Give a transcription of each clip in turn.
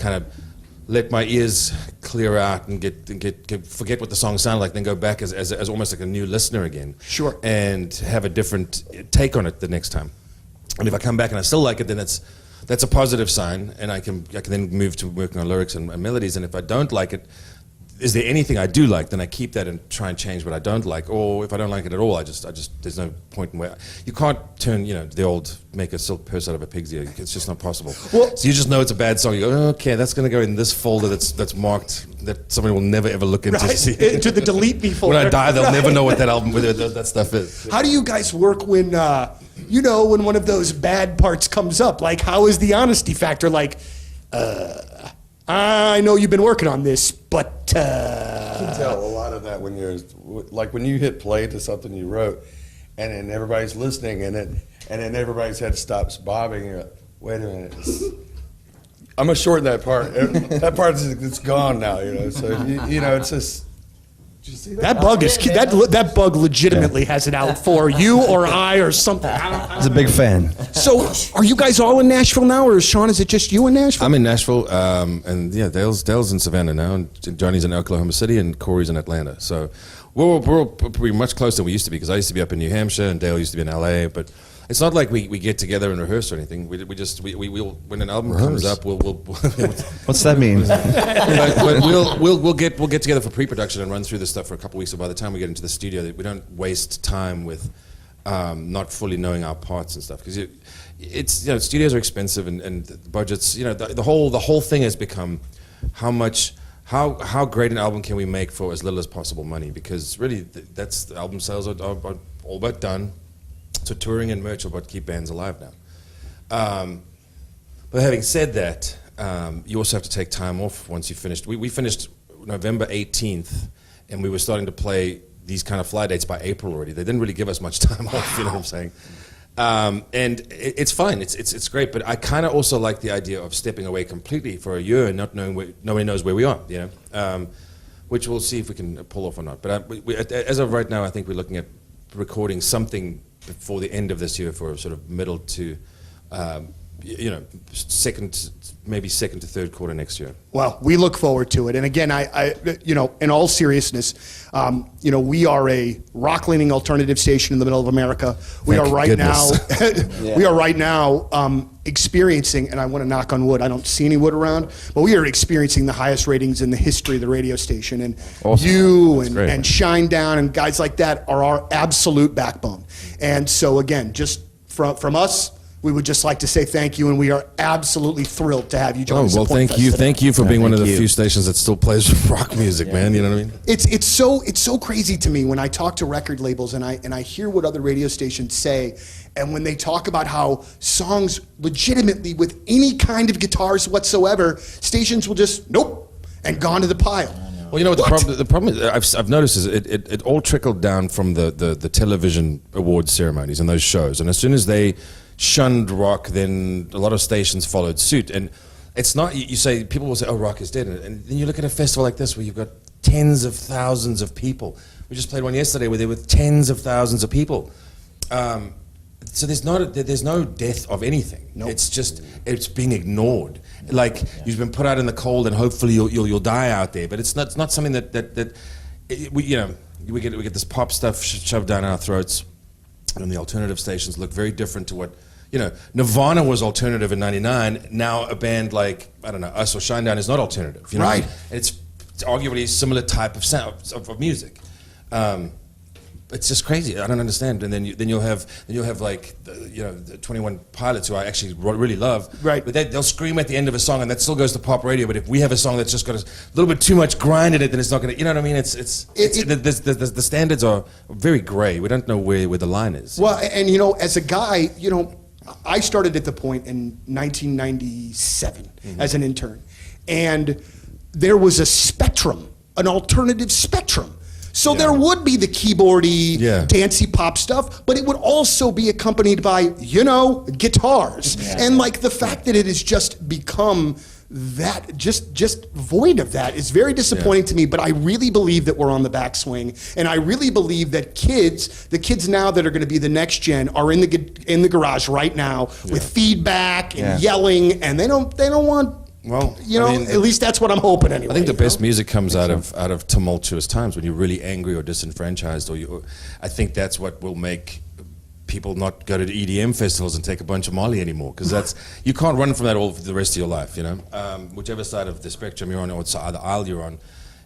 kind of let my ears clear out and forget what the song sounded like, then go back as almost like a new listener again. Sure. And have a different take on it the next time. And if I come back and I still like it, then that's a positive sign, and I can then move to working on lyrics and melodies. And if I don't like it, is there anything I do like? Then I keep that and try and change what I don't like. Or if I don't like it at all, I just there's no point in where you can't turn the old make a silk purse out of a pig's ear. It's just not possible. Well, so you just know it's a bad song. You go, okay, that's going to go in this folder that's marked that somebody will never ever look into. Right. Into the delete me folder. When I die, they'll never know what that album that stuff is. How do you guys work when when one of those bad parts comes up? Like, how is the honesty factor? Like, I know you've been working on this, but you can tell a lot of that when when you hit play to something you wrote, and then everybody's listening, and then everybody's head stops bobbing. You're like, wait a minute, I'm gonna shorten that part. That part it's gone now, So it's just. That bug that bug legitimately has it out for you or I or something. He's a big fan. So, are you guys all in Nashville now, or Sean, is it just you in Nashville? I'm in Nashville, and Dale's in Savannah now, and Johnny's in Oklahoma City, and Corey's in Atlanta. So we're pretty much closer than we used to be, because I used to be up in New Hampshire, and Dale used to be in LA, but. It's not like we get together and rehearse or anything. We'll when an album comes up, we'll What's that mean? we'll get together for pre-production and run through this stuff for a couple of weeks. So by the time we get into the studio, we don't waste time with not fully knowing our parts and stuff, because studios are expensive and the budgets. The whole thing has become how great an album can we make for as little as possible money, because really that's the album sales are all but done. So touring and merch are what keep bands alive now. But having said that, you also have to take time off once you finished. We finished November 18th, and we were starting to play these kind of fly dates by April already. They didn't really give us much time off, you know what I'm saying? And it's fine, it's great, but I kind of also like the idea of stepping away completely for a year and not knowing nobody knows where we are, which we'll see if we can pull off or not. But as of right now, I think we're looking at recording something before the end of this year for sort of middle to, second to third quarter next year. Well, we look forward to it. And again, I in all seriousness, we are a rock-leaning alternative station in the middle of America. We are right now experiencing, and I want to knock on wood, I don't see any wood around, but we are experiencing the highest ratings in the history of the radio station. And awesome. You and Shinedown and guys like that are our absolute backbone. And so again, just from us, we would just like to say thank you, and we are absolutely thrilled to have you join us. Well, thank you for being one of the few stations that still plays rock music, man. You know what I mean? It's so crazy to me when I talk to record labels and I hear what other radio stations say, and when they talk about how songs legitimately with any kind of guitars whatsoever, stations will just nope and gone to the pile. Well, you know what the problem is, I've noticed is it all trickled down from the television awards ceremonies and those shows, and as soon as they shunned rock, then a lot of stations followed suit. And it's not, you say, people will say, oh, rock is dead, and then you look at a festival like this where you've got tens of thousands of people. We just played one yesterday where there were tens of thousands of people. So there's no death of anything. Nope. It's being ignored. Like you've been put out in the cold, and hopefully you'll die out there. But it's not something we get this pop stuff shoved down our throats, and the alternative stations look very different to what Nirvana was alternative in '99. Now a band like us or Shinedown is not alternative. You know? Right. It's arguably a similar type of sound of music. It's just crazy. I don't understand. And then you'll have like the 21 Pilots, who I actually really love. Right. But they'll scream at the end of a song, and that still goes to pop radio. But if we have a song that's just got a little bit too much grind in it, then it's not going to. You know what I mean? The standards are very gray. We don't know where the line is. Well, and as a guy, I started at the point in 1997 as an intern, and there was a spectrum, an alternative spectrum. So there would be the keyboardy, dancey pop stuff, but it would also be accompanied by, guitars. Yeah. And like the fact that it has just become that, just void of that is very disappointing to me, but I really believe that we're on the backswing. And I really believe that the kids now that are going to be the next gen are in the garage right now with feedback and yelling, and they don't want Well, You know, at least that's what I'm hoping anyway. I think the you best know? music comes out of tumultuous times when you're really angry or disenfranchised, I think that's what will make people not go to the EDM festivals and take a bunch of Molly anymore, because you can't run from that all for the rest of your life. You know, whichever side of the spectrum you're on, or the aisle you're on,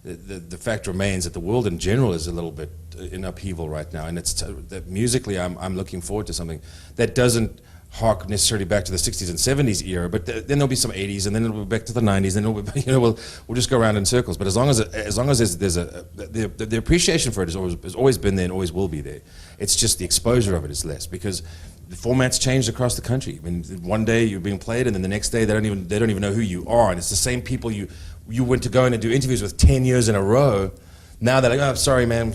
the fact remains that the world in general is a little bit in upheaval right now, and that musically I'm looking forward to something that doesn't hark necessarily back to the 60s and 70s era, but then there'll be some 80s, and then it'll be back to the 90s, and it'll be, we'll just go around in circles. But as long as there's the appreciation for it has always been there and always will be there. It's just the exposure of it is less, because the format's changed across the country. I mean, one day you're being played, and then the next day they don't even know who you are, and it's the same people you went to go in and do interviews with 10 years in a row. Now they're like, oh, sorry, man,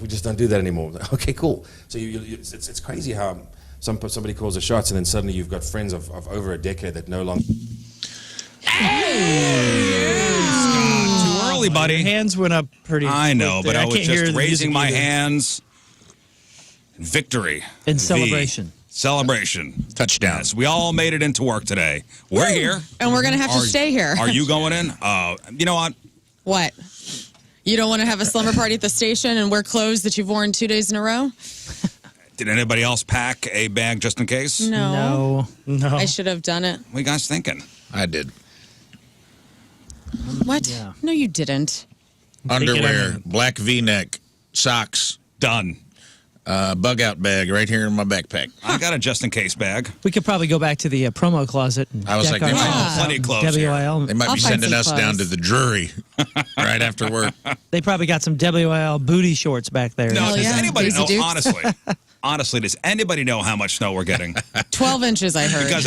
we just don't do that anymore. Like, okay, cool. So it's crazy how somebody calls the shots, and then suddenly you've got friends of over a decade that no longer. Too early, buddy. Your hands went up pretty. I know, quick but there. I was can't hear just the raising music my either. hands. Victory. In V. celebration. Celebration. Touchdown. Yes, we all made it into work today. We're here. And we're going to have to stay here. Are you going in? You know what? What? You don't want to have a slumber party at the station and wear clothes that you've worn 2 days in a row? Did anybody else pack a bag just in case? No. No. I should have done it. What are you guys thinking? I did. What? Yeah. No, you didn't. Underwear, black V-neck, socks, Done. bug out bag right here in my backpack. I got a just in case bag. We could probably go back to the promo closet. And I was deck like, they might- ourselves Plenty of out. clothes here. WIL. They might I'll be find sending some us down to clothes. the jury right after work. They probably got some WIL booty shorts back there. No, Hell does yeah. anybody Daisy know, Dukes. honestly, does anybody know how much snow we're getting? 12 inches, I heard. Because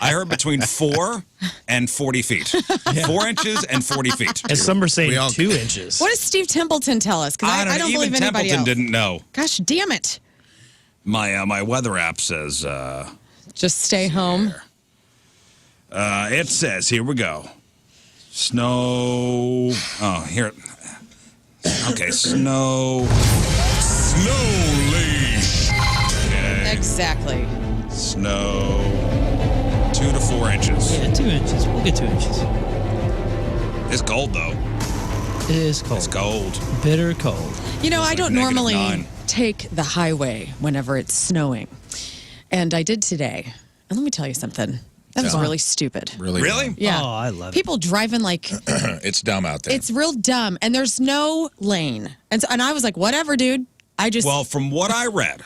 I heard between 4 and 40 feet. 4 inches and 40 feet. As some are saying, We all- 2 inches. What does Steve Templeton tell us? Because I don't even believe anybody Templeton else. didn't know. Gosh, damn it. My weather app says Just stay home. it says, here we go. Snow. Oh, here. Okay, snow. Snow leash. Okay. Exactly. Snow. 2 to 4 inches. Yeah, 2 inches. We'll get 2 inches. It's cold though. It is cold. It's cold. Bitter cold. You know, I don't negative normally 9. take the highway whenever it's snowing. And I did today. And let me tell you something. That was Fun. really stupid. Really? Really? Yeah. Oh, I love it. People driving like It's dumb out there. it's real dumb, and there's no lane. And I was like, whatever, dude. I just Well, from what I read,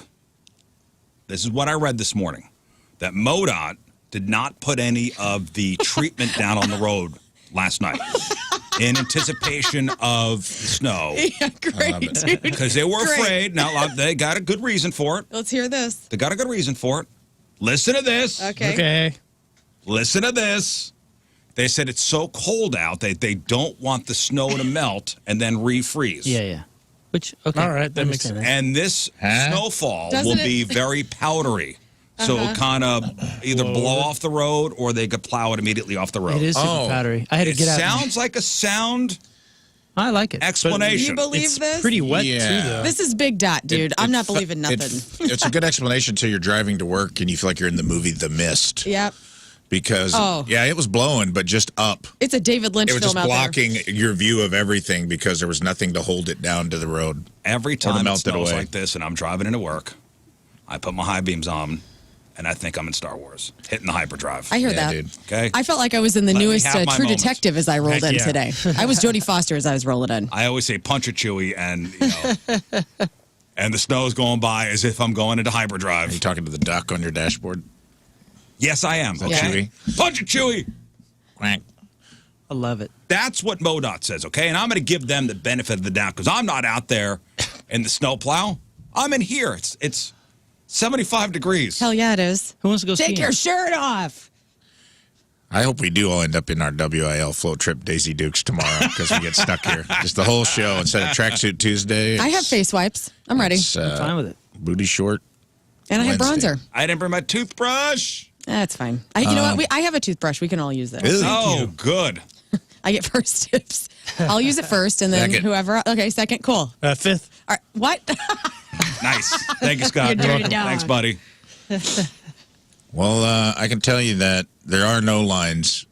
this is what I read this morning, that MoDOT did not put any of the treatment down on the road last night in anticipation of snow. yeah, great, dude. Because they were Great. afraid. Now, they got a good reason for it. Let's hear this. They got a good reason for it. Listen to this. Okay. Okay. Listen to this. They said it's so cold out that they don't want the snow to melt and then refreeze. Yeah, yeah. Which, okay. All right, that makes understand And this Huh? snowfall Doesn't will it? be very powdery. So it'll kind of either blow off the road or they could plow it immediately off the road. It is super Oh. powdery. I had to It get out. sounds like a sound I like it. explanation. You believe It's this? pretty wet Yeah. too, though. This is Big Dot, dude. I'm not believing nothing. It's a good explanation till you're driving to work and you feel like you're in the movie The Mist. Yep. Because, Oh. yeah, it was blowing, but just up. It's a David Lynch It was film just out blocking your view of everything because there was nothing to hold it down to the road. Every to time it melt it snows away. like this and I'm driving into work, I put my high beams on and I think I'm in Star Wars, hitting the hyperdrive. I hear Yeah, that. dude. Okay? I felt like I was in the Let me newest have my True moments. Detective as I rolled Heck in yeah. today. I was Jodie Foster as I was rolling in. I always say punch it, Chewy, and and the snow's going by as if I'm going into hyperdrive. Are you talking to the duck on your dashboard? Yes, I am. that Okay? Punch it, Chewy. Quack. I love it. That's what MoDOT says, okay? And I'm going to give them the benefit of the doubt because I'm not out there in the snowplow. I'm in here. It's 75 degrees. Hell yeah, it is. Who wants to go Take skiing? your shirt off. I hope we do all end up in our WIL float trip Daisy Dukes tomorrow because we get stuck here. Just the whole show instead of Tracksuit Tuesday. I have face wipes. I'm ready. It's, I'm fine with it. booty short. And I have Wednesday. bronzer. I didn't bring my toothbrush. That's fine. You know what? I have a toothbrush. We can all use that. Ew. Oh, good. I get first tips. I'll use it first, and then Second. whoever. Okay, second. Cool. All Fifth. right. What? Nice. Thank you, Scott. You dirty dog. Thanks, buddy. Well, I can tell you that there are no lines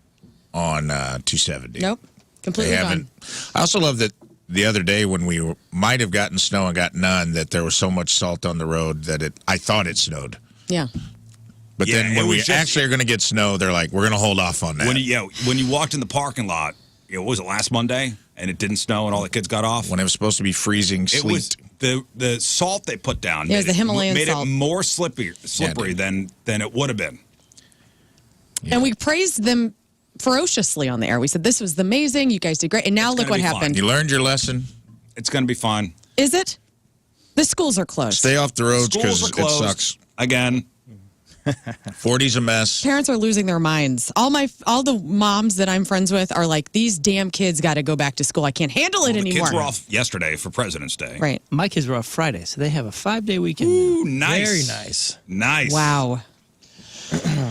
on 270. Nope. Completely They gone. haven't. I also love that the other day when we might have gotten snow and got none, that there was so much salt on the road that I thought it snowed. Yeah. But Yeah, then it when we was just- actually are going to get snow, they're like, we're going to hold off on that. When you walked in the parking lot, what was it, last Monday, and it didn't snow and all the kids got off? When it was supposed to be freezing It sleet. was the salt they put down. Yeah, it was made the Himalayan made salt. it more slippery dude. than it would have been. And we praised them ferociously on the air. We said, this was amazing. You guys did great. And now It's look gonna what be fun. happened. You learned your lesson. It's going to be fine. Is it? The schools are closed. Stay off the roads Schools because are it closed sucks. again. 40's a mess. Parents are losing their minds. All the moms that I'm friends with are like, these damn kids got to go back to school. I can't handle it The anymore. kids were off yesterday for President's Day. Right. My kids were off Friday, so they have a 5-day weekend. Ooh, nice. Very nice. Nice. Wow.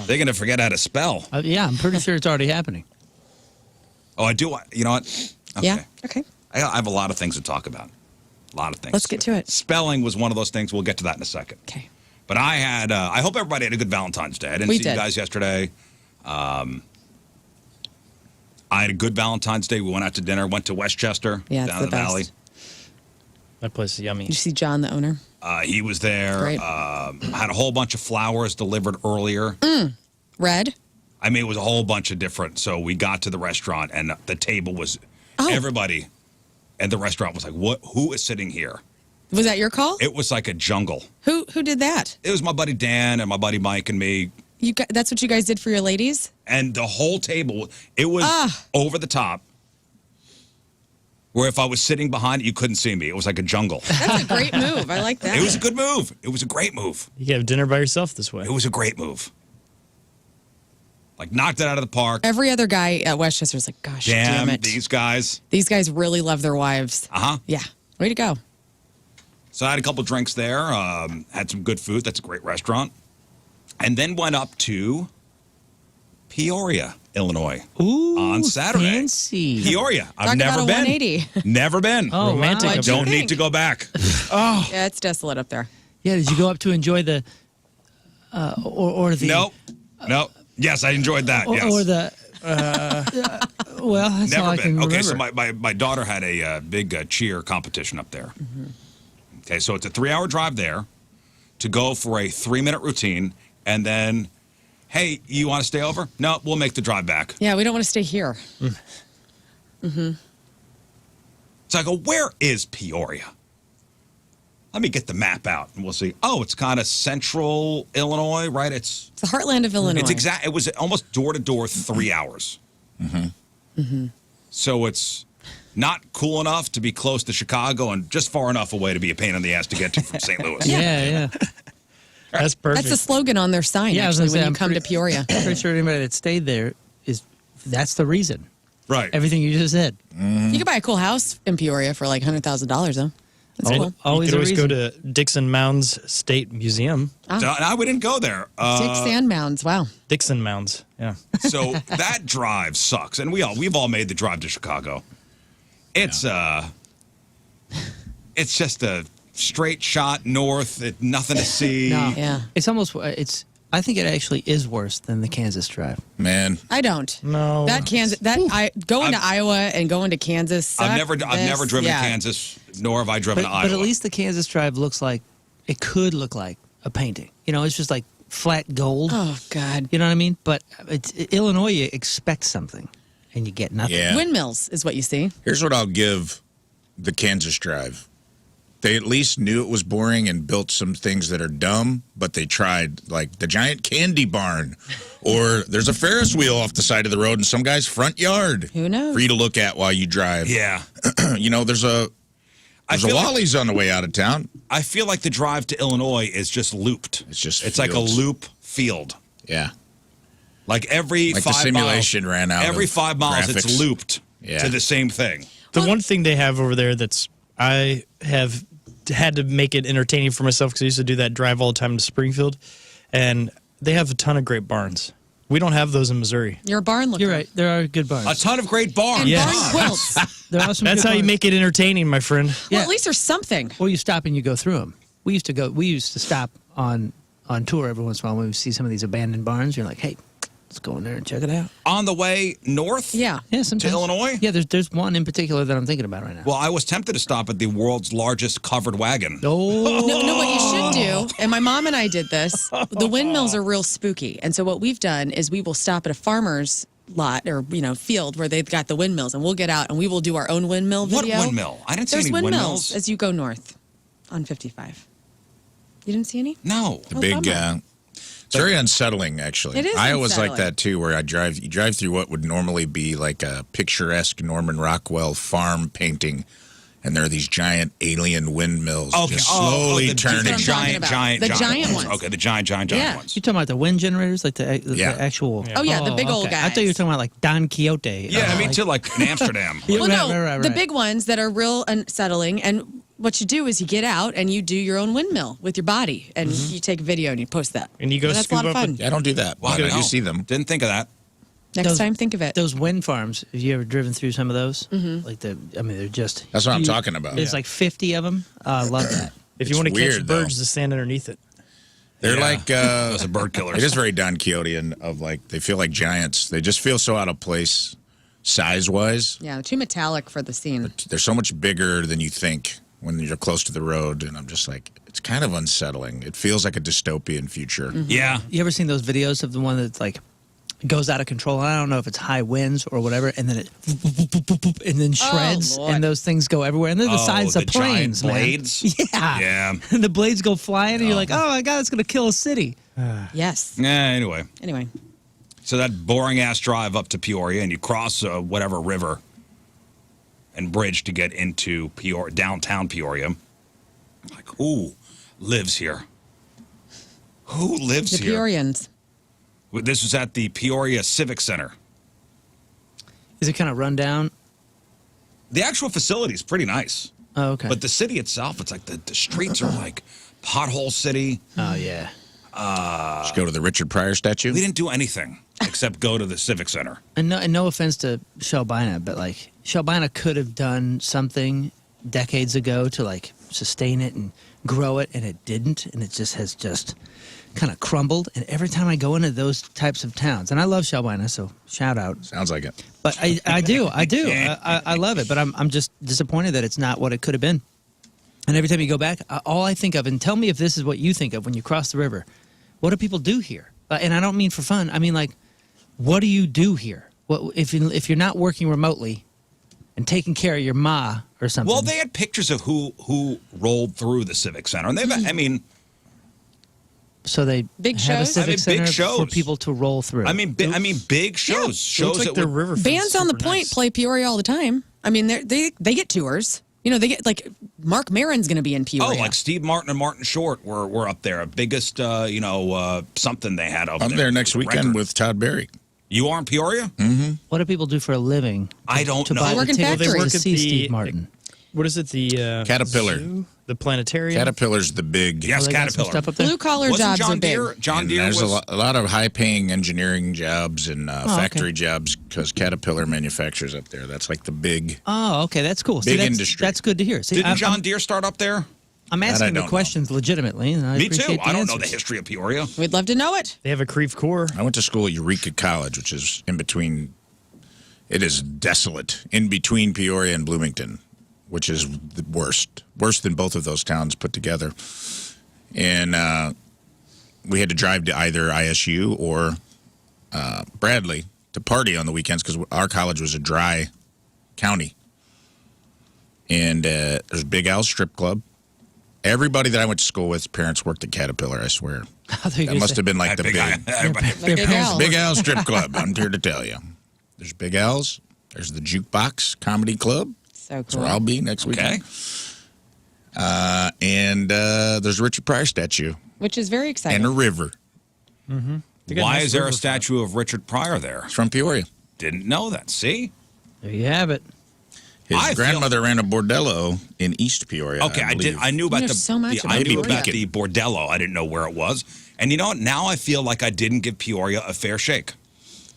They're going to forget how to spell. Yeah, I'm pretty sure it's already happening. Oh, I do. You know what? Okay. Yeah. Okay. I have a lot of things to talk about. A lot of things. Let's get to it. Spelling was one of those things. We'll get to that in a second. Okay. But I had, I hope everybody had a good Valentine's Day. I didn't We see did. you guys yesterday. I had a good Valentine's Day. We went out to dinner, went to Westchester Yeah, it's down the in the best. valley. That place is yummy. Did you see John, the owner? He was there. Great. Had a whole bunch of flowers delivered earlier. Red? I mean, it was a whole bunch of different. So we got to the restaurant, and the table was Oh. everybody, and the restaurant was like, "What? Who is sitting here?" Was that your call? It was like a jungle. Who did that? It was my buddy Dan and my buddy Mike and me, That's what you guys did for your ladies? and the whole table. It was Ah. over the top. Where if I was sitting behind it, you couldn't see me. It was like a jungle. That's a great move. I like that. It was a good move. It was a great move. You can have dinner by yourself this way. It was a great move. Like knocked it out of the park. Every other guy at Westchester's like, gosh, damn it. These guys. These guys really love their wives. Uh-huh. Yeah. Way to go. So I had a couple drinks there, had some good food. That's a great restaurant. And then went up to Peoria, Illinois Ooh, on Saturday. fancy. Peoria. I've Talk never about a been. 180. Never been. Oh, Romantic. wow. What'd you Don't need think? to go back. Yeah, it's desolate up there. Yeah, did you go up to enjoy the, or the, Nope. Yes, I enjoyed that. Yes. or the, well, that's all Never I can been. Okay, remember. so my daughter had a big cheer competition up there. Okay, so it's a 3-hour drive there to go for a 3-minute routine, and then, hey, you want to stay over? No, we'll make the drive back. Yeah, we don't want to stay here. So I go, where is Peoria? Let me get the map out, and we'll see. Oh, it's kind of central Illinois, right? It's It's the heartland of Illinois. It was almost door to door, 3 hours. So it's not cool enough to be close to Chicago and just far enough away to be a pain in the ass to get to from St. Louis. yeah. That's perfect. That's the slogan on their sign, Yeah, I was actually, gonna say, when you I'm come to pretty- Peoria. I'm pretty sure anybody that stayed there that's the reason. Right. Everything you just said. You could buy a cool house in Peoria for like $100,000, though. That's And cool. Always you a could always go reason. to Dixon Mounds State Museum. No, we didn't go there. Six sand mounds. Wow. Dixon Mounds. Yeah. So that drive sucks, and we've all made the drive to Chicago. It's it's just a straight shot north, nothing to see. No. Yeah. It's almost, I think it actually is worse than the Kansas drive. Man, I don't. No. That Kansas, going to Iowa and going to Kansas. I've never driven yeah. to Kansas, nor have I driven to Iowa. But at least the Kansas drive looks like, it could look like a painting. You know, it's just like flat gold. Oh, God. You know what I mean? But Illinois, you expect something, and you get nothing. yeah. Windmills is what you see. Here's what I'll give the Kansas drive. They at least knew it was boring and built some things that are dumb, but they tried, like the giant candy barn, or there's a Ferris wheel off the side of the road in some guy's front yard. Who knows? For you to look at while you drive. Yeah. You know, there's a feel like- Wally's on the way out of town. I feel like the drive to Illinois is just looped. It's like a fields. loop field. Yeah. Like every Like the 5 simulation miles, ran out Every of 5 miles, it's graphics. looped Yeah. to the same thing. The one thing they have over there that's I have had to make it entertaining for myself because I used to do that drive all the time to Springfield, and they have a ton of great barns. We don't have those in Missouri. You're a barn looker. You're right. There are good barns. A ton of great bars. And Yes. barn quilts. There are some That's good how you barns. make it entertaining, my friend. Well, at least there's something. Or you stop and you go through them. We used to stop on tour every once in a while when we see some of these abandoned barns. You're like, hey, Let's go in there and check it out. On the way north? Yeah. Yeah, sometimes. To Illinois? Yeah, there's one in particular that I'm thinking about right now. Well, I was tempted to stop at the world's largest covered wagon. Oh. No, what you should do, and my mom and I did this, the windmills are real spooky. And so what we've done is we will stop at a farmer's lot or, field where they've got the windmills, and we'll get out and we will do our own windmill What video. windmill? I didn't see There's any windmills as you go north on 55. You didn't see any? No. The big. bummer. It's very unsettling, actually. It is I always like unsettling. that too, where you drive through what would normally be like a picturesque Norman Rockwell farm painting, and there are these giant alien windmills just slowly the turning. That's what I'm talking about. The giant ones. Okay, the giant Yeah. ones. You talking about the wind generators, like the Yeah. actual? Oh, yeah, the big old okay. I thought you were guys. talking about like Don Quixote. Yeah, me too, like in Amsterdam. Yeah, Well, no, right. the big ones that are real unsettling. And what you do is you get out and you do your own windmill with your body, and you take a video and you post that. And you go that's a lot scoop of up fun. I don't do that. Well, But I do see them. Didn't think of that. Next Those- time, think of it. Those wind farms. Have you ever driven through some of those? Like they're just. That's what I'm huge. talking about. There's like 50 of them. I love that. If It's you want to catch weird, birds though. to stand underneath it. They're Yeah. like Those are bird killers. it is very Don Quixotean of like they feel like giants. They just feel so out of place, size wise. Yeah, too metallic for the scene. They're so much bigger than you think when you're close to the road, and I'm just like, it's kind of unsettling. It feels like a dystopian future. Yeah. You ever seen those videos of the one that's like goes out of control? I don't know if it's high winds or whatever, and then it and then shreds, Lord. and those things go everywhere, and they're the size the of planes, giant man. blades? Yeah, Yeah. And the blades go flying, and you're like, oh my god, it's gonna kill a city. Yes. Yeah, anyway. Anyway. So that boring ass drive up to Peoria, and you cross whatever river and bridge to get into Peoria, downtown Peoria. Like, who lives here? Who lives The here? Peorians. This was at the Peoria Civic Center. Is it kind of run down? The actual facility is pretty nice, Oh, okay. but the city itself, it's like the streets are like pothole city. oh yeah. Just go to the Richard Pryor statue. We didn't do anything except go to the Civic Center. And no offense to Shelbina, but like Shelbina could have done something decades ago to like sustain it and grow it, and it didn't, and it just kind of crumbled. And every time I go into those types of towns, and I love Shelbina, so shout out. Sounds like it. But I do. I love it, but I'm just disappointed that it's not what it could have been. And every time you go back, all I think of, and tell me if this is what you think of when you cross the river, what do people do here? And I don't mean for fun. I mean, like, what do you do here? What if you're not working remotely and taking care of your ma or something? Well, they had pictures of who rolled through the Civic Center, and they've, I mean, so they Big have a shows? civic I mean, big center for shows. people to roll through. big shows. Shows Looks like that the would- river. Bands on the Point play Peoria all the time. I mean, they get tours. They get like Mark Maron's going to be in Oh, Peoria. like Steve Martin and Martin Short were up there. Biggest, something they had up I'm there next weekend Record. with Todd Berry. You are in Peoria? what do people do for a living? I don't to know. buy They work the in tickets factories. to They see work at Steve the- Martin? What is it? The Caterpillar. zoo? The planetarium. Caterpillar's the big. Yes, Oh, they got some Caterpillar. stuff up there? Blue collar Wasn't jobs John are big. Deere? John And Deere there's was. a lot of high-paying engineering jobs and okay. factory jobs because Caterpillar manufactures up there. That's like the big. Oh, okay, that's cool. See, Big that's, industry. That's good to hear. See, Didn't I'm- John Deere start up there? I'm That I asking the don't know. questions legitimately. And I Me too. appreciate the I don't know the answers. history of Peoria. We'd love to know it. They have a Creve Coeur. I went to school at Eureka College, which is in between. It is desolate in between Peoria and Bloomington, which is the worse than both of those towns put together. And we had to drive to either ISU or Bradley to party on the weekends because our college was a dry county. And there's Big Al's Strip Club. Everybody that I went to school with, parents worked at Caterpillar, I swear. I thought you were That gonna must say- have been like the big. Everybody- Big Al. Big Al's Strip Club. I'm here to tell you. There's Big Al's. There's the Jukebox Comedy Club. So That's cool. where I'll be next Okay. weekend. And there's a Richard Pryor statue Which is very exciting. and a river. They got Why nice is there a riverfront. statue of Richard Pryor there? It's from Peoria. Didn't know that. See? There you have it. His I feel- grandmother ran a bordello in East Peoria. Okay, I did. believe. I knew about There's the. so much I about knew Peoria. about the bordello. I didn't know where it was. And you know what? Now I feel like I didn't give Peoria a fair shake.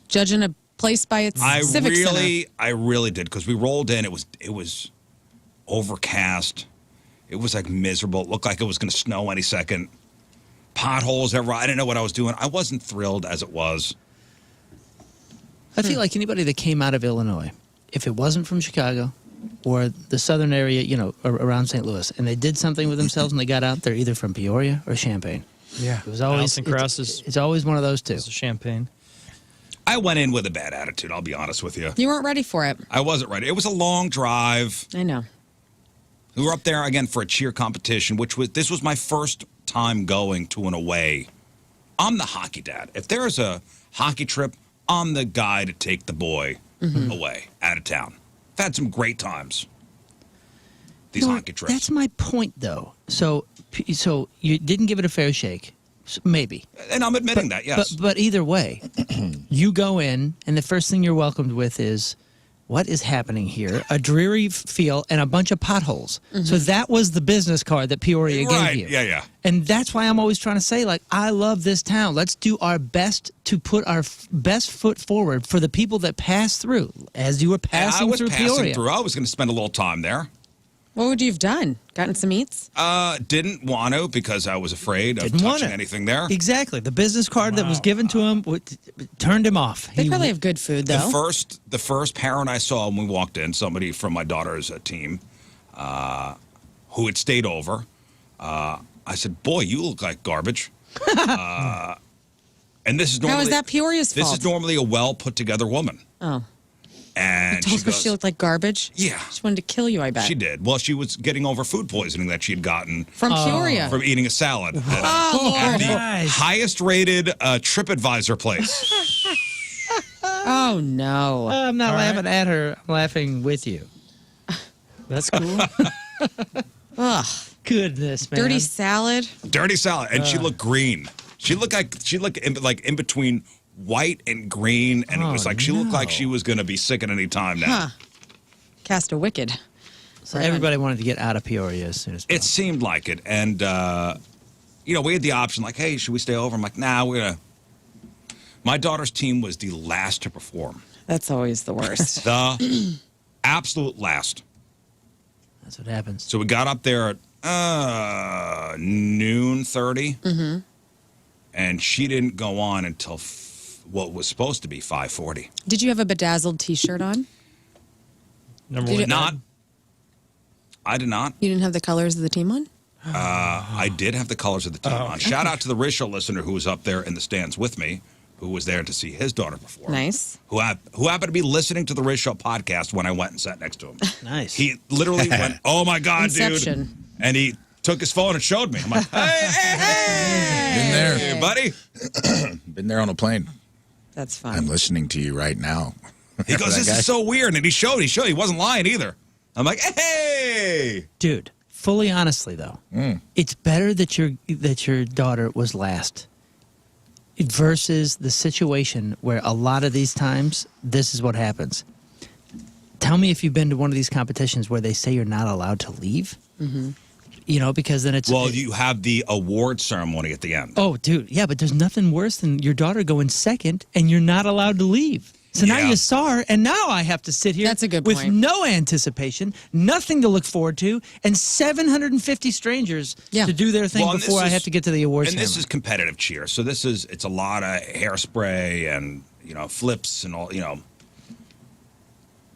Judging a place by its civic center. I really did because we rolled in. It was overcast. It was like miserable. It looked like it was going to snow any second. Potholes everywhere. I didn't know what I was doing. I wasn't thrilled as it was. I feel like anybody that came out of Illinois, if it wasn't from Chicago or the southern area, around St. Louis, and they did something with themselves and they got out, they're either from Peoria or Champaign. Yeah. It was always Alison Krauss is it's always one of those two. champagne. I went in with a bad attitude, I'll be honest with you. You weren't ready for it. I wasn't ready. It was a long drive. I know. We were up there again for a cheer competition, this was my first time going to an away. I'm the hockey dad. If there's a hockey trip, I'm the guy to take the boy away, out of town. I've had some great times. These hockey trips. That's my point, though. So you didn't give it a fair shake, maybe. And I'm admitting that, yes. But either way, you go in, and the first thing you're welcomed with is, what is happening here? A dreary feel and a bunch of potholes. So that was the business card that Peoria Right, gave you. yeah. And that's why I'm always trying to say, I love this town. Let's do our best to put our best foot forward for the people that pass through, as you were passing through Peoria. I was going to spend a little time there. What would you have done? Gotten some eats? Didn't want to because I was afraid of Didn't want touching it. anything there. Exactly. The business card that was given to him turned him off. They probably have good food, though. The first parent I saw when we walked in, somebody from my daughter's team, who had stayed over, I said, "Boy, you look like garbage." And this is normally How is that Peoria's This fault? is normally a well put together woman. Oh. And Told her she looked like garbage? Yeah. She wanted to kill you, I bet. She did. Well, she was getting over food poisoning that she had gotten From Peoria. from eating a salad at Lord. the Nice. highest rated TripAdvisor place. Oh, no. I'm not laughing at her. I'm laughing with you. That's cool. Ugh. Goodness, man. Dirty salad. Dirty salad, and she looked green. She looked in between white and green, and it was like she looked like she was going to be sick at any time now. Huh. Cast a wicked. So everybody wanted to get out of Peoria as soon as possible. It seemed like it, and we had the option like, hey, should we stay over? I'm like, nah, we're gonna. My daughter's team was the last to perform. That's always the worst. The absolute last. That's what happens. So we got up there at noon 30, and she didn't go on until what was supposed to be 5:40. Did you have a bedazzled T-shirt on? Number Did one. it- Not. I did not. You didn't have the colors of the team on? I did have the colors of the team on. Shout out to the Rizzuto listener who was up there in the stands with me, who was there to see his daughter perform. Nice. Who happened to be listening to the Rizzuto podcast when I went and sat next to him. Nice. He literally went, "Oh my God, Inception. dude!" And he took his phone and showed me. I'm like, "Hey, Been there. hey, buddy!" Been there on a plane. That's fun. I'm listening to you right now. He goes, That "This guy? is so weird," and he showed. He wasn't lying either. I'm like, "Hey!" Dude, fully honestly though, it's better that your daughter was last versus the situation where a lot of these times this is what happens. Tell me if you've been to one of these competitions where they say you're not allowed to leave. Because then it's Well, you have the award ceremony at the end. oh, dude, yeah, but there's nothing worse than your daughter going second and you're not allowed to leave. So now Yeah. you saw her, and now I have to sit here That's a good with point. no anticipation, nothing to look forward to, and 750 strangers Yeah. to do their thing Well, and before this I is- have to get to the awards And this ceremony. is competitive cheer. So it's a lot of hairspray and, flips and all,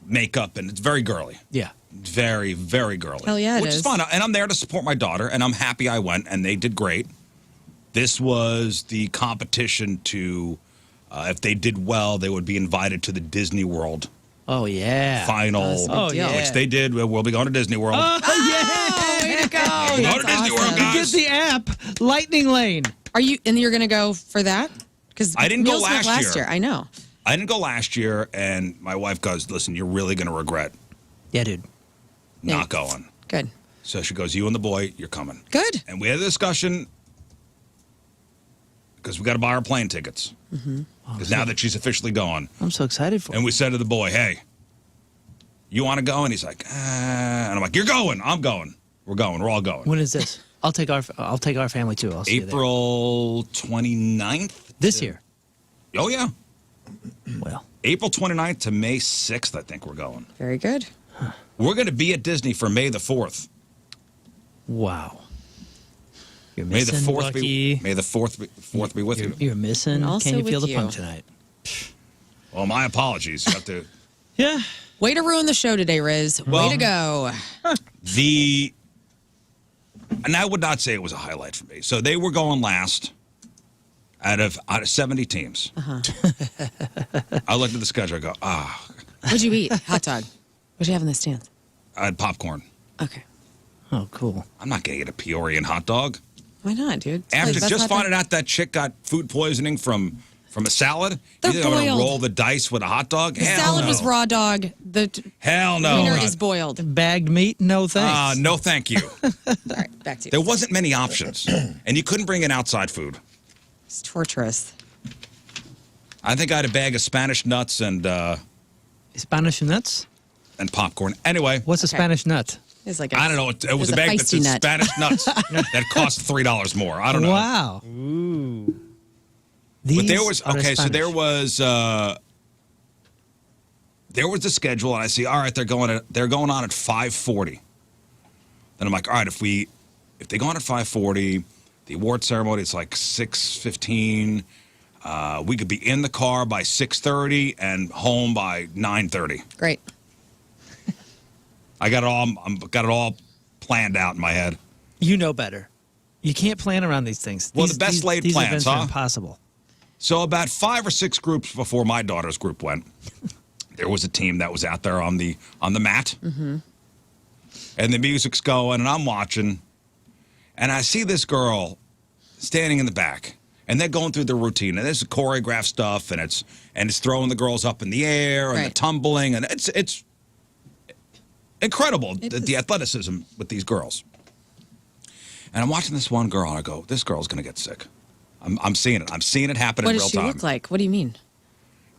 makeup, and it's very girly. Yeah. Very, very girly. Hell yeah, it Which is is. fun. And I'm there to support my daughter, and I'm happy I went, and they did great. This was the competition to, if they did well, they would be invited to the Disney World Oh, yeah. final, That's a big Oh, deal. yeah. which they did. We'll be going to Disney World. Oh, yeah. Way to go. Go to That's Disney World, awesome. guys. Get the app, Lightning Lane. And you're going to go for that? Because I didn't go last year. I know. I didn't go last year, and my wife goes, "Listen, you're really going to regret Yeah, dude. not Thanks. going." Good. So she goes, "You and the boy, you're coming." Good. And we had a discussion because we got to buy our plane tickets. Because now that she's officially going, I'm so excited for and we said to the boy, "Hey, you want to go?" And he's like, and I'm like, "You're going. I'm going. We're going. We're all going." When is this? I'll take our family too. I'll see you there. April 29th. This year. Oh yeah, Well, April 29th to May 6th. I think we're going. Very good. We're going to be at Disney for May the 4th. wow. You're May the missing. 4th be. Lucky. May the 4th be with you. You're missing. And also Can you feel with the punk you. tonight? Well, my apologies. You have to. Yeah. Way to ruin the show today, Riz. Well- Way to go. And I would not say it was a highlight for me. So they were going last out of 70 teams. I looked at the schedule. I go, What'd you eat? Hot dog. What'd you have in the stands? I had popcorn. Okay. Oh, cool. I'm not going to get a Peorian hot dog. Why not, dude? It's After probably the best just hot dog. finding out that chick got food poisoning from a salad, They're you think I'm going to boiled. roll the dice with a hot dog? The Hell salad no. was raw dog. The Hell no. wiener is boiled. Bagged meat? No thanks. No, thank you. All right, back to you. There wasn't many options, and you couldn't bring in outside food. It's torturous. I think I had a bag of Spanish nuts and Spanish nuts? popcorn. Anyway, What's a Okay. Spanish nut? It's like I don't know. It was a bag that feisty said nut. Spanish nuts that cost $3 more. I don't know. Wow. Ooh. But there was so there was the schedule, and I see. All right, they're going on at 5:40. Then I'm like, all right, if they go on at 5:40, the award ceremony is like 6:15. We could be in the car by 6:30 and home by 9:30. Great. I got it all planned out in my head. You know better. You can't plan around these things. Well, the best laid these plans, events huh? are impossible. So about 5 or 6 groups before my daughter's group went, there was a team that was out there on the mat, and the music's going, and I'm watching, and I see this girl standing in the back, and they're going through the routine, and there's choreographed stuff, and it's throwing the girls up in the air and the Right. tumbling, and it's incredible It is. the athleticism with these girls. And I'm watching this one girl, and I go, this girl's gonna get sick. I'm seeing it. I'm seeing it happen What in does real she time. look like? What do you mean?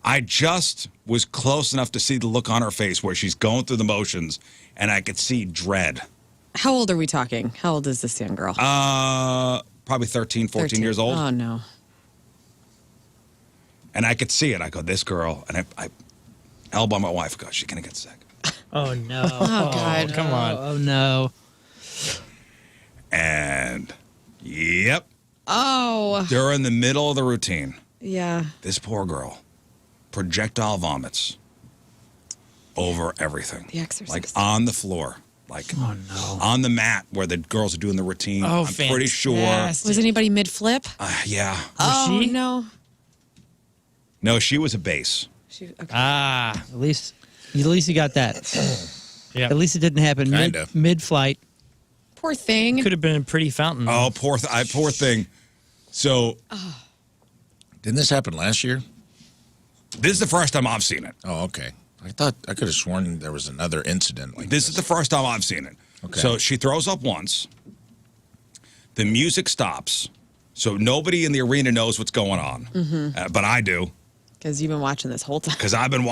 I just was close enough to see the look on her face where she's going through the motions, and I could see dread. How old are we talking? How old is this young girl? Probably 13, 14 years old. Oh, no. And I could see it. I go, this girl, and I elbow my wife. I go, she's going to get sick. Oh, no. Oh, God. Come on. Oh, no. And, yep, Oh, during the middle of the routine, yeah. this poor girl, projectile vomits over everything. The Exorcist. Like on the floor. Like Oh, no. on the mat where the girls are doing the routine. Oh, I'm pretty sure. fantastic. Was anybody mid-flip? Yeah. Oh, she? no. No, she was a base. She, okay. Ah, At least you got that. yeah. At least it didn't happen Kinda. mid-flight. Poor thing. Could have been a pretty fountain. Oh, poor thing. So Didn't this happen last year? this is the first time I've seen it. Oh, okay. I thought I could have sworn there was another incident like This is the first time I've seen it. Okay. So she throws up once. The music stops. So nobody in the arena knows what's going on. But I do, Because you've been watching this whole time. because I've been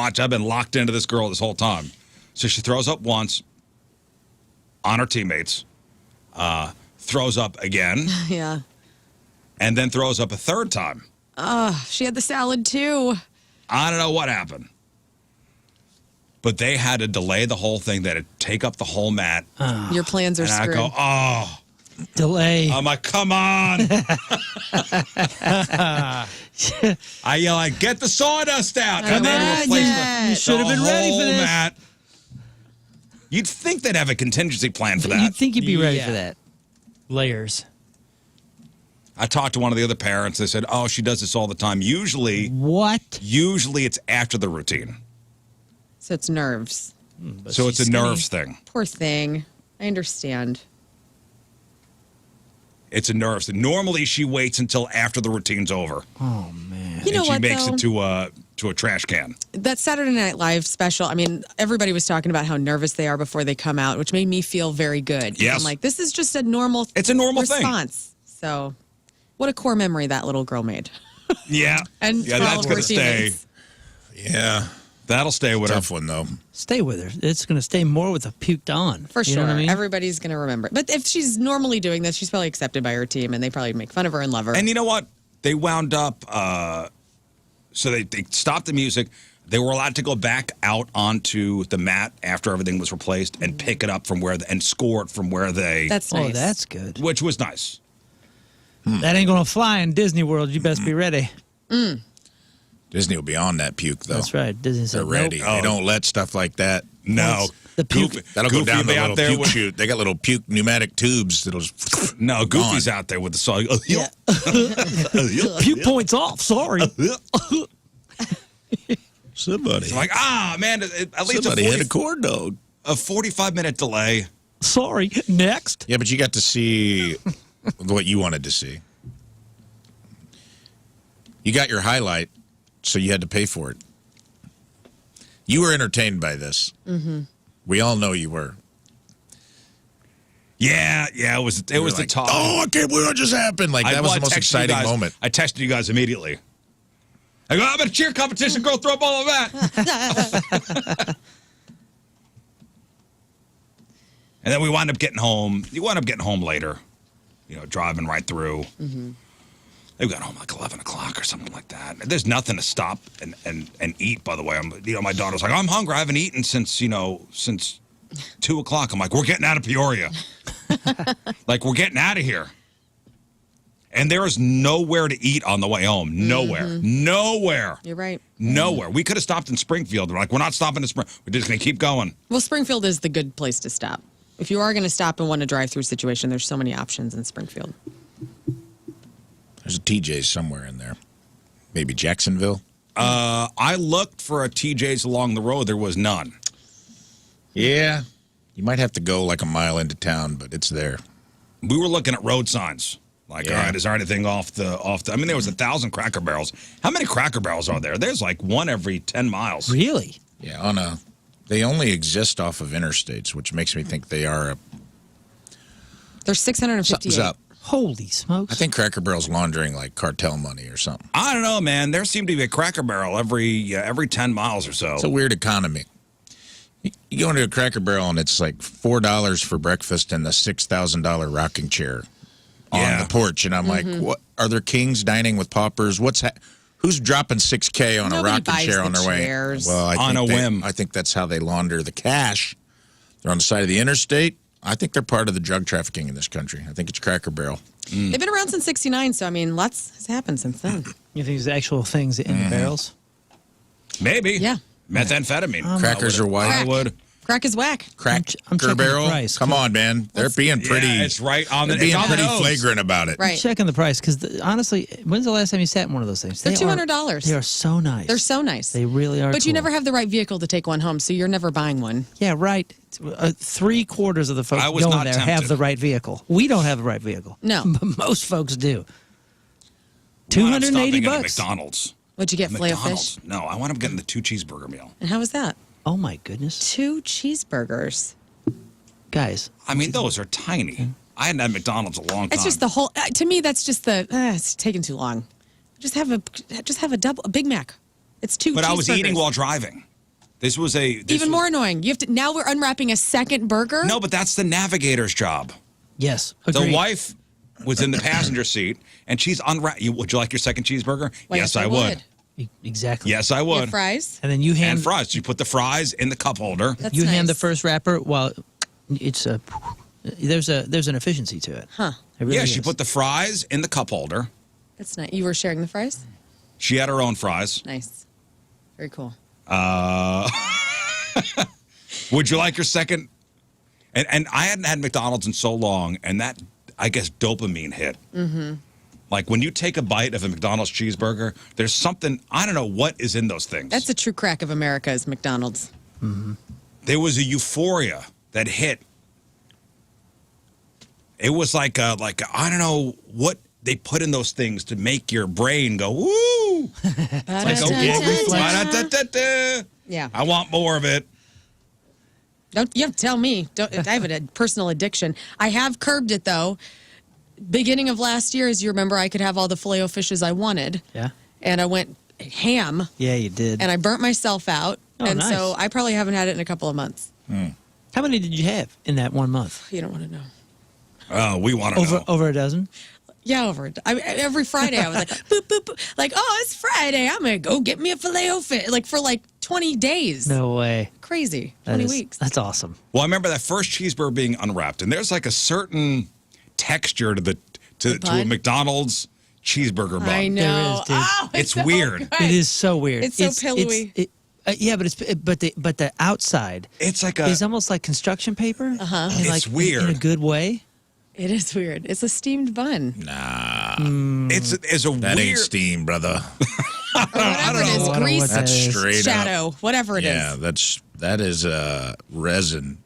locked into this girl this whole time. So she throws up once on her teammates, throws up again, Yeah. and then throws up a third time. She had the salad, too. I don't know what happened. But they had to delay the whole thing. They had to take up the whole mat. Your plans are And I screwed. go, oh. Delay. I'm like, come on. I yell, I get the sawdust out. And then replace Imagine. You should have been ready for whole this. mat. You'd think they'd have a contingency plan for You'd that. think you'd be ready Yeah. for that. Layers. I talked to one of the other parents. They said, oh, she does this all the time. Usually it's after the routine. So it's nerves. But So it's she's a skinny. nerves thing. Poor thing. I understand. It's a nerves thing. Normally she waits until after the routine's over. Oh, man. You know and she what, makes though? it to a trash can. That Saturday Night Live special, I mean, everybody was talking about how nervous they are before they come out, which made me feel very good. Yes. I'm like, this is just a normal It's a normal thing. response. So, what a core memory that little girl made. Yeah. And yeah, for all that's of going her to stay. teammates. Yeah. That'll stay with her. Tough one, though. Stay with her. It's going to stay more with a puked on. For You sure. know what I mean? Everybody's going to remember it. But if she's normally doing this, she's probably accepted by her team and they probably make fun of her and love her. And you know what? They wound up, so they stopped the music. They were allowed to go back out onto the mat after everything was replaced and pick it up from where, and score it from where they, That's Oh, nice. that's good. which was nice. That ain't going to fly in Disney World. You best be ready. Disney will be on that puke, though. That's right. Disney said They're ready. nope. They don't let stuff like that. No. The puke. That'll go down the Goofy out little there puke with- chute. They got little puke pneumatic tubes that'll just No, Goofy's gone. out there with the song. Yeah. Puke points off. Sorry. Somebody. Like, man, at least Somebody hit a corn dog. a 45-minute delay. Sorry. Next. Yeah, but you got to see what you wanted to see. You got your highlight, so you had to pay for it. You were entertained by this. Mm-hmm. We all know you were. Yeah, it was the like, talk. Oh, I can't believe what just happened. Like, that was the most exciting moment. I texted you guys immediately. I go, I'm at a cheer competition, girl, throw a ball of that. And then we wind up getting home. You wind up getting home later, driving right through. Mm-hmm. We got home like 11 o'clock or something like that. There's nothing to stop and eat, by the way. My daughter's like, I'm hungry. I haven't eaten since 2 o'clock. I'm like, we're getting out of Peoria. Like, we're getting out of here. And there is nowhere to eat on the way home. Nowhere. Mm-hmm. Nowhere. You're right. Nowhere. We could have stopped in Springfield. We're like, we're not stopping in Springfield. We're just going to keep going. Well, Springfield is the good place to stop. If you are going to stop and want a drive-through situation, there's so many options in Springfield. There's a TJ's somewhere in there. Maybe Jacksonville. I looked for a TJ's along the road. There was none. Yeah. You might have to go like a mile into town, but it's there. We were looking at road signs. Like, Yeah. all right, is there anything off the? I mean, there was 1,000 Cracker Barrels. How many Cracker Barrels are there? There's like one every 10 miles. Really? Yeah, they only exist off of interstates, which makes me think they are There's 658. something's up. Holy smokes. I think Cracker Barrel's laundering like cartel money or something. I don't know, man. There seemed to be a Cracker Barrel every 10 miles or so. It's a weird economy. You go into a Cracker Barrel and it's like $4 for breakfast and the $6,000 rocking chair on Yeah. the porch, and I'm like, what? Are there kings dining with paupers? Who's dropping $6K on a Nobody rocking buys chair the on their chairs. way? Well, On a whim. I think that's how they launder the cash. They're on the side of the interstate. I think they're part of the drug trafficking in this country. I think it's Cracker Barrel. They've been around since '69, so I mean, lots has happened since then. You think there's actual things in the barrels? Maybe. Yeah. Methamphetamine. Crackers are white. I would. Crack is whack. Cracker I'm checking the Barrel. price. Come on, man. They're being pretty. Yeah, it's right on the. They're being it's on the pretty nose. flagrant about it. Right. Checking the price because honestly, when's the last time you sat in one of those things? They're They are- $200. They are so nice. They're so nice. They really are. But you cool. never have the right vehicle to take one home, so you're never buying one. Yeah, right. 3/4 of the folks I was going not there tempted. have the right vehicle. We don't have the right vehicle. No. But most folks do. Wound up $280 stopping at a bucks. McDonald's. What'd you get, filet of McDonald's. fish? No, I wound up getting the 2 cheeseburger meal. And how was that? Oh my goodness, 2 cheeseburgers. guys! I mean, those are tiny. I hadn't had McDonald's a long time. It's just the whole. To me, that's just the. It's taking too long. Just have a Big Mac. It's 2. But I was eating cheeseburgers. while driving. This was Even more annoying. You have to. Now we're unwrapping a second burger. No, but that's the navigator's job. Yes, The agreed. wife was in the passenger seat, and she's unwrapping. Would you like your second cheeseburger? Well, yes, I would. Exactly. Yes, I Your would. fries. And then you hand And fries. You put the fries in the cup holder. That's you hand the nice. first wrapper while it's a. There's an efficiency to it. Huh. It really Yeah, she is. put the fries in the cup holder. That's nice. You were sharing the fries. She had her own fries. Nice. Very cool. Would you like your second? And I hadn't had McDonald's in so long, and that, I guess, dopamine hit. Mm-hmm. Like when you take a bite of a McDonald's cheeseburger, there's something, I don't know what is in those things. That's the true crack of America is McDonald's. There was a euphoria that hit. It was like I don't know what they put in those things to make your brain go, woo! Like a Ba-da-da-da-da. Yeah. I want more of it. Don't you have to tell me? I have a personal addiction. I have curbed it though. Beginning of last year, as you remember, I could have all the filet-o-fishes I wanted. Yeah. And I went ham, Yeah, you did. and I burnt myself out. Oh, and nice. so I probably haven't had it in a couple of months. How many did you have in that 1 month? You don't want to know. Oh, we want to know. Over a dozen. Yeah, every Friday I was like, boop, boop, boop. Like, oh, it's Friday. I'm going to go get me a filet-o-fish. Like, for like 20 days. No way. Crazy. That 20 is- weeks. That's awesome. Well, I remember that first cheeseburger being unwrapped, and there's like a certain texture to a bun? McDonald's cheeseburger bun. I know. There is, dude. Oh, It's so weird. good. It is so weird. It's so pillowy. Yeah, but the outside It's like is almost like construction paper. Uh-huh. It's weird. in a good way. It is weird. It's a steamed bun. Nah, it's a that weird. ain't steam, brother. Whatever it is, I don't know grease, what that That's is. straight shadow, up. whatever it is. Yeah, that is resin.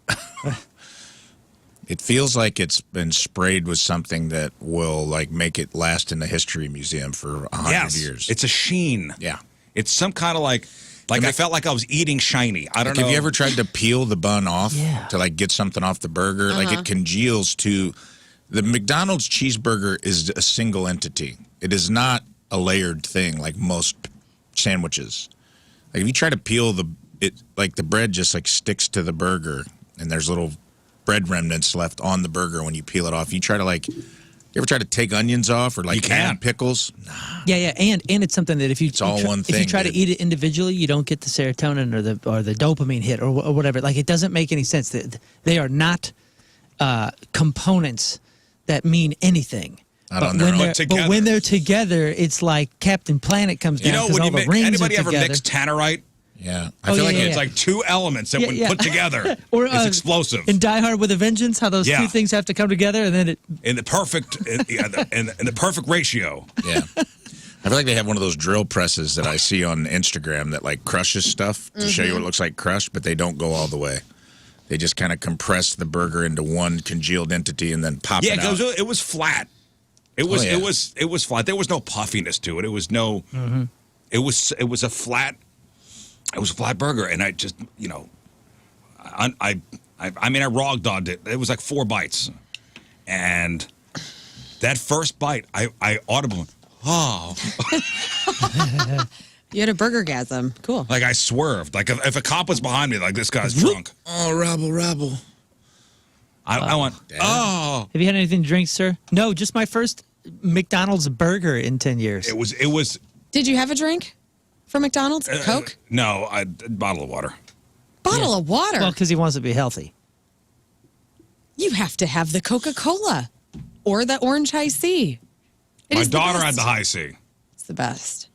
It feels like it's been sprayed with something that will like make it last in the history museum for 100 Yes, years. it's a sheen. Yeah. It's some kind of like I felt like I was eating shiny. I don't Like, know. have you ever tried to peel the bun off Yeah. to like get something off the burger? Like it congeals to the McDonald's cheeseburger is a single entity. It is not a layered thing like most sandwiches. Like if you try to peel like the bread just like sticks to the burger and there's little bread remnants left on the burger when you peel it off. You try to you ever try to take onions off or like You can. add pickles? Yeah, and it's something that if you all one if you thing, try to dude. eat it individually, you don't get the serotonin or the dopamine hit or whatever. Like it doesn't make any sense. They are not components that mean anything. Not on their own. But when they're together, it's like Captain Planet comes down You know because when all you the rings anybody are ever together. mix tannerite? Yeah. Oh, I feel like yeah, it's It's like two elements that Yeah, when yeah. put together Or, is explosive. In Die Hard with a Vengeance, how those Yeah. two things have to come together, and then it. in the perfect in the perfect ratio. Yeah. I feel like they have one of those drill presses that I see on Instagram that like crushes stuff to show you what it looks like crushed, but they don't go all the way. They just kind of compress the burger into one congealed entity and then pop Yeah, it out. it was flat. It was yeah. it was flat. There was no puffiness to it. It was no. It was a flat. It was a flat burger, and I just I mean I raw dogged it. It was like 4 bites, and that first bite I audibly went, oh. You had a burgergasm. Cool. Like I swerved. Like if a cop was behind me, like this guy's drunk. Oh, rabble. I went, oh. Have you had anything to drink, sir? No, just my first McDonald's burger in 10 years. It was Did you have a drink from McDonald's? Coke? No, a bottle of water. Bottle of water? Well, because he wants to be healthy. You have to have the Coca-Cola or the orange high C. It My is the daughter best. had the high C. It's the best.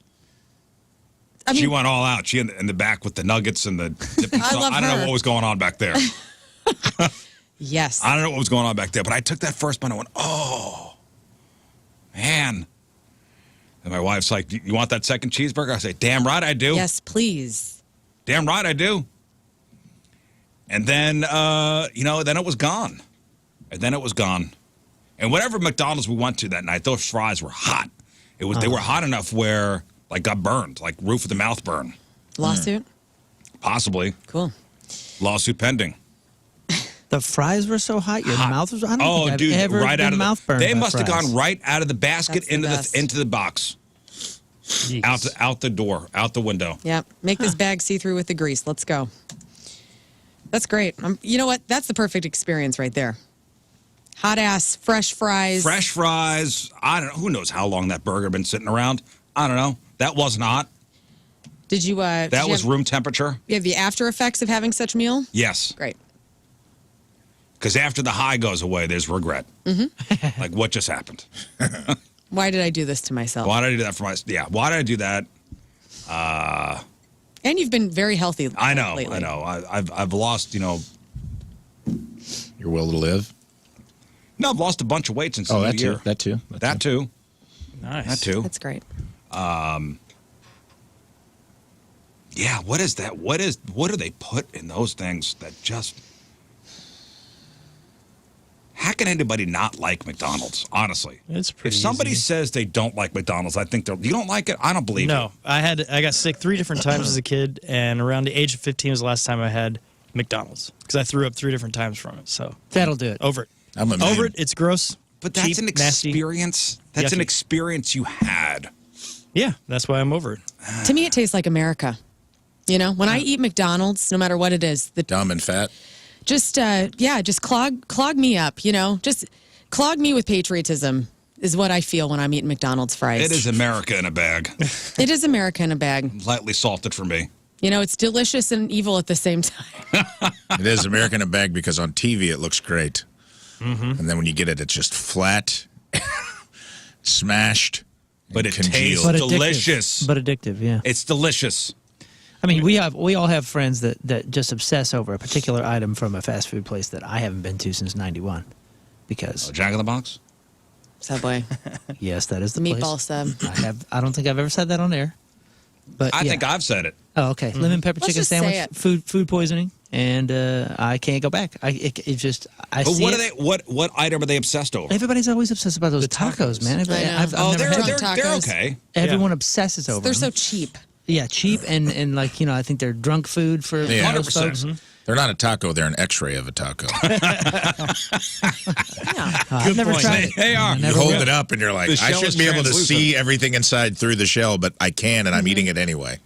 She went all out. She in the back with the nuggets and the dipping I sauce. love I don't know her. what was going on back there. Yes. I don't know what was going on back there, but I took that first bite and I went, oh, man. And my wife's like, you want that second cheeseburger? I say, damn right I do. Yes, please. Damn right I do. And then, then it was gone. And whatever McDonald's we went to that night, those fries were hot. They were hot enough where, like, got burned, like roof of the mouth burn. Lawsuit? Possibly. Cool. Lawsuit pending. The fries were so hot, your mouth was. I don't think I've dude, ever right been out of mouth burned. They by must have fries. gone right out of the basket That's the best. into the box, Jeez. out the door, out the window. Yep. Make this bag see through with the grease. Let's go. That's great. You know what? That's the perfect experience right there. Hot ass, fresh fries. Fresh fries. I don't know. Who knows how long that burger been sitting around? I don't know. That wasn't hot. Did you? That was room temperature. You have the after effects of having such meal? Yes. Great. Because after the high goes away, there's regret. Mm-hmm. Like, what just happened? Why did I do this to myself? Why did I do that for myself? Yeah, why did I do that? And you've been very healthy. I know, lately. I know. I've lost, Your will to live? No, I've lost a bunch of weight since the Oh, new that year. too. That too. That too. Nice. That too. That's great. Yeah, what is that? What do they put in those things that just... How can anybody not like McDonald's, honestly? It's pretty If somebody easy. says they don't like McDonald's, I think you don't like it? I don't believe No, it. I got sick 3 different times as a kid, and around the age of 15 was the last time I had McDonald's because I threw up 3 different times from it. So That'll do it. over it. I'm a man. Over it. It's gross. But that's cheap, an nasty. experience. That's an yucky. experience you had. Yeah, that's why I'm over it. To me, it tastes like America. You know, when I eat McDonald's, no matter what it is, Dumb and fat. just clog me up. You know, just clog me with patriotism is what I feel when I'm eating McDonald's fries. It is America in a bag. It is America in a bag. Lightly salted for me. You know, it's delicious and evil at the same time. It is American in a bag because on TV it looks great. And then when you get it, it's just flat, smashed, but it congealed. tastes But addictive. delicious. But addictive, yeah. It's delicious. I mean, we all have friends that just obsess over a particular item from a fast food place that I haven't been to since '91, because Jack in the Box. Subway. yes, that is the Meatball place. sub. I don't think I've ever said that on air. But I yeah. think I've said it. Oh, okay. Lemon pepper Let's chicken just say sandwich, it. food poisoning, and I can't go back. I But see what it. are they? What item are they obsessed over? Everybody's always obsessed about those tacos, man. I know. I've Oh, never had drunk they're tacos. okay. Everyone obsesses over They're them. so cheap. Yeah, cheap and like, you know, I think they're drunk food for Yeah. most 100%. folks. They're not a taco. They're an X-ray of a taco. Yeah. I've never point. tried it. They are. I You never hold will. it up and you're like, The I shell shouldn't is be able to translucent. see everything inside through the shell, but I can, and I'm eating it anyway.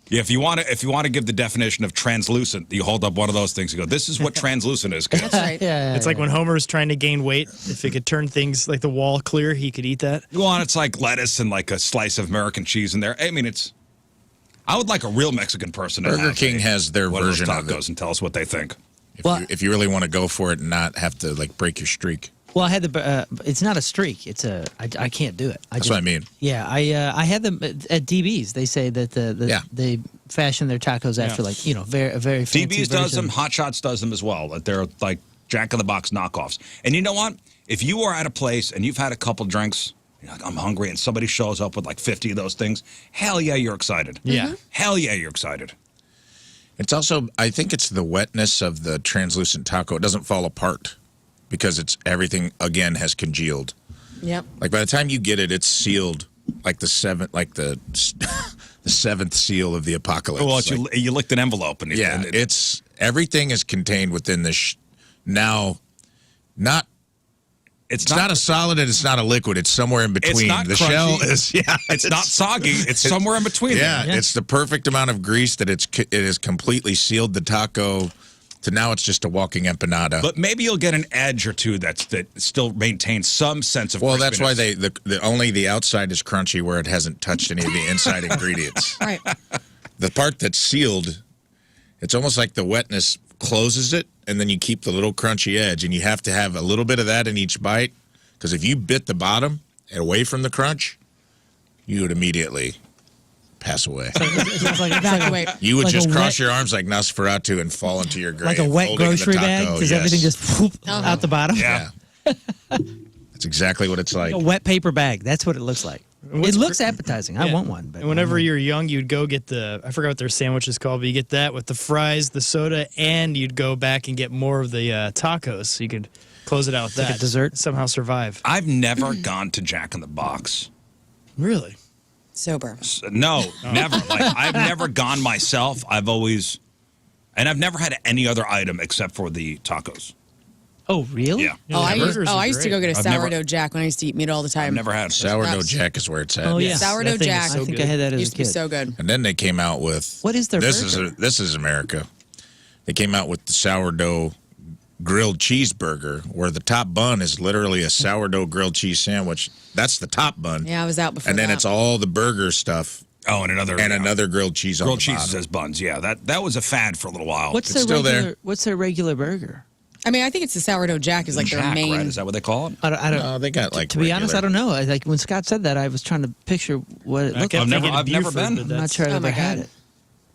Yeah, if you want to give the definition of translucent, you hold up one of those things and go, "This is what translucent is." kids." That's right. Yeah, It's like when Homer was trying to gain weight. If he could turn things like the wall clear, he could eat that. Well, and it's like lettuce and like a slice of American cheese in there. I mean, it's. I would like a real Mexican person to Burger have King has their one of those version of tacos it. and tell us what they think. If you really want to go for it and not have to like break your streak. Well, I had the. It's not a streak. It's a. I can't do it. That's what I mean. Yeah, I had them at DB's. They say that they fashion their tacos after like, you know, very fancy DB's does version. them. Hot Shots does them as well. That they're like Jack in the Box knockoffs. And you know what? If you are at a place and you've had a couple drinks, you're like, I'm hungry, and somebody shows up with like 50 of those things, hell yeah, you're excited. Yeah. Hell yeah, you're excited. It's also, I think it's the wetness of the translucent taco. It doesn't fall apart because it's everything again has congealed. Yep. Like by the time you get it, it's sealed like the seventh, the seventh seal of the apocalypse. Well, Like, you licked an envelope, and yeah, it's everything is contained within this. Now, not. It's not a solid and it's not a liquid. It's somewhere in between. not The crunchy. shell is It's not soggy. It's somewhere in between. Yeah, there. it's the perfect amount of grease that it has completely sealed the taco. To now, it's just a walking empanada. But maybe you'll get an edge or two that still maintains some sense of. Well, that's why crispiness. only the outside is crunchy where it hasn't touched any of the inside ingredients. Right. The part that's sealed, it's almost like the wetness closes it, and then you keep the little crunchy edge, and you have to have a little bit of that in each bite, because if you bit the bottom away from the crunch, you would immediately pass away. It's like Evacuate. You would like just a cross wet- your arms like Nosferatu and fall into your grave. like a wet holding the grocery bag taco, because yes. everything just whoop out the bottom. Yeah. That's exactly what it's like. A wet paper bag. That's what it looks like. It looks appetizing. I Yeah. want one. But And whenever you're young, you'd go get I forgot what their sandwich is called, but you get that with the fries, the soda, and you'd go back and get more of the tacos so you could close it out with like that. a dessert? Somehow survive. I've never gone to Jack in the Box. Really? Sober. No, never. Like I've never gone myself. I've never had any other item except for the tacos. Oh, really? Yeah. Yeah, Oh, the I used, burgers oh, are I used to great. go get a I've never- sourdough jack when I used to eat meat all the time. I've never had Sourdough That's- Jack is where it's at. Oh, yeah. Sourdough That thing is Jack. so I think good. I had that as Used a to be kid. so good. And then they came out with What is their this burger? this is America. They came out with the sourdough grilled cheeseburger, where the top bun is literally a sourdough grilled cheese sandwich. That's the top bun. Yeah, I was out before And then that. it's all the burger stuff Oh, and another another grilled cheese on grilled the cheeses bottom. as buns. Yeah, that was a fad for a little while. What's It's their still there. regular? What's their regular burger? I mean, I think it's the sourdough jack is like their Jack, main. right? Is that what they call it? I don't. No, they got like to be honest, I don't know. Like when Scott said that, I was trying to picture what it I looked kept like. never- thinking of I've never Buford, been. but I'm not that's- sure I've Oh my ever had God. it.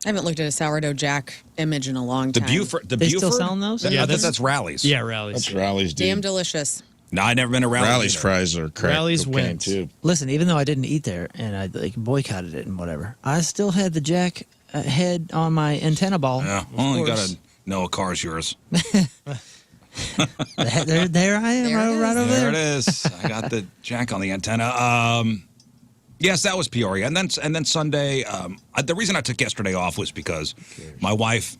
I haven't looked at a sourdough jack image in a long The time. Buford. The They Buford? still selling those? I Yeah, thought that's Rallies. Yeah, Rallies. That's Rally's, dude. Damn delicious. No, I never been to Rallies. Rally's either. fries are crack Rally's cocaine wins. too. Listen, even though I didn't eat there and I like boycotted it and whatever, I still had the jack head on my antenna ball. Yeah. of Well, you course. gotta know a car's yours. There I am, There it right is. over There there. it is. I got the jack on the antenna. Yes, that was Peoria, and then Sunday. The reason I took yesterday off was because my wife.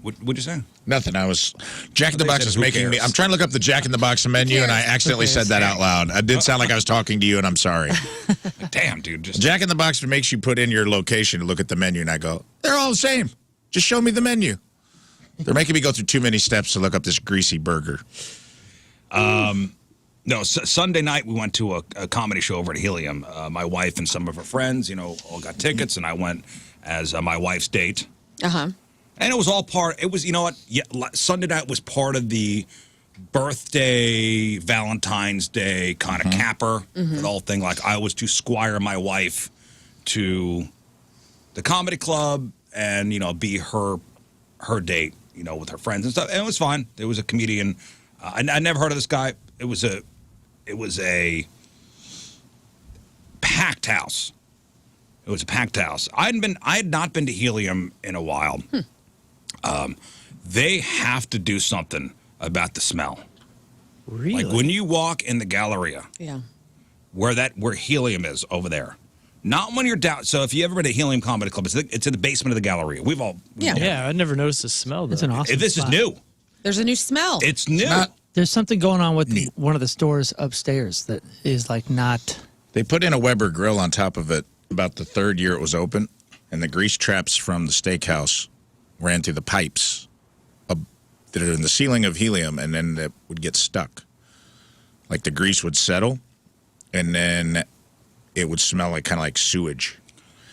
What'd you say? Nothing. I was Jack in the They Box said, is "Who making me. cares?" I'm trying to look up the Jack in the Box menu, and I cares? accidentally Who said cares? that out loud. It did sound like I was talking to you, and I'm sorry. Damn, dude. Just Jack in the Box makes you put in your location to look at the menu, and I go, they're all the same. Just show me the menu. They're making me go through too many steps to look up this greasy burger. no. Sunday night we went to a comedy show over at Helium. My wife and some of her friends, all got tickets, and I went as my wife's date. Uh huh. And it was all part. It was, you know what? Yeah, Sunday night was part of the birthday, Valentine's Day kind of capper for the whole thing. Like I was to squire my wife to the comedy club and, be her date, with her friends and stuff. And it was fine. There was a comedian. I never heard of this guy. It was a packed house. It was a packed house. I had not been to Helium in a while. They have to do something about the smell. Really? Like when you walk in the Galleria, Yeah. where Helium is over there. Not when you're down. So if you ever been to Helium Comedy Club, it's in the basement of the Galleria. We've all. Yeah, I never noticed the smell, though. It's an awesome This is spot. new. There's a new smell. It's new. There's something going on with one of the stores upstairs that is like not. They put in a Weber grill on top of it about the third year it was open, and the grease traps from the steakhouse ran through the pipes that are in the ceiling of Helium, and then it would get stuck. Like the grease would settle, and then it would smell like kind of like sewage.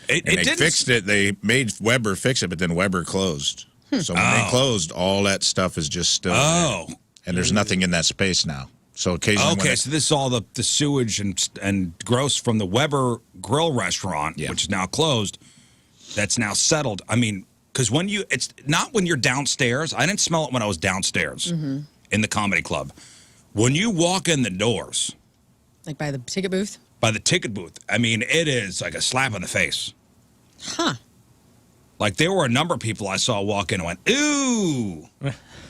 It They didn't. fixed it. They made Weber fix it, but then Weber closed. So when they closed, all that stuff is just still Oh. there. And there's nothing in that space now. So occasionally when Okay, it- so this is all the sewage and gross from the Weber Grill restaurant, Yeah. which is now closed. That's now settled. I mean, because it's not when you're downstairs. I didn't smell it when I was downstairs in the comedy club. When you walk in the doors Like by the ticket booth? by the ticket booth, I mean, it is like a slap in the face. Huh. Like there were a number of people I saw walk in and went, ooh.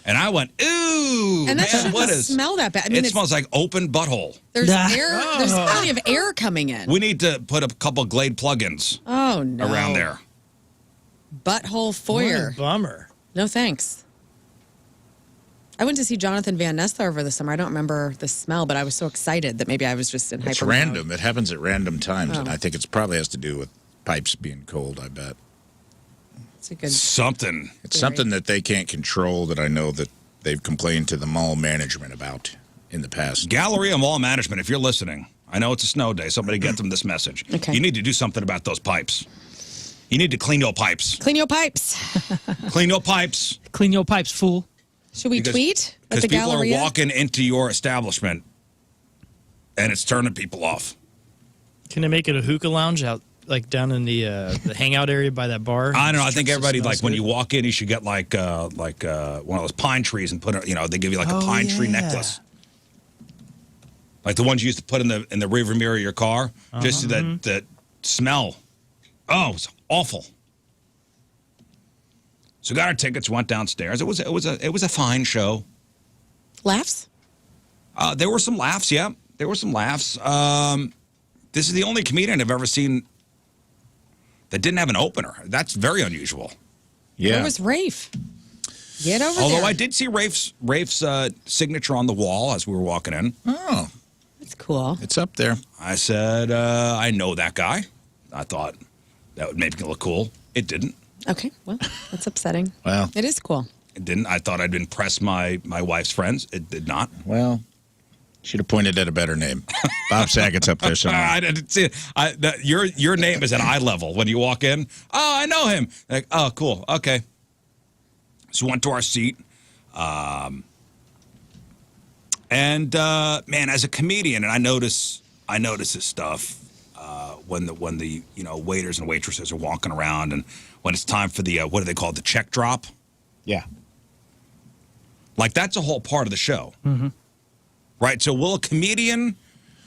And I went, ooh. And that man, shouldn't what is smell that bad. I mean, it smells like open butthole. there's Nah. air. There's plenty of air coming in. We need to put a couple Glade plugins Oh no. around there. Butthole What foyer. a bummer. No thanks. I went to see Jonathan Van Ness over the summer. I don't remember the smell, but I was so excited that maybe I was just in it's hyper random. It happens at random times, and Oh. I think it's probably has to do with pipes being cold, I bet. It's a good. Something. It's Theory. something that they can't control that I know that they've complained to the mall management about in the past. Galleria Mall Management, if you're listening, I know it's a snow day. Somebody get them this message. Okay. You need to do something about those pipes. You need to clean your pipes. Clean your pipes. Clean your pipes. Clean your pipes, fool. Should we tweet at Because the people Galleria? are walking into your establishment and it's turning people off. Can they make it a hookah lounge out, like down in the hangout area by that bar? I don't know. I think So it everybody, smells like, when good. you walk in, you should get, like one of those pine trees and put it, they give you, like, a Oh, pine tree yeah. necklace. Like the ones you used to put in the rearview mirror of your car. Just so that smell. Oh, it was awful. So got our tickets, went downstairs. It was a fine show. Laughs? There were some laughs, yeah. There were some laughs. This is the only comedian I've ever seen that didn't have an opener. That's very unusual. Yeah. Where was Rafe? Get over Although there. I did see Rafe's signature on the wall as we were walking in. Oh, That's cool. it's up there. I said, I know that guy. I thought that would make me look cool. It didn't. Okay, well, that's upsetting. Well, It is cool. It didn't. I thought I'd impress my wife's friends. It did not. well, should have pointed at a better name. Bob Saget's up there somewhere. I didn't see it. Your name is at eye level when you walk in. Oh, I know him. Like, oh, cool. Okay. So went to our seat. And man, as a comedian, and I notice this stuff when the waiters and waitresses are walking around, and when it's time for the what do they call it, the check drop? Yeah. Like that's a whole part of the show, right? So will a comedian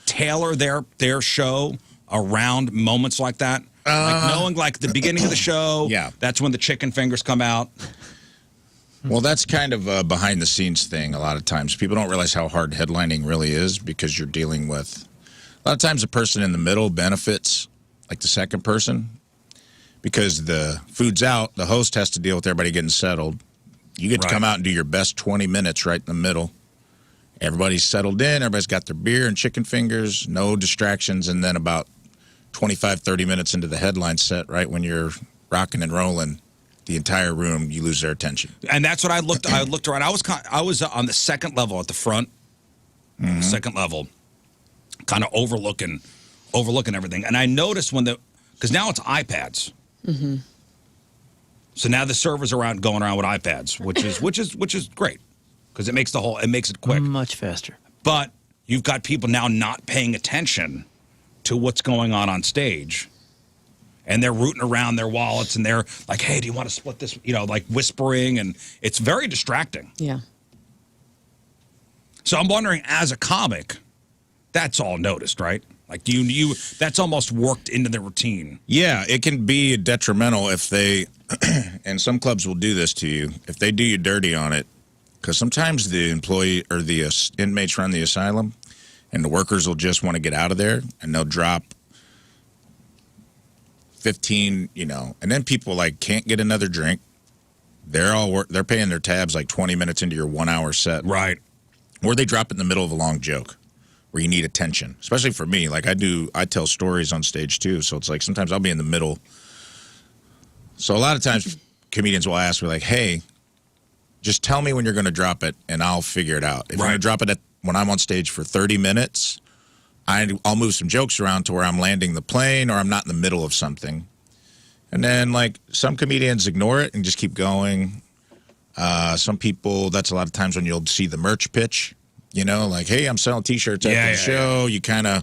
tailor their show around moments like that? Like knowing like the beginning of the show, Yeah. that's when the chicken fingers come out. Well, that's kind of a behind the scenes thing a lot of times. People don't realize how hard headlining really is because you're dealing with a lot of times the person in the middle benefits like the second person because the food's out, the host has to deal with everybody getting settled. You get to Right. come out and do your best 20 minutes right in the middle. Everybody's settled in, everybody's got their beer and chicken fingers, no distractions, and then about 25, 30 minutes into the headline set, right when you're rocking and rolling, the entire room, you lose their attention. And that's what I looked around. I was on the second level at the front, second level, kind of overlooking everything. And I noticed because now it's iPads. So now the servers around going around with iPads, which is great. because it makes it quick. Much faster. But you've got people now not paying attention to what's going on stage. And they're rooting around their wallets, and they're like, hey, do you want to split this? You know, like whispering, and it's very distracting. Yeah. So I'm wondering, as a comic, that's all noticed, right? Like, do you that's almost worked into the routine. Yeah, it can be detrimental if they, and some clubs will do this to you, if they do you dirty on it. Because sometimes the employee or the inmates run the asylum, and the workers will just want to get out of there, and they'll drop 15, you know, and then people like can't get another drink. They're paying their tabs like 20 minutes into your 1 hour set. Right. Or they drop it in the middle of a long joke where you need attention. Especially for me, like I tell stories on stage too, so it's like sometimes I'll be in the middle. So a lot of times comedians will ask me like, hey, just tell me when you're going to drop it and I'll figure it out. If you're going to drop it when I'm on stage for 30 minutes, I'll move some jokes around to where I'm landing the plane or I'm not in the middle of something. And then, like, some comedians ignore it and just keep going. Some people, that's a lot of times when you'll see the merch pitch, you know, like, hey, I'm selling T-shirts after the show. You kind of,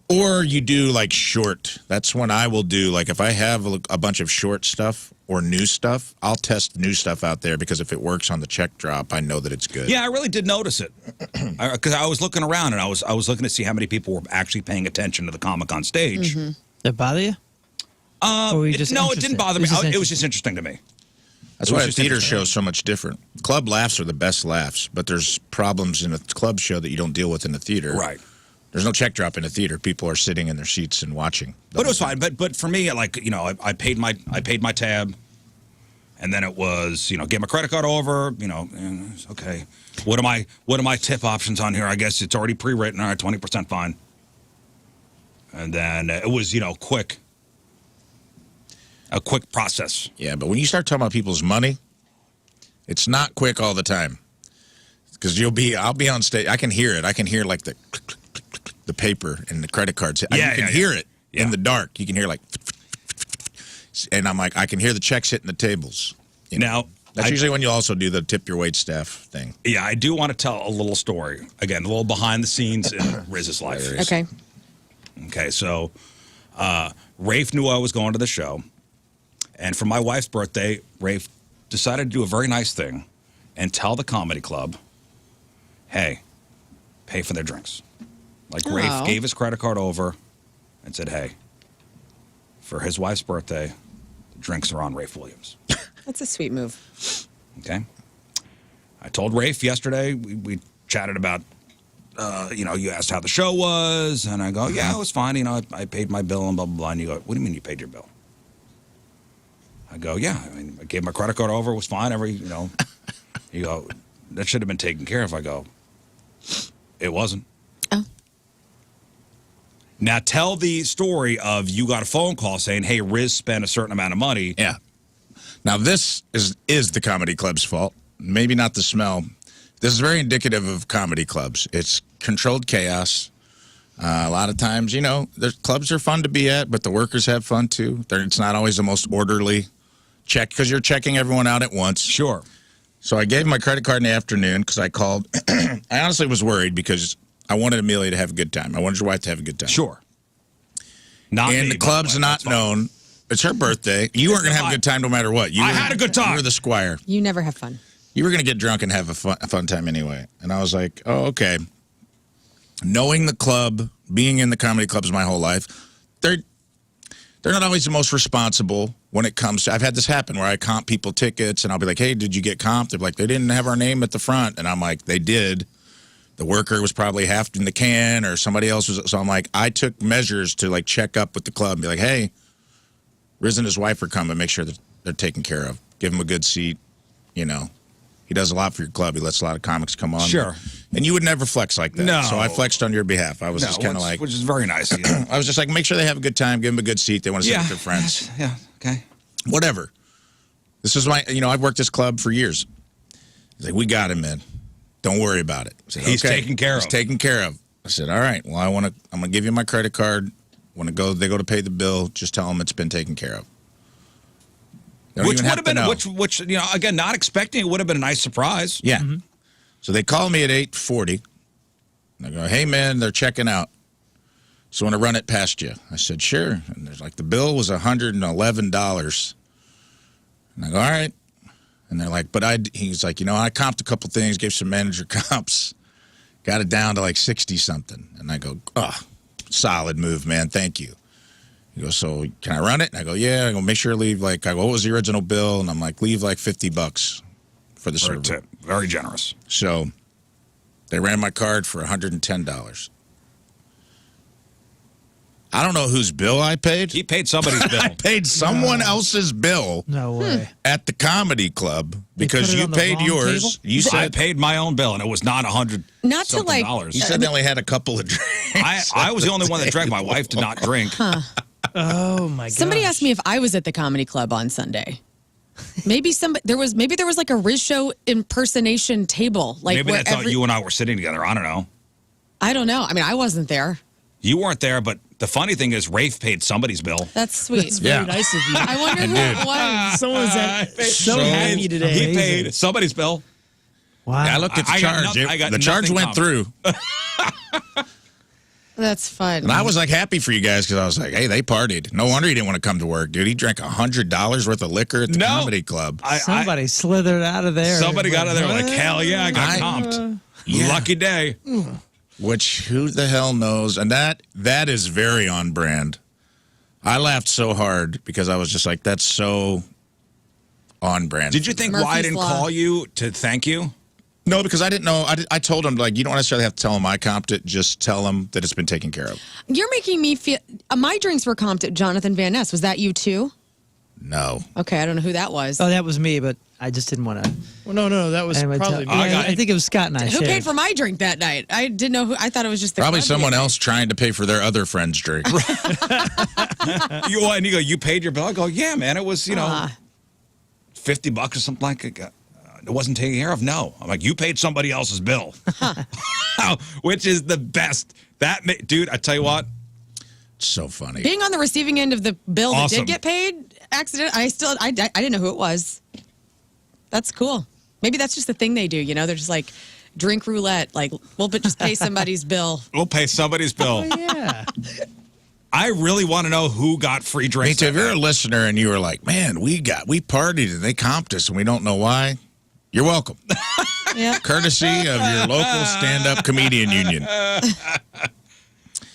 or you do, like, short. That's when I will do, like, if I have a bunch of short stuff or new stuff, I'll test new stuff out there because if it works on the check drop, I know that it's good. Yeah, I really did notice it because I was looking around and I was looking to see how many people were actually paying attention to the comic on stage. Did it bother you? Or were you just No, it interested? didn't bother me. It It was just interesting to me. That's why a theater show is so much different. Club laughs are the best laughs, but there's problems in a club show that you don't deal with in the theater. Right. There's no check drop in a theater. People are sitting in their seats and watching. But it was fine. But for me, like, you know, I paid my tab, and then it was, you know, get my credit card over, you know, and it's okay. What are my tip options on here? I guess it's already pre-written. All right, 20% fine. And then it was, you know, a quick process. Yeah, but when you start talking about people's money, it's not quick all the time. Because I'll be on stage. I can hear it. I can hear like the paper and the credit cards. You can hear it in the dark. You can hear like, and I'm like, I can hear the checks hitting the tables. You know? Now, That's usually when you also do the tip your wait staff thing. Yeah, I do want to tell a little story. Again, a little behind the scenes in Riz's life. Okay. Okay, so Rafe knew I was going to the show. And for my wife's birthday, Rafe decided to do a very nice thing and tell the comedy club, hey, pay for their drinks. Like, Rafe gave his credit card over and said, hey, for his wife's birthday, drinks are on Rafe Williams. That's a sweet move. Okay. I told Rafe yesterday, we chatted about, you know, you asked how the show was, and I go, yeah, it was fine. You know, I paid my bill and blah, blah, blah. And you go, what do you mean you paid your bill? I go, yeah, I mean, I gave my credit card over, it was fine. You know, you go, that should have been taken care of. I go, it wasn't. Oh. Now tell the story of you got a phone call saying, hey, Riz spent a certain amount of money. Yeah. Now this is the comedy club's fault. Maybe not the smell. This is very indicative of comedy clubs. It's controlled chaos. A lot of times, you know, the clubs are fun to be at, but the workers have fun too. It's not always the most orderly check because you're checking everyone out at once. Sure. So I gave my credit card in the afternoon because I called. I honestly was worried because I wanted Amelia to have a good time. I wanted your wife to have a good time. Sure. Not and me, the club's not known. It's her birthday. You weren't going to have a good time no matter what. I had a good time. You were the squire. You never have fun. You were going to get drunk and have a fun time anyway. And I was like, oh, okay. Knowing the club, being in the comedy clubs my whole life, they're not always the most responsible when it comes to, I've had this happen where I comp people tickets and I'll be like, hey, did you get comped? They're like, they didn't have our name at the front. And I'm like, they did. The worker was probably half in the can or somebody else was. So I'm like, I took measures to like check up with the club and be like, hey, Riz and his wife are coming. Make sure that they're taken care of. Give him a good seat. You know, he does a lot for your club. He lets a lot of comics come on. Sure. And you would never flex like that. No. So I flexed on your behalf. I was just kind of like. Which is very nice. You know? I was just like, make sure they have a good time. Give them a good seat. They want to sit with their friends. Yeah, okay. Whatever. This is I've worked this club for years. He's like, we got him, man. Don't worry about it. I said, He's okay. taken care of. He's taken care of. I said, all right. Well, I'm going to give you my credit card. When they go to pay the bill, just tell them it's been taken care of. Which would have been, which, you know, again, not expecting it would have been a nice surprise. Yeah. So they call me at 8:40. And I go, hey, man, they're checking out. So I want to run it past you. I said, sure. And there's like, the bill was $111. And I go, all right. And they're like, he's like, I comped a couple things, gave some manager comps, got it down to like 60-something. And I go, solid move, man. Thank you. He goes, so can I run it? And I go, yeah. I go, make sure to leave what was the original bill? And I'm like, leave like $50 for the server. Tip. Very generous. So they ran my card for $110. I don't know whose bill I paid. He paid somebody's bill. I paid someone else's bill. No way. At the comedy club because put it you on the paid wrong yours. table? You I said paid my own bill, and it was not $100. Not to, like- dollars. you said they only had a couple of drinks. I was the only one that drank. My wife did not drink. Oh my god. Somebody asked me if I was at the comedy club on Sunday. Maybe there was like a Riz Show impersonation table. Like Maybe where they thought you and I were sitting together. I don't know. I don't know. I mean, I wasn't there. You weren't there, but the funny thing is, Rafe paid somebody's bill. That's sweet. It's very nice of you. I wonder who it was. Someone's so happy today. He paid somebody's bill. Wow. I looked at the I got charge. noth- I got The charge nothing went through. That's fun. And I was like happy for you guys because I was like, hey, they partied. No wonder he didn't want to come to work, dude. He drank $100 worth of liquor at the No. comedy club. Somebody slithered out of there. Somebody got out of there like, hell yeah, I got I- comped. Yeah. Lucky day. Which, who the hell knows? And that is very on brand. I laughed so hard because I was just like, that's so on brand. Did you think Murphy's why I didn't Law. call you to thank you? No, because I didn't know. I told him, like, you don't necessarily have to tell him I comped it. Just tell him that it's been taken care of. You're making me feel. My drinks were comped at Jonathan Van Ness. Was that you too? No. Okay, I don't know who that was. Oh, that was me, but I just didn't want to. Well, no, that was probably me. I think it was Scott and I. Who shared. paid for my drink that night? I didn't know who. I thought it was just the Probably club someone guy. else trying to pay for their other friend's drink. And you go, you paid your bill? I go, yeah, man, it was, $50 or something like that. It wasn't taken care of? No. I'm like, you paid somebody else's bill. Which is the best. Dude, I tell you what. So funny. Being on the receiving end of the bill that Awesome. did get paid, accident. I didn't know who it was. That's cool. Maybe that's just the thing they do. They're just like drink roulette. Like, we'll just pay somebody's bill. We'll pay somebody's bill. Yeah. I really want to know who got free Me drinks. too. If that you're a night. listener and you were like, man, we partied and they comped us and we don't know why, you're welcome. Yeah. Courtesy of your local stand-up comedian union.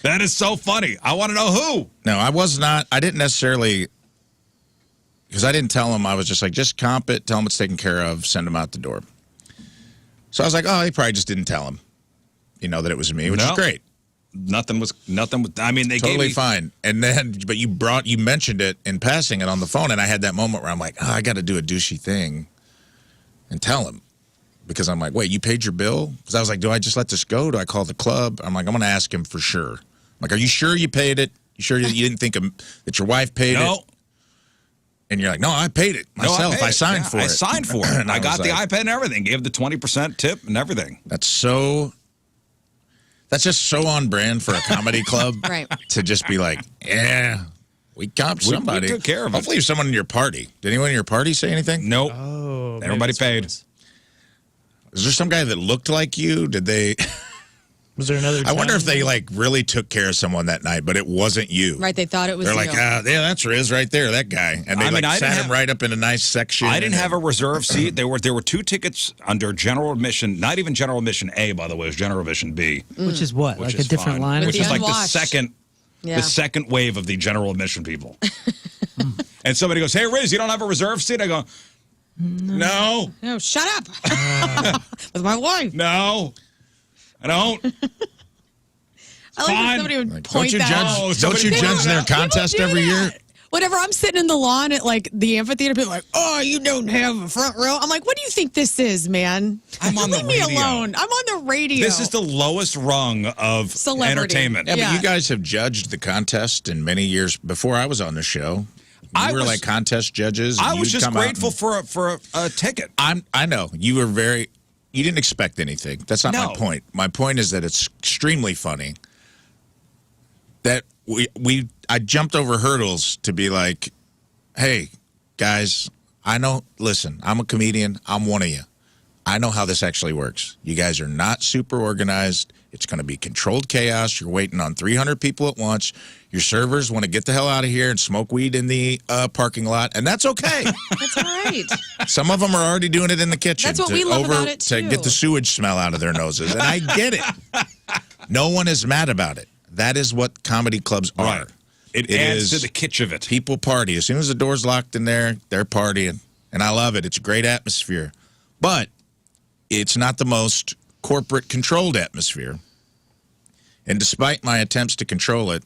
That is so funny. I want to know who. No, I didn't necessarily, because I didn't tell him. I was just like, just comp it, tell him it's taken care of, send him out the door. So I was like, oh, he probably just didn't tell him, that it was me, which is No. great. Nothing was. I mean, they Totally gave me. fine. And then, but you mentioned it in passing and on the phone, and I had that moment where I'm like, oh, I got to do a douchey thing and tell him. Because I'm like, wait, you paid your bill? Because I was like, do I just let this go? Do I call the club? I'm like, I'm going to ask him for sure. I'm like, are you sure you paid it? You sure you didn't think that your wife paid No. it? And you're like, no, I paid it No, myself. paid I it. signed Yeah, for it. I signed for it. And I got was the like, iPad and everything. Gave the 20% tip and everything. That's just so on brand for a comedy club. Right. To just be like, yeah, we comped We somebody. took care of it. Hopefully someone in your party. Did anyone in your party say anything? Nope. Oh, maybe Everybody that's what it paid. was. Is there some guy that looked like you? Did they? Was there another? I wonder time? if they really took care of someone that night, but it wasn't you. Right. They thought it was They're you. like, yeah, that's Riz right there, that guy. And they I mean, I sat didn't him have- right up in a nice section. I didn't have a reserve seat. There were 2 tickets under general admission. Not even general admission A, by the way. It was general admission B. Which is what? Which Like is a different fine. line? Which With is the like unwashed. Yeah. the second wave of the general admission people. And somebody goes, hey, Riz, you don't have a reserve seat? I go, no, No, shut up. With my wife. no, I don't. I like Fine. when somebody would Like, point don't you that judge? out. Oh, Don't somebody you pointed judge it their out. contest People do every year? that. Whenever I'm sitting in the lawn at like the amphitheater, people are like, "Oh, you don't have a front row." I'm like, "What do you think this is, man? I'm on the Leave me radio. alone. I'm on the radio." This is the lowest rung of Celebrity. entertainment. Yeah, Yeah. but you guys have judged the contest in many years before I was on the show. I You were was- like contest judges. and I was you'd just come out grateful and- for a ticket. I know you were you didn't expect anything. That's not No. my point. My point is that it's extremely funny that I jumped over hurdles to be like, hey, guys, I know, listen, I'm a comedian. I'm one of you. I know how this actually works. You guys are not super organized. It's going to be controlled chaos. You're waiting on 300 people at once. Your servers want to get the hell out of here and smoke weed in the parking lot, and that's okay. That's all right. Some of them are already doing it in the kitchen. That's what we love about it, to too. get the sewage smell out of their noses, and I get it. No one is mad about it. That is what comedy clubs are. Right. It adds to the kitsch of it. People party. As soon as the door's locked in there, they're partying, and I love it. It's a great atmosphere, but it's not the most corporate controlled atmosphere. And despite my attempts to control it,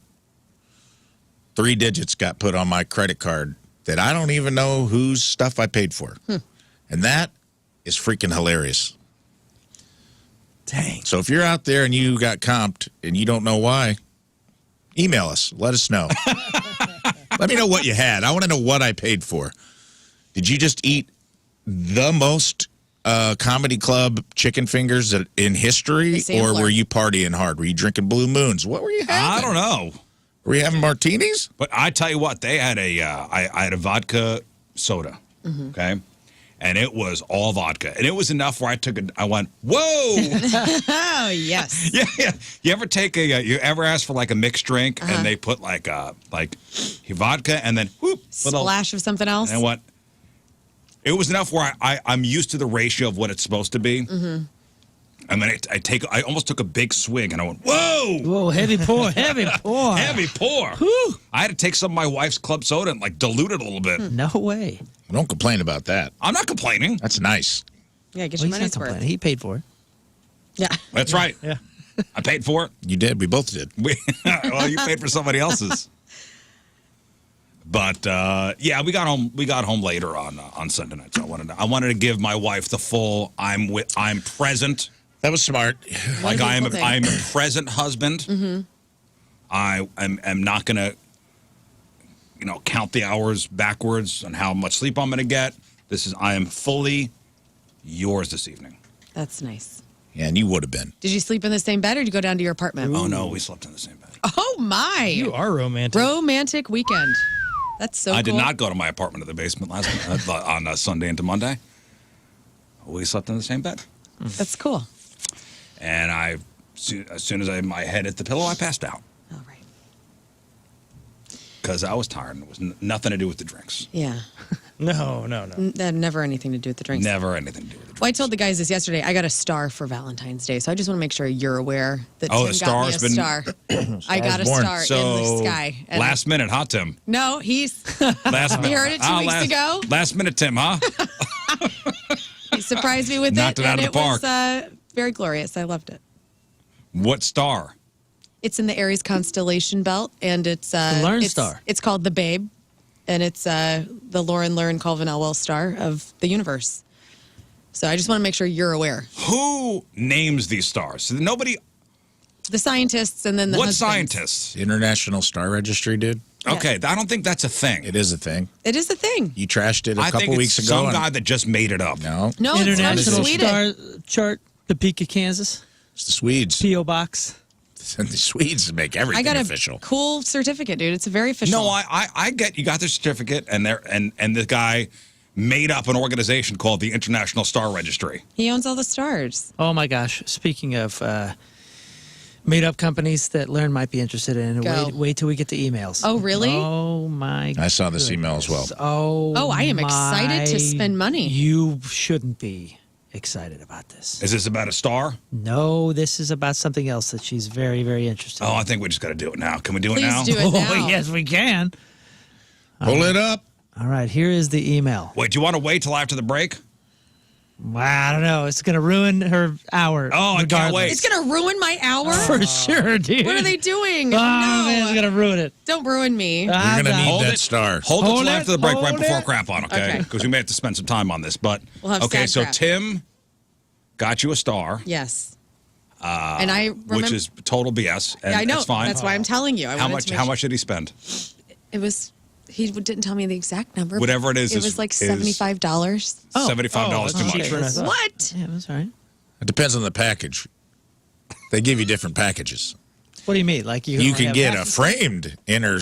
3 digits got put on my credit card that I don't even know whose stuff I paid for. And that is freaking hilarious. Dang. So if you're out there and you got comped and you don't know why, email us. Let us know. Let me know what you had. I want to know what I paid for. Did you just eat the most comedy club chicken fingers in history, or were you partying hard? Were you drinking Blue Moons? What were you having? I don't know. Were you having martinis? But I tell you what, they had I had a vodka soda, okay? And it was all vodka. And it was enough where I went, whoa! Oh, yes. Yeah. You ever take you ever ask for like a mixed drink and they put like vodka and then whoop, Splash of something else? and what? It was enough where I'm used to the ratio of what it's supposed to be. And then I almost took a big swig and I went, whoa! Whoa, heavy pour, heavy pour. Heavy pour. I had to take some of my wife's club soda and like dilute it a little bit. No way. Don't complain about that. I'm not complaining. That's nice. Yeah, get Well, your he's not money's worth. complaining. He paid for it. Yeah. That's right. Yeah. I paid for it. You did. We both did. Well, you paid for somebody else's. But yeah, we got home later on Sunday night. So I wanted to give my wife the full I'm present. That was smart. Like I'm beautiful thing. I'm a present husband. I am not gonna count the hours backwards on how much sleep I'm gonna get. I am fully yours this evening. That's nice. Yeah, and you would have been. Did you sleep in the same bed or did you go down to your apartment? Oh no, we slept in the same bed. Oh, my. You are romantic. Romantic weekend. That's so I cool. did not go to my apartment in the basement last on Sunday into Monday. We slept in the same bed. That's cool. And as soon as my head hit the pillow, I passed out All right. because I was tired. And it was nothing to do with the drinks. Yeah. No. Never anything to do with the drinks. Never anything to do with the drinks. Well, I told the guys this yesterday. I got a star for Valentine's Day, so I just want to make sure you're aware that Oh, Tim the got me a star's been- star. I got a born. star in the sky. And last minute, huh, Tim? no, he's Last minute. You heard it 2 weeks ago? Last minute, Tim, huh? he surprised me with Knocked it, it out and of the park. was very glorious. I loved it. What star? It's in the Aries constellation belt, and it's The Lern star. It's called the Babe, and it's the Lern Colvin Elwell star of the universe. So I just want to make sure you're aware. Who names these stars? Nobody. The scientists, and then the What husbands. scientists? The International Star Registry, dude. Okay, I don't think that's a thing. It is a thing. It is a thing. You trashed it a I think couple it's weeks ago. some and- guy that just made it up. No, No, it's International from Sweden. Star Chart, Topeka, Kansas. it's the Swedes. P.O. Box. The Swedes make I everything got a official. cool certificate, dude. It's very official. No, I get you got the certificate, and the guy made up an organization called the International Star Registry. He owns all the stars. Oh my gosh! Speaking of made-up companies that Lern might be interested in, Go. wait till we get the emails. Oh, really? Oh my! I saw this email as well. goodness. Oh, I am excited to my- spend money. You shouldn't be excited about this. Is this about a star? No, this is about something else that she's very, very interested Oh, in. I think we just got to do it now. Can we do it Please now? do it now. Oh, yes, we can. Pull it up. All right, here is the email. Wait, do you want to wait till after the break? Well, I don't know. It's going to ruin her hour. Oh, I can't regardless. wait. It's going to ruin my hour? For sure, dude. What are they doing? Oh, no. man, it's going to ruin it. Don't ruin me. You're going to need Hold that it. star. Hold it Hold till it, after the break, right hold before it. crap on, okay? Okay. Because we may have to spend some time on this. But We'll have okay, sad so crap. Tim got you a star, Yes. And I remember. which is total BS. And I know. That's fine. That's why I'm telling you. I How wanted much? to make How sure- much did he spend? It was. He didn't tell me the exact number. but Whatever it is It was like $75. $75 too that's much. cheaper than I thought. What? Yeah, that's all right. It depends on the package. They give you different packages. What do you mean? Like you You can only get have a framed inner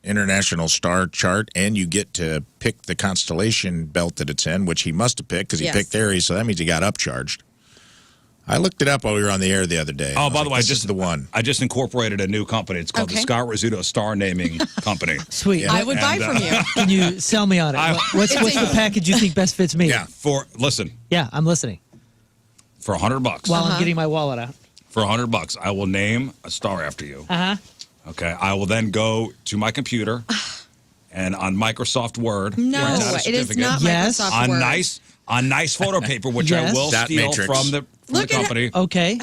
international star chart, and you get to pick the constellation belt that it's in, which he must have picked because he Yes. picked Aries, so that means he got upcharged. I looked it up while we were on the air the other day. Oh, by the way, this is the one. I just incorporated a new company. It's called the Okay. Scott Rizzuto Star Naming Company. Sweet. I would buy from you. Can you sell me on it? What's the package you think best fits me? Yeah. Listen, Yeah, I'm listening. for $100. While I'm getting my wallet out. For $100, I will name a star after you. Uh-huh. Okay. I will then go to my computer and on Microsoft Word. No, print out a it is certificate not Yes. Microsoft on Word. nice photo paper, which Yes. I will Dot steal matrix. from the Look at company, Okay.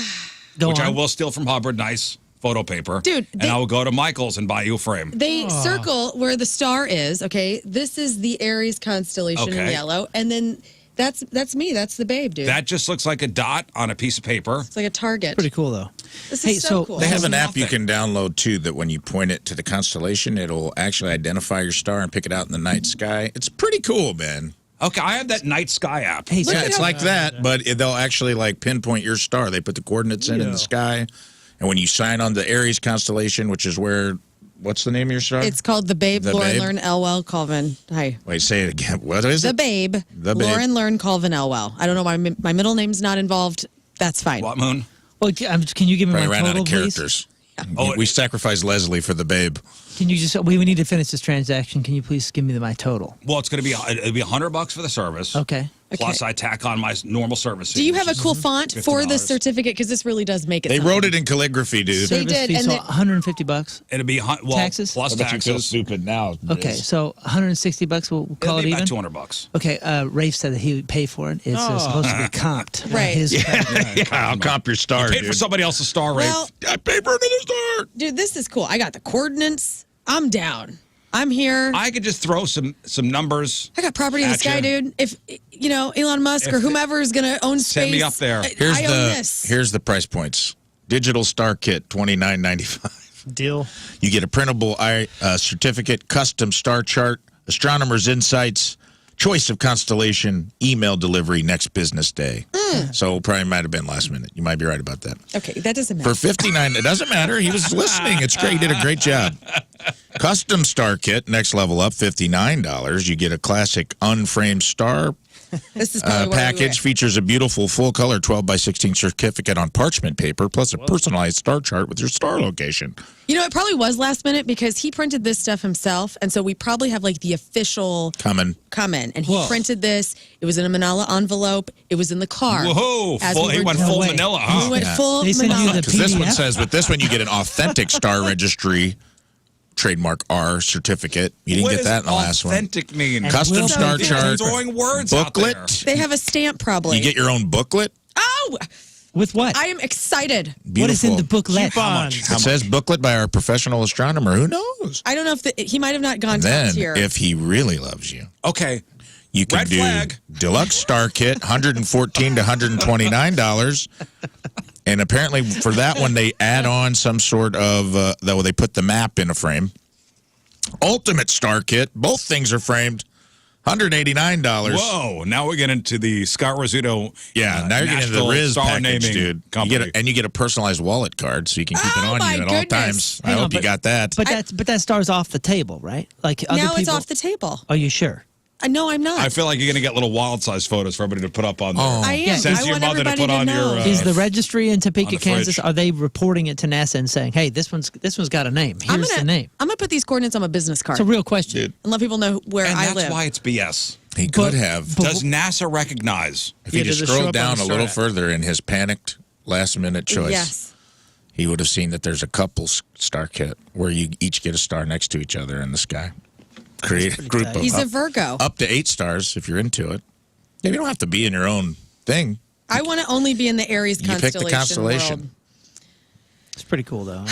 Go which on. I will steal from Hubbard. Nice photo paper, Dude, And I will go to Michael's and buy you a frame. They circle where the star is. Okay, this is the Aries constellation in Okay. yellow, and then that's me. That's the babe, dude. That just looks like a dot on a piece of paper. it's like a target. Pretty cool, though. This Hey, is so so cool. They have an That's app you nothing. can download too that when you point it to the constellation, it'll actually identify your star and pick it out in the night sky. It's pretty cool, man. Okay, I have that night sky app. Hey, Look so at It's how- like that, but they'll actually like pinpoint your star. They put the coordinates in the sky, and when you sign on the Aries constellation, which is where, what's the name of your star? It's called the Babe, The Lauren, Babe? Lern, Elwell, Colvin. Hi. Wait, say it again. What is The it? Babe, The Babe. Lauren, Lern, Colvin, Elwell. I don't know why my middle name's not involved. That's fine. What, Moon? well, can you give me Probably my ran out total, of please? characters. Oh, We sacrificed Leslie for the babe. Can you just? We need to finish this transaction. Can you please give me my total? Well, it's going to be it'll be $100 for the service. Okay. Plus, I tack on my normal service. Do you fee, have a which is cool font for the $50. certificate? Because this really does make it. They something. wrote it in calligraphy, dude. They Service did, fee, and so they- $150. It'll be well, Taxes? plus taxes. stupid now. Okay, so $160. We'll It'll call it be even. about $200. Okay, Rafe said that he would pay for it. It's supposed to be comped. Right. Yeah, I'll comp your star, Paid dude. for somebody else's star rate. Well, I paid for another star. dude, this is cool. I got the coordinates. I'm down. I'm here. I could just throw some numbers. I got property in the sky, Gotcha. dude. If Elon Musk or If- whomever is going to own space, Send me up there. Here's I own this. Here's the price points. Digital star kit, $29.95. Deal. You get a printable certificate, custom star chart, astronomer's insights, choice of constellation, email delivery next business day. So probably might have been last minute. You might be right about that. Okay, that doesn't For matter. $59, it doesn't matter. He was listening. It's great. He did a great job. Custom star kit, next level up, $59. You get a classic unframed star This is probably what I package. wear. Features a beautiful full color 12x16 certificate on parchment paper, plus a personalized star chart with your star location. It probably was last minute because he printed this stuff himself, and so we probably have like the official Coming. come in, and he printed this. It was in a manila envelope. It was in the car. Whoa! As Full, we he were went doing- full way. vanilla, We huh? went Yeah. full They sent you manila. the Because this one PDF? says, with this one, you get an authentic star registry, trademark R certificate. You didn't What get does that in the last one. authentic mean? And Custom will star be chart, Throwing words out there. booklet. They have a stamp, probably. You get your own booklet. Oh, With what? I am excited. Beautiful. What is in the booklet? Keep on. It says booklet by our professional astronomer. Who knows? I don't know if he might have not gone Then, top tier. if he really loves you, Okay. you can Red do flag. deluxe star kit, $114 to $129. And apparently for that one, they add on some sort of, they put the map in a frame. Ultimate star kit, both things are framed, $189. Whoa! Now we get into the Scott Rizzuto. Yeah, now you're getting into the National Riz star package, naming dude. You Company. get a personalized wallet card, so you can keep it Oh, on my you at all goodness. times. I Hang on, hope you but- got that. But that star's off the table, right? Like other now people. it's off the table. Are you sure? No, I'm not. I feel like you're going to get little wild-sized photos for everybody to put up on there. Oh. I am. Send I to your want mother to everybody put on know. your, Is the registry in Topeka, on the Kansas? fridge. Are they reporting it to NASA and saying, "Hey, this one's got a name. Here's the name"? I'm gonna put these coordinates on my business card It's a real question. Dude. and let people know where and I that's live. why it's BS. He could have. Does NASA recognize? If he Yeah, just does it show scrolled up on down the a star little app? further in his panicked last-minute choice, Yes. he would have seen that there's a couple star kit where you each get a star next to each other in the sky. Create a group of He's a Virgo. up to 8 stars if you're into it. Yeah, you don't have to be in your own thing. I want to only be in the Aries You pick the constellation. world. It's pretty cool, though.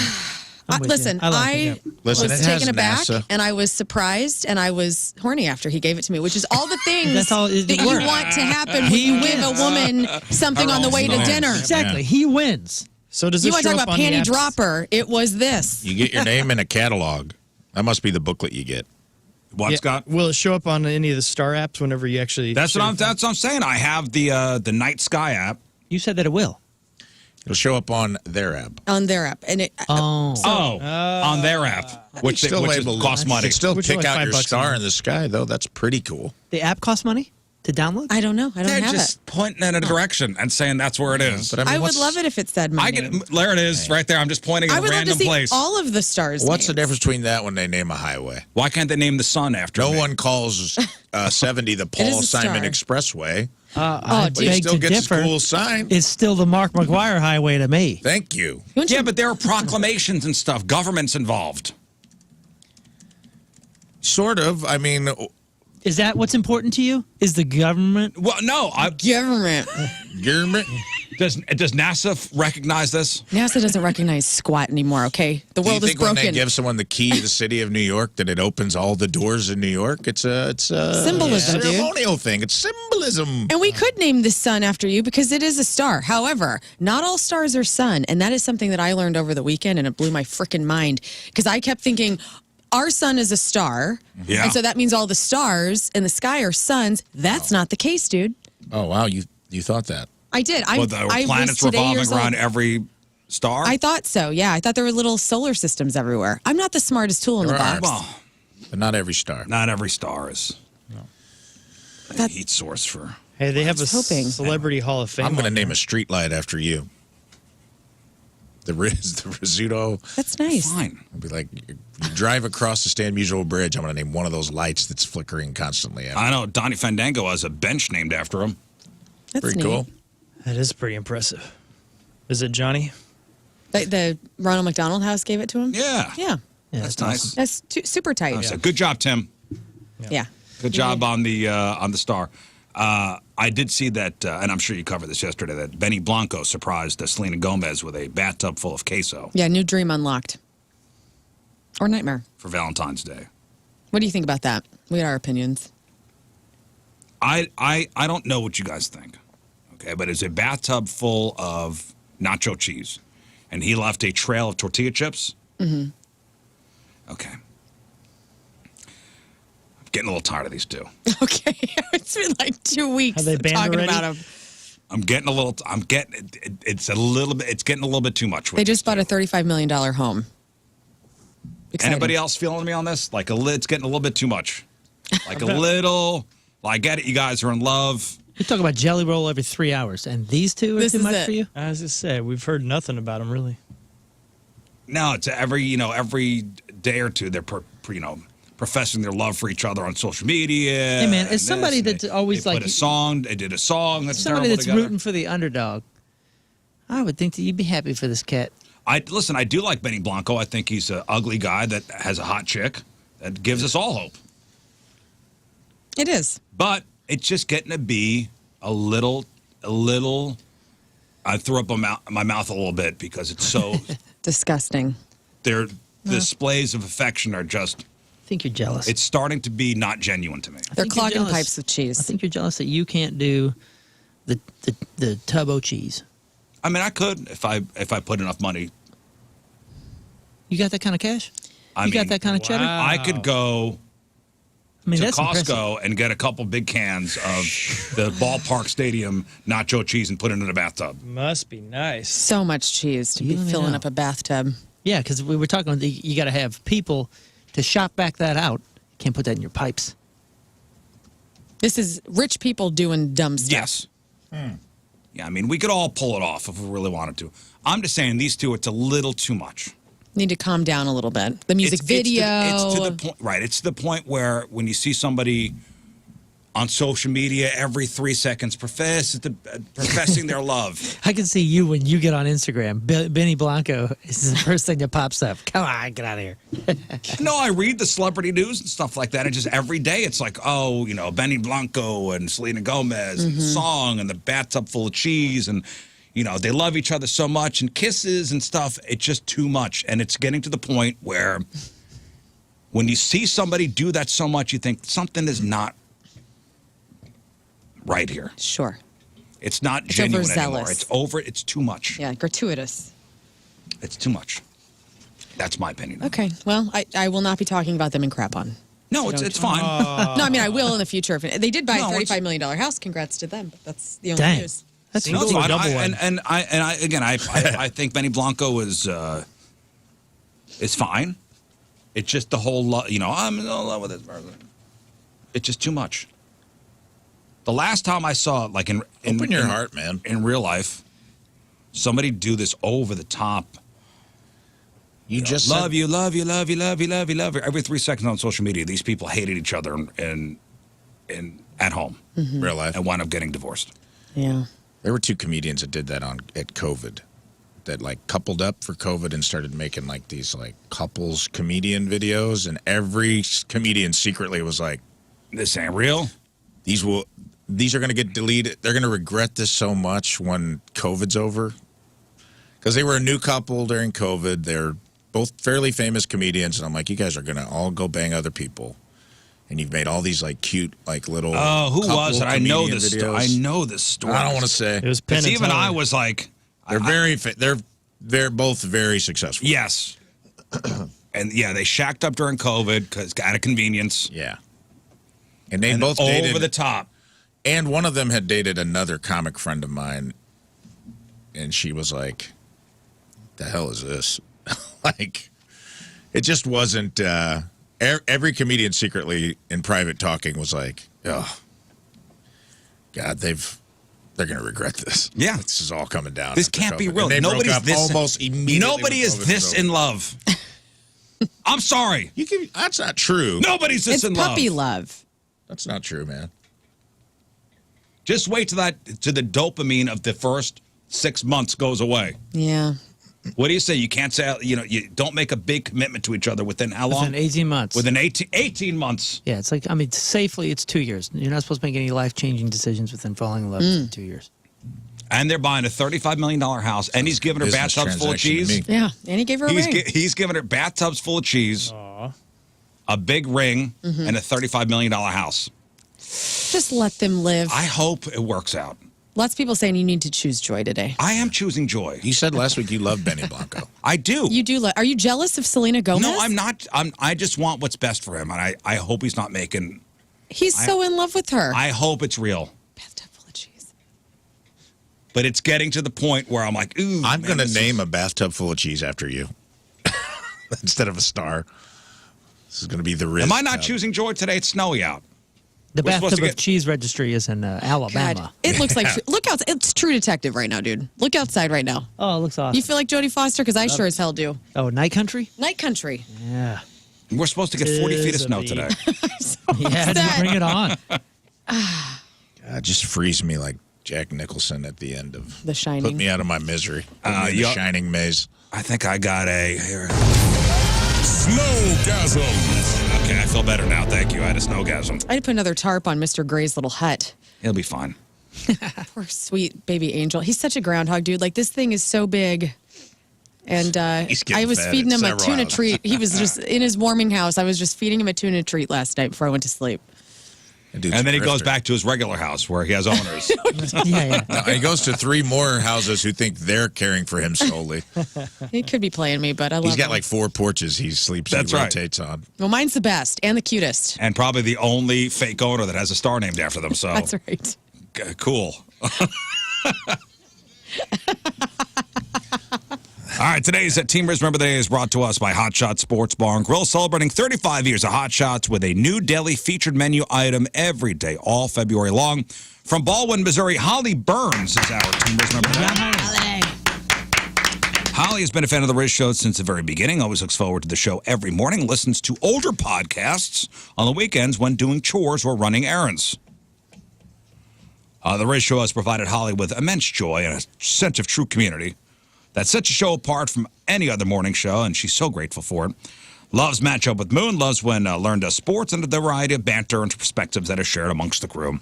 I'm with you. Listen, I like I it, yeah. Listen, was it has taken aback, NASA. and I was surprised, and I was horny after he gave it to me, which is all the things That's all it that you works. want to happen when you give a woman something on the way to Her own dinner. Exactly. He wins. So does You this want to show talk up about on the panty apps? dropper? It was this. You get your name in a catalog. That must be the booklet you get. What, Yeah. Scott? Will it show up on any of the star apps whenever you actually? That's what I'm saying. I have the Night Sky app. You said that it will. It'll show up on their app. on their app, and it. Oh. on their app, which labeled- costs money. You still Which is pick like out your $5 a star month. in the sky, though. That's pretty cool. The app costs money to download? I don't know. I don't They're have just it. pointing in a direction and saying that's where it is. But I would what's- love it if it said my I name. get there it is right there. I'm just pointing I at a would love to random see place. all of the stars. What's the names. difference between that when they name a highway? Why can't they name the sun after No me? one calls 70 the is Paul a Simon star. Expressway, I but he beg still to gets differ. a cool sign. It's still the Mark McGuire Highway to me. Thank you. Yeah, but there are proclamations and stuff. Government's involved. Sort of. I mean, Is that what's important to you? Is the government? Well, no. Government. German. Does NASA recognize this? NASA doesn't recognize squat anymore. Okay, the Do you world is think when they broken. give someone the key to the city of New York that it opens all the doors in New York? It's a Symbolism, dude. ceremonial thing. It's symbolism. And we could name the sun after you because it is a star. However, not all stars are sun. And that is something that I learned over the weekend, and it blew my freaking mind because I kept thinking, our sun is a star. Yeah. And so that means all the stars in the sky are suns. That's not the case, dude. Oh wow, you thought that? I did. Well, the planets revolving around every star? I thought so, yeah. I thought there were little solar systems everywhere. I'm not the smartest tool in the There are. box. Well, But not every star. not every star is a That- heat source for... Hey, they have a was hoping. celebrity Hall of Fame. I'm going to on name there. a street light after you. The Rizzuto. That's nice. Fine. I'll be like, you drive across the Stan Musial Bridge. I'm going to name one of those lights that's flickering constantly. I know Donnie Fandango has a bench named after him. That's Pretty neat. cool. That is pretty impressive. Is it Johnny? The Ronald McDonald House gave it to him? Yeah. Yeah. Yeah, That's nice. That's super tight. So good job, Tim. Yeah. Good job on the star. I did see that, and I'm sure you covered this yesterday, that Benny Blanco surprised Selena Gomez with a bathtub full of queso Yeah, new dream unlocked. Or nightmare. for Valentine's Day. What do you think about that? We got our opinions. I don't know what you guys think, okay, but it's a bathtub full of nacho cheese, and he left a trail of tortilla chips. Mm-hmm. Okay. I'm getting a little tired of these two. Okay. It's been like 2 weeks Have they banned talking already? about them. It's getting a little bit too much. With They just these bought two. a $35 million home. Exciting. Anybody else feeling me on this? Like it's getting a little bit too much. Like a little. Well, I get it. You guys are in love. You talk about Jelly Roll every 3 hours, and these two are This too is much it. for you? As I said, we've heard nothing about him really. No, it's every day or two they're professing their love for each other on social media. Hey, man, as and somebody this, that's and always they like- put a song. They did a song that's Somebody terrible that's together. rooting for the underdog. I would think that you'd be happy for this cat. I do like Benny Blanco. I think he's an ugly guy that has a hot chick that gives us all hope. It is. But it's just getting to be a little. I threw up my mouth a little bit because it's so. Disgusting. Their displays of affection are just. I think you're jealous. It's starting to be not genuine to me. They're think you're clogging jealous. pipes with cheese. I think you're jealous that you can't do the tub-o cheese. I mean, I could if I put enough money. You got that kind of cash? I You mean, got that kind of cheddar? I could go I mean, to that's Costco impressive. and get a couple big cans of the ballpark stadium nacho cheese and put it in a bathtub. Must be nice. So much cheese to You be let me filling know. up a bathtub. Yeah, because we were talking, you got to have people to shop back that out. You can't put that in your pipes. This is rich people doing dumb stuff. Yes. Yeah, I mean, we could all pull it off if we really wanted to. I'm just saying these two, it's a little too much. Need to calm down a little bit. The music video. It's to the point, right? It's to the point where when you see somebody on social media every 3 seconds professing their love. I can see you when you get on Instagram. Benny Blanco is the first thing that pops up. Come on, get out of here. No, I read the celebrity news and stuff like that, and just every day it's like, oh, Benny Blanco and Selena Gomez and the song and the bathtub full of cheese and they love each other so much and kisses and stuff. It's just too much, and it's getting to the point where when you see somebody do that so much, you think something is not right here. Sure. It's not genuine anymore. overzealous. It's too much. Yeah, gratuitous. It's too much. That's my opinion. Okay. Well, I will not be talking about them in crap on. No, So it's don't- fine. No, I mean, I will in the future. If they did buy No, a it's- $35 million house. Congrats to them. But that's the only Dang. news. That's Single cool. or double wide? I think Benny Blanco is fine. It's just the whole, I'm in love with this person. It's just too much. The last time I saw, like Open your heart, man. In real life, somebody do this over the top. You just love said- you, love you, love you, love you, love you, love you. Every 3 seconds on social media, these people hated each other and at home, real life. and wound up getting divorced. Yeah. There were 2 comedians that did that at COVID, that like coupled up for COVID and started making like these like couples comedian videos, and every comedian secretly was like, This ain't real. these are going to get deleted. They're going to regret this so much when COVID's over. Because they were a new couple during COVID. They're both fairly famous comedians, and I'm like, you guys are going to all go bang other people. And you've made all these like cute, like little. Oh, who couple was it? I know comedian this. videos. I know this story. I don't want to say. It was Penn Because and even Teller. I was like, They're both very successful. yes. And yeah, they shacked up during COVID because out of convenience. Yeah. And they And both dated over the top. And one of them had dated another comic friend of mine, and she was like, "The hell is this?" Like, it just wasn't. Every comedian secretly in private talking was like, "Oh, God, they're going to regret this. Yeah. This is all coming down. This after can't be COVID." real. And they broke Nobody's up this. almost immediately. Nobody when is COVID this was in over. love. I'm sorry. That's not true. Nobody's this It's in puppy love. love. That's not true, man. Just wait till the dopamine of the first 6 months goes away. Yeah. What do you say? You can't say, you don't make a big commitment to each other within how long? Within 18 months. Within 18 months. Yeah, it's like, safely it's 2 years. You're not supposed to make any life-changing decisions within falling in love within 2 years. And they're buying a $35 million house, and he's giving her Business bathtubs full of transaction to cheese. me. Yeah. And he gave her a ring. He's giving her bathtubs full of cheese, a big ring, and a $35 million house. Just let them live. I hope it works out. Lots of people saying you need to choose joy today. I am choosing joy. You said last week you loved Benny Blanco. I do. You do. Are you jealous of Selena Gomez? No, I'm not. I just want what's best for him, and I hope he's not making. He's so in love with her. I hope it's real. Bathtub full of cheese. But it's getting to the point where I'm like, ooh. I'm man, going to this name is- a bathtub full of cheese after you instead of a star. This is going to be the Riz. Am I not tub. choosing joy today? It's snowy out. The We're supposed bathtub to of get- cheese registry is in Alabama. God, it looks like look out. It's True Detective right now, dude. Look outside right now. Oh, it looks awesome. You feel like Jodie Foster? Because I sure as hell do. Oh, Night Country? Night Country. Yeah. We're supposed to get 40 feet of snow today. Yeah, just bring it on. God, just freeze me like Jack Nicholson at the end of The Shining. Put me out of my misery. Put me in the yeah. Shining maze. I think I got a. Here. Snowgasm. Okay, I feel better now. Thank you. I had a snowgasm. I'd put another tarp on Mr. Gray's little hut. He'll be fine. Poor sweet baby angel. He's such a groundhog, dude. Like this thing is so big. And He's getting I was fed feeding at him a several tuna houses. treat. He was just in his warming house. I was just feeding him a tuna treat last night before I went to sleep. That dude's And then a he goes grifter. back to his regular house where he has owners. Yeah. No, he goes to 3 more houses who think they're caring for him solely. He could be playing me, but I love He's got him. like 4 porches he sleeps. That's he right. rotates on. Well, mine's the best and the cutest. And probably the only fake owner that has a star named after them. So That's right. Cool. All right, today's Team Riz Remember the Day is brought to us by Hot Shots Sports Bar and Grill, celebrating 35 years of Hot Shots with a new daily featured menu item every day, all February long. From Baldwin, Missouri, Holly Burns is our Team Riz Remember the Day. Holly has been a fan of the Riz Show since the very beginning, always looks forward to the show every morning, listens to older podcasts on the weekends when doing chores or running errands. The Riz Show has provided Holly with immense joy and a sense of true community that sets the show apart from any other morning show, and she's so grateful for it. Loves matchup with Moon, loves when Lern does sports, and the variety of banter and perspectives that are shared amongst the crew.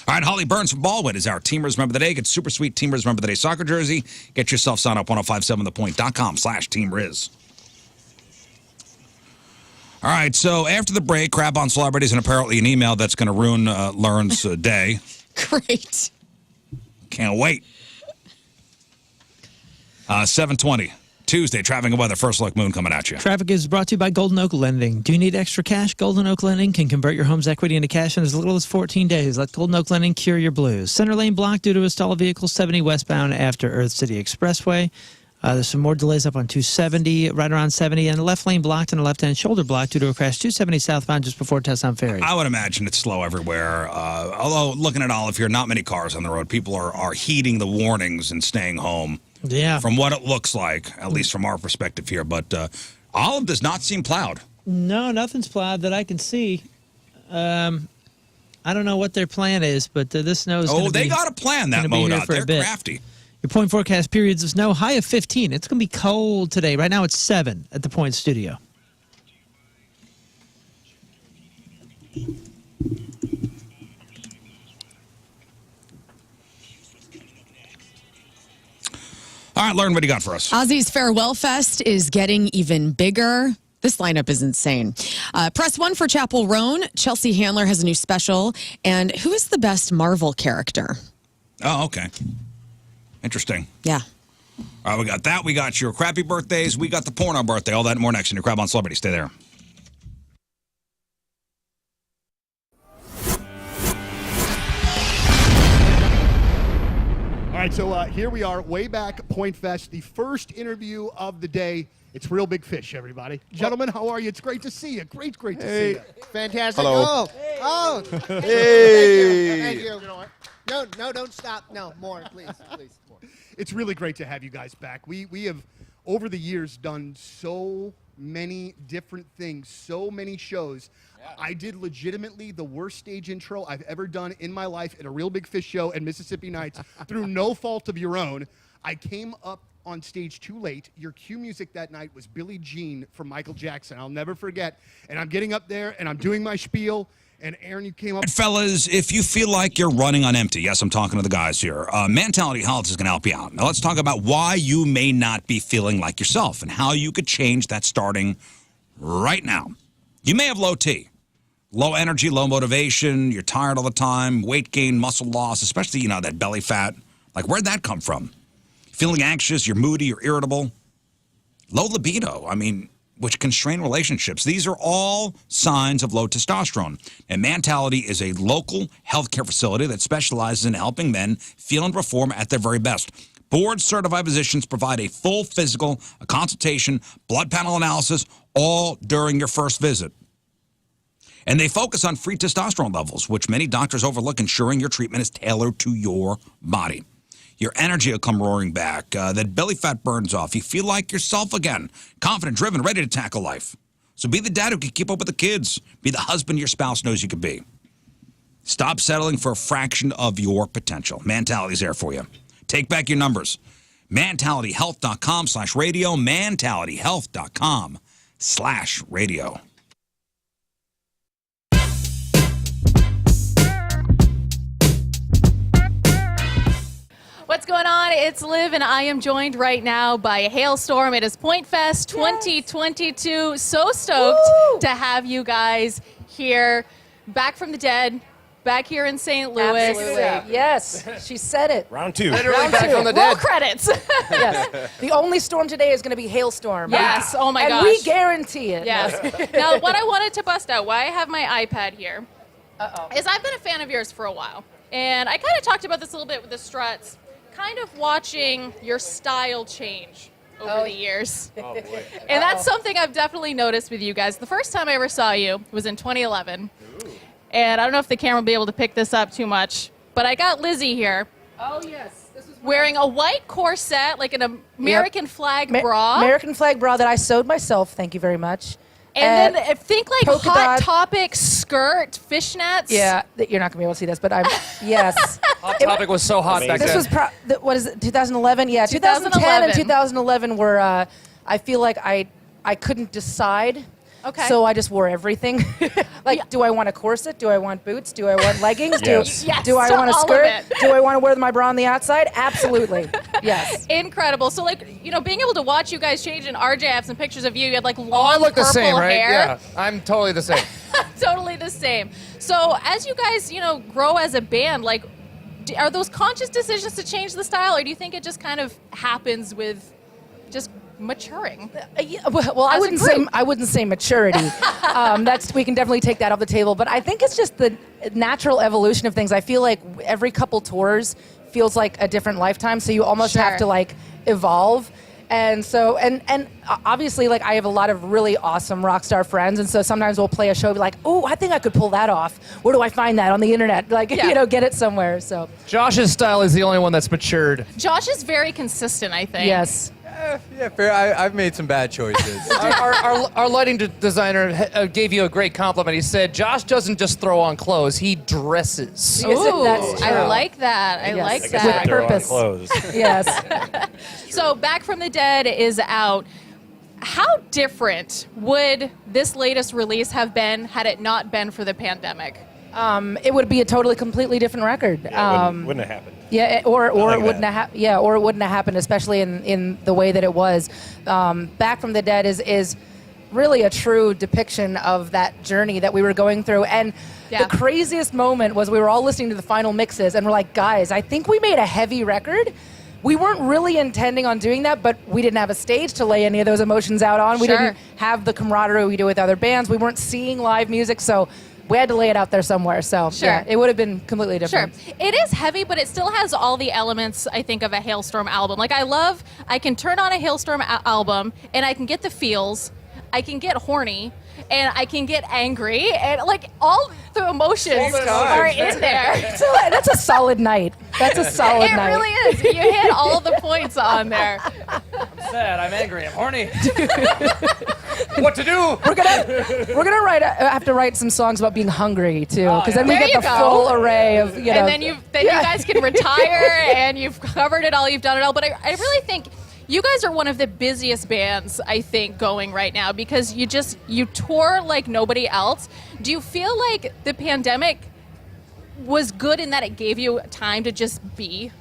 All right, Holly Burns from Baldwin is our Team Riz Remember the Day. Get super sweet Team Riz Remember the Day soccer jersey. Get yourself signed up 1057thepoint.com/Team Riz. All right, so after the break, crap on celebrities and apparently an email that's going to ruin Lern's day. Great. Can't wait. 7:20. Tuesday, traffic and weather. First look, Moon coming at you. Traffic is brought to you by Golden Oak Lending. Do you need extra cash? Golden Oak Lending can convert your home's equity into cash in as little as 14 days. Let Golden Oak Lending cure your blues. Center lane blocked due to a stall of vehicles 70 westbound after Earth City Expressway. There's some more delays up on 270, right around 70, and the left lane blocked and the left-hand shoulder blocked due to a crash 270 southbound just before Tesson Ferry. I would imagine it's slow everywhere. Although, looking at all of here, not many cars on the road. People are heeding the warnings and staying home. Yeah. From what it looks like, at least from our perspective here. But Olive does not seem plowed. No, nothing's plowed that I can see. I don't know what their plan is, but this snow is going to be... Oh, they got a plan, that MoDOT. They're crafty. Your point forecast periods of snow, high of 15. It's going to be cold today. Right now it's 7 at the Point Studio. All right, Lern, what do you got for us? Ozzy's Farewell Fest is getting even bigger. This lineup is insane. Press 1 for Chapel Roan. Chelsea Handler has a new special. And who is the best Marvel character? Oh, okay. Interesting. Yeah. All right, we got that. We got your crappy birthdays. We got the porno birthday. All that and more next in your Crab on Celebrity. Stay there. All right, so here we are, way back Point Fest, the first interview of the day. It's Real Big Fish, everybody. Gentlemen, how are you? It's great to see you. Great to see you. Fantastic. Hello. Oh. Hey. Thank you. You know what? No, don't stop. No, more, please, more. It's really great to have you guys back. We have, over the years, done so many different things, so many shows. Yeah. I did legitimately the worst stage intro I've ever done in my life at a Real Big Fish show at Mississippi Nights through no fault of your own. I came up on stage too late. Your cue music that night was Billie Jean from Michael Jackson. I'll never forget. And I'm getting up there, and I'm doing my spiel. And Aaron, you came up. Fellas, if you feel like you're running on empty, yes, I'm talking to the guys here, Mentality Health is going to help you out. Now, let's talk about why you may not be feeling like yourself and how you could change that starting right now. You may have low T, low energy, low motivation. You're tired all the time, weight gain, muscle loss, especially, that belly fat. Like, where'd that come from? Feeling anxious, you're moody, you're irritable. Low libido, which can strain relationships. These are all signs of low testosterone. And Mentality is a local healthcare facility that specializes in helping men feel and perform at their very best. Board-certified physicians provide a full physical, a consultation, blood panel analysis, all during your first visit. And they focus on free testosterone levels, which many doctors overlook, ensuring your treatment is tailored to your body. Your energy will come roaring back. That belly fat burns off. You feel like yourself again. Confident, driven, ready to tackle life. So be the dad who can keep up with the kids. Be the husband your spouse knows you could be. Stop settling for a fraction of your potential. Mentality's there for you. Take back your numbers. MentalityHealth.com/radio. MentalityHealth.com/radio. What's going on? It's Liv, and I am joined right now by a hailstorm. It is Point Fest 2022. So stoked to have you guys here, back from the dead, back here in St. Louis. Absolutely. Yes, she said it. Round 2. Round back 2. from the Roll dead. credits. Yes. The only storm today is going to be hailstorm. Yes. Oh my and gosh. we guarantee it. Yes. Now, what I wanted to bust out, why I have my iPad here, is I've been a fan of yours for a while. And I kind of talked about this a little bit with the struts, kind of watching your style change over the years. Oh, boy. And that's something I've definitely noticed with you guys. The first time I ever saw you was in 2011. Ooh. And I don't know if the camera will be able to pick this up too much, but I got Lizzie here. Oh, yes. This is wearing a white corset, like an American flag bra. American flag bra that I sewed myself. Thank you very much. And then think like polka Hot dot. Topic skirt, fishnets. Yeah, you're not going to be able to see this, but I'm, yes. Hot Topic was so hot back This then. was, what is it, 2011? Yeah, 2010 and 2011 were, I feel like I couldn't decide. Okay. So I just wore everything. Do I want a corset? Do I want boots? Do I want leggings? Yes. Do I want a all of skirt? it. Do I want to wear my bra on the outside? Absolutely. Yes. Incredible. So, being able to watch you guys change, and RJ, I have some pictures of you. You had long I look the purple same, right? hair. Yeah, I'm totally the same. Totally the same. So, as you guys, grow as a band, are those conscious decisions to change the style, or do you think it just kind of happens with just maturing? Well, As a I wouldn't say maturity. That's we can definitely take that off the table. But I think it's just the natural evolution of things. I feel like every couple tours feels like a different lifetime, so you almost have to like evolve. And so, and obviously, like, I have a lot of really awesome rock star friends, and so sometimes we'll play a show, be like, oh, I think I could pull that off. Where do I find that on the internet? Like, you know, get it somewhere. So Josh's style is the only one that's matured. Josh is very consistent, I think. yes. Yeah, fair. I've made some bad choices. Our lighting designer gave you a great compliment. He said, Josh doesn't just throw on clothes, he dresses. Ooh, That's true. I like that. I Yes. like With that. purpose. Yes. So Back from the Dead is out. How different would this latest release have been had it not been for the pandemic? It would be a totally, completely different record. Wouldn't have happened. Yeah, or like it wouldn't have or it wouldn't have happened, especially in the way that it was. Back from the Dead is really a true depiction of that journey that we were going through. And the craziest moment was we were all listening to the final mixes and we're like, guys, I think we made a heavy record. We weren't really intending on doing that, but we didn't have a stage to lay any of those emotions out on. We didn't have the camaraderie we do with other bands. We weren't seeing live music, so we had to lay it out there somewhere. So yeah, it would have been completely different. Sure. It is heavy, but it still has all the elements, I think, of a Hailstorm album. Like, I can turn on a Hailstorm album and I can get the feels, I can get horny, and I can get angry, and like all the emotions are in there. So that's a solid night. That's a solid night. It really is. You hit all of the points on there. I'm sad, I'm angry, I'm horny. What to do? We're gonna have to write some songs about being hungry too, because then we There get you the go. full array of you know. And then you guys can retire and you've covered it all, you've done it all. But I really think you guys are one of the busiest bands, I think, going right now, because you tour like nobody else. Do you feel like the pandemic was good in that it gave you time to just be?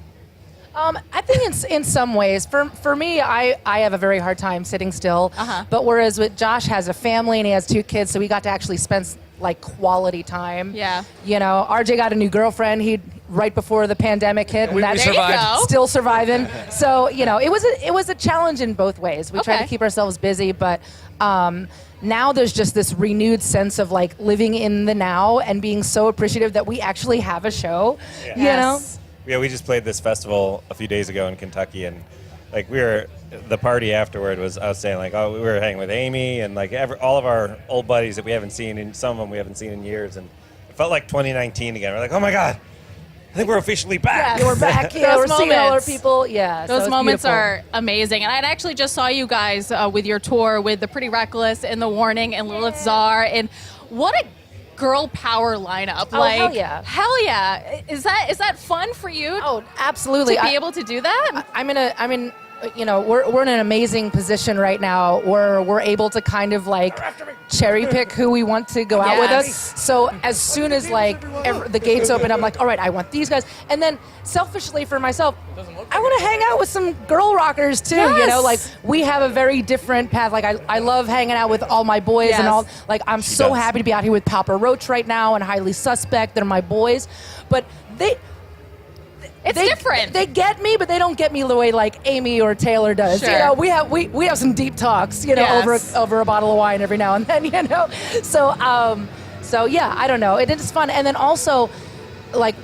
I think in some ways, for me, I have a very hard time sitting still. But whereas with Josh has a family and he has 2 kids, so we got to actually spend like quality time. Yeah. You know, RJ got a new girlfriend. Right before the pandemic hit, and that's survived. still surviving. So you know, it was a challenge in both ways. We tried to keep ourselves busy, but now there's just this renewed sense of like living in the now and being so appreciative that we actually have a show. Yeah. You know. Yeah, we just played this festival a few days ago in Kentucky, and like the party afterward was, I was saying like, oh, we were hanging with Amy and like all of our old buddies that we haven't seen, and some of them we haven't seen in years, and it felt like 2019 again. We're like, oh my God, I think we're officially back. Yeah, we're back. Yeah, we're seeing all our people. Yeah, those so moments beautiful. are amazing. And I actually just saw you guys with your tour with the Pretty Reckless and the Warning and Lilith Czar, and what a girl power lineup. Oh, like, hell yeah. Hell yeah. Is that fun for you? Oh, absolutely. To be able to do that? I'm in you know, we're in an amazing position right now where we're able to kind of like cherry pick who we want to go out with us. So as soon as like the gates open, I'm like, all right, I want these guys. And then selfishly for myself, I want to hang out with some girl rockers too. You know, like we have a very different path. Like I love hanging out with all my boys and all. Like I'm so happy to be out here with Papa Roach right now and Highly Suspect. They're my boys, but it's different. They get me, but they don't get me the way like Amy or Taylor does. Sure. You know, we have some deep talks, you know, over a bottle of wine every now and then, you know. So yeah, I don't know. It is fun, and then also, like.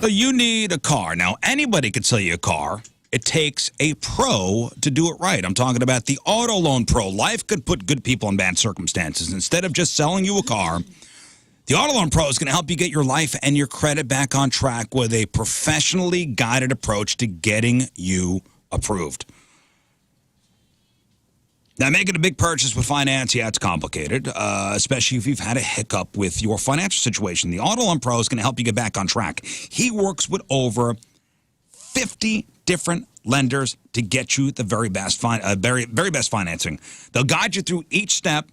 So you need a car. Now, anybody could sell you a car. It takes a pro to do it right. I'm talking about the Auto Loan Pro. Life could put good people in bad circumstances. Instead of just selling you a car, the Auto Loan Pro is going to help you get your life and your credit back on track with a professionally guided approach to getting you approved. Now, making a big purchase with finance, yeah, it's complicated, especially if you've had a hiccup with your financial situation. The Auto Loan Pro is going to help you get back on track. He works with over 50 different lenders to get you the very best financing. They'll guide you through each step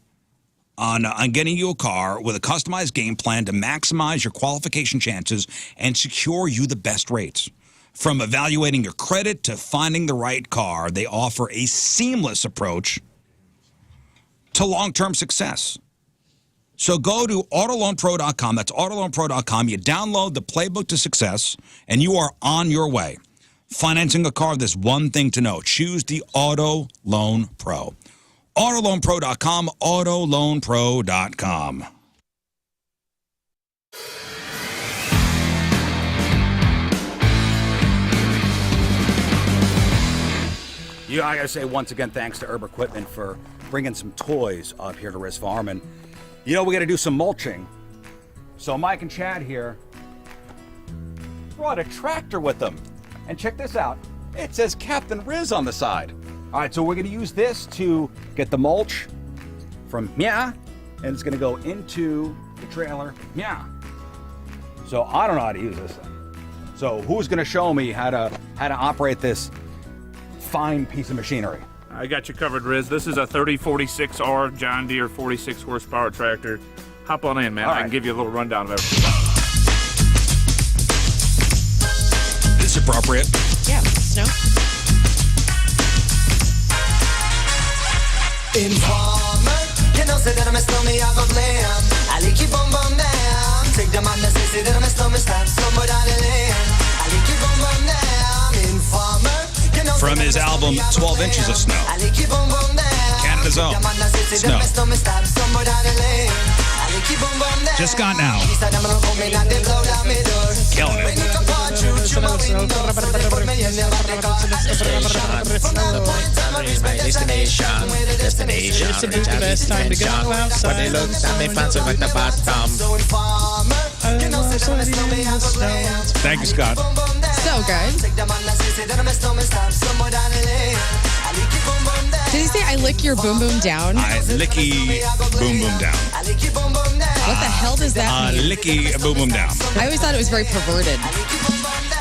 on getting you a car with a customized game plan to maximize your qualification chances and secure you the best rates. From evaluating your credit to finding the right car, they offer a seamless approach to long-term success. So go to autoloanpro.com. That's autoloanpro.com. You download the playbook to success, and you are on your way. financing a car, there's one thing to know. Choose the Auto Loan Pro. AutoLoanPro.com, AutoLoanPro.com. Yeah, I gotta say once again, thanks to Herb Equipment for bringing some toys up here to Riz Farm. And, we gotta do some mulching. So Mike and Chad here brought a tractor with them. And check this out. It says Captain Riz on the side. All right, so we're gonna use this to get the mulch from and it's gonna go into the trailer. So I don't know how to use this thing. So who's gonna show me how to operate this fine piece of machinery? I got you covered, Riz. This is a 3046R John Deere 46 horsepower tractor. Hop on in, man. All I right. can give you a little rundown of everything. This is appropriate. Yeah, snow. Informer, you know, say that I'm a snowman, I go blam. I like you boom boom down. Take the man that say that I'm a snowman, stop, somewhere down the lane. I like you boom boom down. Informer, you know, From his album 12 Inches of Snow, I like you boom boom down. Canada's own Snow. Just got now. Killing it. Destination. The best time to go outside. They look at me fancy like the bottom. Thank you, Scott. So good. Did he say I lick your boom boom down? I licky boom boom down. What the hell does that mean? Licky boom boom down. I always thought it was very perverted.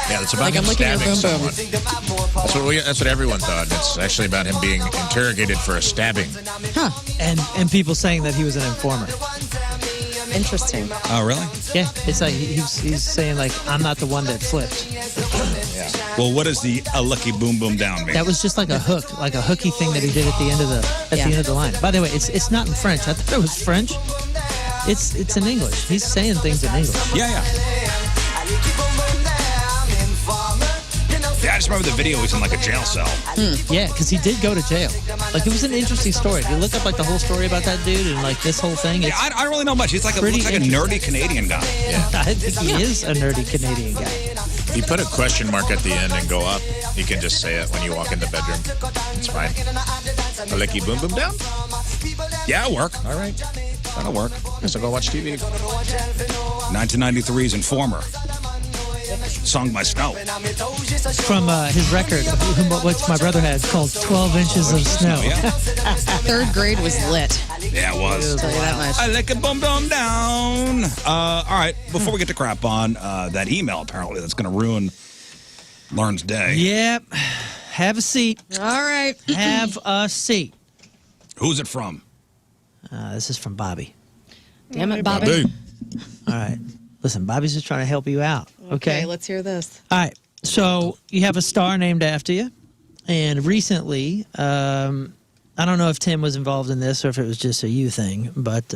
Yeah, it's about Like him I'm licking your stabbing boom boom. someone. That's what everyone thought. It's actually about him being interrogated for a stabbing. Huh. And people saying that he was an informer. Interesting. Oh, really? Yeah, it's like he's saying like I'm not the one that flipped. Yeah. Well, what does the lucky boom boom down mean? That was just like a hook, like a hooky thing that he did at the end of the end of the line. By the way, it's not in French. I thought it was French. It's in English. He's saying things in English. Yeah. Yeah, I just remember the video. He's in like a jail cell. Yeah, because he did go to jail. Like, it was an interesting story. If you look up like the whole story about that dude and like this whole thing. Yeah, I don't really know much. He's like looks like a nerdy Canadian guy. Yeah. I think he is a nerdy Canadian guy. If you put a question mark at the end and go up, you can just say it when you walk in the bedroom. It's fine. A licky boom boom down? Yeah, it'll work. All right. That'll work. Guess I'll go watch TV. 1993's Informer. Sung by Snow. From his record, which my brother had, called 12 Inches of Snow. Yeah. Third grade was lit. Yeah, it was. I'll tell you that much. I like it boom boom down. All right, before we get to crap on that email, apparently that's going to ruin Lern's day. Yep. Have a seat. All right. Have a seat. Who's it from? This is from Bobby. Damn it, Bobby. All right. Listen, Bobby's just trying to help you out. Okay, let's hear this. All right. So you have a star named after you. And recently, I don't know if Tim was involved in this or if it was just a you thing, but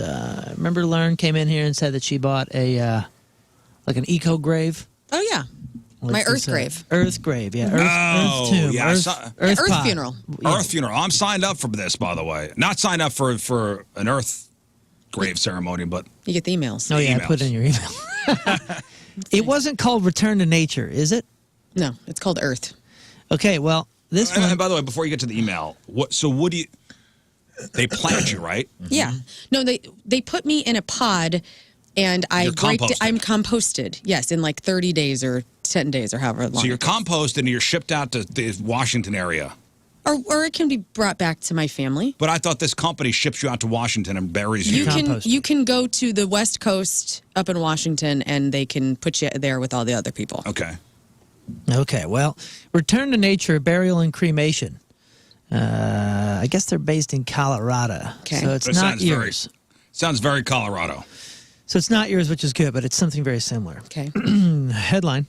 remember Lern came in here and said that she bought a like an eco grave? Oh, yeah. My Earth grave. Earth grave, yeah. Earth tomb. Yeah, Earth Earth pot. funeral. Yeah. Earth funeral. I'm signed up for this, by the way. Not signed up for an Earth grave ceremony, but You get the emails. Oh, yeah, emails. put it in your email. It wasn't called Return to Nature, is it? No, it's called Earth. Okay, well, this one. And by the way, before you get to the email, what do you? They plant you, right? Yeah. No, they put me in a pod, and You're composted. I'm composted. Yes, in like 30 days or 10 days or however long. So you're composted and you're shipped out to the Washington area. or it can be brought back to my family. But I thought this company ships you out to Washington and buries you. You can go to the West Coast up in Washington, and they can put you there with all the other people. Okay. Okay, well, Return to Nature, Burial and Cremation. I guess they're based in Colorado. Okay. So it's That not sounds yours. Sounds very Colorado. So it's not yours, which is good, but it's something very similar. Okay. Headline.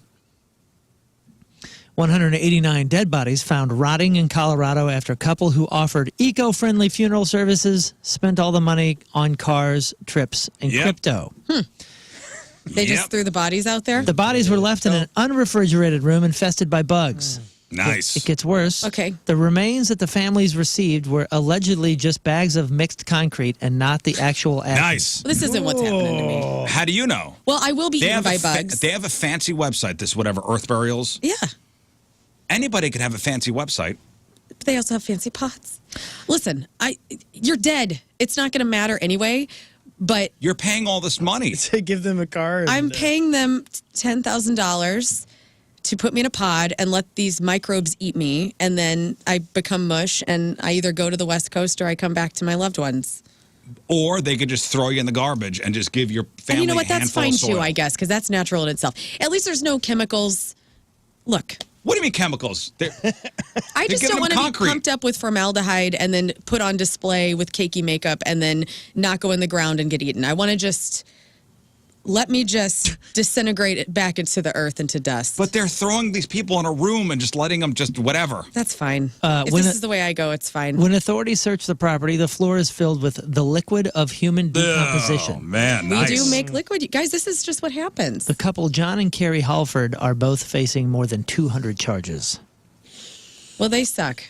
189 dead bodies found rotting in Colorado after a couple who offered eco-friendly funeral services spent all the money on cars, trips, and crypto. They just threw the bodies out there? The bodies were left in an unrefrigerated room infested by bugs. Nice. It gets worse. Okay. The remains that the families received were allegedly just bags of mixed concrete and not the actual ashes. Nice. This isn't what's happening to me. How do you know? Well, I will be eaten by bugs. They have a fancy website, this whatever, Earth Burials. Yeah. Anybody could have a fancy website. But they also have fancy pots. Listen, you're dead. It's not going to matter anyway. But you're paying all this money to give them a car. I'm paying them $10,000 to put me in a pod and let these microbes eat me, and then I become mush, and I either go to the West Coast or I come back to my loved ones. Or they could just throw you in the garbage and just give your family And you know what? a That's handful fine of soil. too, I guess, because that's natural in itself. At least there's no chemicals. Look. What do you mean chemicals? I just don't want to be pumped up with formaldehyde and then put on display with cakey makeup and then not go in the ground and get eaten. I want to just let me just disintegrate it back into the earth into dust. But they're throwing these people in a room and just letting them just whatever. That's fine. If this is the way I go, it's fine. When authorities search the property, the floor is filled with the liquid of human decomposition. Oh, man, We do make liquid. You guys, this is just what happens. The couple, John and Carrie Halford, are both facing more than 200 charges. Well, they suck.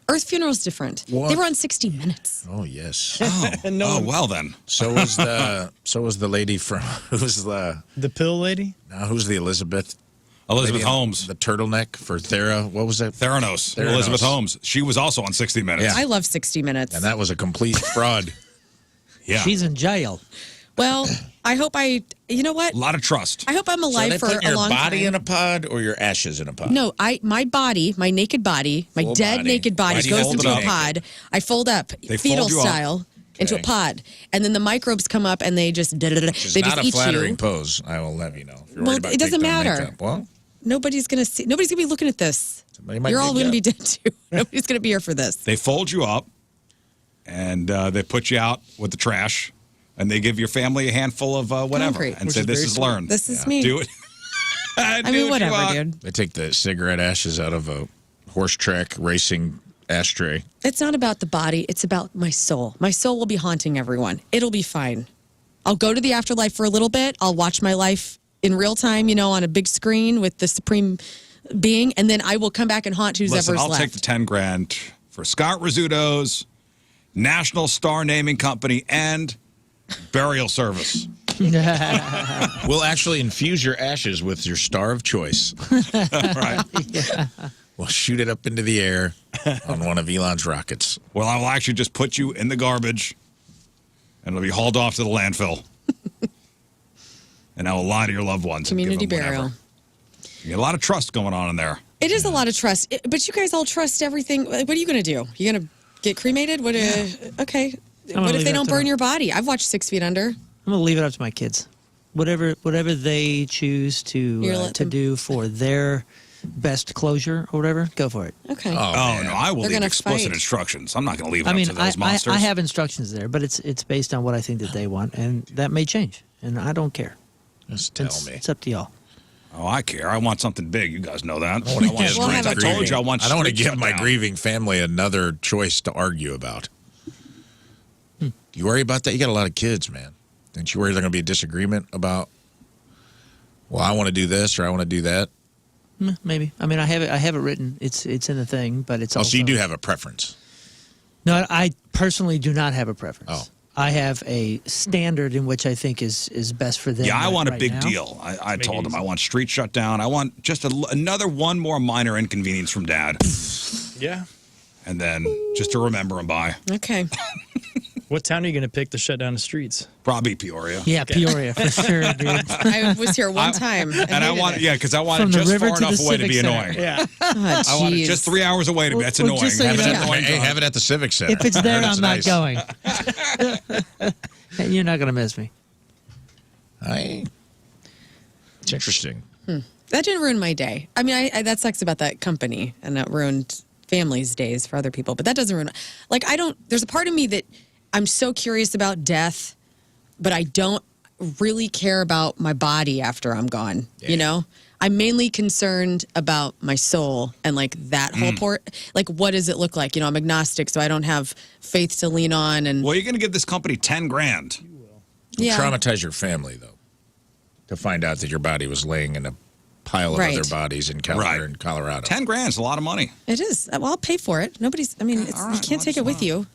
Earth Funeral's different. What? They were on 60 Minutes. Oh yes. Oh well then. So was the lady from who's the pill lady? No, who's the Elizabeth Elizabeth lady in Holmes. The turtleneck for Thera. What was that? Theranos. Elizabeth Holmes. She was also on 60 Minutes. I love 60 Minutes. And that was a complete fraud. Yeah. She's in jail. Well, I hope you know what? A lot of trust. I hope I'm alive so for they put a your long body time. in a pod or your ashes in a pod? No, my body, my naked body, my Full dead body. naked Why body do you goes fold into it a up? pod. I fold up, They fetal fold you up. style, into a Okay. pod, and then the microbes come up and they just Which is they not just a eat flattering you. pose. I will let you know. If you're Well, worried about it doesn't takedown matter. makeup. Well, Nobody's gonna be looking at this. somebody might You're all dig going to you be up. dead too. Nobody's going to be here for this. They fold you up and they put you out with the trash and they give your family a handful of whatever Concrete. and Which say, is this very is sweet. Lern. This is me. Do it. I Do mean, what you whatever, want. dude. They take the cigarette ashes out of a horse track racing ashtray. It's not about the body. It's about my soul. My soul will be haunting everyone. It'll be fine. I'll go to the afterlife for a little bit. I'll watch my life in real time, on a big screen with the supreme being, and then I will come back and haunt who's Listen, ever's I'll left. take the 10 grand for Scott Rizzuto's National Star Naming Company and burial service. We'll actually infuse your ashes with your star of choice. Right. We'll shoot it up into the air on one of Elon's rockets. Well, I will actually just put you in the garbage and it'll be hauled off to the landfill. And I will lie to your loved ones. Community and give them burial. whatever. You get a lot of trust going on in there. It is a lot of trust, but you guys all trust everything. What are you going to do? You going to get cremated? What? Okay. gonna What if leave they it don't up to burn them. your body? I've watched 6 Feet Under. I'm gonna leave it up to my kids. Whatever they choose You're let to them- do for their best closure or whatever, go for it. Okay. Oh, no, I will They're leave gonna explicit fight. instructions. I'm not going to leave it I mean, up to those monsters. I have instructions there, but it's based on what I think that they want, and that may change, and I don't care. Just tell It's, me. it's up to y'all. Oh, I care. I want something big. You guys know that. I don't want to give We'll my have a I told you I want I don't want to street give my shutdown. grieving family another choice to argue about. Do you worry about that? You got a lot of kids, man. Don't you worry there's going to be a disagreement about, well, I want to do this or I want to do that? Maybe. I mean, I have it written. It's in the thing, but it's Oh, also. so you do have a preference. No, I personally do not have a preference. Oh. I have a standard in which I think is best for them. Yeah, I want a right big now. deal. I told him I want street shut down. I want just another one more minor inconvenience from Dad. Yeah. And then just to remember him by. Okay. What town are you going to pick to shut down the streets? Probably Peoria. Yeah, Peoria for sure, dude. I was here one time. And I want, because I want From it the just river far to the enough away to Civic be Center. annoying. Yeah. Oh, I want it jeez. just 3 hours away to be. That's Well, annoying. just so you Have it know. annoying Hey, time. have it at the Civic Center. If it's there, I heard I'm it's not nice. going. You're not going to miss me. It's interesting. That didn't ruin my day. I mean, I that sucks about that company, and that ruined families' days for other people. But that doesn't ruin. Like, I don't. There's a part of me that I'm so curious about death, but I don't really care about my body after I'm gone. Yeah. You know, I'm mainly concerned about my soul and like that whole port. Like, what does it look like? You know, I'm agnostic, so I don't have faith to lean on. And Well, you're going to give this company 10 grand. yeah, Traumatize your family, though, to find out that your body was laying in a pile of Right. other bodies in Colorado. 10 grand's a lot of money. It is. Well, I'll pay for it. Nobody's. I mean, it's, you can't take it with you.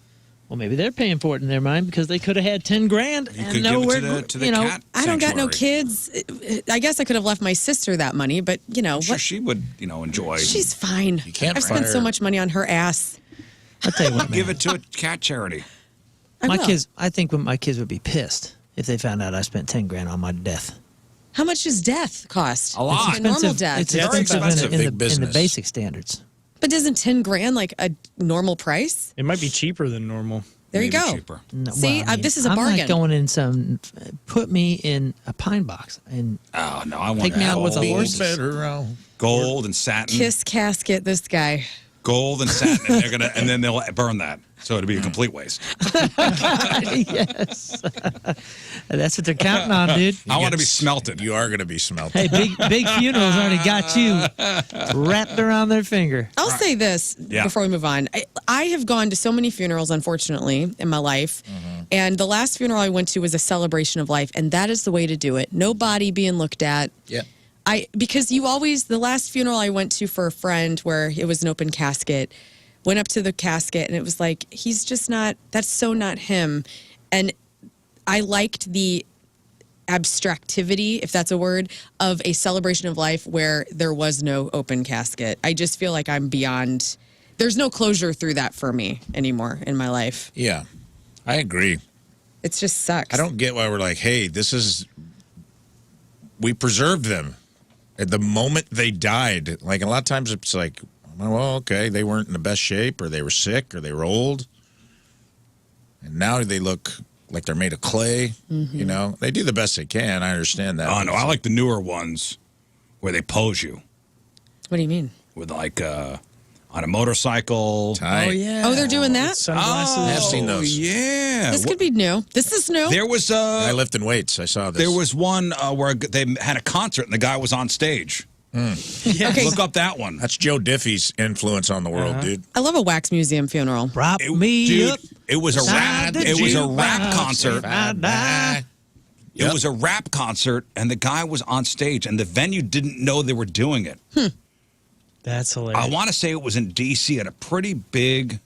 Well, maybe they're paying for it in their mind because they could have had 10 grand You and could know give it where to the you know. cat I don't got no sanctuary. kids. I guess I could have left my sister that money, but you know I'm sure what? she would, enjoy. She's fine. You can't I've spent fire- so much money on her ass. I'll tell you what, Give man. it to a cat charity. My will. kids, I think my kids would be pissed if they found out I spent 10 grand on my death. How much does death cost? A lot. A normal death. It's Very expensive expensive. in Big the business. basic standards. But isn't 10 grand like a normal price? It might be cheaper than normal. There you Maybe go. cheaper. No, See, this is a I'm bargain. not going in some. Put me in a pine box and Oh, no, I want Take me out with a gold. horse. Gold and satin. Kiss casket, this guy. Gold and satin, and then they'll burn that. So it'll be a complete waste. yes, that's what they're counting on, dude. I want to be smelted. You are going to be smelted. Hey, big funerals already got you wrapped around their finger. I'll say this before we move on. I have gone to so many funerals, unfortunately, in my life. And the last funeral I went to was a celebration of life. And that is the way to do it. No body being looked at. Yeah. Because the last funeral I went to for a friend where it was an open casket, went up to the casket and it was like, he's just not, that's so not him. And I liked the abstractivity, if that's a word, of a celebration of life where there was no open casket. I just feel like I'm beyond, there's no closure through that for me anymore in my life. Yeah, I agree. It just sucks. I don't get why we're like, hey, we preserved them at the moment they died. Like a lot of times it's like, well, okay, they weren't in the best shape, or they were sick, or they were old, and now they look like they're made of clay. You know, they do the best they can. I understand that. Oh, no, I like the newer ones where they pose you What do you mean? with like on a motorcycle. Oh, yeah. Oh, they're doing that? Sunglasses. I have seen those. Yeah. This could be new. This is new. There was I lift in weights. I saw this. There was one where they had a concert and the guy was on stage. Okay. Look up that one. That's Joe Diffie's influence on the world, dude. I love a wax museum funeral. Prop me up. It was a rap. It was a rap concert. If I die. It was a rap concert, and the guy was on stage, and the venue didn't know they were doing it. That's hilarious. I want to say it was in D.C. at a pretty big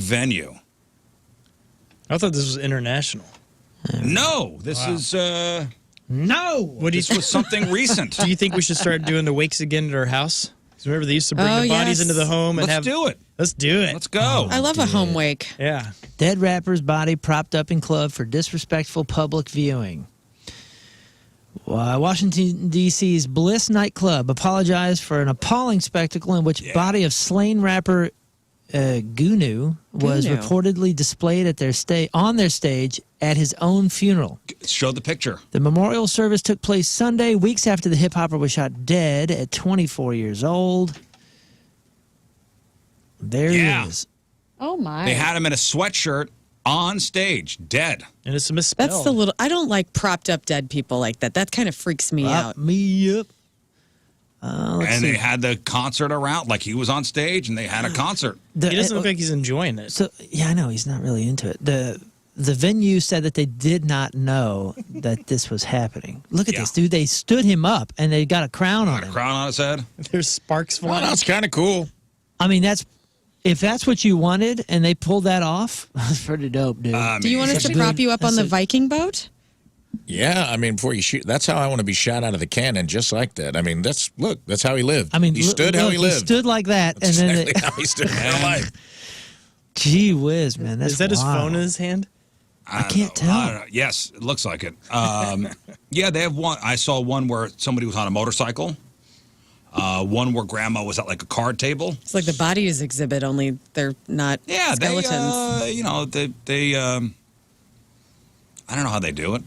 venue. I thought this was international. No, this is No. What do you this was something recent. Do you think we should start doing the wakes again at our house? 'Cause remember they used to bring Oh, the bodies yes. into the home and Let's do it. Let's do it. Let's go. I love a home wake. Yeah. Dead rapper's body propped up in club for disrespectful public viewing. Washington, D.C.'s Bliss nightclub apologized for an appalling spectacle in which body of slain rapper Gunu was Gunu. reportedly displayed at on their stage at his own funeral. Show the picture. The memorial service took place Sunday, weeks after the hip-hopper was shot dead at 24 years old. There he is. Oh, my. They had him in a sweatshirt on stage, dead. And it's a misspell. That's the little, I don't like propped up dead people like that. That kind of freaks me out. Prop me up. Let's And see. they had the concert around, like he was on stage, and they had a concert. He doesn't look like he's enjoying it. So yeah, I know he's not really into it. The venue said that they did not know that this was happening. Look at this, dude. They stood him up and they got a crown on him. Crown on his head. There's sparks Well, flying. that's kind of cool. I mean, if that's what you wanted and they pulled that off, that's pretty dope, dude. Do you want us to prop you up on the Viking boat? Yeah, I mean, before you shoot, that's how I want to be shot out of the cannon, just like that. I mean, that's how he lived. I mean, he stood how he lived. He stood like that, That's and then exactly how he stood in real life. Gee whiz, man, that's Is that his wild. phone in his hand? I can't tell. Yes, it looks like it. Yeah, they have one. I saw one where somebody was on a motorcycle. One where grandma was at like a card table. It's like the bodies exhibit, only they're not skeletons. They I don't know how they do it.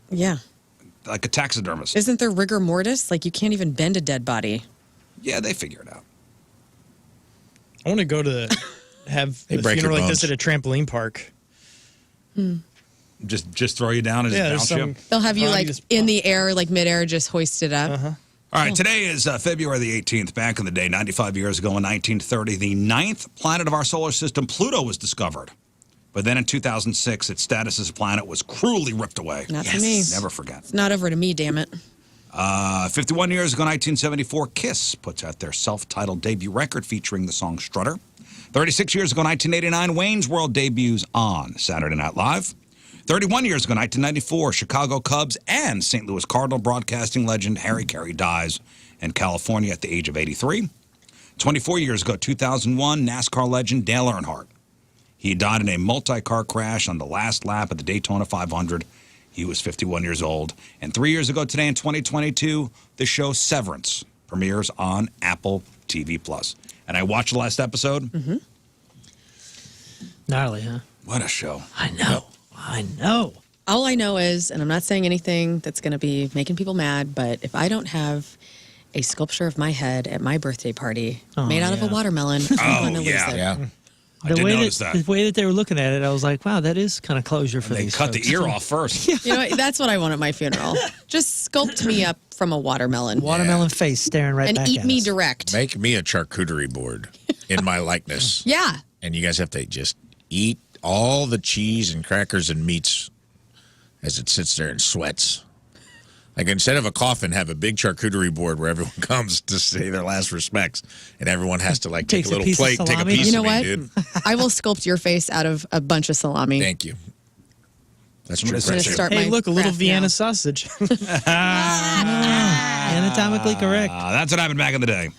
Yeah. Like a taxidermist. Isn't there rigor mortis? Like you can't even bend a dead body. Yeah, they figure it out. I want to go to have They a break funeral your like this at a trampoline park. Just throw you down and just there's bounce you. They'll have you Oh, like just- in the air, like midair, just hoisted up. All right, today is February the 18th. Back in the day, 95 years ago in 1930, the ninth planet of our solar system, Pluto, was discovered. But then in 2006, its status as a planet was cruelly ripped away. Not to me. Never forget. It's not over to me, damn it. 51 years ago, 1974, Kiss puts out their self-titled debut record featuring the song Strutter. 36 years ago, 1989, Wayne's World debuts on Saturday Night Live. 31 years ago, 1994, Chicago Cubs and St. Louis Cardinal broadcasting legend Harry Carey dies in California at the age of 83. 24 years ago, 2001, NASCAR legend Dale Earnhardt. He died in a multi-car crash on the last lap of the Daytona 500. He was 51 years old. And 3 years ago today in 2022, the show Severance premieres on Apple TV+. And I watched the last episode. Mm-hmm. Gnarly, huh? What a show. I know. I know. All I know is, and I'm not saying anything that's going to be making people mad, but if I don't have a sculpture of my head at my birthday party made out of a watermelon, I'm going to lose it. Yeah. I did notice that. The way that they were looking at it, I was like, wow, that is kind of closure for They these cut folks. the ear off first. You know, that's what I want at my funeral. Just sculpt me up from a watermelon. Watermelon face staring right and back eat at me us. direct. Make me a charcuterie board in my likeness. Yeah. And you guys have to just eat all the cheese and crackers and meats as it sits there and sweats. Like instead of a coffin, have a big charcuterie board where everyone comes to say their last respects, and everyone has to like take Takes a a little piece of plate, take a salami. piece You know of what? me, dude. I will sculpt your face out of a bunch of salami. Thank you. That's true. I'm gonna start Hey, my look, a little craft Vienna now. sausage. Anatomically correct. That's what happened back in the day.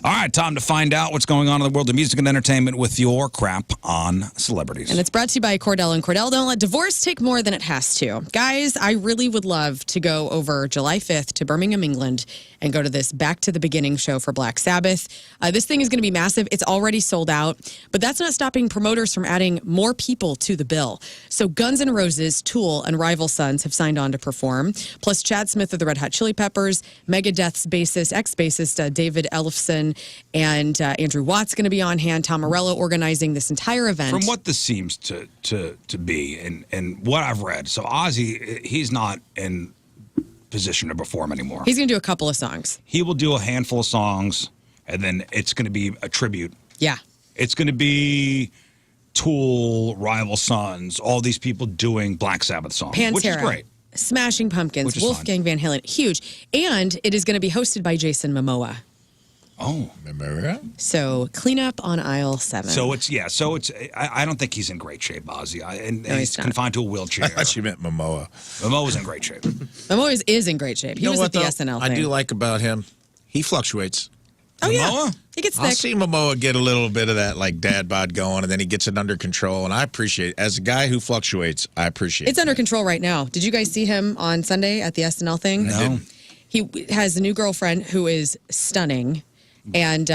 All right, time to find out what's going on in the world of music and entertainment with your crap on celebrities. And it's brought to you by Cordell and Cordell. Don't let divorce take more than it has to. Guys, I really would love to go over July 5th to Birmingham, England, and go to this Back to the Beginning show for Black Sabbath. This thing is going to be massive. It's already sold out, but that's not stopping promoters from adding more people to the bill. So Guns N' Roses, Tool, and Rival Sons have signed on to perform. Plus Chad Smith of the Red Hot Chili Peppers, Megadeth's bassist, ex-bassist David Ellefson, and Andrew Watt's going to be on hand. Tom Morello organizing this entire event. From what this seems to be, and what I've read, so Ozzy, he's not in position to perform anymore. He's going to do a couple of songs. He will do a handful of songs, and then it's going to be a tribute. Yeah. It's going to be Tool, Rival Sons, all these people doing Black Sabbath songs, Pantera, which is great. Smashing Pumpkins, Which is Wolfgang Van Halen, huge. And it is going to be hosted by Jason Momoa. Oh, So clean up on aisle 7. So it's I don't think he's in great shape, Ozzy, and No, he's he's not. confined to a wheelchair. I thought you meant Momoa. Momoa's in great shape. Momoa is in great shape. He You know was what, at the though? SNL I thing. do like about him. He fluctuates. Oh, yeah. Momoa? He gets I'll thick. see Momoa get a little bit of that like dad bod going, and then he gets it under control. And I appreciate, as a guy who fluctuates, I appreciate. It's under control right now. Did you guys see him on Sunday at the SNL thing? No. He has a new girlfriend who is stunning. And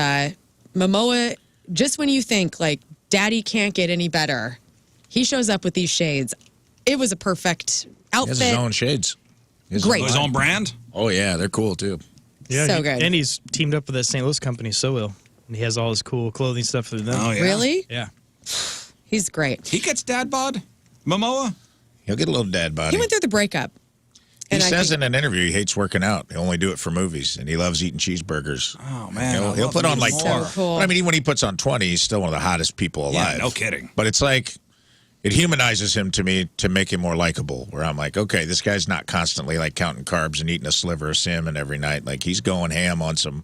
Momoa, just when you think like daddy can't get any better, he shows up with these shades. It was a perfect He outfit. has his own shades. Great. His own brand? Oh yeah, they're cool too. Yeah, So good. And he's teamed up with that St. Louis company, So and he has all his cool clothing stuff for them. Oh, yeah. Really? Yeah. He's great. He gets dad bod? Momoa? He'll get a little dad body. He went through the breakup. He And I says think- in an interview he hates working out. He'll only do it for movies, and he loves eating cheeseburgers. Oh man, I He'll love put him on like. more. So cool. But I mean, even when he puts on 20, he's still one of the hottest people Yeah, alive. no kidding. But it's like it humanizes him to me to make him more likable. Where I'm like, okay, this guy's not constantly like counting carbs and eating a sliver of salmon every night. Like he's going ham on some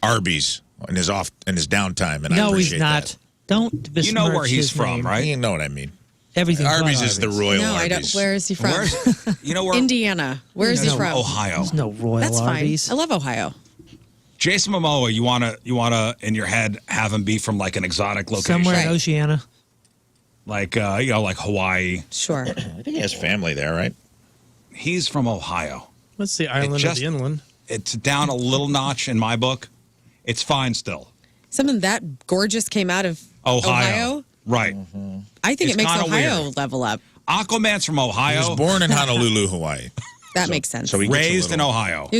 Arby's in his downtime, and I No, appreciate he's not. that. Don't besmirch You know where he's his from, name. right? You know what I mean. Everything. Arby's is the royal No, I Arby's. don't. Where is he from? You know where? Indiana. Where is he No, from? Ohio. There's no Royal That's fine. Arby's. I love Ohio. Jason Momoa, you wanna in your head have him be from like an exotic location, Somewhere Right. in Oceania. like like Hawaii. Sure. I think he has family there, right? He's from Ohio. What's the island just- of the inland? It's down a little notch in my book. It's fine still. Something that gorgeous came out of Ohio. Right. I think It's it makes kinda Ohio weird. level up. Aquaman's from He Ohio. was born in Honolulu, Hawaii. That makes sense. So he gets a Raised in little- Ohio. He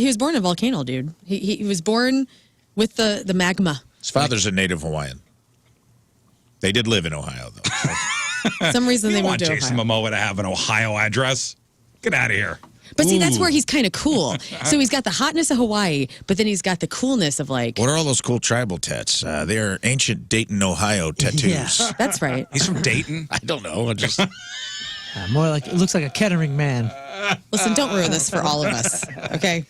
was born in Volcano, dude. He was born with the magma. His father's a native Hawaiian. They did live in Ohio, though. For some reason You they want moved to Jason Ohio. Momoa to have an Ohio address? Get out of here. But see, that's where he's kind of cool. So he's got the hotness of Hawaii, but then he's got the coolness of like. What are all those cool tribal tats? They're ancient Dayton, Ohio tattoos. Yeah, that's right. He's from Dayton? I don't know. I just more like it looks like a Kettering man. Listen, don't ruin this for all of us, okay?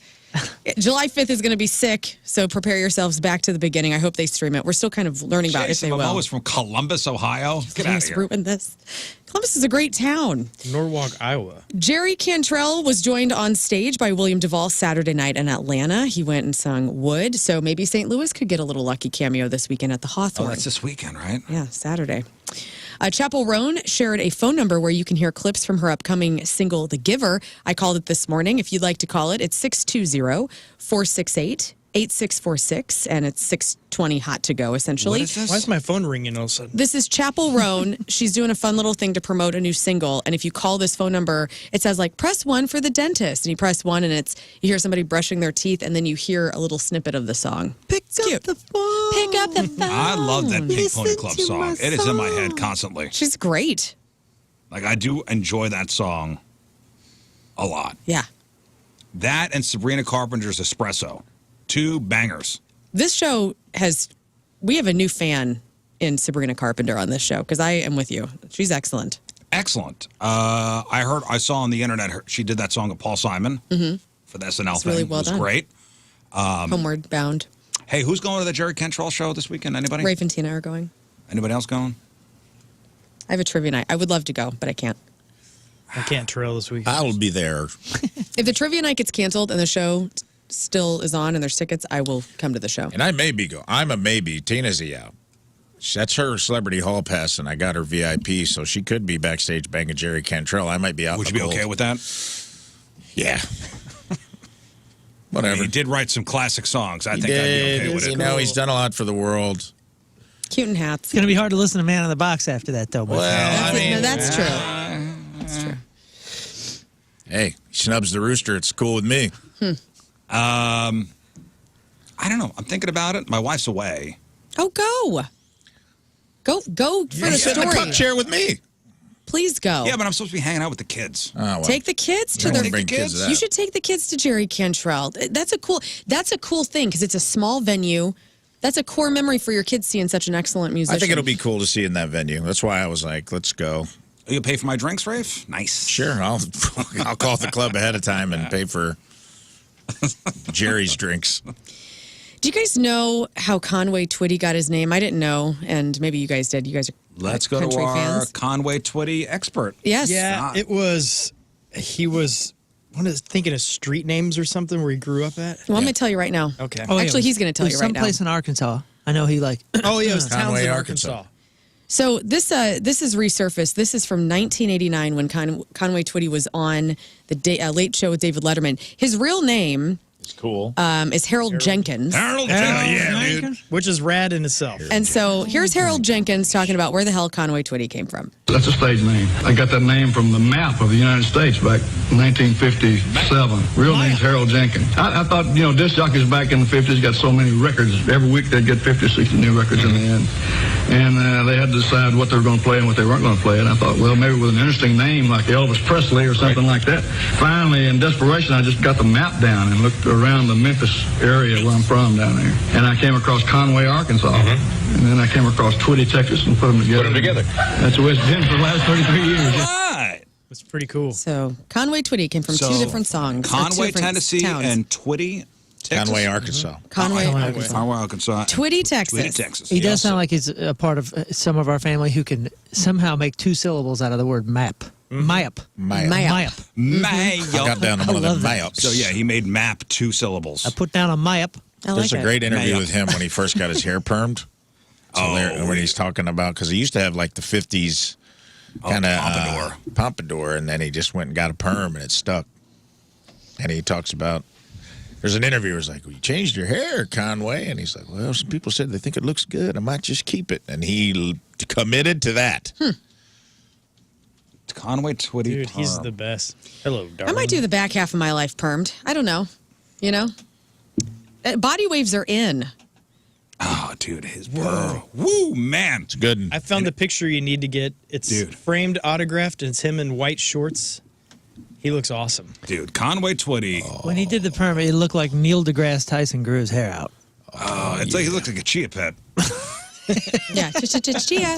July 5th is going to be sick, so prepare yourselves back to the beginning. I hope they stream it. We're still kind of learning about if they Jason will. Momoa is from Columbus, Ohio. Get out of here. Ruin this. Columbus is a great town. Norwalk, Iowa. Jerry Cantrell was joined on stage by William Duvall Saturday night in Atlanta. He went and sung Wood, so maybe St. Louis could get a little lucky cameo this weekend at the Hawthorne. Oh, that's this weekend, right? Yeah, Saturday. Chapel Roan shared a phone number where you can hear clips from her upcoming single, The Giver. I called it this morning. If you'd like to call it, it's 620-468-8646, and it's 620 hot to go, essentially. What is this? Why is my phone ringing all of a sudden? This is Chapel Roan. She's doing a fun little thing to promote a new single, and if you call this phone number, it says, like, press 1 for the dentist, and you press 1, and you hear somebody brushing their teeth, and then you hear a little snippet of the song. Pick up the phone. Pick up the phone. I love that Pink Pony Club song. It is in my head constantly. She's great. Like, I do enjoy that song a lot. Yeah. That and Sabrina Carpenter's Espresso. 2 bangers. This show we have a new fan in Sabrina Carpenter on this show, because I am with you. She's excellent. Excellent. I saw on the internet she did that song of Paul Simon for the SNL thing. Really well it was done. great. Homeward Bound. Hey, who's going to the Jerry Cantrell show this weekend? Anybody? Rafe and Tina are going. Anybody else going? I have a trivia night. I would love to go, but I can't. I can't trail this weekend. I'll be there. If the trivia night gets canceled and the show still is on and there's tickets, I will come to the show. And I may be go. I'm a maybe. Tina's a yeah. That's her celebrity hall pass, and I got her VIP, so she could be backstage banging Jerry Cantrell. I might be out. Would you be okay with that? Yeah. Whatever. He did write some classic songs. I think I'd be okay with it. You know, he's done a lot for the world. Cute in hats. It's going to be hard to listen to Man in the Box after that, though. Well, that's true. That's true. Hey, he snubs the rooster. It's cool with me. I don't know. I'm thinking about it. My wife's away. Oh, go for the Sit in the story. cup chair with me. Please go. Yeah, but I'm supposed to be hanging out with the kids. Oh, well. Take the kids to I their won't bring kids to that. You should take the kids to Jerry Cantrell. That's a cool thing because it's a small venue. That's a core memory for your kids seeing such an excellent musician. I think it'll be cool to see in that venue. That's why I was like, let's go. You pay for my drinks, Rafe? Nice. Sure, I'll call the club ahead of time and pay for Jerry's drinks. Do you guys know how Conway Twitty got his name? I didn't know, and maybe you guys did. You guys are Let's go to country our fans. Conway Twitty expert. Yes. Yeah, he was thinking of street names or something where he grew up at. Well, I'm going to tell you right now. Okay. Actually, he's going to tell you right now. Someplace in Arkansas. I know he like. Oh, yeah, it was Conway, Townsend, Arkansas. Arkansas. So this is resurfaced. This is from 1989 when Conway Twitty was on the Late Show with David Letterman. His real name It's cool. is Harold Jenkins. Harold Jenkins. dude. Which is rad in itself. And so here's Harold Jenkins talking about where the hell Conway Twitty came from. That's a stage name. I got that name from the map of the United States back in 1957. Real name's Harold Jenkins. I thought, disc jockeys back in the 50s got so many records. Every week they'd get 50 or 60 new records in the end. And they had to decide what they were going to play and what they weren't going to play. And I thought, well, maybe with an interesting name like Elvis Presley or something like that. Finally, in desperation, I just got the map down and looked around the Memphis area where I'm from down there. And I came across Conway, Arkansas. And then I came across Twitty, Texas, and put them together. That's the way it's been for the last 33 years. Right. It's pretty cool. So Conway Twitty came from two different songs. Conway, two different Tennessee, towns. and Twitty, Texas. Conway, Arkansas. Conway, Conway, Arkansas. Twitty, Texas. Twitty, Texas. He does Yes. sound like he's a part of some of our family who can somehow make 2 syllables out of the word map. Map. Map. Map. Mayo. I got down to one of the love that. maps. So yeah, he made map 2 syllables. I put down a map. There's a great interview Mayo. with him when he first got his hair permed. When he's talking about, because he used to have like the 50s kind of pompadour, and then he just went and got a perm and it stuck. And he talks about, there's an interviewer who's like, well, you changed your hair, Conway. And he's like, well, some people said they think it looks good. I might just keep it. And he committed to that. Conway Twitty. Dude, he's perm. the best. Hello, I darling. might do the back half of my life permed. I don't know. Body waves are in. Oh, dude, his perm. Woo, man. It's good. I found the picture you need to get. It's framed, autographed, and it's him in white shorts. He looks awesome. Dude, Conway Twitty. When he did the perm, it looked like Neil deGrasse Tyson grew his hair out. Oh, it's like he looked like a chia pet. Yeah, chia.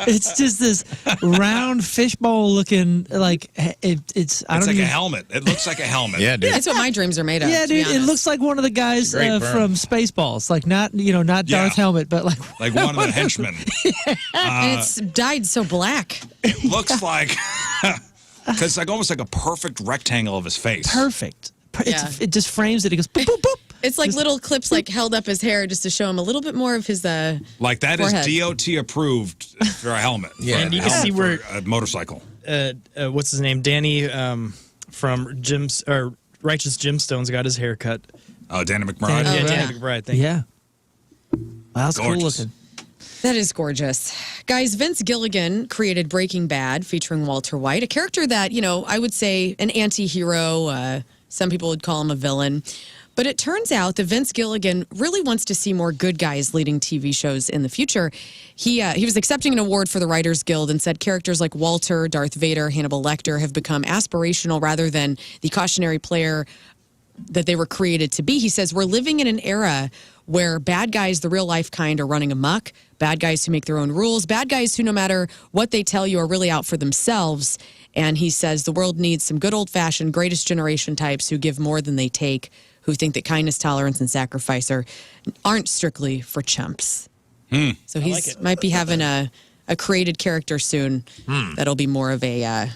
It's just this round fishbowl looking like it's. I It's don't like even, a helmet. It looks like a helmet. Yeah, dude. That's what my dreams are made of. Yeah, to be dude, it honest. looks like one of the guys Great perm. from Spaceballs, like not not Yeah. Darth Helmet, but like Like one of the henchmen. And it's dyed so black. It looks like, because it's like almost like a perfect rectangle of his face. perfect. Yeah. It just frames it. It goes boop boop boop. It's like little clips like held up his hair just to show him a little bit more of his Like that forehead. is DOT approved for a helmet. Yeah, And you can Helmet see where for a motorcycle. what's his name? Danny from Jim's or Righteous Gemstones got his hair cut. Oh, Danny McBride. Yeah, yeah. Danny McBride. Thank you. Yeah. Wow, that's cool Gorgeous. looking. That is gorgeous. Guys, Vince Gilligan created Breaking Bad featuring Walter White, a character that, I would say an anti-hero. Some people would call him a villain. But it turns out that Vince Gilligan really wants to see more good guys leading TV shows in the future. He was accepting an award for the Writers Guild and said characters like Walter, Darth Vader, Hannibal Lecter have become aspirational rather than the cautionary player that they were created to be. He says, we're living in an era where bad guys, the real life kind, are running amok, bad guys who make their own rules, bad guys who no matter what they tell you are really out for themselves. And he says the world needs some good old-fashioned greatest generation types who give more than they take, who think that kindness, tolerance, and sacrifice aren't strictly for chumps. So he might be having a created character soon that'll be more of a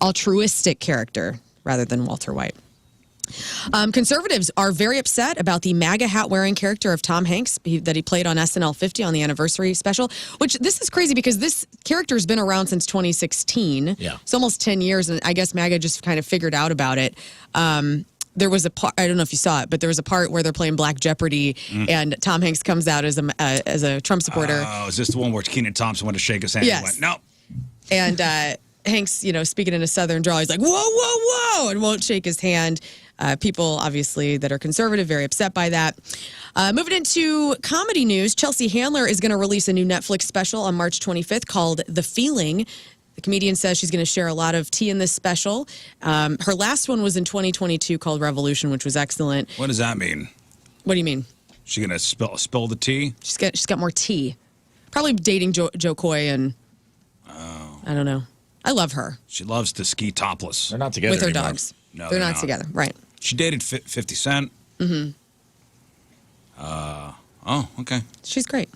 altruistic character rather than Walter White. Conservatives are very upset about the MAGA hat-wearing character of Tom Hanks that he played on SNL 50 on the anniversary special, which this is crazy because this character has been around since 2016. Yeah. It's almost 10 years, and I guess MAGA just kind of figured out about it. There was a part, I don't know if you saw it, but there was a part where they're playing Black Jeopardy, and Tom Hanks comes out as a Trump supporter. Oh, is this the one where Kenan Thompson went to shake his hand? Yes. And went, no. And Hanks, speaking in a Southern drawl, he's like, whoa, whoa, whoa, and won't shake his hand. People, obviously, that are conservative, very upset by that. Moving into comedy news, Chelsea Handler is going to release a new Netflix special on March 25th called The Feeling. The comedian says she's going to share a lot of tea in this special. Her last one was in 2022 called Revolution, which was excellent. What does that mean? What do you mean? She going to spill the tea? She's got more tea. Probably dating Joe Coy and I don't know. I love her. She loves to ski topless. They're not together With her anymore. dogs. No, they're not together. Right. She dated 50 Cent. Mm-hmm. Oh, okay. She's great.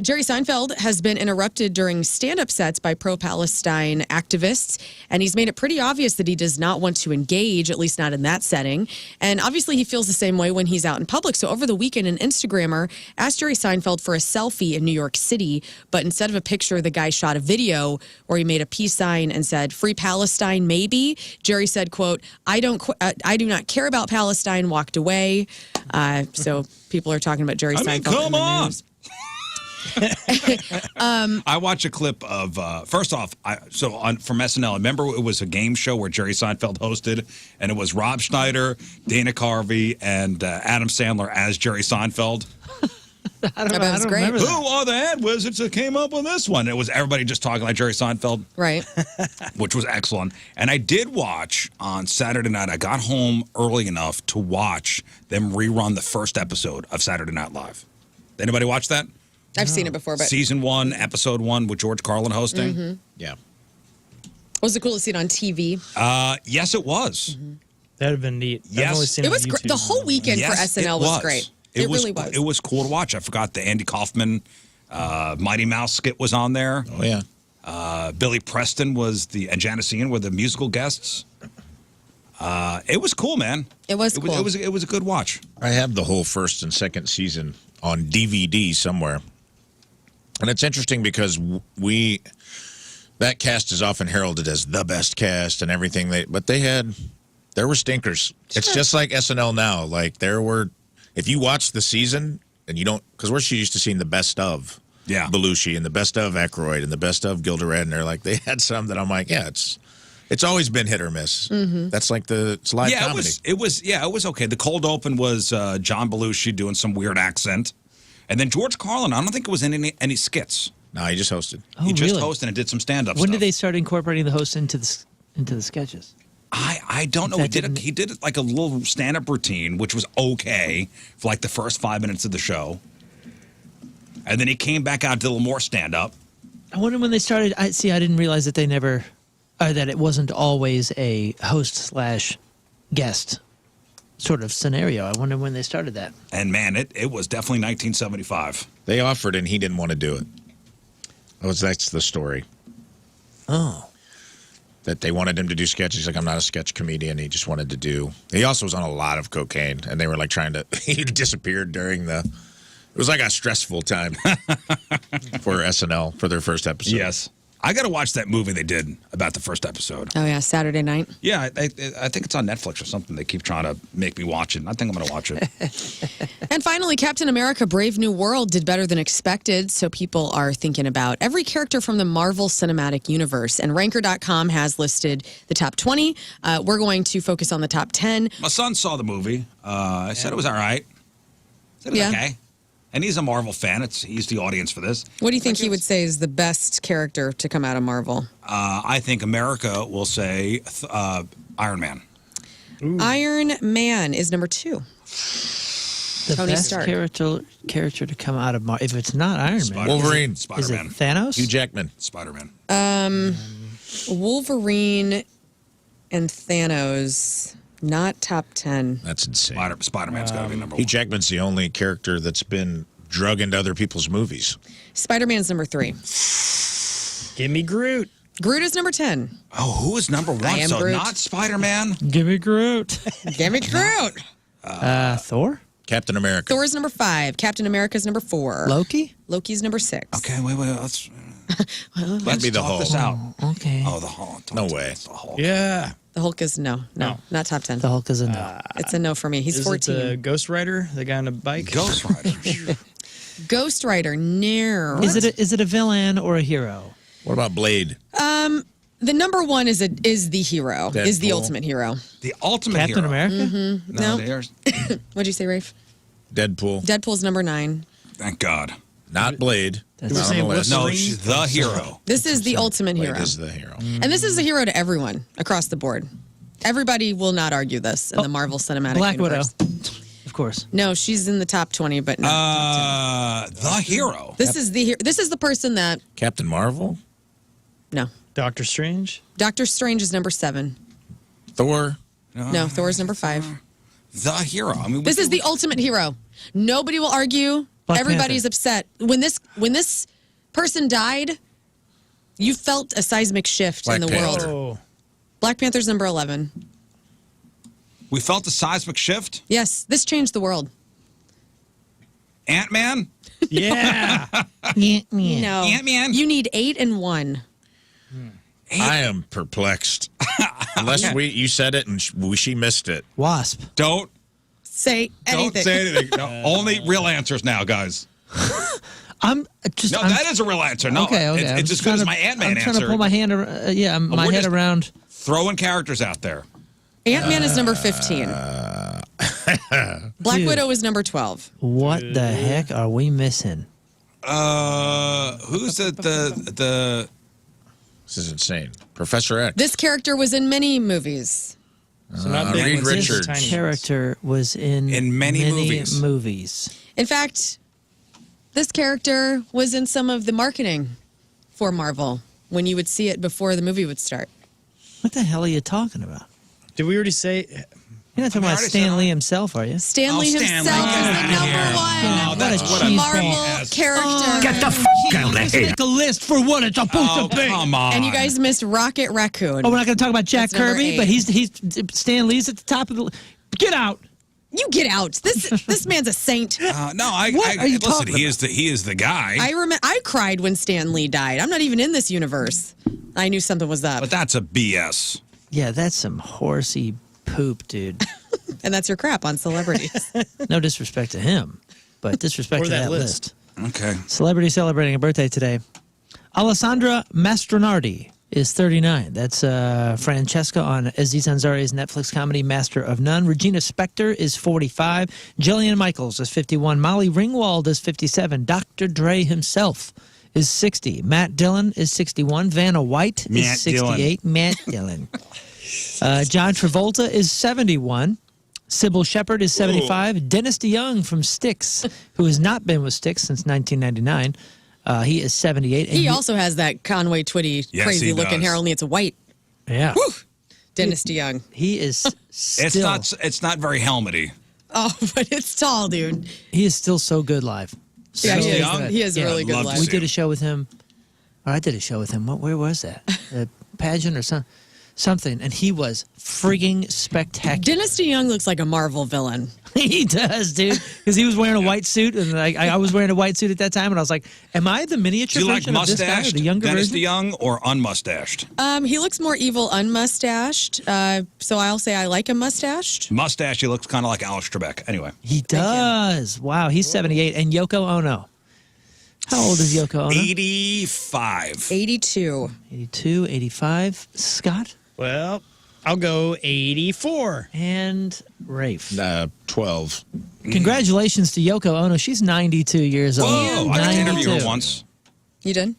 Jerry Seinfeld has been interrupted during stand-up sets by pro-Palestine activists, and he's made it pretty obvious that he does not want to engage, at least not in that setting. And obviously he feels the same way when he's out in public. So over the weekend, an Instagrammer asked Jerry Seinfeld for a selfie in New York City, but instead of a picture, the guy shot a video where he made a peace sign and said, "Free Palestine, maybe." Jerry said, quote, I do not care about Palestine," walked away. So people are talking about Jerry Seinfeld. Come in the on. news. I watch a clip of first off, from SNL. Remember, it was a game show where Jerry Seinfeld hosted, and it was Rob Schneider, Dana Carvey, and Adam Sandler as Jerry Seinfeld. I don't great. remember Who that. are the ad wizards that came up with this one? It was everybody just talking like Jerry Seinfeld, Right. which was excellent. And I did watch on Saturday night. I got home early enough to watch them rerun the first episode of Saturday Night Live. Anybody watch that? I've seen it before, but Season 1, Episode 1 with George Carlin hosting. Mm-hmm. Yeah. Was it cool to see it on TV? Yes, it was. That'd have been neat. Yes. I've only seen It on was YouTube. the whole weekend for Yes, SNL was great. It really was. It was cool to watch. I forgot the Andy Kaufman Mighty Mouse skit was on there. Oh, yeah. Billy Preston and Janice Ian were the musical guests. It was cool, man. It was cool. It was a good watch. I have the whole first and second season on DVD somewhere. And it's interesting because that cast is often heralded as the best cast and everything. But there were stinkers. It's just like SNL now. Like if you watch the season and you don't, because we're used to seeing the best of Belushi and the best of Aykroyd and the best of Gilda Radner. Like they had some that I'm like, yeah, it's always been hit or miss. Mm-hmm. That's like it's live comedy. It was okay. The cold open was John Belushi doing some weird accent. And then George Carlin, I don't think it was in any skits. No, he just hosted. Oh, He just really? hosted and did some stand-up When stuff. did they start incorporating the host into into the sketches. I don't know. He did like a little stand-up routine, which was okay for like the first 5 minutes of the show. And then he came back out, did a little more stand-up. I wonder when they started. I didn't realize that they never, that it wasn't always a host/guest sort of scenario. I wonder when they started that. And man, it was definitely 1975. They offered and he didn't want to do it. That's the story. Oh. That they wanted him to do sketches. He's like, I'm not a sketch comedian. He just wanted to do. He also was on a lot of cocaine, and they were like trying to. He disappeared during the. It was like a stressful time for SNL for their first episode. Yes. I got to watch that movie they did about the first episode. Oh, yeah, Saturday night. Yeah, I think it's on Netflix or something. They keep trying to make me watch it. I think I'm going to watch it. And finally, Captain America Brave New World did better than expected, so people are thinking about every character from the Marvel Cinematic Universe. And Ranker.com has listed the top 20. We're going to focus on the top 10. My son saw the movie. I said it was all right. Said it was okay. And he's a Marvel fan. He's the audience for this. What do you think he would say is the best character to come out of Marvel? I think America will say Iron Man. Ooh. Iron Man is number 2. The Tony best Stark. character to come out of Marvel. If it's not Iron Man, Wolverine. Is it Spider-Man. Thanos? Hugh Jackman. Spider-Man. Wolverine and Thanos. Not top 10. That's insane. Spider-Man's got to be number 1. Hugh Jackman's the only character that's been drug into other people's movies. Spider-Man's number 3. Give me Groot. Groot is number 10. Oh, who is number 1? I am So Groot. not Spider-Man? Give me Groot. Give me Groot. Thor? Captain America. Thor's number 5. Captain America's number 4. Loki? Loki's number 6. Okay, wait. Let's be the talk Hulk. this out. Okay. Oh, the Hulk. No way. The Hulk. Yeah. The Hulk is no, not top 10. The Hulk is a no. It's a no for me. He's Is 14. it the Ghost Rider, the guy on a bike? Ghost Rider. Ghost Rider, no. Is it a villain or a hero? What about Blade? The number 1 is the hero. Is the Deadpool. ultimate hero. The ultimate Captain hero. America? Mm-hmm. No. there's- What'd you say, Rafe? Deadpool. Deadpool's number 9. Thank God. Not Blade. That's Not on the list. No, she's the hero. This is the ultimate Blade hero. is the hero. And this is a hero to everyone across the board. Everybody will not argue this in the Marvel Cinematic Black Universe. Widow. Of course. No, she's in the top 20, but not The hero. This is the person that Captain Marvel. no. Doctor Strange. Doctor Strange is number 7. Thor. No, Thor's number 5. The hero. I mean, This is the ultimate hero. Nobody will argue. Black Everybody's Panther. upset. When this person died, you felt a seismic shift Black in the Panther. world. Oh. Black Panther's number 11. We felt the seismic shift. Yes, this changed the world. Ant-Man. Yeah. No. Ant-Man? You need 8 and 1. I am perplexed. Unless you said it and she missed it. Wasp. Don't Say anything. say anything. No, only real answers now, guys. I'm just. No, I'm, that is a real answer. No, okay. it's I'm just as good as trying my to- Ant-Man I'm answer. trying to pull my hand. My we're head just- around. Throwing characters out there. Ant-Man is number 15. Black Dude. Widow is number 12. What the heck are we missing? Who's the This is insane. Professor X. This character was in many movies. So not big Reed ones, just Richards. tiny ones. Character was in many movies. In fact, this character was in some of the marketing for Marvel when you would see it before the movie would start. What the hell are you talking about? Did we already say? You're not talking about Stan Lee himself, are you? Stanley himself is the number 1 Oh, that's what a Marvel character. Get the f*** out of here. Make a list for what it's supposed to be. Come on. And you guys missed Rocket Raccoon. Oh, we're not going to talk about Jack That's number Kirby, 8. but he's Stan Lee's at the top of the. Get out. You get out. This man's a saint. No, What are you listen. talking He is the guy. I cried when Stan Lee died. I'm not even in this universe. I knew something was up. But that's a BS. Yeah, that's some horsey poop, dude. And that's your crap on celebrities. No disrespect to him, but disrespect Or to that that list. list. Okay. Celebrity celebrating a birthday today. Alessandra Mastronardi is 39. That's Francesca on Aziz Ansari's Netflix comedy Master of None. Regina Spektor is 45. Jillian Michaels is 51. Molly Ringwald is 57. Dr. Dre himself is 60. Matt Dillon is 61. Vanna White Matt is 68. Matt Dillon. John Travolta is 71. Sybil Shepherd is 75. Dennis DeYoung from Styx, who has not been with Styx since 1999. He is 78. He also has that Conway Twitty Yes, crazy he looking does. hair, only it's white. Yeah. Whew. Dennis DeYoung. He is still. It's not very helmety. Oh, but it's tall, dude. He is still so good live. Yeah, So he is. good. He is really good live. We did a show with him. Or I did a show with him. Where was that? A pageant or something. And he was freaking spectacular. Dennis DeYoung looks like a Marvel villain. He does, dude. Because he was wearing a white suit, and I was wearing a white suit at that time, and I was like, "Am I the miniature Do you like version of this guy, or mustached the younger Dennis version?" DeYoung or unmustached? He looks more evil unmustached. So I'll say I like him mustached. Mustache, he looks kind of like Alex Trebek. Anyway. He does. Wow, he's 78, and Yoko Ono. How old is Yoko Ono? 85. 82. 82, 85. Scott? Well, I'll go 84. And Rafe. 12. Congratulations to Yoko Ono. She's 92 years old. Whoa, I got to interview 92. her once. You did?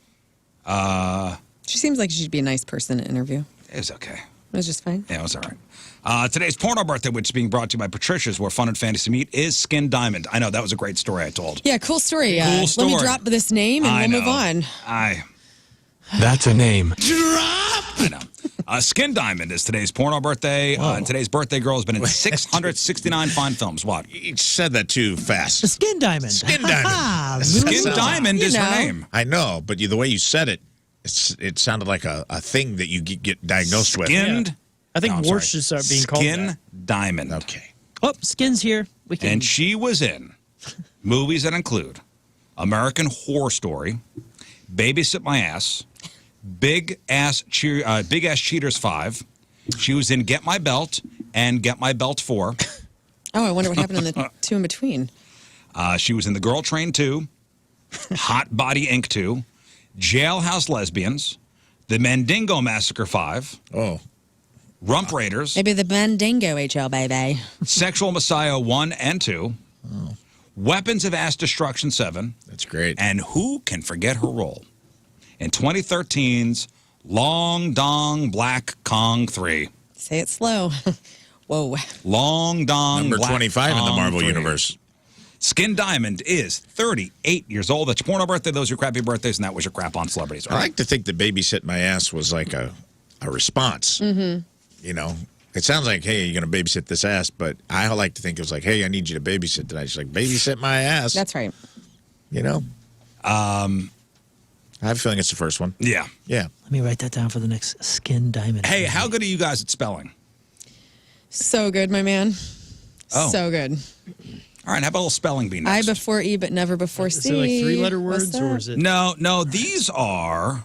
She seems like she'd be a nice person to interview. It was okay. It was just fine. Yeah, it was all right. Today's porno birthday, which is being brought to you by Patricia's, where fun and fantasy meet, is Skin Diamond. I know, that was a great story I told. Yeah, cool story. Cool Let story. me drop this name and we'll move on. That's a name. I know. Skin Diamond is today's porno birthday, and today's birthday girl has been in 669 fine films. What? You said that too fast. The Skin Diamond. Skin Diamond. Skin Diamond is her know. name. I know, but the way you said it, it sounded like a thing that you get diagnosed with. Skinned. I think No, I'm warts sorry. should start being called Skin that. Diamond. Okay. Oh, Skin's here. We can. And she was in movies that include American Horror Story, Babysit My Ass, Big Ass Cheaters 5. She was in Get My Belt and Get My Belt 4. Oh, I wonder what happened in the two in between. She was in The Girl Train 2, Hot Body Inc. 2, Jailhouse Lesbians, The Mandingo Massacre 5. Oh. Rump Raiders. Maybe the Bandingo HL, baby. Sexual Messiah 1 and 2. Weapons of Mass Destruction 7. That's great. And who can forget her role in 2013's Long Dong Black Kong 3? Say it slow. Whoa. Long Dong Number Black 25 in the Kong Marvel 3. Universe. Skin Diamond is 38 years old. That's your porno birthday. Those are your crappy birthdays, and that was your crap on celebrities. I like to think that Babysit My Ass was like a response. Mm-hmm. You know, it sounds like, hey, you're going to babysit this ass, but I like to think it was like, hey, I need you to babysit tonight. She's like, babysit my ass. That's right. You know? I have a feeling it's the first one. Yeah. Yeah. Let me write that down for the next Skin Diamond. Hey, how good are you guys at spelling? So good, my man. Oh. So good. All right, how about a little spelling bee next? I before E, but never before C. Is it like 3-letter What's words or that? is it? No, these are...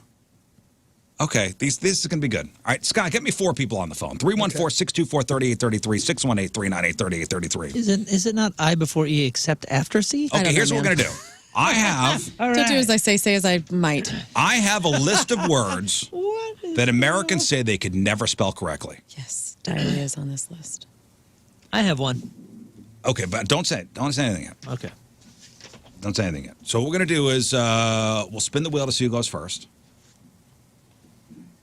Okay, this is going to be good. All right, Scott, get me 4 people on the phone. 314-624-3833, 618-398-3833. Is it not I before E except after C? Okay, here's what we're going to do. I have Don't do as I say as I might. I have a list of words that Americans say they could never spell correctly. Yes, diarrhea is on this list. I have one. Okay, but don't say anything yet. Okay. Don't say anything yet. So what we're going to do is we'll spin the wheel to see who goes first.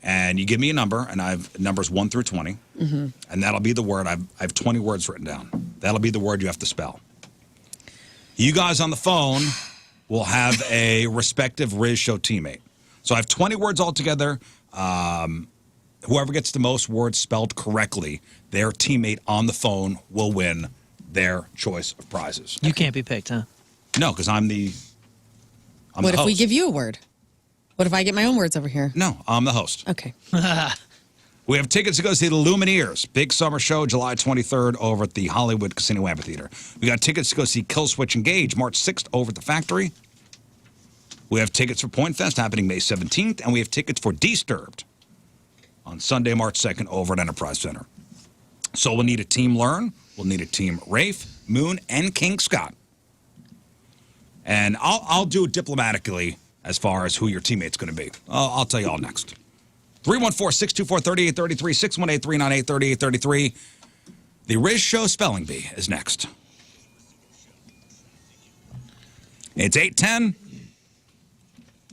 And you give me a number, and I have numbers 1 through 20. Mm-hmm. And that'll be the word. I have 20 words written down. That'll be the word you have to spell. You guys on the phone will have a respective Riz Show teammate. So I have 20 words altogether. Whoever gets the most words spelled correctly, their teammate on the phone will win their choice of prizes. You can't be picked, huh? No, because I'm the What if we host. give you a word? What if I get my own words over here? No, I'm the host. Okay. We have tickets to go see the Lumineers, big summer show, July 23rd over at the Hollywood Casino Amphitheater. We got tickets to go see Killswitch Engage March 6th over at the Factory. We have tickets for Point Fest happening May 17th, and we have tickets for Disturbed on Sunday, March 2nd over at Enterprise Center. So we'll need a team Lern, we'll need a team Rafe, Moon, and King Scott. And I'll do it diplomatically as far as who your teammate's going to be. I'll tell you all next. 314-624-3833, 618-398-3833. The Riz Show Spelling Bee is next. It's 8:10.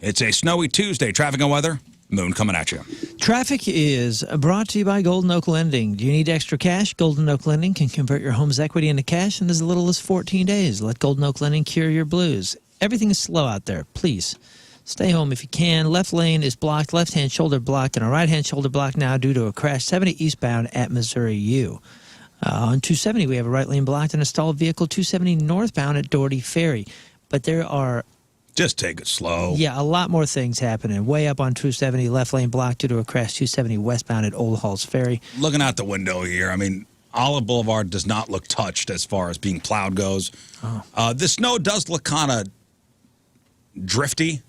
It's a snowy Tuesday. Traffic and weather. Moon coming at you. Traffic is brought to you by Golden Oak Lending. Do you need extra cash? Golden Oak Lending can convert your home's equity into cash in as little as 14 days. Let Golden Oak Lending cure your blues. Everything is slow out there. Please stay home if you can. Left lane is blocked, left-hand shoulder blocked, and a right-hand shoulder blocked now due to a crash 70 eastbound at Missouri U. On 270, we have a right lane blocked and a stalled vehicle 270 northbound at Doherty Ferry. But there are... Just take it slow. Yeah, a lot more things happening. Way up on 270, left lane blocked due to a crash 270 westbound at Old Halls Ferry. Looking out the window here, I mean, Olive Boulevard does not look touched as far as being plowed goes. Oh. The snow does look kind of drifty.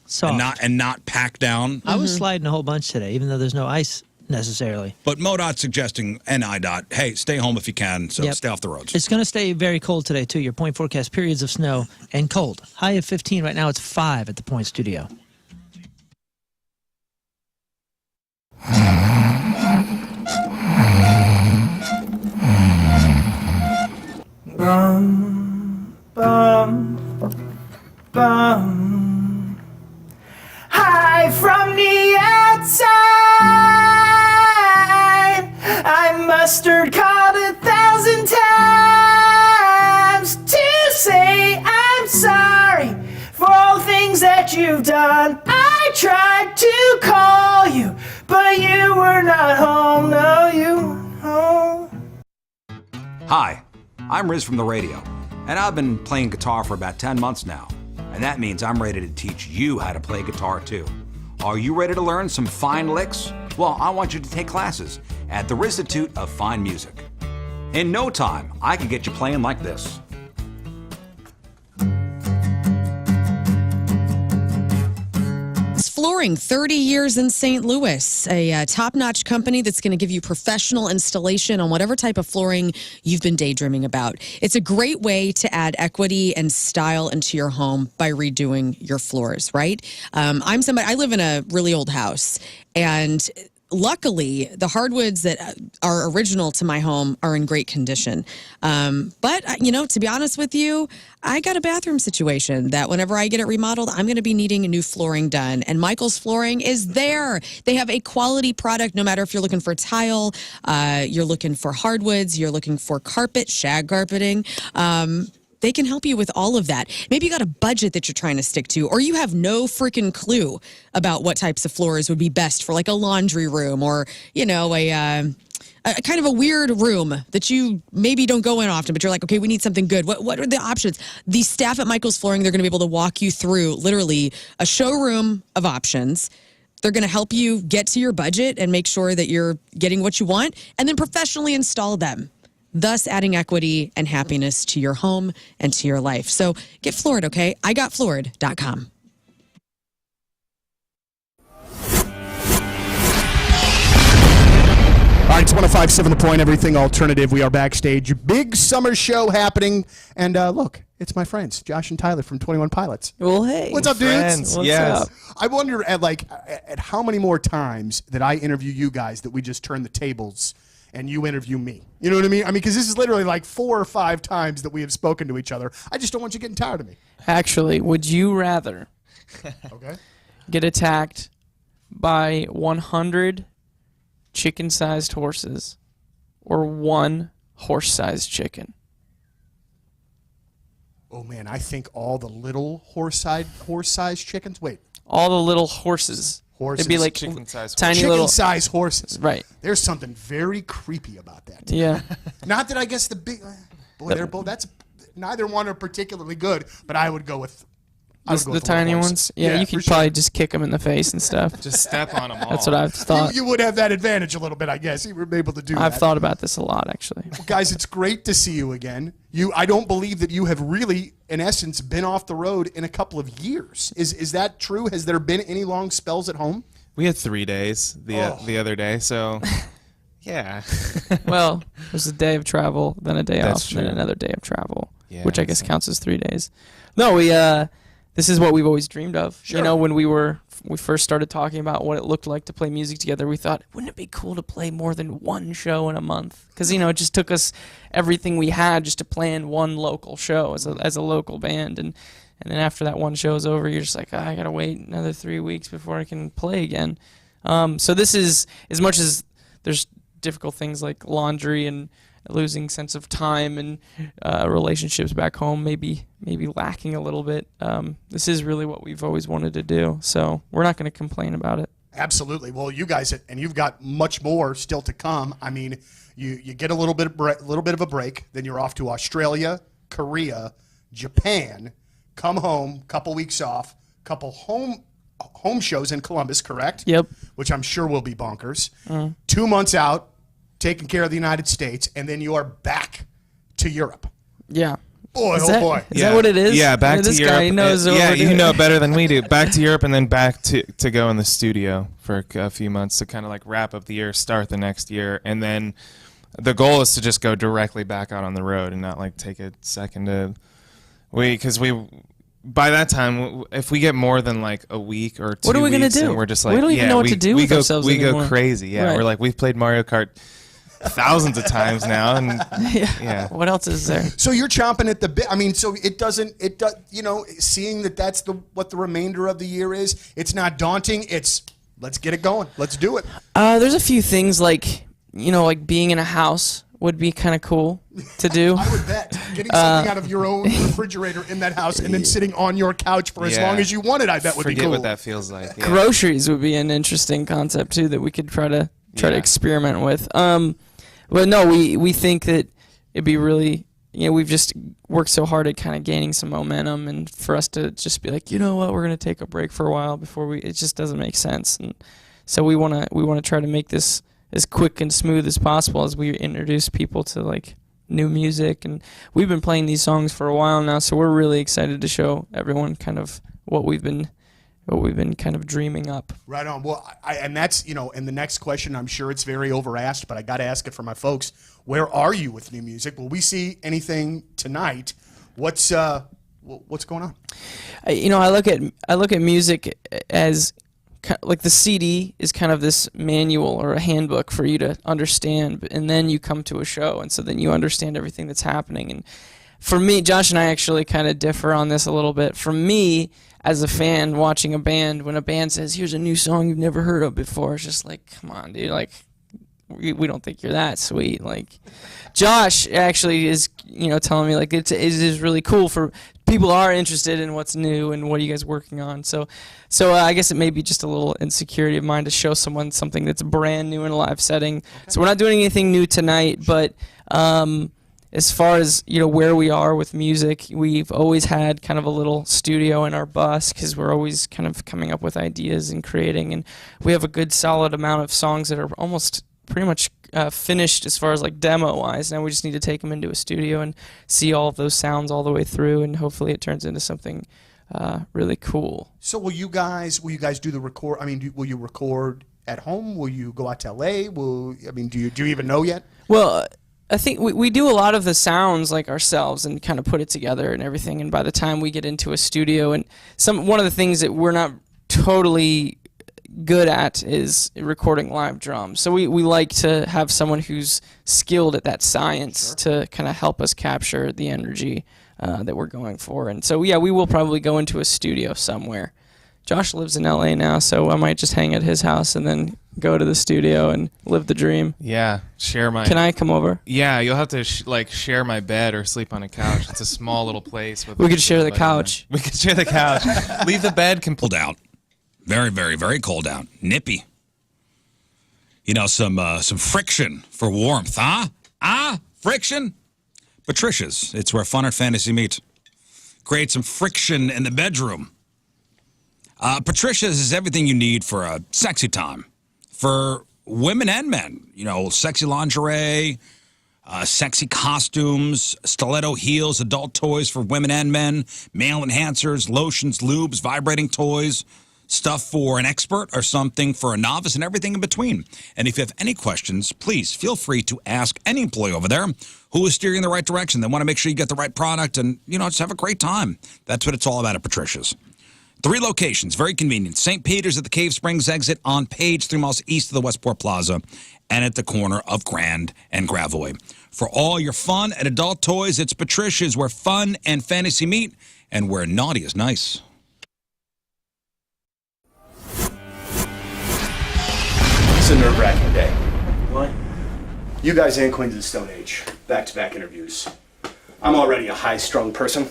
Soft. And not packed down. I was sliding a whole bunch today, even though there's no ice necessarily. But MoDOT suggesting, and IDOT, hey, stay home if you can, so Yep. stay off the roads. It's going to stay very cold today, too. Your point forecast, periods of snow and cold. High of 15. Right now it's 5 at the Point Studio. Bum, bum, bum. Hi from the outside. I mustard called 1,000 times to say I'm sorry for all things that you've done. I tried to call you, but you were not home. No, you weren't home. Hi, I'm Riz from the radio, and I've been playing guitar for about 10 months now, and that means I'm ready to teach you how to play guitar too. Are you ready to learn some fine licks? Well, I want you to take classes at the Rizzuto of Fine Music. In no time, I can get you playing like this. Flooring, 30 years in St. Louis, a top-notch company that's going to give you professional installation on whatever type of flooring you've been daydreaming about. It's a great way to add equity and style into your home by redoing your floors, right? I live in a really old house, and luckily, the hardwoods that are original to my home are in great condition. But, to be honest with you, I got a bathroom situation that whenever I get it remodeled, I'm going to be needing a new flooring done. And Michael's Flooring is there. They have a quality product, no matter if you're looking for tile, you're looking for hardwoods, you're looking for carpet, shag carpeting. They can help you with all of that. Maybe you got a budget that you're trying to stick to, or you have no freaking clue about what types of floors would be best for like a laundry room or, a kind of a weird room that you maybe don't go in often, but you're like, okay, we need something good. What are the options? The staff at Michael's Flooring, they're going to be able to walk you through literally a showroom of options. They're going to help you get to your budget and make sure that you're getting what you want, and then professionally install them, thus adding equity and happiness to your home and to your life. So get floored, okay? IGotFloored.com. All right, it's 105.7 The Point, everything alternative. We are backstage. Big summer show happening. And look, it's my friends, Josh and Tyler from 21 Pilots. Well, hey. What's up, dudes? What's up? I wonder at how many more times that I interview you guys that we just turn the tables and you interview me. You know what I mean? Because this is literally like 4 or 5 times that we have spoken to each other. I just don't want you getting tired of me. Actually, would you rather get attacked by 100 chicken-sized horses or 1 horse-sized chicken? Oh, man, I think all the little horse-sized chickens. Wait. All the little horses. Horses. It'd be like tiny little chicken-sized horses. Right. There's something very creepy about that. Yeah. Not that I guess the big boy, they're both. That's neither one are particularly good, but I would go with the tiny ones. Yeah, you could probably just kick them in the face and stuff. Just step on them all. That's what I've thought. You would have that advantage a little bit, I guess. You were able to do that. I've thought about this a lot, actually. Well, guys, it's great to see you again. I don't believe that you have really, in essence, been off the road in a couple of years. Is that true? Has there been any long spells at home? We had 3 days the other day, so yeah. Well, there's a day of travel, then a day That's off, true. then another day of travel, Yeah, which I guess counts as 3 days. No, this is what we've always dreamed of. Sure. You know, when we first started talking about what it looked like to play music together, we thought, wouldn't it be cool to play more than 1 show in a month? Because, it just took us everything we had just to plan 1 local show as a local band. And And then after that one show is over, you're just like, I gotta wait another 3 weeks before I can play again. So this is, as much as there's difficult things like laundry and losing sense of time and relationships back home, maybe lacking a little bit. This is really what we've always wanted to do. So we're not going to complain about it. Absolutely. Well, you guys, and you've got much more still to come. I mean, you get a little bit of a break, then you're off to Australia, Korea, Japan, come home, couple weeks off, couple home shows in Columbus, correct? Yep. Which I'm sure will be bonkers. 2 months out, taking care of the United States, and then you are back to Europe. Yeah. Boy, Is oh that- boy. Is that what it is? Yeah, back to This Europe. guy knows what yeah, we're you doing. know better than we do. Back to Europe and then back to go in the studio for a few months to kind of like wrap up the year, start the next year, and then the goal is to just go directly back out on the road and not like take a second to because by that time, if we get more than like a week or 2 What are we gonna weeks, do? and we're just like, We don't even know what to do we with go, ourselves we anymore. go crazy. Yeah, Right. we're like, we've played Mario Kart thousands of times now, and yeah. What else is there? So you're chomping at the bit. I mean, so it does, you know, seeing that that's what the remainder of the year is, it's not daunting. It's, let's get it going. Let's do it. There's a few things like, you know, like being in a house would be kind of cool to do. I would bet. Getting something out of your own refrigerator in that house and then sitting on your couch for as Yeah. long as you want it, I bet would be Forget cool. what that feels like. Yeah. Groceries would be an interesting concept too that we could try to experiment with. But no, we think that it'd be really, you know, we've just worked so hard at kind of gaining some momentum, and for us to just be like, you know what, we're gonna take a break for a while before it just doesn't make sense. And so we wanna try to make this as quick and smooth as possible as we introduce people to like new music. And we've been playing these songs for a while now, so we're really excited to show everyone kind of what we've been kind of dreaming up. Right on. Well, and that's, you know, and the next question, I'm sure it's very overasked, but I got to ask it for my folks. Where are you with new music? Will we see anything tonight? What's going on? You know, I look at music as like the CD is kind of this manual or a handbook for you to understand, and then you come to a show, and so then you understand everything that's happening. And for me, Josh and I actually kind of differ on this a little bit. For me, as a fan watching a band, when a band says, here's a new song you've never heard of before, it's just like, come on, dude, like, we don't think you're that sweet. Like, Josh actually is, you know, telling me like it is really cool for people are interested in what's new and what are you guys working on. So I guess it may be just a little insecurity of mine to show someone something that's brand new in a live setting. Okay. So we're not doing anything new tonight, but as far as, you know, where we are with music, we've always had kind of a little studio in our bus because we're always kind of coming up with ideas and creating, and we have a good solid amount of songs that are almost pretty much finished as far as like demo wise. Now we just need to take them into a studio and see all of those sounds all the way through, and hopefully it turns into something really cool. So will you guys do the record? I mean, will you record at home? Will you go out to LA? Do you even know yet? Well, I think we do a lot of the sounds like ourselves and kind of put it together and everything. And by the time we get into a studio, and one of the things that we're not totally good at is recording live drums. So we like to have someone who's skilled at that science to kind of help us capture the energy that we're going for. And so, yeah, we will probably go into a studio somewhere. Josh lives in LA now, so I might just hang at his house and then go to the studio and live the dream. Yeah, share my... Can I come over? Yeah, you'll have to share my bed or sleep on a couch. It's a small little place. With We could share the couch. We could share the couch. Leave the bed cold out. Very, very, very cold out. Nippy. You know, some friction for warmth, huh? Friction? Patricia's. It's where fun and fantasy meet. Create some friction in the bedroom. Patricia's is everything you need for a sexy time. For women and men. You know, sexy lingerie, sexy costumes, stiletto heels, adult toys for women and men, male enhancers, lotions, lubes, vibrating toys, stuff for an expert or something for a novice, and everything in between. And if you have any questions, please feel free to ask any employee over there who is steering in the right direction. They want to make sure you get the right product and, you know, just have a great time. That's what it's all about at Patricia's. 3 locations, very convenient. St. Peter's at the Cave Springs exit on Page, 3 miles east of the Westport Plaza, and at the corner of Grand and Gravaway. For all your fun and adult toys, it's Patricia's, where fun and fantasy meet. and where naughty is nice. It's a nerve-wracking day. What? You guys and Queens of the Stone Age. Back-to-back interviews. I'm already a high-strung person.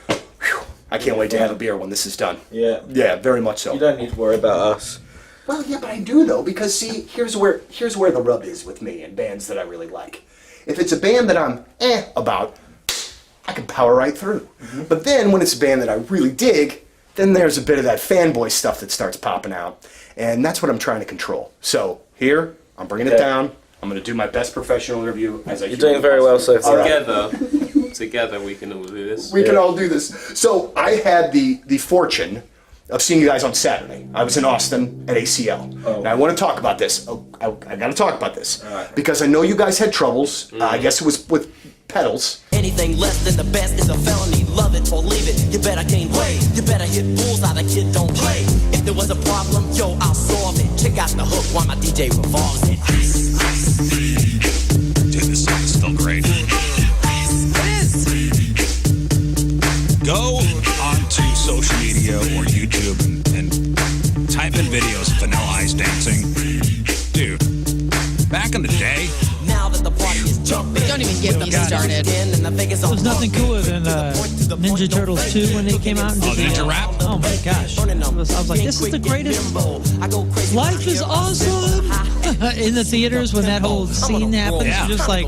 Whew. I can't wait to have a beer when this is done. Yeah. Yeah, very much so. You don't need to worry about us. Well, yeah, but I do though, because see, here's where the rub is with me and bands that I really like. If it's a band that I'm about, I can power right through. Mm-hmm. But then when it's a band that I really dig, then there's a bit of that fanboy stuff that starts popping out. And that's what I'm trying to control. So here, I'm bringing it down. I'm going to do my best professional interview as I You're doing very well so far. Together we can all do this. We can all do this. So I had the fortune of seeing you guys on Saturday. I was in Austin at ACL. Oh. And I want to talk about this. I got to talk about this. Because I know you guys had troubles. I guess it was with pedals. Anything less than the best is a felony. Love it or leave it. You better gain weight. You better hit bullseye. The kid don't play. If there was a problem, yo, I'll solve it. Check out the hook while my DJ revolves it. Dude, this song is still great. Go onto social media or YouTube and type in videos of Vanilla Ice dancing. Dude, back in the day. Now that the party is jumping. Don't even get me started. There's nothing cooler than Ninja Turtles 2 when they came out. And did Ninja Rap? Oh my gosh. I was like, this is the greatest. Life is awesome. In the theaters when that whole scene happens, you're just like,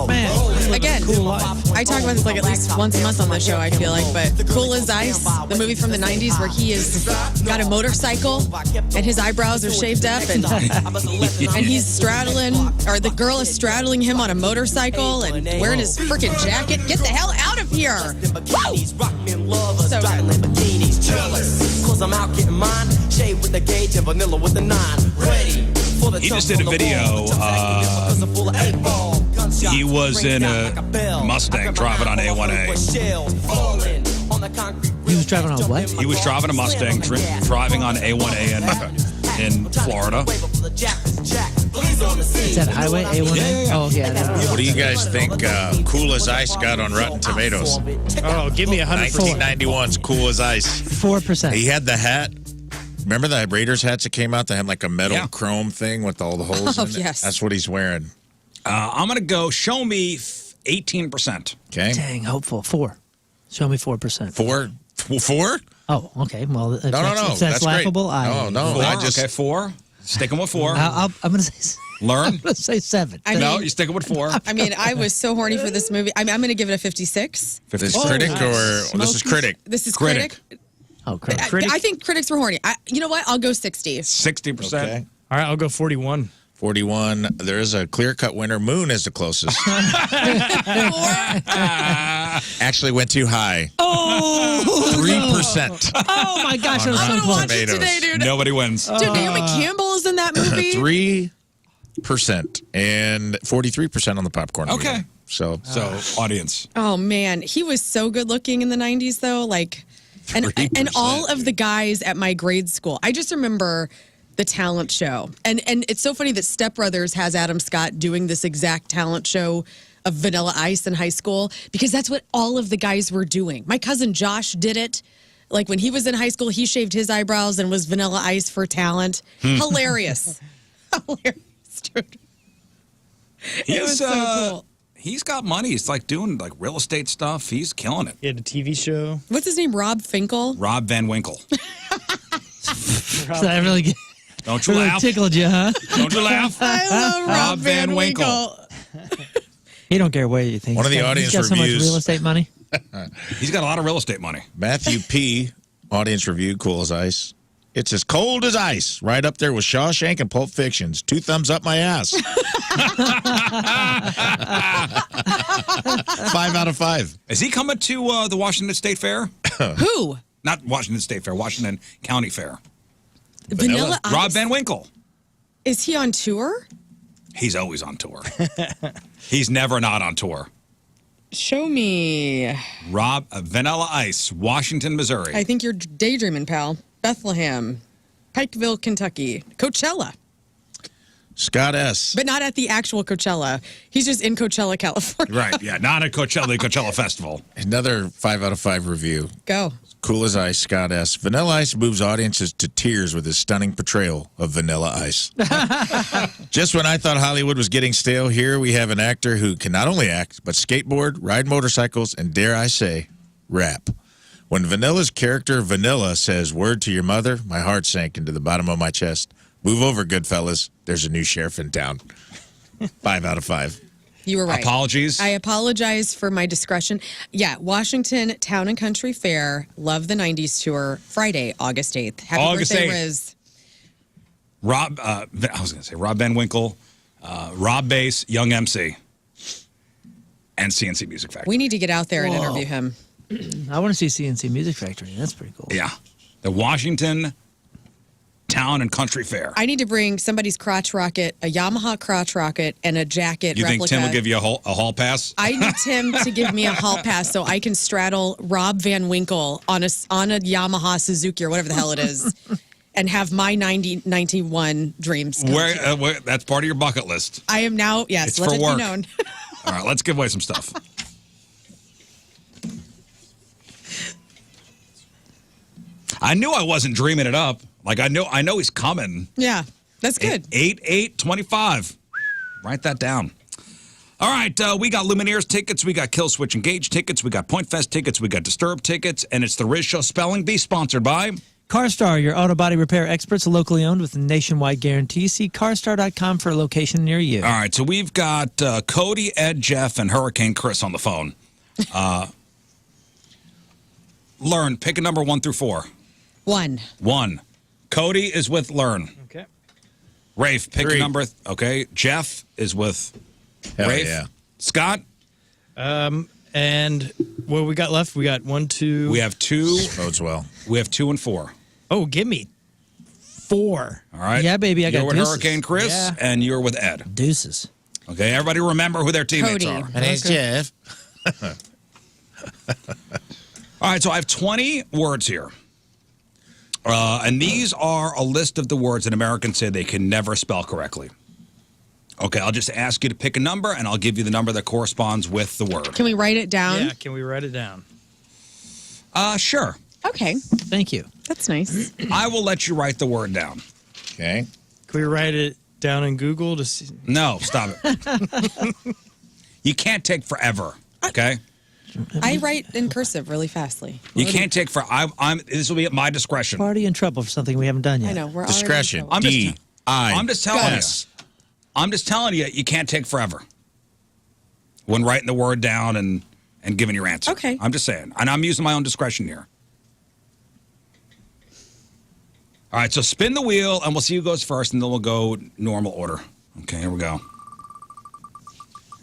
man. Again, cool life. I talk about this like at least once a month on the show, I feel like, but Cool as Ice, the movie from the 90s where he is got a motorcycle and his eyebrows are shaved up and he's straddling, or the girl is straddling him on a motorcycle and wearing his freaking jacket. Get the hell out of here! Woo! So Cause I'm out getting mine. Shade with the gauge and vanilla with the 9. Ready. He just did a video. He was in a Mustang driving on A1A. He was driving on what? He was driving a Mustang driving on A1A in Florida. Is that highway A1A? Yeah. Oh, yeah. What do you guys think Cool as Ice got on Rotten Tomatoes? Oh, give me 100%. 1991's Cool as Ice. 4%. He had the hat. Remember the Raiders hats that came out that had like a metal chrome thing with all the holes in it? Yes. That's what he's wearing. I'm going to go show me 18%. Okay. Dang, hopeful. 4. Show me 4%. 4? Oh, okay. Well, if No, that's that's laughable, great. No, 4? I just... Okay, 4. Sticking with 4. I'm going to say... Learn. I'm going to say 7. No, you're sticking with 4. I mean, I was so horny for this movie. I'm going to give it a 56. This is Critic or... This is Critic. This is Critic. Oh, Critic. I think critics were horny. You know what? I'll go 60. 60%. Okay. All right, I'll go 41. 41. There is a clear-cut winner. Moon is the closest. Actually went too high. Oh! 3%. Oh, my gosh. I was so I'm close. watch it today, dude. Nobody wins. Dude, Naomi Campbell is in that movie. 3% and 43% on the popcorn. Okay. meter. So audience. Oh, man. He was so good looking in the 90s, though. Like, and all of the guys at my grade school. I just remember the talent show. And it's so funny that Step Brothers has Adam Scott doing this exact talent show of Vanilla Ice in high school, because that's what all of the guys were doing. My cousin Josh did it. Like when he was in high school, he shaved his eyebrows and was Vanilla Ice for talent. Hilarious. Hilarious, dude. It was so cool. He's got money. He's like doing like real estate stuff. He's killing it. He had a TV show. What's his name? Rob Finkel? Rob Van Winkle. That really good. Don't you Really laugh. tickled you, huh? Don't you laugh. I love Rob Van Winkle. He don't care what you think. One of the He's audience got so much reviews. real estate money. He's got a lot of real estate money. Matthew P. audience review, Cool as Ice. It's as cold as ice, right up there with Shawshank and Pulp Fiction's. 2 thumbs up my ass. 5 out of 5. Is he coming to the Washington State Fair? Who? Not Washington State Fair, Washington County Fair. Vanilla Ice? Rob Van Winkle. Is he on tour? He's always on tour. He's never not on tour. Show me. Rob Vanilla Ice, Washington, Missouri. I think you're daydreaming, pal. Bethlehem, Pikeville, Kentucky, Coachella. Scott S. But not at the actual Coachella. He's just in Coachella, California. Right, yeah, not at Coachella, the Coachella Festival. Another 5 out of 5 review. Go. Cool as Ice, Scott S. Vanilla Ice moves audiences to tears with his stunning portrayal of Vanilla Ice. Just when I thought Hollywood was getting stale, here we have an actor who can not only act, but skateboard, ride motorcycles, and dare I say, rap. When Vanilla's character, Vanilla, says, "Word to your mother," my heart sank into the bottom of my chest. Move over, good fellas. There's a new sheriff in town. 5 out of 5. You were right. Apologies. I apologize for my discretion. Yeah, Washington Town and Country Fair, Love the 90s Tour, Friday, August 8th. Happy August birthday, 8th. Riz. Rob, I was going to say Rob Van Winkle, Rob Bass, Young MC, and CNC Music Factory. We need to get out there and Whoa. interview him. I want to see CNC Music Factory. That's pretty cool. Yeah. The Washington Town and Country Fair. I need to bring somebody's crotch rocket, a Yamaha crotch rocket, and a jacket You think replica. Tim will give you a hall pass? I need Tim to give me a hall pass so I can straddle Rob Van Winkle on a Yamaha Suzuki or whatever the hell it is, and have my 91 dreams come true. Where, that's part of your bucket list. I am now, yes, It's let for it work. be known. All right, let's give away some stuff. I knew I wasn't dreaming it up. Like I know he's coming. Yeah, that's good. 8/8/25. Write that down. All right, we got Lumineers tickets, we got Kill Switch Engage tickets, we got Point Fest tickets, we got Disturb tickets, and it's the Riz Show Spelling Bee, sponsored by CarStar, your auto body repair experts, locally owned with a nationwide guarantee. See carstar.com for a location near you. All right, so we've got Cody, Ed, Jeff, and Hurricane Chris on the phone. Lern, pick a number 1 through 4. 1. 1. Cody is with Lern. Okay. Rafe, pick 3. a number. Okay. Jeff is with Hell Rafe. yeah. Scott? And what we got left? We got 1, 2. We have 2. Bodes well. We have 2 and 4. Oh, give me 4. All right. Yeah, baby, I you're got with deuces. Hurricane Chris, Yeah. and you're with Ed. Deuces. Okay, everybody remember who their teammates Cody. are. My name's Jeff. All right, so I have 20 words here. And these are a list of the words that Americans say they can never spell correctly. Okay, I'll just ask you to pick a number, and I'll give you the number that corresponds with the word. Can we write it down? Yeah, can we write it down? Sure. Okay. Thank you. That's nice. I will let you write the word down. Okay. Can we write it down in Google to see? No, stop it. You can't take forever, okay? I write in cursive really fastly. You can't take for. This will be at my discretion. Already in trouble for something we haven't done yet. I know. We're Discretion. I'm just- D-I. I'm just telling S. you. I'm just telling you, you can't take forever when writing the word down and giving your answer. Okay. I'm just saying, and I'm using my own discretion here. All right, so spin the wheel, and we'll see who goes first, and then we'll go normal order. Okay, here we go.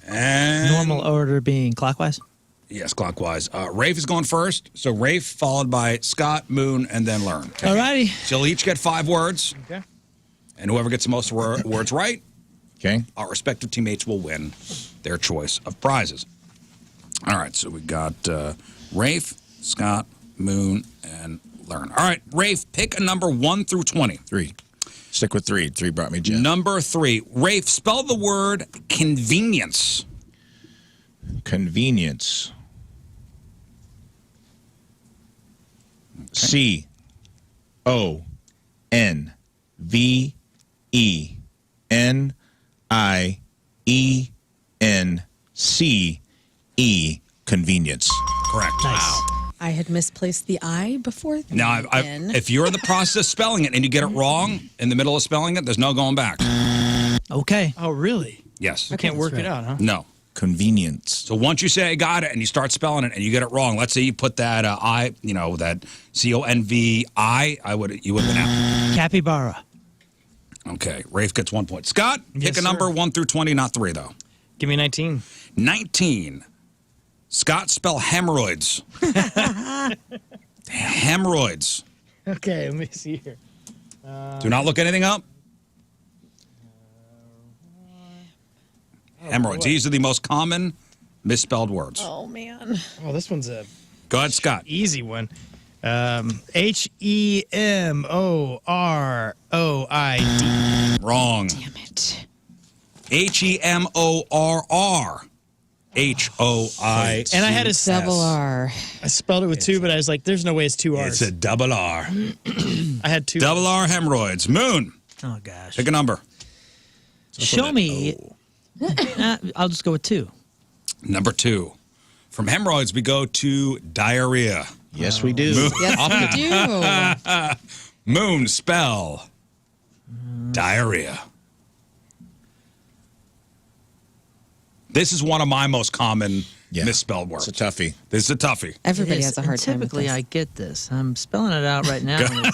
And Normal order being clockwise? yes, clockwise. Rafe is going first. So Rafe followed by Scott, Moon, and then Lern. Okay? All righty. So you'll each get 5 words. Okay. And whoever gets the most words right, Okay. our respective teammates will win their choice of prizes. All right, so we got Rafe, Scott, Moon, and Lern. All right, Rafe, pick a number 1 through 20. 3. Stick with 3. 3 brought me Jeff. Number 3. Rafe, spell the word convenience. Convenience. C-O-N-V-E-N-I-E-N-C-E. Convenience. Correct. Nice. I had misplaced the I before. The Now, if you're in the process of spelling it and you get it wrong in the middle of spelling it, there's no going back. Okay. Oh, really? Yes. I can't work right. it out, huh? No. Convenience. So once you say I got it and you start spelling it and you get it wrong, let's say you put that that C-O-N-V-I, you would have been out. Capybara. Okay, Rafe gets 1 point. Scott, pick Yes, a number sir. 1 through 20, not 3 though. Give me 19. 19. Scott, spell hemorrhoids. Hemorrhoids. Okay, let me see here. Do not look anything up. Hemorrhoids. boy. These are the most common misspelled words. Oh man. Oh, this one's a Go ahead, Scott. easy one. Hemorroid. Wrong. Damn it. Hemorrhoid. And I had a Double R. I spelled it with two, but I was like, there's no way it's two R's. It's a double R. I had two. Double R hemorrhoids. Moon. Oh gosh. Pick a number. Show me. I'll just go with 2. Number 2. From hemorrhoids, we go to diarrhea. Yes, we do. Moon. Yes, we do. Moon, spell. Diarrhea. This is one of my most common misspelled words. It's a toughie. This is a toughie. Everybody It is, has a hard and time with typically, this. I get this. I'm spelling it out right now. and it's-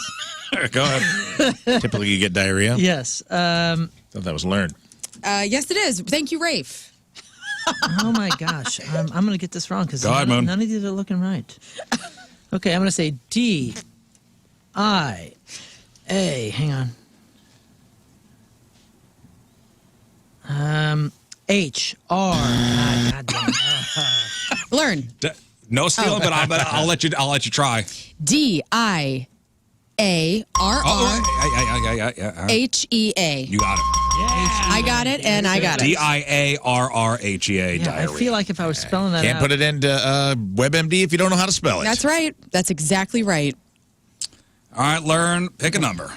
Go ahead. Typically, you get diarrhea. yes. Thought that was learned. Yes, it is. Thank you, Rafe. Oh my gosh. I'm going to get this wrong because Go ahead, Moon. none of these are looking right. Okay, I'm going to say D-I-A. Hang on. H-R. God damn. Learn. No stealing, but I'll let you try. D-I-A-R-R-H-E-A. You got it. I got it, and I got it. D-I-A-R-R-H-E-A. Yeah, I Diarrhea. feel like if I was spelling that Can't out. put it into WebMD if you don't know how to spell it. That's right. That's exactly right. All right, Lern. Pick a number.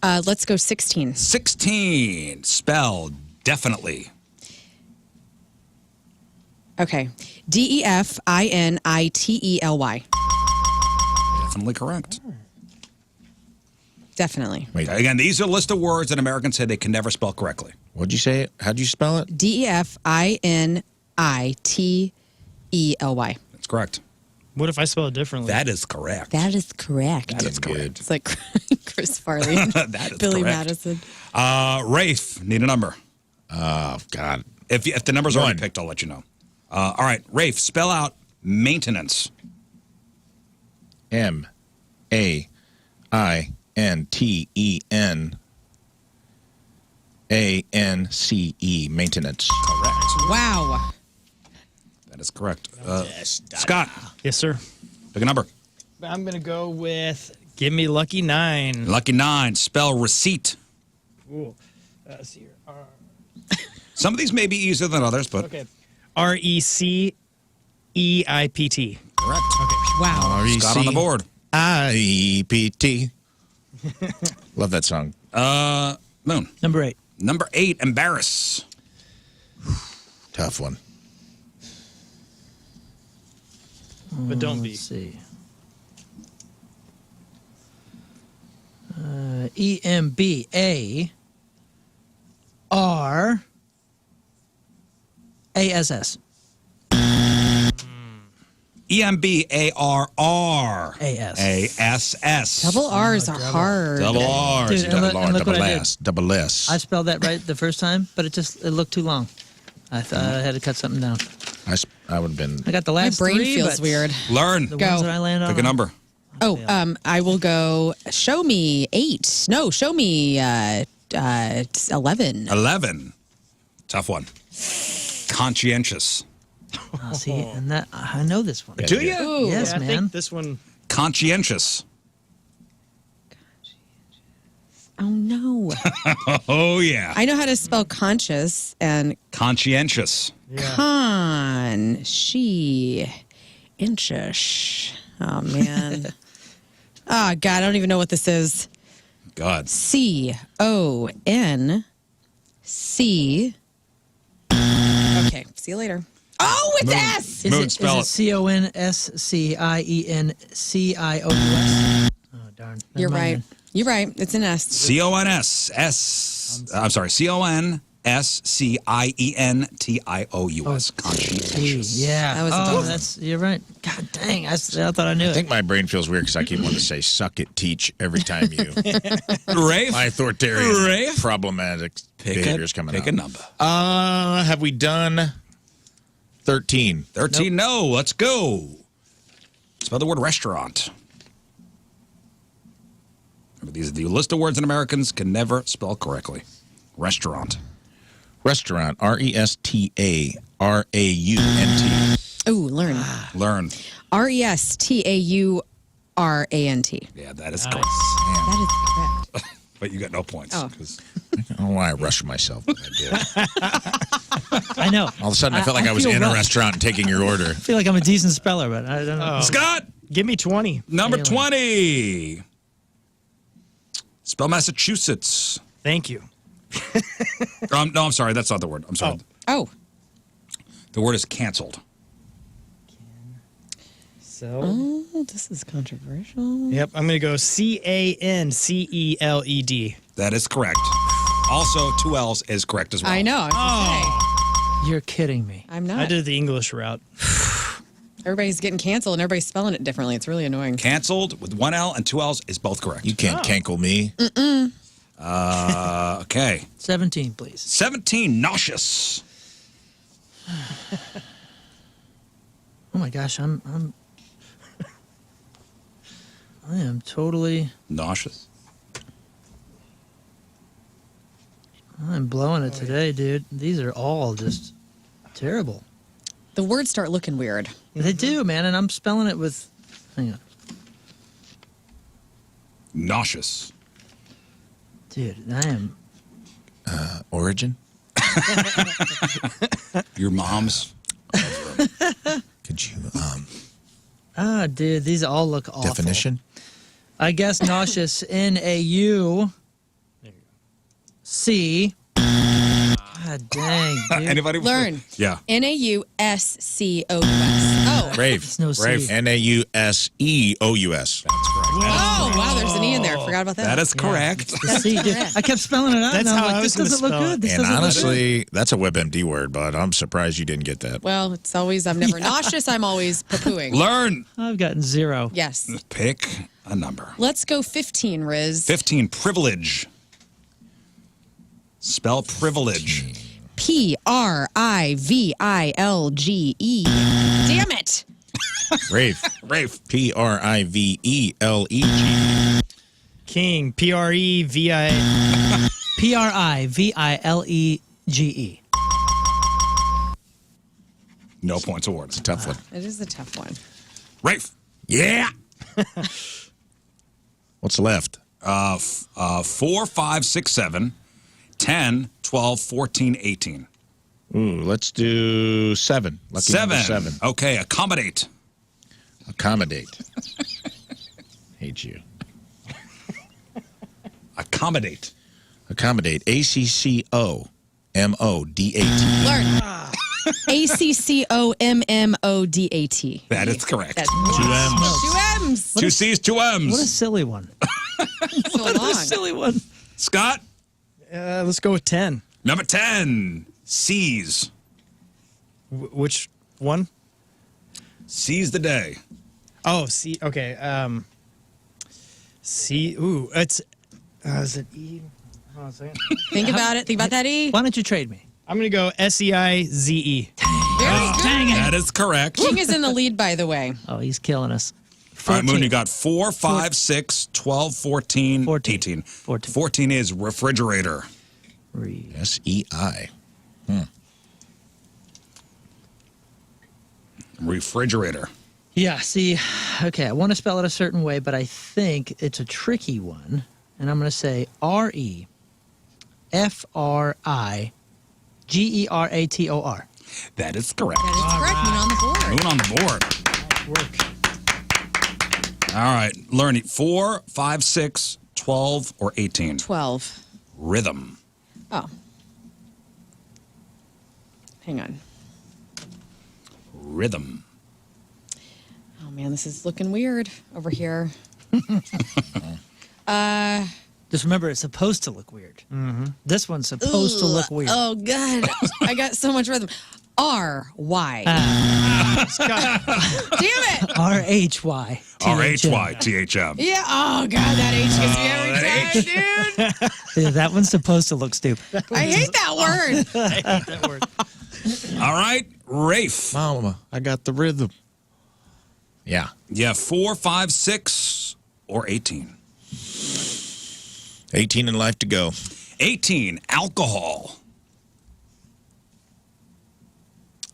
Let's go 16. 16. Spell definitely. Okay. D-E-F-I-N-I-T-E-L-Y. Definitely correct. Definitely. Wait, Again, these are a list of words that Americans say they can never spell correctly. what'd you say? How'd you spell it? D-E-F-I-N-I-T-E-L-Y. That's correct. What if I spell it differently? That is correct. That is correct. That is correct. It's like Chris Farley and That is Billy correct. Madison. Rafe, need a number. Oh, God. If the number's already One. picked, I'll let you know. All right, Rafe, spell out maintenance. M-A-I-N-T-E-N-A-N-C-E. Maintenance. Correct. Wow. That is correct. Scott, Yes, sir. pick a number. I'm going to go with give me lucky 9. Lucky 9, spell receipt. Ooh. Let's see here. Some of these may be easier than others, but Okay. R-E-C-E-I-P-T. correct. Wow. Scott on the board. R-E-C-I-P-T. Love that song. Moon. Number 8. Number 8, embarrass. Tough one. But don't be. Let's see. E-M-B-A-R-A-S-S. E-M-B-A-R-R. A-S. A-S-S. Double R's are hard. Double R's. Dude, and look double what I did. S. Double S. I spelled that right the first time, but it looked too long. I thought I had to cut something down. I would have been. I got the My last brain 3, feels but weird. Learn. The Go. ones that I land on. Pick a number. Oh, I will go show me 8. No, show me 11. 11. Tough one. Conscientious. Oh, see, and that I know this one. Do you? Ooh. Yes, I man. think this one. Conscientious. Oh, no. Oh, yeah. I know how to spell conscious and Conscientious. inches. Oh, man. Oh, God, I don't even know what this is. God. C-O-N-C. Okay, see you later. Oh, it's S! Moon, spell it. C-O-N-S-C-I-E-N-C-I-O-U-S? Oh, darn. Never You're mind right. then. You're right. It's an S. C-O-N-S. I'm sorry. C-O-N-S-C-I-E-N-T-I-O-U-S. Conscientious. Yeah. That was a tough one. that's, you're right. God dang. I thought I knew I it. think my brain feels weird because I keep wanting to say "suck it, teach" every time you. Rafe? My authoritarian, Rafe? problematic behaviors coming Pick out. a number. Have we done 13? 13, no. Let's go. Spell the word restaurant. Remember, these are the list of words that Americans can never spell correctly. Restaurant. Restaurant. R-E-S-T-A-R-A-U-N-T. Ooh, learn. Learn. R-E-S-T-A-U. P-R-A-N-T. Yeah, that is correct. That is correct. But you got no points. Oh. 'cause- I don't know why I rushed myself. But I did. I know. All of a sudden, I felt like I was feel in a rushed. restaurant and taking your order. I feel like I'm a decent speller, but I don't know. Scott, give me 20. Number Anyway. 20. Spell Massachusetts. Thank you. No, I'm sorry. That's not the word. I'm sorry. Oh. The word is canceled. So. Oh, this is controversial. Yep, I'm going to go C-A-N-C-E-L-E-D. That is correct. Also, 2 L's is correct as well. I know. I was gonna say. You're kidding me. I'm not. I did the English route. Everybody's getting canceled and everybody's spelling it differently. It's really annoying. Canceled with 1 L and 2 L's is both correct. You can't cankle me. Mm-mm. Okay. 17, please. 17, nauseous. Oh my gosh, I am totally Nauseous. I'm blowing it today, dude. These are all just terrible. The words start looking weird. They do, man, and I'm spelling it with hang on. Nauseous. Dude, I am Origin? Your mom's. Could you, dude, these all look awful. definition? I guess nauseous, N-A-U-C. God dang, dude. Anybody? Learn. Yeah. N-A-U-S-C-O-U-S. Oh. Rafe. no C. Rafe. N-A-U-S-E-O-U-S. That's correct. Oh, wow, there's an E in there. Forgot about that. That is correct. The C, dude. I kept spelling it out, That's and I'm how like, I this was doesn't gonna look spell good. it. This And doesn't look honestly, that's a WebMD word, but I'm surprised you didn't get that. Well, it's always, I'm never nauseous. I'm always poo-pooing. Learn. good. I've gotten 0. Yes. Pick a number. Let's go 15, Riz. 15, privilege. Spell privilege. P-R-I-V-I-L-G-E. Damn it. Rafe. Rafe. P-R-I-V-E-L-E-G. King. P-R-E-V-I... P-R-I-V-I-L-E-G-E. No points awarded. It's a tough one. It is a tough one. Rafe. Yeah. What's left? 4, 5, 6, 7, 10, 12, 14, 18. Ooh, let's do 7. Lucky number 7. Okay, accommodate. Accommodate. Hate you. Accommodate. Accommodate. A-C-C-O-M-O-D-A-T. Learn. A-C-C-O-M-M-O-D-A-T. That is correct. That's 2 M's. 2 M's. 2 C's, 2 M's. What a silly one. So long. Silly one. Scott. let's go with 10. Number 10. Seize. Which one? Seize the day. Oh, C. Okay. C. Ooh, it's. Is it E? Hold on a second. Think about it. Think about that E. Why don't you trade me? I'm gonna go S-E-I-Z-E. Very good. Dang it. That is correct. King is in the lead, by the way. Oh, he's killing us. All right, Moon, 14. you got 4, 5, 6, 12, 14, 18. 14 is refrigerator. S-E-I. Refrigerator. Yeah, see, okay, I want to spell it a certain way, but I think it's a tricky one. And I'm going to say R-E-F-R-I-G-E-R-A-T-O-R. That is correct. That is correct. Moon on the board. Moon on the board. All right, learning 4, 5, 6, 12, or 18. 12. Rhythm. Oh. Hang on. Rhythm. Oh, man, this is looking weird over here. Just remember, it's supposed to look weird. Mm-hmm. This one's supposed to look weird. Oh, God. I got so much rhythm. R-Y. Damn it. R-H-Y. R-H-Y-T-H-M. Yeah. Oh, God, that H gets me every time, dude. Yeah, that one's supposed to look stupid. I hate that word. I hate that word. All right, Rafe. Mama, I got the rhythm. Yeah. Yeah, 4, 5, 6, or 18. 18 in life to go. 18, alcohol.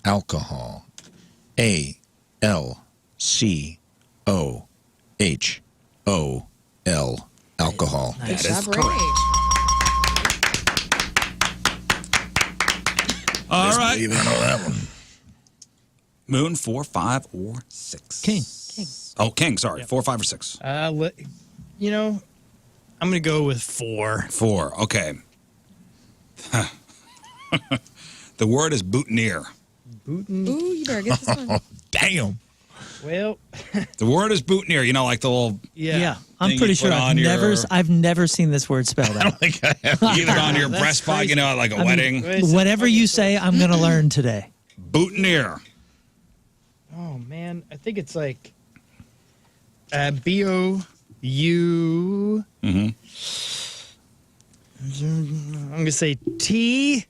Alcohol. A-L-C-O-H-O-L. H-O-L, alcohol. Good That is job, correct. Ray. All right. Even know that one. Moon, 4, 5, or 6. King. Oh, king, sorry. 4, 5, or 6. You know, I'm going to go with 4. 4, okay. The word is boutonniere. Ooh, you better get this one. Damn. Well, The word is boutonniere. You know, like the little... Yeah, I'm thing pretty you sure put I've on your- never seen this word spelled out. Either on your That's breast pocket, you know, like a I mean, wedding. whatever you say, I'm going to learn today. Boutonniere. oh man, I think it's like B-O-U. Mm-hmm. I'm going to say T-I-N-E.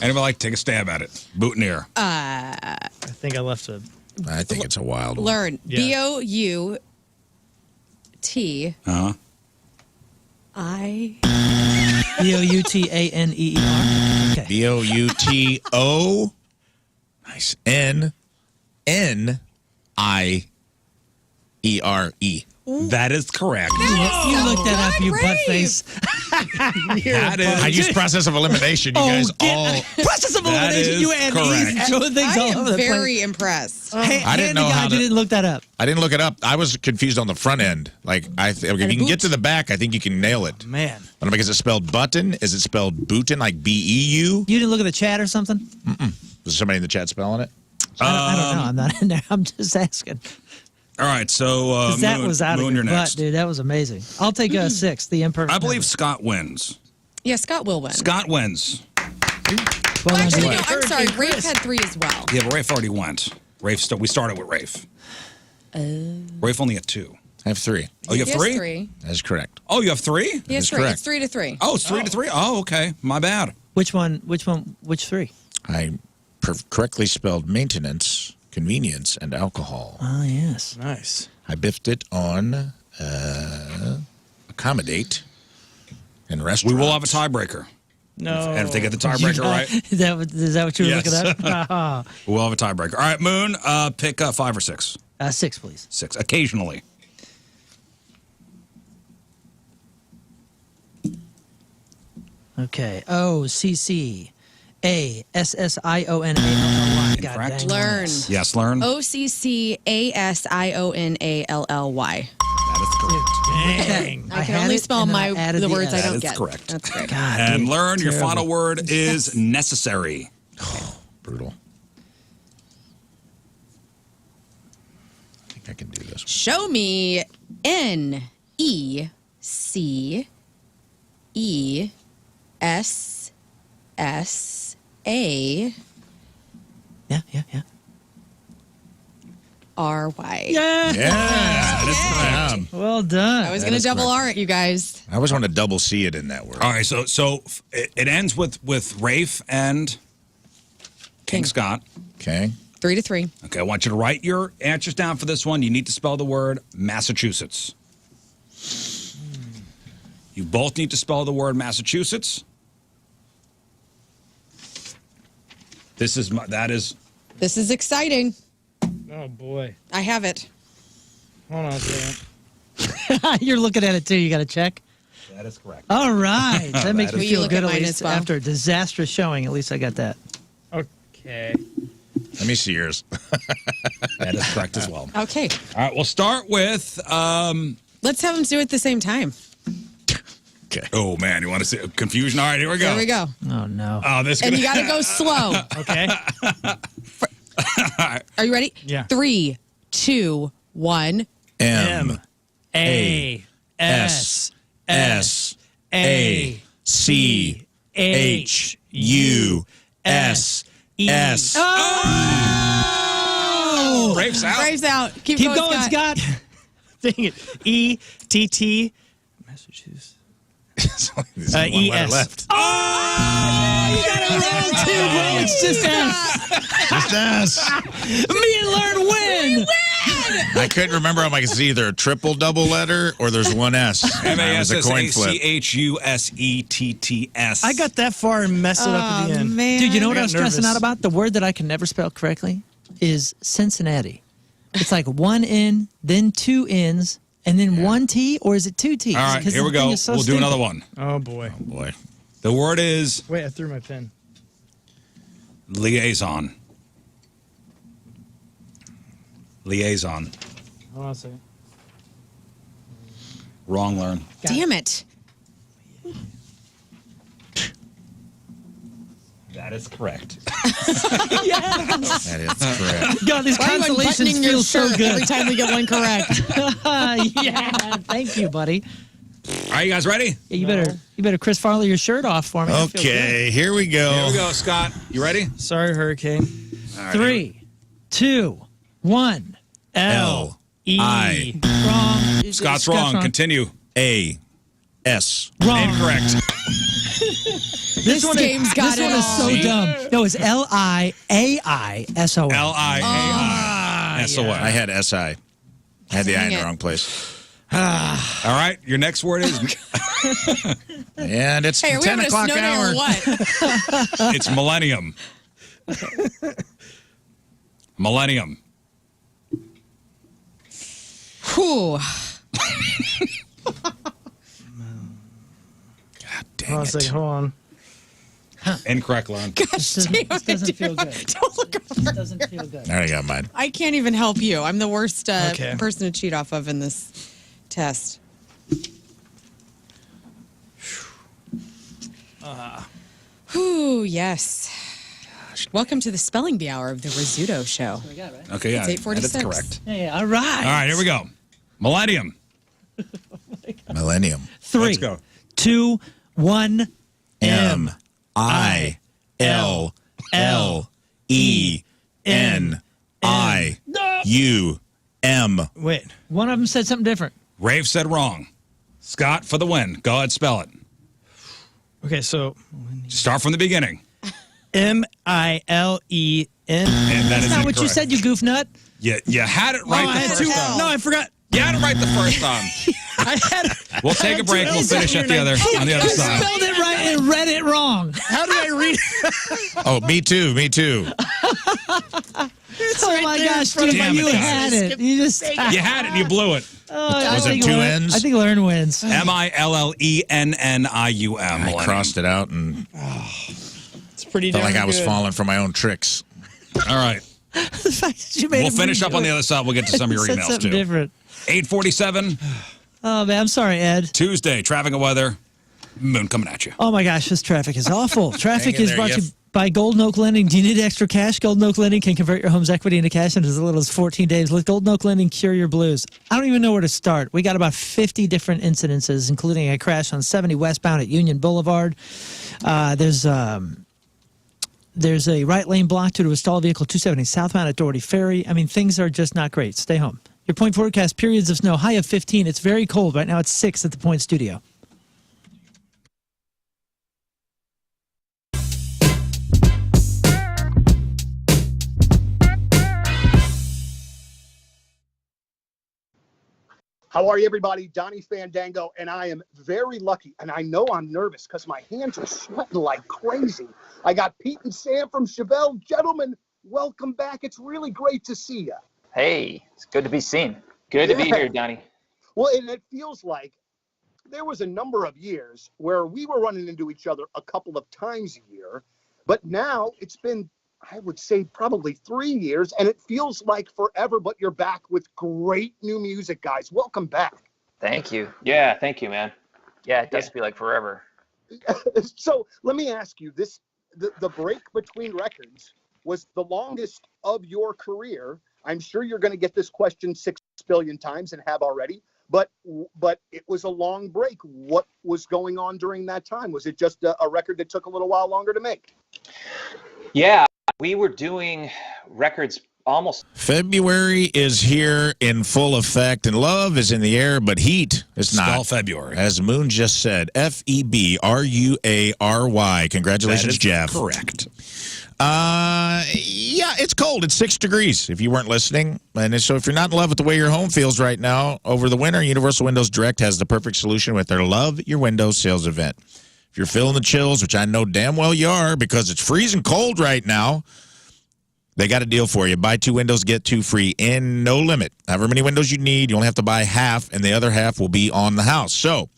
Anybody like to take a stab at it? Boutonniere. I think I left a... I think it's a wild one. Learn. Yeah. B-O-U-T. Uh-huh. I. B-O-U-T-A-N-E-E-R. Okay. B-O-U-T-O. Nice. N-N-I-E-R-E. That is correct. You looked that up, you butt face. That is... I used process of elimination. You guys all... Process of That elimination. is You and correct. E's throwing things I all over am the place. very impressed. I didn't the know guy how who to... didn't look that up. I didn't look it up. I was confused on the front end. Like, if you can get to the back, I think you can nail it. Man. But I'm like, is it spelled button? Is it spelled bootin? Like B-E-U? You didn't look at the chat or something? Was somebody in the chat spelling it? I don't know. I'm not in there. I'm just asking. All right, so 'Cause that Moon, was out Moon, of you're your butt, next. dude. That was amazing. I'll take a 6, the imperfect. I believe number. Scott wins. Yeah, Scott will win. Scott wins. Well, Actually, done, no, dude. I'm sorry. Rafe had 3 as well. Yeah, but Rafe already went. We started with Rafe. Rafe only had 2. I have 3. Oh, you have He has 3? 3. That's correct. Oh, you have 3? He has That's 3. correct. It's 3-3. Oh, it's 3-3. Oh, okay. My bad. Which 3? I correctly spelled maintenance, convenience, and alcohol. Oh, yes. Nice. I biffed it on accommodate and restaurant. We will have a tiebreaker. No. And if they get the tiebreaker right, Is that what you were Yes. looking up? we'll have a tiebreaker. All right, Moon, pick 5 or 6. 6, please. 6, occasionally. Okay. O-C-C-A-S-S-I-O-N-A-L-L-Y. God Incorrect. dang. Learn. Yes, Lern. O-C-C-A-S-I-O-N-A-L-L-Y. That is correct. Dang. I can had only it, spell and then I added the the words I S. don't That is get. correct. That's great. God, And dude, Learn, your terrible. final word is necessary. Brutal. I think I can do this. Show me N-E-C-E-S-S-A-R-Y. Yeah. Yeah. That is correct. Well done. I was going to double R it, you guys. I always want to double C it in that word. All right, so it ends with Rafe and King Scott. Okay. 3-3. Okay, I want you to write your answers down for this one. You need to spell the word Massachusetts. You both need to spell the word Massachusetts. This is exciting. Oh, boy. I have it. Hold on a second. You're looking at it too. You got to check. That is correct. All right. That makes Will me you feel look good at at mine least as well? after a disastrous showing. At least I got that. Okay. Let me see yours. That is correct as well. Okay. All right, we'll start with. Let's have them do it at the same time. Okay. Oh man, you want to see confusion? All right, here we go. There we go. Oh no. Oh, this. And you got to go slow. Okay. Are you ready? Yeah. 3, 2, 1. M A S S A C H U S S. Oh! Rafe's out. Rafe's out. Keep Keep going, going, Scott. Scott. Dang it. E-T-T. Massachusetts. There's only one letter E-S. left. Oh, you got it wrong too, bro. It's just S. Just us. Me and Learn win. I couldn't remember. I'm like, it's either a triple double letter or there's one S. And it was a coin flip. Massachusetts. I got that far and messed it up at the end. Man. Dude, you know what I I got was stressing nervous. out about? The word that I can never spell correctly. is Cincinnati. It's like one N, then two N's, and then one T, or is it two T's? All right, 'Cause here we the thing go. is so We'll do stupid. another one. Oh boy. Oh boy. The word is Wait, I threw my pen. liaison. Liaison. Hold on a second. Wrong, Lern. Damn it. That is correct. That is correct. God, these Why are you constellations unbuttoning your feel so shirt good. every time we get one correct? Yeah, thank you, buddy. All right, you guys ready? Yeah, you better Chris Farley your shirt off for me. I feel Okay, here we go. Here we go, Scott. You ready? Sorry, Hurricane. All right, 3, 2, 1. L E. I. Wrong. Scott's wrong. Continue. A. S. Wrong. Incorrect. This game's got this one is so See? dumb. No, it's Liaison. Liaison. I had SI. I had the I in the wrong place. All right, your next word is And it's Hey, are we 10 having a o'clock snow day hour. or what? it's millennium. Millennium. Whew. Dang Hold on a second. Hold on. Incorrect, Lon. Gosh damn This doesn't feel good. Don't look over. This doesn't feel good. There I got mine. I can't even help you. I'm the worst Okay. person to cheat off of in this test. Whew, yes. Welcome to the spelling bee hour of the Rizzuto Show. Okay, yeah. It's 8:46. That's correct. Yeah, all right. All right, here we go. Millennium. Millennium. 3, Let's go. 2, 1. M. I. L. L. E. N. I. U. M. Wait. One of them said something different. Rafe said wrong. Scott for the win. Go ahead, spell it. Okay, so Start from the beginning. Millen. And that That's is not what you incorrect. said, you goof nut. You had it right I the had first two. time. No, I forgot. You had it right the first time. I had. We'll take a break. We'll finish at the other on the other I side. spelled it right and read it wrong. How did I read? Oh, me too. Me too. Oh my gosh, dude, Damn it, you guys. had it. You just. You had it and you blew it. Was it two N's? I think Lern wins. Millenium. I crossed it out and It's pretty. felt like darn I was good. falling for my own tricks. All right. The fact that you made We'll him finish redo up on the it. other side. We'll get to some of your Said emails, something too. different. 8:47, Oh man, I'm sorry, Ed. Tuesday, traffic and weather. Moon coming at you. Oh my gosh, this traffic is awful. Traffic Hang in is there, brought to you Yef. by Golden Oak Lending. Do you need extra cash? Golden Oak Lending can convert your home's equity into cash in as little as 14 days. Let Golden Oak Lending cure your blues. I don't even know where to start. We got about 50 different incidences, including a crash on 70 westbound at Union Boulevard. There's a right lane block due to a stalled vehicle 270 southbound at Doherty Ferry. I mean, things are just not great. Stay home. Your point forecast, periods of snow, high of 15. It's very cold. Right now it's 6 at the Point Studio. How are you, everybody? Donnie Fandango, and I am very lucky, and I know I'm nervous because my hands are sweating like crazy. I got Pete and Sam from Chevelle. Gentlemen, welcome back. It's really great to see you. Hey, it's good to be seen. Good to be here, Donnie. Well, and it feels like there was a number of years where we were running into each other a couple of times a year, but now it's been, I would say, probably 3 years, and it feels like forever, but you're back with great new music, guys. Welcome back. Thank you. Yeah, thank you, man. Yeah, it does feel like forever. So let me ask you this, the break between records was the longest of your career. I'm sure you're going to get this question 6 billion times and have already, but it was a long break. What was going on during that time? Was it just a record that took a little while longer to make? Yeah, we were doing records almost. February is here in full effect, and love is in the air, but heat is not. All February. As Moon just said, February. Congratulations, That is Jeff. correct. Yeah, it's cold. It's 6 degrees if you weren't listening. And so if you're not in love with the way your home feels right now over the winter, Universal Windows Direct has the perfect solution with their Love Your Windows sales event. If you're feeling the chills, which I know damn well you are because it's freezing cold right now, They got a deal for you. Buy 2 windows, get 2 free, and no limit. However many windows you need, you only have to buy half, and the other half will be on the house. So,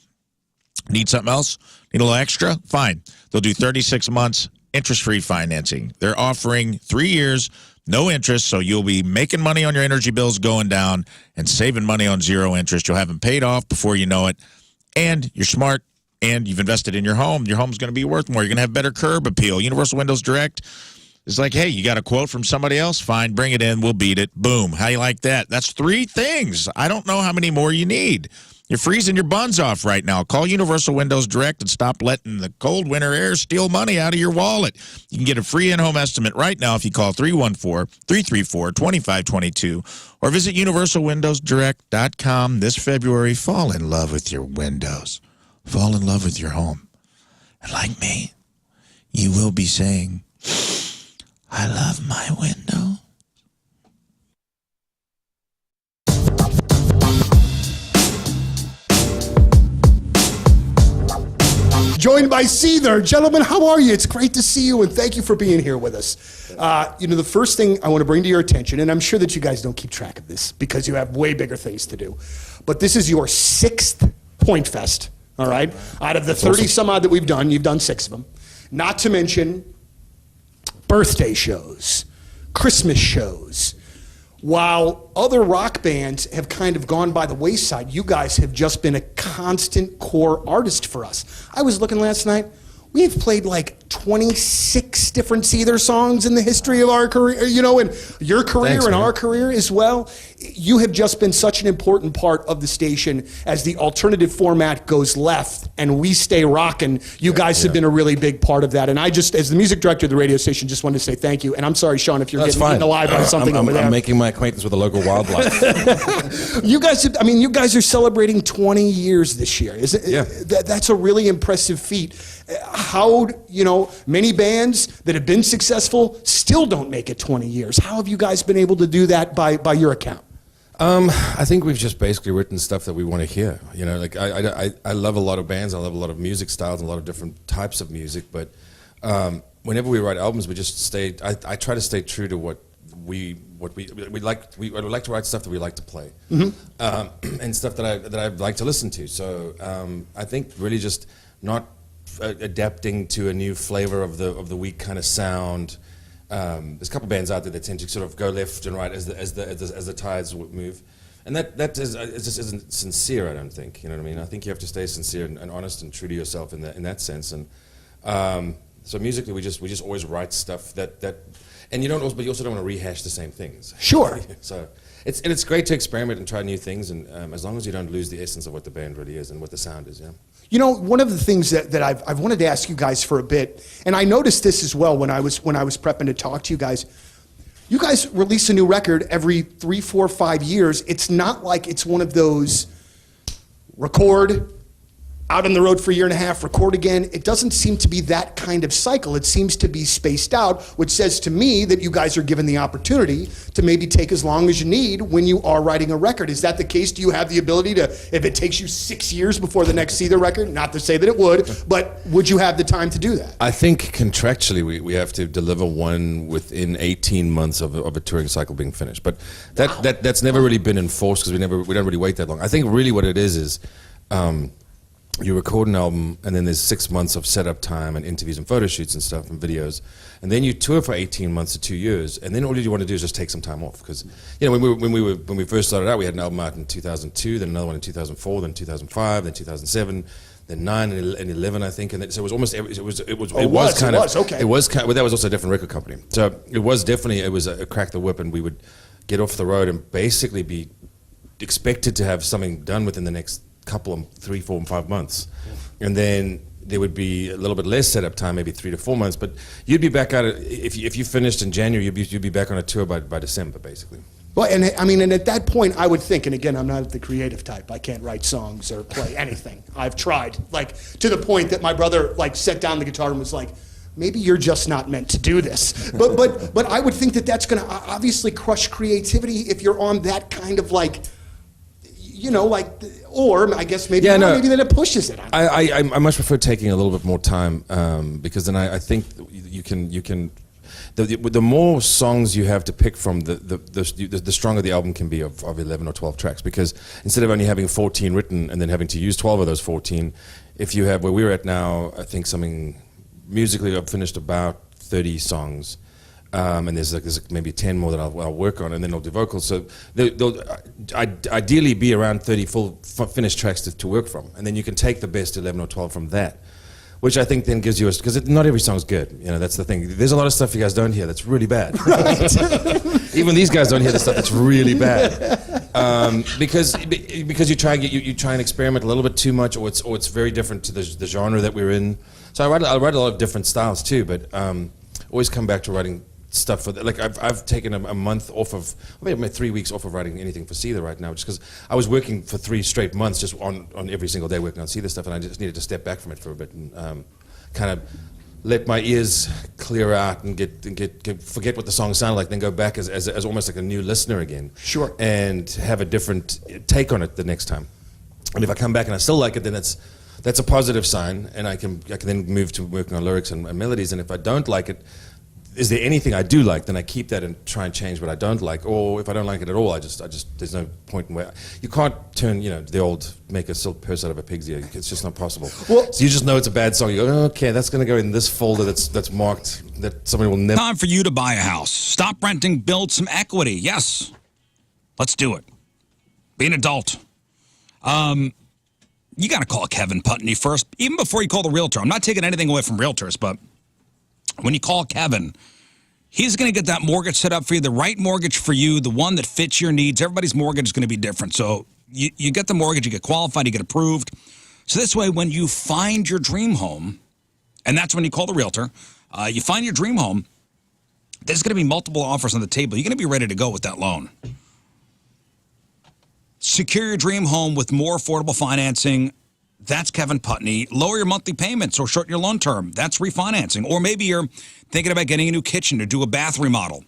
need something else? Need a little extra? Fine. They'll do 36 months interest-free financing. They're offering 3 years, no interest, so you'll be making money on your energy bills going down and saving money on 0 interest. You'll have them paid off before you know it, and you're smart, and you've invested in your home. Your home's going to be worth more. You're going to have better curb appeal. Universal Windows Direct. It's like, hey, you got a quote from somebody else? Fine, bring it in. We'll beat it. Boom. How you like that? That's 3 things. I don't know how many more you need. You're freezing your buns off right now. Call Universal Windows Direct and stop letting the cold winter air steal money out of your wallet. You can get a free in-home estimate right now if you call 314-334-2522 or visit universalwindowsdirect.com this February. Fall in love with your windows. Fall in love with your home. And like me, you will be saying, I love my window. Joined by Seether. Gentlemen, how are you? It's great to see you, and thank you for being here with us. The first thing I want to bring to your attention, and I'm sure that you guys don't keep track of this because you have way bigger things to do, but this is your 6th Point Fest, all right? Out of the 30-some-odd that we've done, you've done 6 of them. Not to mention birthday shows, Christmas shows. While other rock bands have kind of gone by the wayside, you guys have just been a constant core artist for us. I was looking last night. We've played like 26 different Seether songs in the history of our career, and your career. Thanks, and man. our career as well. You have just been such an important part of the station as the alternative format goes left and we stay rocking. You guys have been a really big part of that. And I just, as the music director of the radio station, just wanted to say thank you. And I'm sorry, Sean, if you're That's getting eaten fine. alive by something over there. I'm making my acquaintance with the local wildlife. You guys are celebrating 20 years this year. That's a really impressive feat. How, many bands that have been successful still don't make it 20 years. How have you guys been able to do that by your account? I think we've just basically written stuff that we want to hear. I love a lot of bands. I love a lot of music styles and a lot of different types of music. But whenever we write albums, we just stay. I try to stay true to what we like. We like to write stuff that we like to play, and stuff that I like to listen to. So I think really just not adapting to a new flavor of the week kind of sound. There's a couple bands out there that tend to sort of go left and right as the tides move, and that just isn't sincere. I don't think. You know what I mean? I think you have to stay sincere and honest and true to yourself in that sense. And so musically, we just always write stuff that and you also don't want to rehash the same things. Sure. So it's great to experiment and try new things, and as long as you don't lose the essence of what the band really is and what the sound is. One of the things that I've wanted to ask you guys for a bit, and I noticed this as well when I was prepping to talk to you guys. You guys release a new record every 3, 4, 5 years. It's not like it's one of those record, out on the road for a year and a half, record again. It doesn't seem to be that kind of cycle. It seems to be spaced out, which says to me that you guys are given the opportunity to maybe take as long as you need when you are writing a record. Is that the case? Do you have the ability to, if it takes you 6 years before the next Seether record, not to say that it would, but would you have the time to do that? I think contractually we have to deliver one within 18 months of a touring cycle being finished. But that's never really been enforced because we don't really wait that long. I think really what it is you record an album, and then there's 6 months of setup time and interviews and photo shoots and stuff and videos, and then you tour for 18 months to 2 years, and then all you want to do is just take some time off because when we first started out, we had an album out in 2002, then another one in 2004, then 2005, then 2007, then 9 and 11, I think, and so it was almost it was kind of but that was also a different record company, so it was a crack the whip, and we would get off the road and basically be expected to have something done within the next couple of 3, 4, and 5 months, and then there would be a little bit less setup time, maybe 3 to 4 months. But you'd be back out if you finished in January, you'd be back on a tour by December, basically. Well, and and at that point, I would think, and again, I'm not the creative type. I can't write songs or play anything. I've tried, to the point that my brother set down the guitar and was like, maybe you're just not meant to do this. But I would think that that's going to obviously crush creativity if you're on that kind of or I guess maybe maybe then it pushes it. I much prefer taking a little bit more time because then I think you can the more songs you have to pick from, the stronger the album can be of 11 or 12 tracks, because instead of only having 14 written and then having to use 12 of those 14, if you have, where we're at now, I think something musically I've finished about 30 songs, and there's maybe 10 more that I'll work on, and then I'll do vocals. So there'll ideally be around 30 full finished tracks to work from, and then you can take the best 11 or 12 from that, which I think then gives you because not every song's good. You know, that's the thing. There's a lot of stuff you guys don't hear that's really bad. Even these guys don't hear the stuff that's really bad, because you try and experiment a little bit too much, or it's very different to the genre that we're in. So I write a lot of different styles too, but always come back to writing stuff for like I've taken a month off of, maybe 3 weeks off of writing anything for Seether right now, just because I was working for 3 straight months just on every single day working on Seether stuff, and I just needed to step back from it for a bit and kind of let my ears clear out and get forget what the song sounded like, then go back as almost like a new listener again. Sure. And have a different take on it the next time. And if I come back and I still like it, then that's a positive sign, and I can then move to working on lyrics and melodies. And if I don't like it, is there anything I do like, then I keep that and try and change what I don't like. Or if I don't like it at all, I just there's no point in where you can't turn, the old make a silk purse out of a pig's ear. It's just not possible. Well, so you just know it's a bad song. You go, okay, that's going to go in this folder that's marked that somebody will never. Time for you to buy a house. Stop renting, build some equity. Yes, let's do it. Be an adult. You got to call Kevin Putney first, even before you call the realtor. I'm not taking anything away from realtors, but when you call Kevin, he's going to get that mortgage set up for you, the right mortgage for you, the one that fits your needs. Everybody's mortgage is going to be different. So you get the mortgage, you get qualified, you get approved. So this way, when you find your dream home, and that's when you call the realtor, you find your dream home, there's going to be multiple offers on the table. You're going to be ready to go with that loan. Secure your dream home with more affordable financing. That's Kevin Putney. Lower your monthly payments or shorten your loan term. That's refinancing. Or maybe you're thinking about getting a new kitchen to do a bath remodel.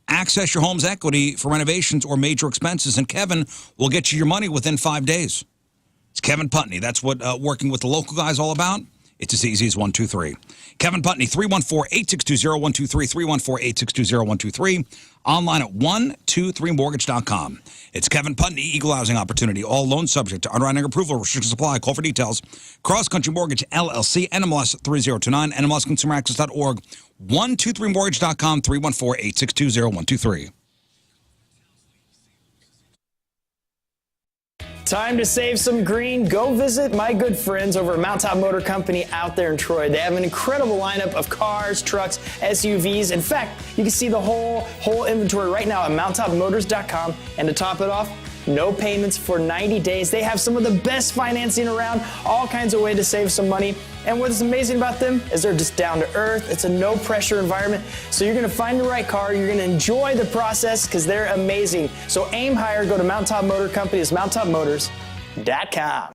Access your home's equity for renovations or major expenses, and Kevin will get you your money within 5 days. It's Kevin Putney. That's what working with the local guy is all about. It's as easy as 1, 2, 3. Kevin Putney, 314-862-0123, 314-862-0123. Online at 123mortgage.com. It's Kevin Putney, Equal Housing Opportunity. All loans subject to underwriting approval. Restrictions apply. Call for details. Cross Country Mortgage, LLC, NMLS 3029, NMLSConsumerAccess.org, 123mortgage.com, 314-862-0123. Time to save some green. Go visit my good friends over at Mountaintop Motor Company out there in Troy. They have an incredible lineup of cars, trucks, SUVs. In fact, you can see the whole inventory right now at mountaintopmotors.com. And to top it off, no payments for 90 days. They have some of the best financing around, all kinds of ways to save some money. And what's amazing about them is they're just down to earth. It's a no pressure environment. So you're going to find the right car. You're going to enjoy the process because they're amazing. So aim higher. Go to Mountaintop Motor Company. It's mountaintopmotors.com.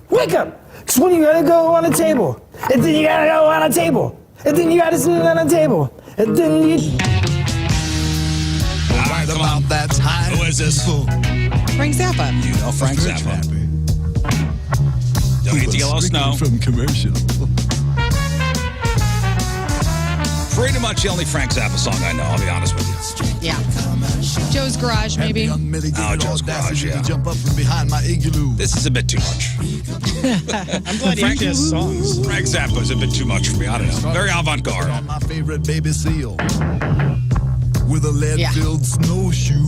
Wake up! It's when you gotta go on a table, and then you gotta go on a table, and then you gotta sit on a table, and then you. All right, come on. That time. Who is this? Frank Zappa. You know Frank Zappa. Don't eat the yellow snow. From commercial. Pretty much the only Frank Zappa song I know, I'll be honest with you. Yeah. Joe's Garage, maybe. Oh, Joe's Garage, yeah. Jump up from behind my igloo. This is a bit too much. I'm glad he actually has songs. Frank Zappa is a bit too much for me. I don't know. Very avant-garde. On my favorite baby seal. With a lead-filled snowshoe.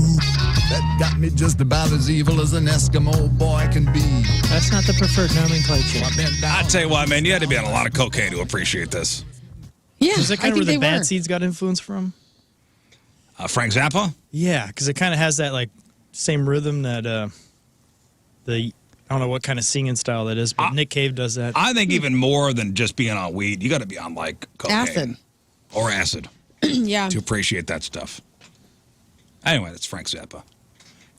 That got me just about as evil as an Eskimo boy can be. That's not the preferred nomenclature. I tell you what, man, you had to be on a lot of cocaine to appreciate this. Yeah, Is that kind of where the Bad Seeds got influence from? Frank Zappa? Yeah, because it kind of has that like same rhythm that I don't know what kind of singing style that is, but Nick Cave does that. I think even more than just being on weed, you got to be on like cocaine. Acid. Or acid. Yeah. To appreciate that stuff. Anyway, that's Frank Zappa.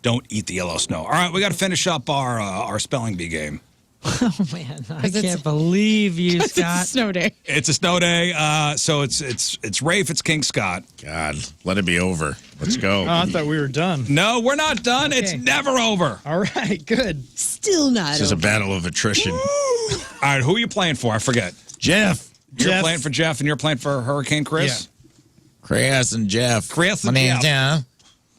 Don't eat the yellow snow. All right, we got to finish up our spelling bee game. Oh man, I can't believe you, Scott. It's a snow day. It's a snow day. So it's Rafe. It's King Scott. God, let it be over. Let's go. Oh, I thought we were done. No, we're not done. Okay. It's never over. All right, good. Still not. This is a battle of attrition. All right, who are you playing for? I forget. Jeff. You're playing for Jeff, and you're playing for Hurricane Chris. Chris and Jeff. Chris and My name's Jeff.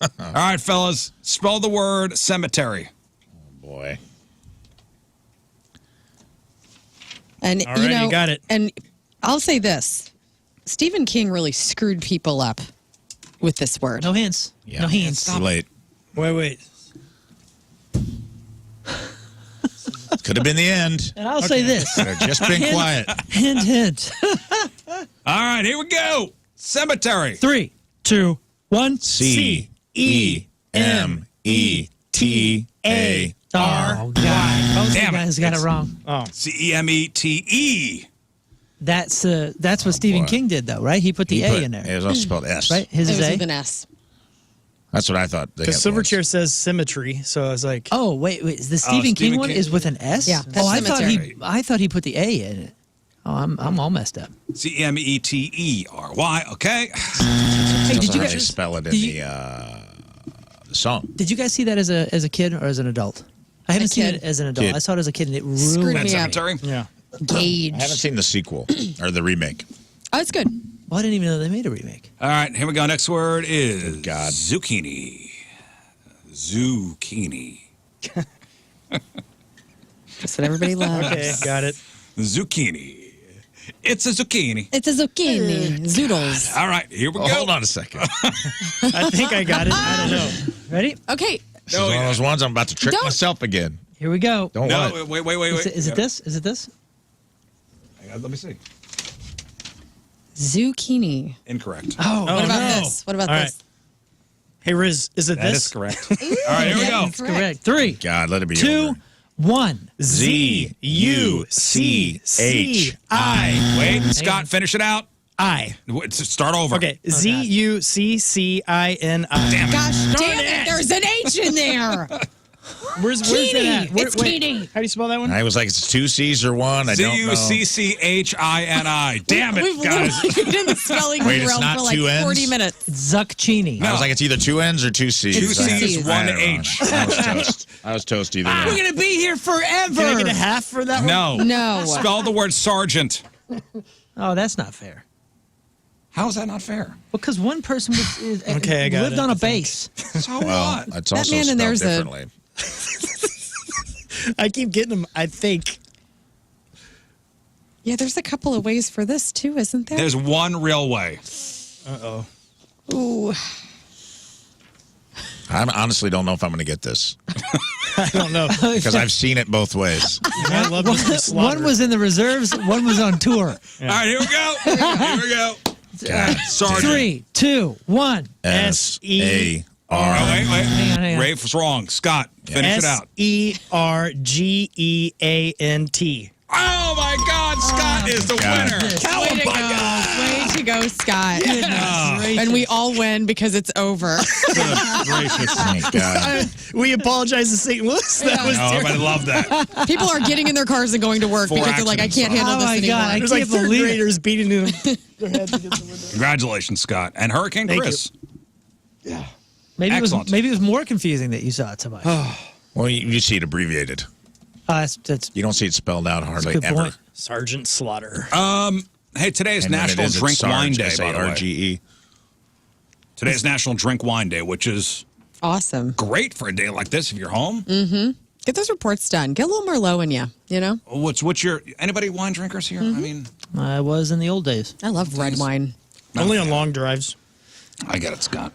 Jeff. All right, fellas, spell the word cemetery. Oh, boy. And All right, you got it. And I'll say this: Stephen King really screwed people up with this word. No hints. Yeah, no hints. Too late. Wait. Could have been the end. And I'll say this. Could have just been quiet. Hint. All right, here we go. Cemetery. 3, 2, 1. C-E-M-E-T-A-R. Oh God! Both Damn you it. guys got it wrong. Oh, C-E-M-E-T-E. That's what Stephen boy. King did, though, right? He put the A in there. It was also spelled S. Right? His It is was A. with an S. That's what I thought. because Silverchair says symmetry, so I was like, Oh wait, the Stephen King one is with an S. Yeah, that's I cemetery. thought he put the A in it. Oh, I'm all messed up. C-E-M-E-T-E-R-Y. Okay. Hey, did you really guys spell it in the song? Did you guys see that as a kid or as an adult? I haven't seen kid. it as an adult. Kid. I saw it as a kid and it Screwed ruined me me. up. Cemetery. yeah. Gauge. I haven't seen the sequel or the remake. Oh, it's good. Well, I didn't even know they made a remake. All right, here we go. Next word is Good God. zucchini. Zucchini. That's what everybody loves. Okay, got it. Zucchini. It's a zucchini. It's a zucchini. Zoodles. All right, here we go. Hold on a second. I think I got it. I don't know. Ready? Okay. This is one of those ones I'm about to trick Don't- myself again. Here we go. Don't No, want wait. Is it this? Is it this? Hang on, let me see. Zucchini. Incorrect. Oh, What about no. this? What about All this? Hey, Riz, is it That this? is correct. All right, here we go. that's correct. 3, God, let it be 2, over. 1. Z-U-C-C-I. Wait, Scott, finish it out. I. Start over. Okay, Z-U-C-C-I-N-I. Damn it. Gosh damn it. There's an H in there. Where's that at? It's wait, Keeny. How do you spell that one? I was like, it's 2 C's or 1. I don't know. Z-U-C-C-H-I-N-I. Damn it, We've guys. literally been in the spelling Wait, it's realm not for like 2 N's? 40 minutes. Zucchini. I was like, it's either 2 N's or 2 C's. It's 2 C's. One I don't know. H. I was toast. I was toast either We're way. going to be here forever. Can I get a half for that one? No. No. Spell the word sergeant. Oh, that's not fair. How is that not fair? Because one person Okay, I got lived it, on I a think. base. So Well, what? it's That also man in spelled there's a- differently. I keep getting them, I think. Yeah, there's a couple of ways for this too, isn't there? There's one real way. Uh-oh. Ooh. I honestly don't know if I'm going to get this I don't know. because I've seen it both ways. I love this One was in the reserves, one was on tour. All right, here we go. Here we go. God, Sergeant. 3, 2, 1. S-A-R. Oh, wait. Hang on. Rafe was wrong. Scott, finish it out. S-E-R-G-E-A-N-T. Oh, my God. Scott is the winner. Way to go. Way to go, Scott. And we all win because it's over. Gracious. Thank God. We apologize to St. Louis. That was Oh, terrible. I love that. People are getting in their cars and going to work 4 because they're like, I can't accidents. handle Oh this my anymore. God, I There's like can't third believe it. graders beating their heads against the window. Congratulations, Scott. And Hurricane Thank Chris. Maybe Excellent. it was more confusing that you saw it so much. Well, you see it abbreviated. That's You don't see it spelled out hardly good ever. point. Sergeant Slaughter. Hey, today is And when it National is, it's Drink Wine Sarge, Day, by the way. S-A-R-G-E. Today is National Drink Wine Day, which is Awesome. great for a day like this if you're home. Get those reports done. Get a little Merlot in you, you know? What's your anybody wine drinkers here? I mean, I was in the old days. I love red wine. Only on long drives. I get it, Scott.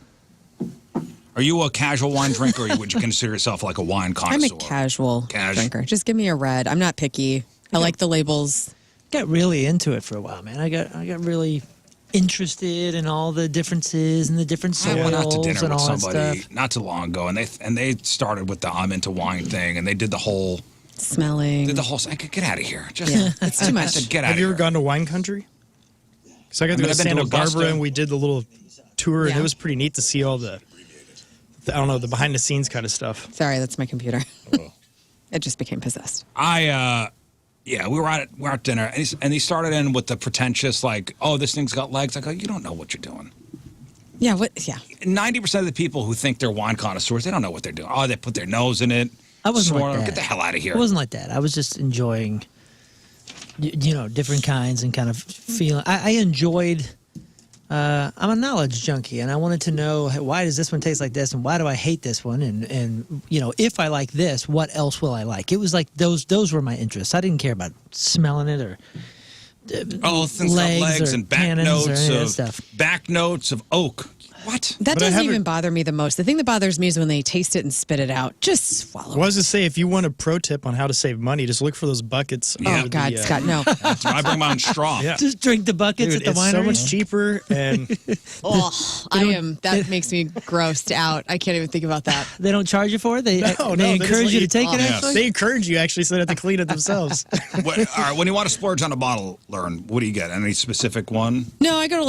Are you a casual wine drinker, or would you consider yourself like a wine I'm connoisseur? a casual Cash. drinker. Just give me a red. I'm not picky. I like the labels. Got really into it for a while, man. I got really interested in all the differences and the different I soils went out to and dinner with all that somebody stuff. not too long ago, and they started with the I'm into wine thing, and they did the whole Smelling. I said, get out of here. Just, Yeah, it's too I much. said, get out Have of you here. ever gone to wine country? Because I got to go to I've been Santa to Augusta. Barbara and we did the little tour, and Yeah. it was pretty neat to see all the I don't know, the behind the scenes kind of stuff. Sorry, that's my computer. It just became possessed. Yeah, we were at dinner, and he started in with the pretentious, like, oh, this thing's got legs. I go, you don't know what you're doing. Yeah, what? Yeah. 90% of the people who think they're wine connoisseurs, they don't know what they're doing. Oh, they put their nose in it. I wasn't swirl. like that. Get the hell out of here. It wasn't like that. I was just enjoying, different kinds and kind of feeling. I enjoyed. I'm a knowledge junkie, and I wanted to know, why does this one taste like this, and why do I hate this one, and if I like this, what else will I like? It was like those were my interests. I didn't care about smelling it or things got legs and back notes of oak. What? That doesn't even bother me the most. The thing that bothers me is when they taste it and spit it out. Just swallow What I was to say, if you want a pro tip on how to save money, just look for those buckets. Oh, God, Scott, no. That's why I bring my own straw. Yeah. Just drink the buckets Dude, at the winery. it's so much cheaper. And that makes me grossed out. I can't even think about that. They don't charge you for it? They No, encourage you to take it, Yes. actually? They encourage you, actually, so they have to clean it themselves. All right, when you want to splurge on a bottle, Lern, what do you get? Any specific one? No, I go to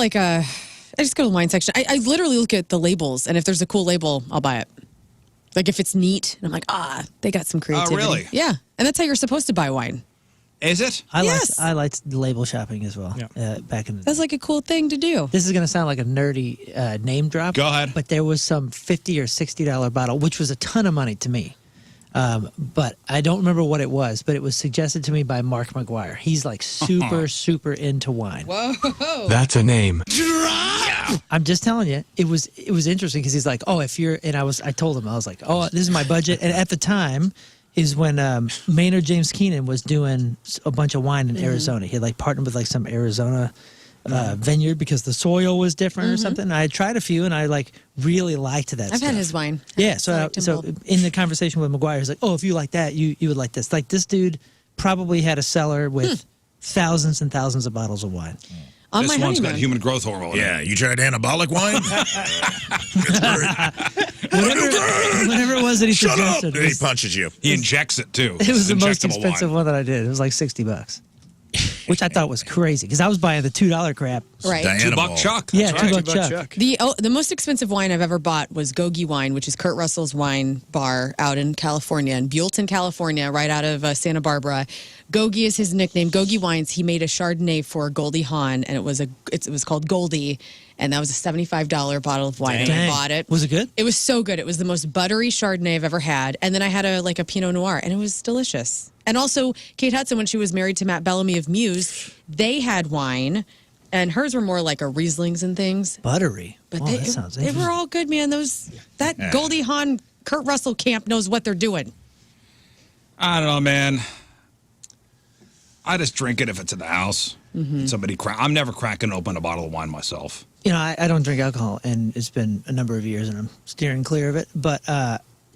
I just go to the wine section. I literally look at the labels, and if there's a cool label, I'll buy it. Like if it's neat, and I'm like, they got some creativity. Oh, really? Yeah, and that's how you're supposed to buy wine. Is it? I liked label shopping as well. Back in the That's like a cool thing to do. This is going to sound like a nerdy name drop. Go ahead. But there was some $50 or $60 bottle, which was a ton of money to me. But I don't remember what it was, but it was suggested to me by Mark McGuire. He's like super into wine. Whoa. That's a name. I'm just telling you, it was interesting because he's like, oh, if you're, and I told him, I was like, oh, this is my budget. And at the time is when Maynard James Keenan was doing a bunch of wine in Arizona. He had like partnered with like some Arizona vineyard because the soil was different or something. I tried a few and I like really liked that I've stuff. had his wine. Yeah, so in the conversation with McGuire, he's like, oh, if you like that, you would like this. Like this dude probably had a cellar with thousands and thousands of bottles of wine. On This my one's got honeymoon. human growth hormone. Yeah, you tried anabolic wine? Whatever it was that he Shut up! suggested. And he punches you. He injects it too. It was the most Injectable expensive wine. one that I did. It was like $60, which I thought was crazy because I was buying the $2 crap. Right. $2 Chuck. Yeah, That's right. $2 Chuck. The most expensive wine I've ever bought was Gogi Wine, which is Kurt Russell's wine bar out in California, in Buellton, California, right out of Santa Barbara. Gogi is his nickname. Gogi Wines. He made a Chardonnay for Goldie Hawn, and it was called Goldie, and that was a $75 bottle of wine. And I Dang. bought it. Was it good? It was so good. It was the most buttery Chardonnay I've ever had. And then I had a Pinot Noir, and it was delicious. And also, Kate Hudson, when she was married to Matt Bellamy of Muse, they had wine, and hers were more like a Rieslings and things. Buttery. But Oh, that sounds they were interesting. all good, man. That Goldie Hawn, Kurt Russell camp knows what they're doing. I don't know, man. I just drink it if it's in the house. Somebody I'm never cracking open a bottle of wine myself. You know, I don't drink alcohol, and it's been a number of years, and I'm steering clear of it. But,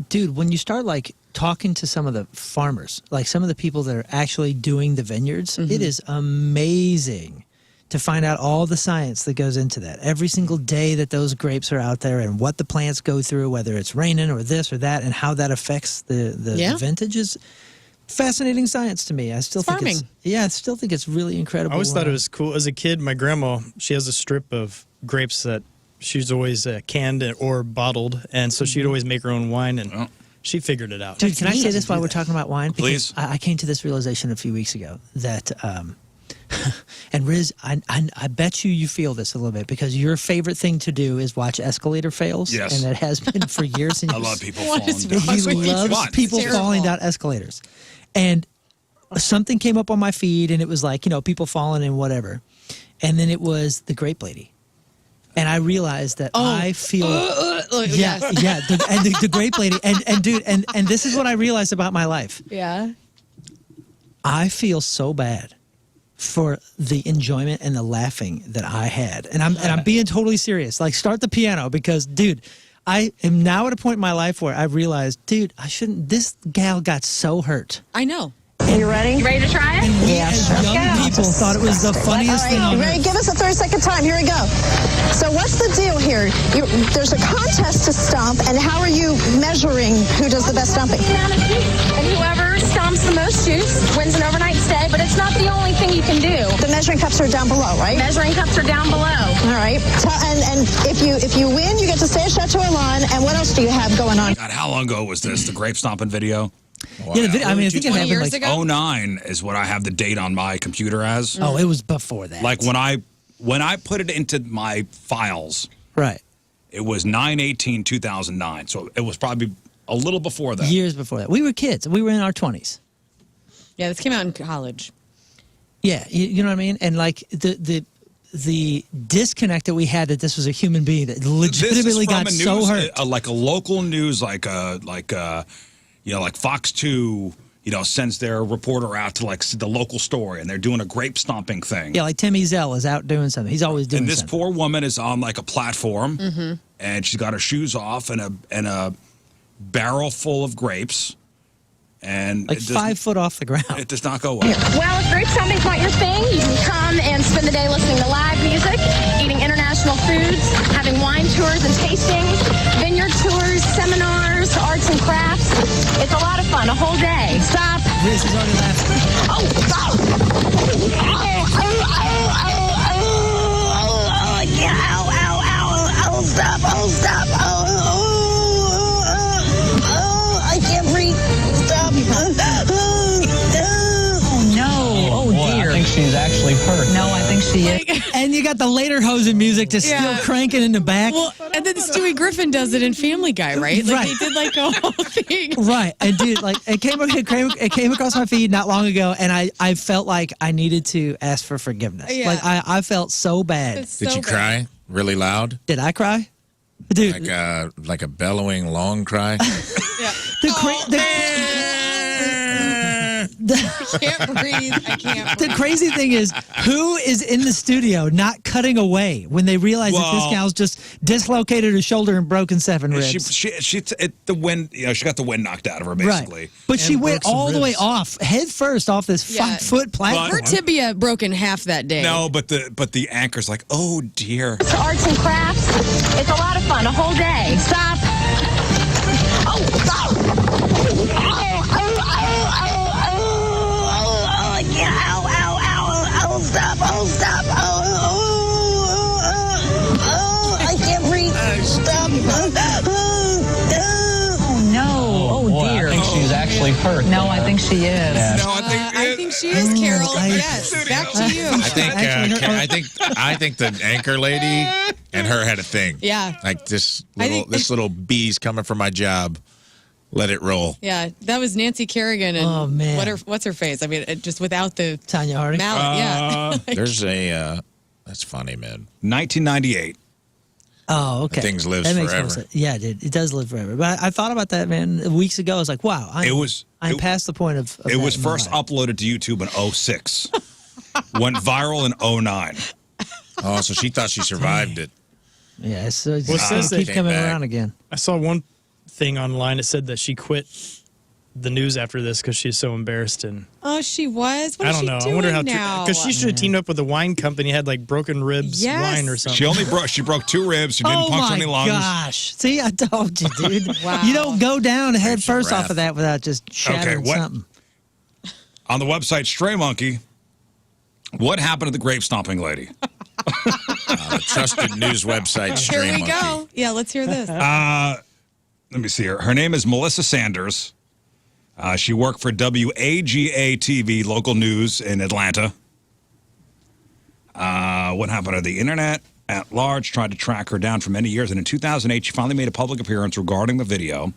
dude, when you start, like, talking to some of the farmers, like some of the people that are actually doing the vineyards, it is amazing to find out all the science that goes into that. Every single day that those grapes are out there and what the plants go through, whether it's raining or this or that, and how that affects the vintage is fascinating science to me. I still think I still think it's really incredible. I always thought it was cool. As a kid, my grandma, she has a strip of grapes that she's always canned or bottled, and so she'd always make her own wine, and she figured it out. Dude, can I say this while we're talking about wine? Because Please. I came to this realization a few weeks ago that, and Riz, I bet you feel this a little bit because your favorite thing to do is watch escalator fails. Yes. And it has been for years and years. I love people What falling is down. He loves people Terrible. falling down escalators. And something came up on my feed, and it was like, people falling and whatever. And then it was the grape lady. And I realized that I feel, the grape lady, and dude, and this is what I realized about my life. Yeah. I feel so bad for the enjoyment and the laughing that I had, and I'm being totally serious. Like, start the piano because, dude, I am now at a point in my life where I realized, dude, I shouldn't. This gal got so hurt. I know. Are you ready? You ready to try it? And we as young people thought it was the funniest thing on You ready? earth. Give us a 30-second time. Here we go. So what's the deal here? There's a contest to stomp, and how are you measuring who does the best stomping? And whoever stomps the most juice wins an overnight stay, but it's not the only thing you can do. The measuring cups are down below, right? Measuring cups are down below. All right. And if you win, you get to stay at Chateau Lern. And what else do you have going on? God, how long ago was this? The grape stomping video? Yeah, the video, I mean, I think it 20 happened years like ago? 09 is what I have the date on my computer as. Oh, it was before that. Like when I put it into my files, right. it was 9/18/2009. So it was probably a little before that. Years before that. We were kids. We were in our 20s. Yeah, this came out in college. Yeah, you know what I mean? And like the disconnect that we had that this was a human being that legitimately got so hurt. Like a local news, like Fox 2, sends their reporter out to like the local story, and they're doing a grape stomping thing. Yeah, like Timmy Zell is out doing something. He's always doing And this something. poor woman is on like a platform, Mm-hmm. and she's got her shoes off and a barrel full of grapes, and Like 5 foot off the ground. It does not go well. Well, if grape stomping's not your thing, you can come and spend the day listening to live music, eating international foods, having wine tours and tastings, vineyard tours, seminars, arts and crafts. It's a lot of fun, a whole day. Stop. Riz is already laughing. Oh, stop. Yeah, ow, ow, ow, ow, stop, oh, stop, I can't breathe, stop. Oh, no. Oh, dear. I think she's actually hurt. No, I think she is. And you got the later hosing music just still cranking in the back. Well, and then Stewie Griffin does it in Family Guy, right? Like Right. they did like a whole thing. Right. And dude, like it came across my feed not long ago, and I felt like I needed to ask for forgiveness. Yeah. Like I felt so bad. Did you cry really loud? Did I cry? Dude. Like a bellowing long cry? I can't breathe. I can't breathe. The crazy thing is, who is in the studio not cutting away when they realize that this gal's just dislocated her shoulder and broken 7 ribs? She the wind, she got the wind knocked out of her basically. Right. But she went all the way off, head first off this 5-foot platform. Her tibia broke in half that day. No, but the anchor's like, oh dear. To arts and crafts. It's a lot of fun, a whole day. Stop. Oh, stop. Yeah, ow, ow, ow, ow, stop, oh, stop, I can't breathe, stop. Oh, no. Oh, dear. I think she's actually hurt. No, I think she is. No, I think she is, Carol. Yes, back to you. I think the anchor lady and her had a thing. Yeah. Like this little bee's coming from my job. Let it roll. Yeah, that was Nancy Kerrigan and Oh, man. what's her face? I mean, just without the Tanya Harding. mallet. Yeah. There's that's funny, man. 1998. Oh, okay. Things lives that makes forever. more sense. Yeah, it does live forever. But I thought about that, man, weeks ago. I was like, wow, I'm past the point of It that was in my first life. uploaded to YouTube in 06. Went viral in 09. Oh, so she thought she survived it. Yeah, so Well, it says keep that- coming Came back. around again. I saw one thing online. It said that she quit the news after this because she's so embarrassed and Oh, she was. What I is don't she know. doing I wonder how now? because she should have teamed up with a wine company, had like broken ribs Yes. wine or something. She broke 2 ribs. She didn't Oh puncture my any lungs. gosh! See, I told you, dude. Wow. You don't go down head first wrath. off of that without just shattering what- something. On the website Stray Monkey, what happened to the grape stomping lady? The trusted news website, Here Stray we Monkey. go. Yeah, let's hear this. Let me see here. Her name is Melissa Sanders. She worked for WAGA TV, local news in Atlanta. What happened to the internet at large? Tried to track her down for many years, and in 2008, she finally made a public appearance regarding the video.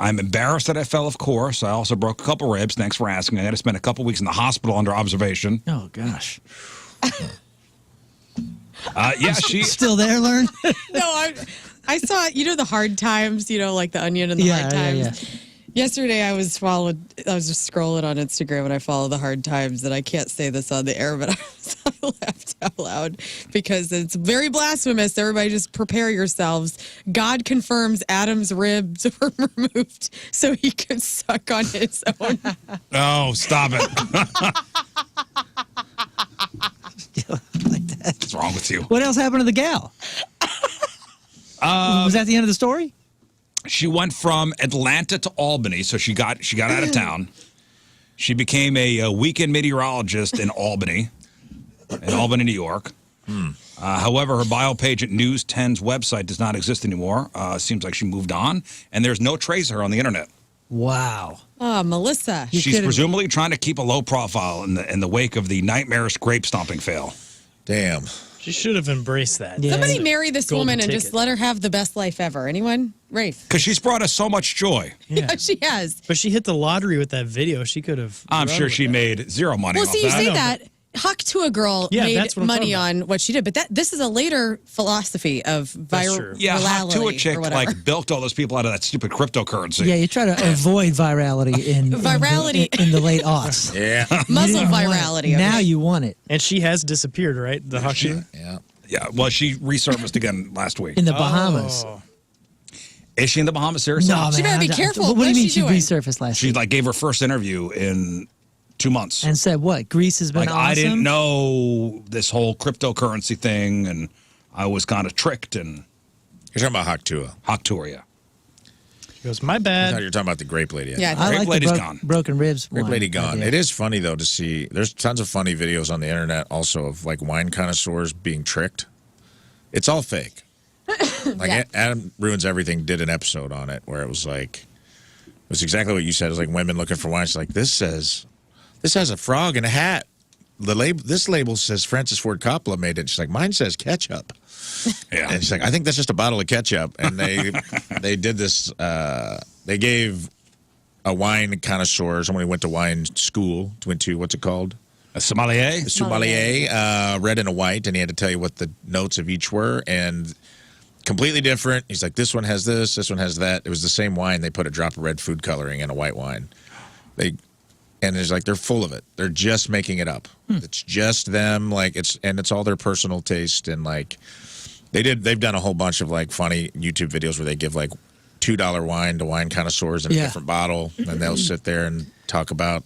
I'm embarrassed that I fell, of course. I also broke a couple ribs. Thanks for asking. I had to spend a couple weeks in the hospital under observation. Oh gosh! Yeah, she Still there, Lern? No, I saw, the hard times, like the Onion and the Yeah, hard yeah, times. yeah. Yesterday, I was just scrolling on Instagram and I follow the hard times, and I can't say this on the air, but I laughed out loud because it's very blasphemous. Everybody just prepare yourselves. God confirms Adam's ribs were removed so he could suck on his own. Oh, stop it. What's wrong with you? What else happened to the gal? Was that the end of the story? She went from Atlanta to Albany, so she got out of town. She became a weekend meteorologist in Albany, New York. However, her bio page at News 10's website does not exist anymore. Seems like she moved on, and there's no trace of her on the internet. Wow. Oh, Melissa. She's presumably trying to keep a low profile in the wake of the nightmarish grape stomping fail. Damn. She should have embraced that. Somebody marry this Golden woman and ticket. just let her have the best life ever. Anyone? Rafe. Because she's brought us so much joy. Yeah, she has. But she hit the lottery with that video. She could have. I'm sure she made zero money Well, off see, you that. say that. Huck to a girl Yeah, made that's what I'm money talking on what she did, but this is a later philosophy of virality Yeah, Huck to a chick or whatever. like bilked all those people out of that stupid cryptocurrency. Yeah, you try to avoid virality in the late aughts. Yeah. Muzzle You didn't want it. virality. Okay. Now you want it. And she has disappeared, right? The Huck. Yeah. Yeah, well, she resurfaced again last week. In the Bahamas. Is she in the Bahamas seriously? No, She man, better be careful. What do you mean What's she she doing? resurfaced last She week? like gave her first interview in 2 months. And said what? Greece has been Like awesome? I didn't know this whole cryptocurrency thing, and I was kind of tricked. And You're talking about Haktua. Haktua, yeah. She goes, my I bad. thought you were talking about the grape lady. Yeah, I Grape like lady's the gone. broken ribs Grape one lady gone. idea. It is funny though to see. There's tons of funny videos on the internet also of like wine connoisseurs being tricked. It's all fake. Like Yeah. Adam Ruins Everything did an episode on it where it was exactly what you said. It was like women looking for wine. It's like this has a frog in a hat. This label says Francis Ford Coppola made it. She's like, mine says ketchup. Yeah. And she's like, I think that's just a bottle of ketchup. And they did this. They gave a wine connoisseur, someone who went to wine school, went to what's it called? A sommelier? A sommelier, red and a white, and he had to tell you what the notes of each were, and completely different. He's like, this one has this one has that. It was the same wine. They put a drop of red food coloring in a white wine. And it's like they're full of it. They're just making it up. It's just them, it's all their personal taste, and like they've done a whole bunch of like funny YouTube videos where they give like $2 wine to wine connoisseurs in a different bottle, and they'll sit there and talk about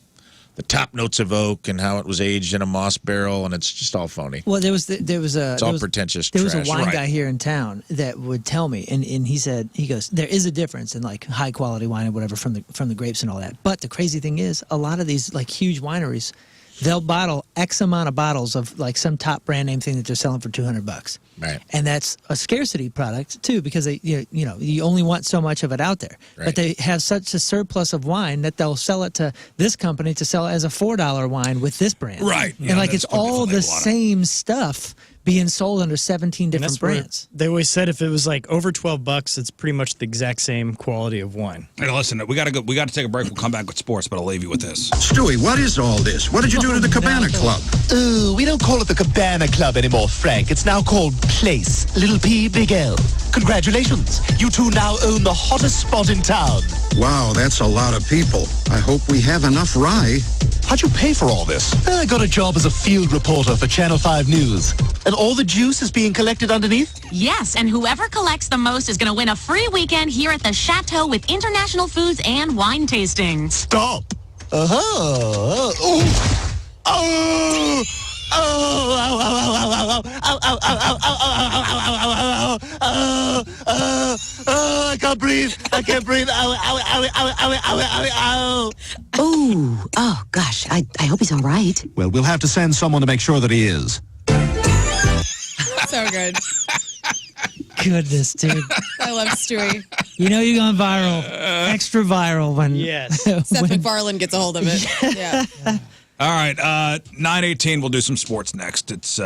the top notes of oak and how it was aged in a moss barrel, and it's just all phony. Well, it's all pretentious There was trash. a wine Right. guy here in town that would tell me, and he goes, there is a difference in like high quality wine and whatever from the grapes and all that. But the crazy thing is, a lot of these like huge wineries, they'll bottle X amount of bottles of like some top brand name thing that they're selling for $200. Right. And that's a scarcity product too, because you only want so much of it out there. Right. But they have such a surplus of wine that they'll sell it to this company to sell it as a $4 wine with this brand. Right. And Yeah, like that's it's put a all different the label on it. same stuff being sold under 17 And different that's where brands. they always said if it was like over $12, it's pretty much the exact same quality of wine. Hey, listen, we got to take a break. We'll come back with sports, but I'll leave you with this. Stewie, what is all this? What did you do to the Cabana Club? Ooh, we don't call it the Cabana Club anymore, Frank. It's now called Place. Little P, Big L. Congratulations. You two now own the hottest spot in town. Wow, that's a lot of people. I hope we have enough rye. How'd you pay for all this? I got a job as a field reporter for Channel 5 News. And all the juice is being collected underneath? Yes, and whoever collects the most is going to win a free weekend here at the Chateau with international foods and wine tasting. Stop. Uh-huh. Oh. Oh. I can't breathe. I can't breathe. Ooh, oh gosh, I hope he's all right. Well, we'll have to send someone to make sure that he is. So good. Goodness, dude. I love Stewie. You know you're going viral, extra viral when Seth MacFarlane gets a hold of it. Yeah. All right, 9:18. We'll do some sports next. It's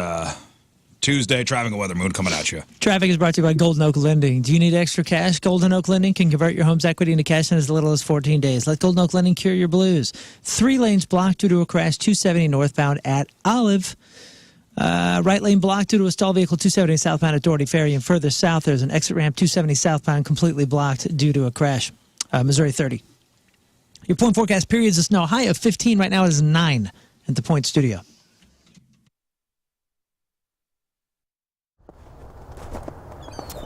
Tuesday. Traffic and weather. Moon coming at you. Traffic is brought to you by Golden Oak Lending. Do you need extra cash? Golden Oak Lending can convert your home's equity into cash in as little as 14 days. Let Golden Oak Lending cure your blues. 3 lanes blocked due to a crash, 270 northbound at Olive. Right lane blocked due to a stalled vehicle, 270 southbound at Doherty Ferry. And further south, there's an exit ramp, 270 southbound, completely blocked due to a crash. Missouri 30. Your point forecast periods of snow. High of 15 right now is 9 at the Point Studio.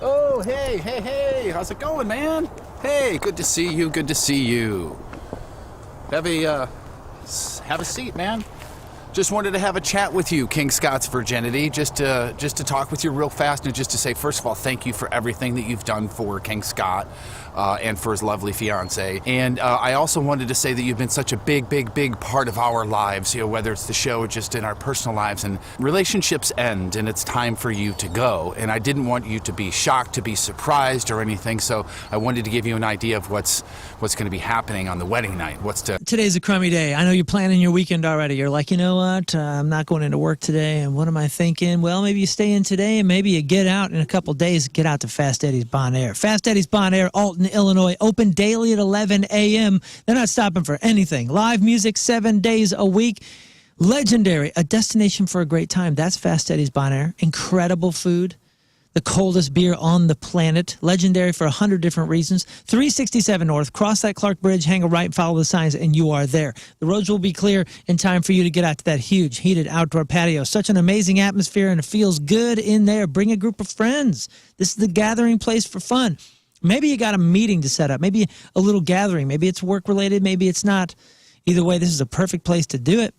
Oh, hey, how's it going, man? Hey, good to see you, good to see you. Have a seat, man. Just wanted to have a chat with you, King Scott's Virginity, just to talk with you real fast and just to say, first of all, thank you for everything that you've done for King Scott and for his lovely fiance. And I also wanted to say that you've been such a big part of our lives, whether it's the show or just in our personal lives. And relationships end, and it's time for you to go. And I didn't want you to be shocked, to be surprised or anything, so I wanted to give you an idea of what's going to be happening on the wedding night. Today's a crummy day. I know you're planning your weekend already. You're like, you know what? I'm not going into work today, and what am I thinking? Well, maybe you stay in today, and maybe you get out in a couple days. Get out to Fast Eddie's Bon Air. Fast Eddie's Bon Air, Alton, Illinois, open daily at 11 a.m. They're not stopping for anything. Live music 7 days a week. Legendary, a destination for a great time. That's Fast Eddie's Bon Air. Incredible food. The coldest beer on the planet. Legendary for 100 different reasons. 367 North. Cross that Clark Bridge, hang a right, follow the signs, and you are there. The roads will be clear in time for you to get out to that huge, heated outdoor patio. Such an amazing atmosphere, and it feels good in there. Bring a group of friends. This is the gathering place for fun. Maybe you got a meeting to set up. Maybe a little gathering. Maybe it's work-related. Maybe it's not. Either way, this is a perfect place to do it.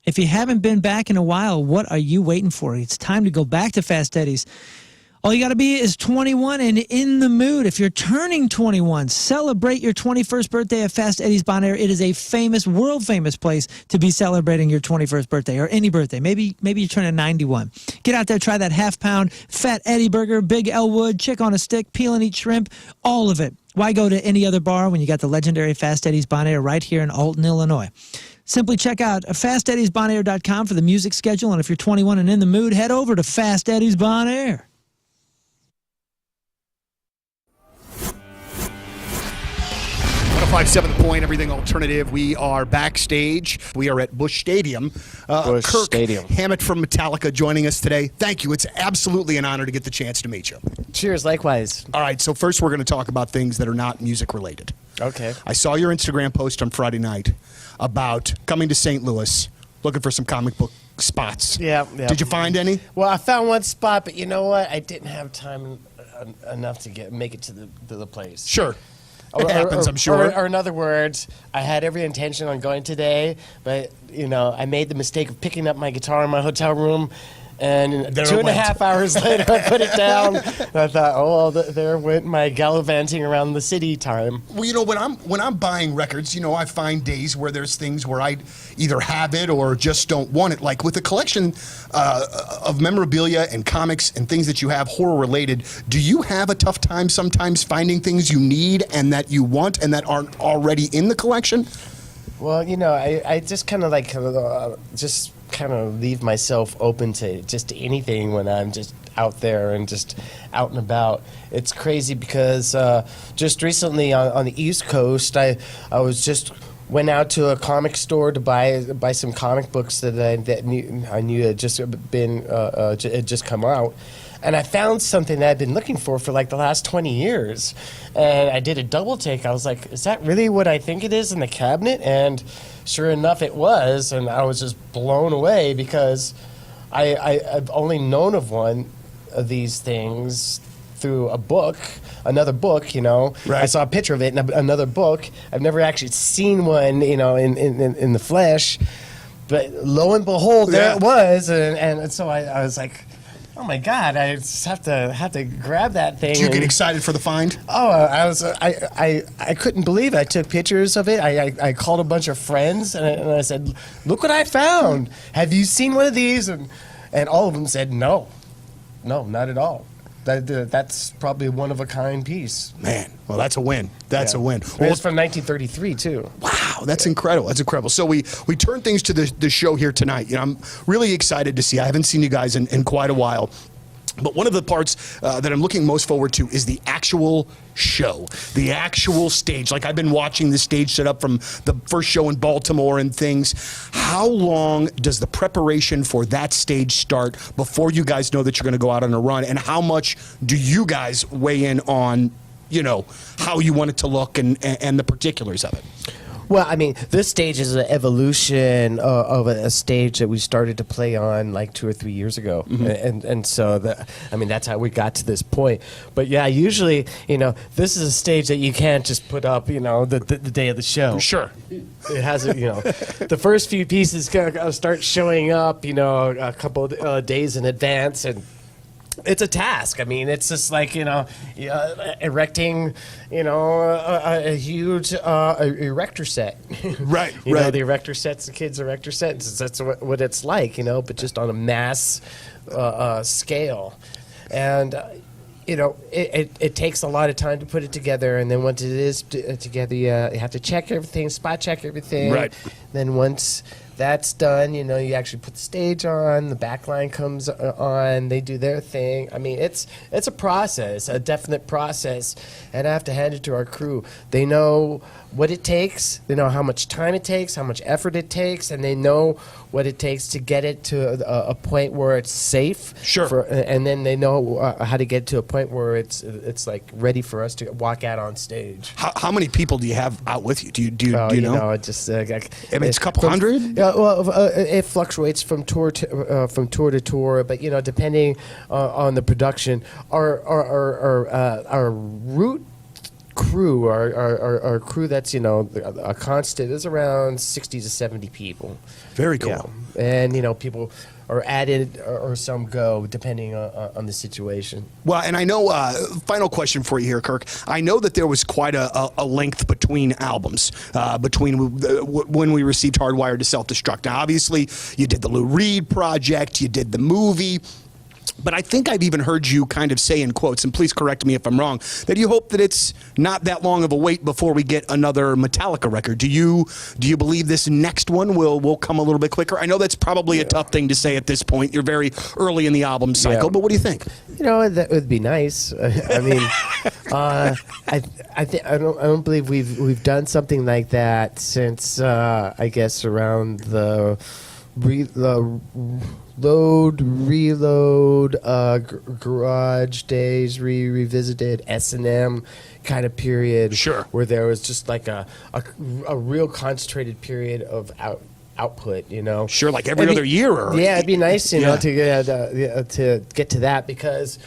If you haven't been back in a while, what are you waiting for? It's time to go back to Fast Eddie's. All you got to be is 21 and in the mood. If you're turning 21, celebrate your 21st birthday at Fast Eddie's Bon Air. It is a famous, world-famous place to be celebrating your 21st birthday or any birthday. Maybe you're turning 91. Get out there, try that half-pound Fat Eddie burger, Big Elwood, chick on a stick, peel and eat shrimp, all of it. Why go to any other bar when you got the legendary Fast Eddie's Bon Air right here in Alton, Illinois? Simply check out fasteddiesbonair.com for the music schedule, and if you're 21 and in the mood, head over to Fast Eddie's Bon Air. 105.7 The Point, everything alternative. We are backstage. We are at Busch Stadium. Busch Kirk Stadium. Hammett from Metallica joining us today. Thank you. It's absolutely an honor to get the chance to meet you. Cheers, likewise. All right, so first we're going to talk about things that are not music related. Okay. I saw your Instagram post on Friday night about coming to St. Louis, looking for some comic book spots. Yeah. Did you find any? Well, I found one spot, but you know what? I didn't have time enough to make it to the place. Sure. It happens, I'm sure. Or in other words, I had every intention on going today, but, I made the mistake of picking up my guitar in my hotel room, and there 2.5 hours later, I put it down, and I thought, well, there went my gallivanting around the city time. Well, when I'm buying records, I find days where there's things where I either have it or just don't want it. Like with a collection of memorabilia and comics and things that you have horror-related, do you have a tough time sometimes finding things you need and that you want and that aren't already in the collection? Well, I just kind of kind of leave myself open to just anything when I'm just out there and just out and about. It's crazy because just recently on the East Coast, I went out to a comic store to buy some comic books that I knew had just been had just come out. And I found something that I'd been looking for like the last 20 years. And I did a double take. I was like, is that really what I think it is in the cabinet? And sure enough, it was. And I was just blown away because I've only known of one of these things through a book, another book, Right. I saw a picture of it in another book. I've never actually seen one, in the flesh. But lo and behold, there it was. And so I was like, oh my God! I just have to grab that thing. Did you get excited for the find? Oh, I couldn't believe it. I took pictures of it. I called a bunch of friends and I said, "Look what I found! Have you seen one of these?" And all of them said, "No, not at all. That's probably one of a kind piece." Man, well, that's a win. That's a win. Well, it's from 1933 too. Wow, that's incredible. That's incredible. So we turn things to the show here tonight. I'm really excited to see. I haven't seen you guys in quite a while. But one of the parts that I'm looking most forward to is the actual show, the actual stage. Like I've been watching the stage set up from the first show in Baltimore and things. How long does the preparation for that stage start before you guys know that you're going to go out on a run? And how much do you guys weigh in on, how you want it to look and the particulars of it? Well, I mean, this stage is an evolution of a stage that we started to play on like 2 or 3 years ago, and so that's how we got to this point. But yeah, usually, this is a stage that you can't just put up, the day of the show. Sure. It has, the first few pieces start showing up, a couple of days in advance, and it's a task. I mean, it's just like, erecting, a huge erector set. Right, you know, the erector sets, the kids' erector sets. That's what it's like, but just on a mass scale. And, it takes a lot of time to put it together. And then once it is together, you have to check everything, spot check everything. Right. Then once that's done, you actually put the stage on, the back line comes on, they do their thing. I mean, it's a process, a definite process, and I have to hand it to our crew. They know what it takes, they know how much time it takes, how much effort it takes, and they know what it takes to get it to a point where it's safe. Sure. And then they know how to get to a point where it's like ready for us to walk out on stage. How many people do you have out with you? Do you know? It just it's a couple hundred. Yeah, well, it fluctuates from tour to tour, but depending on the production, our root crew, our crew that's a constant is around 60 to 70 people. Very cool. Yeah. And people are added or some go depending on the situation. Well, and I know, final question for you here, Kirk. I know that there was quite a length between albums, between when we received Hardwired to Self-Destruct. Now, obviously, you did the Lou Reed project, you did the movie. But I think I've even heard you kind of say in quotes, and please correct me if I'm wrong, that you hope that it's not that long of a wait before we get another Metallica record. Do you believe this next one will come a little bit quicker? I know that's probably a tough thing to say at this point. You're very early in the album cycle, but what do you think? That would be nice. I mean, I don't believe we've done something like that since I guess around the Load, Reload, Garage Days, Revisited, S&M kind of period. Sure. Where there was just like a real concentrated period of output, Sure, like every other year. It'd be nice, to get to that, because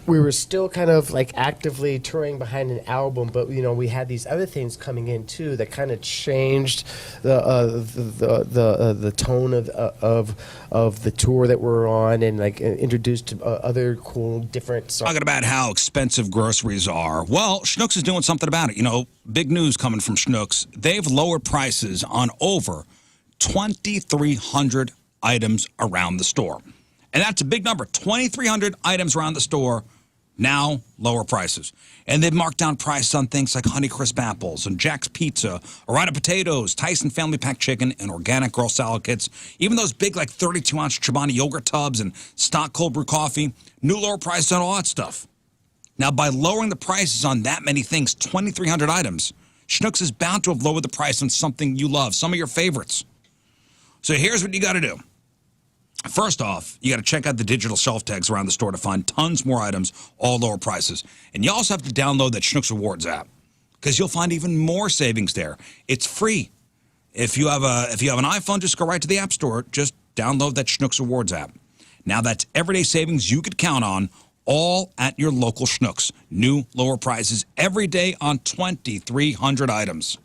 we were still kind of like actively touring behind an album, but we had these other things coming in too that kind of changed the tone of the tour that we're on, and like introduced other cool different songs. Talking about how expensive groceries are. Well, Schnucks is doing something about it. Big news coming from Schnucks. They've lowered prices on over 2,300 items around the store. And that's a big number. 2,300 items around the store, now lower prices. And they've marked down prices on things like Honeycrisp apples and Jack's Pizza, Orida potatoes, Tyson Family Pack chicken, and organic girl salad kits. Even those big, like 32-ounce Chobani yogurt tubs and stock cold brew coffee, new lower prices on all that stuff. Now, by lowering the prices on that many things, 2,300 items, Schnucks is bound to have lowered the price on something you love, some of your favorites. So here's what you got to do. First off, you got to check out the digital shelf tags around the store to find tons more items, all lower prices. And you also have to download that Schnucks Rewards app, because you'll find even more savings there. It's free. If you have an iPhone, just go right to the App Store. Just download that Schnucks Rewards app. Now that's everyday savings you could count on, all at your local Schnucks. New lower prices every day on 2,300 items.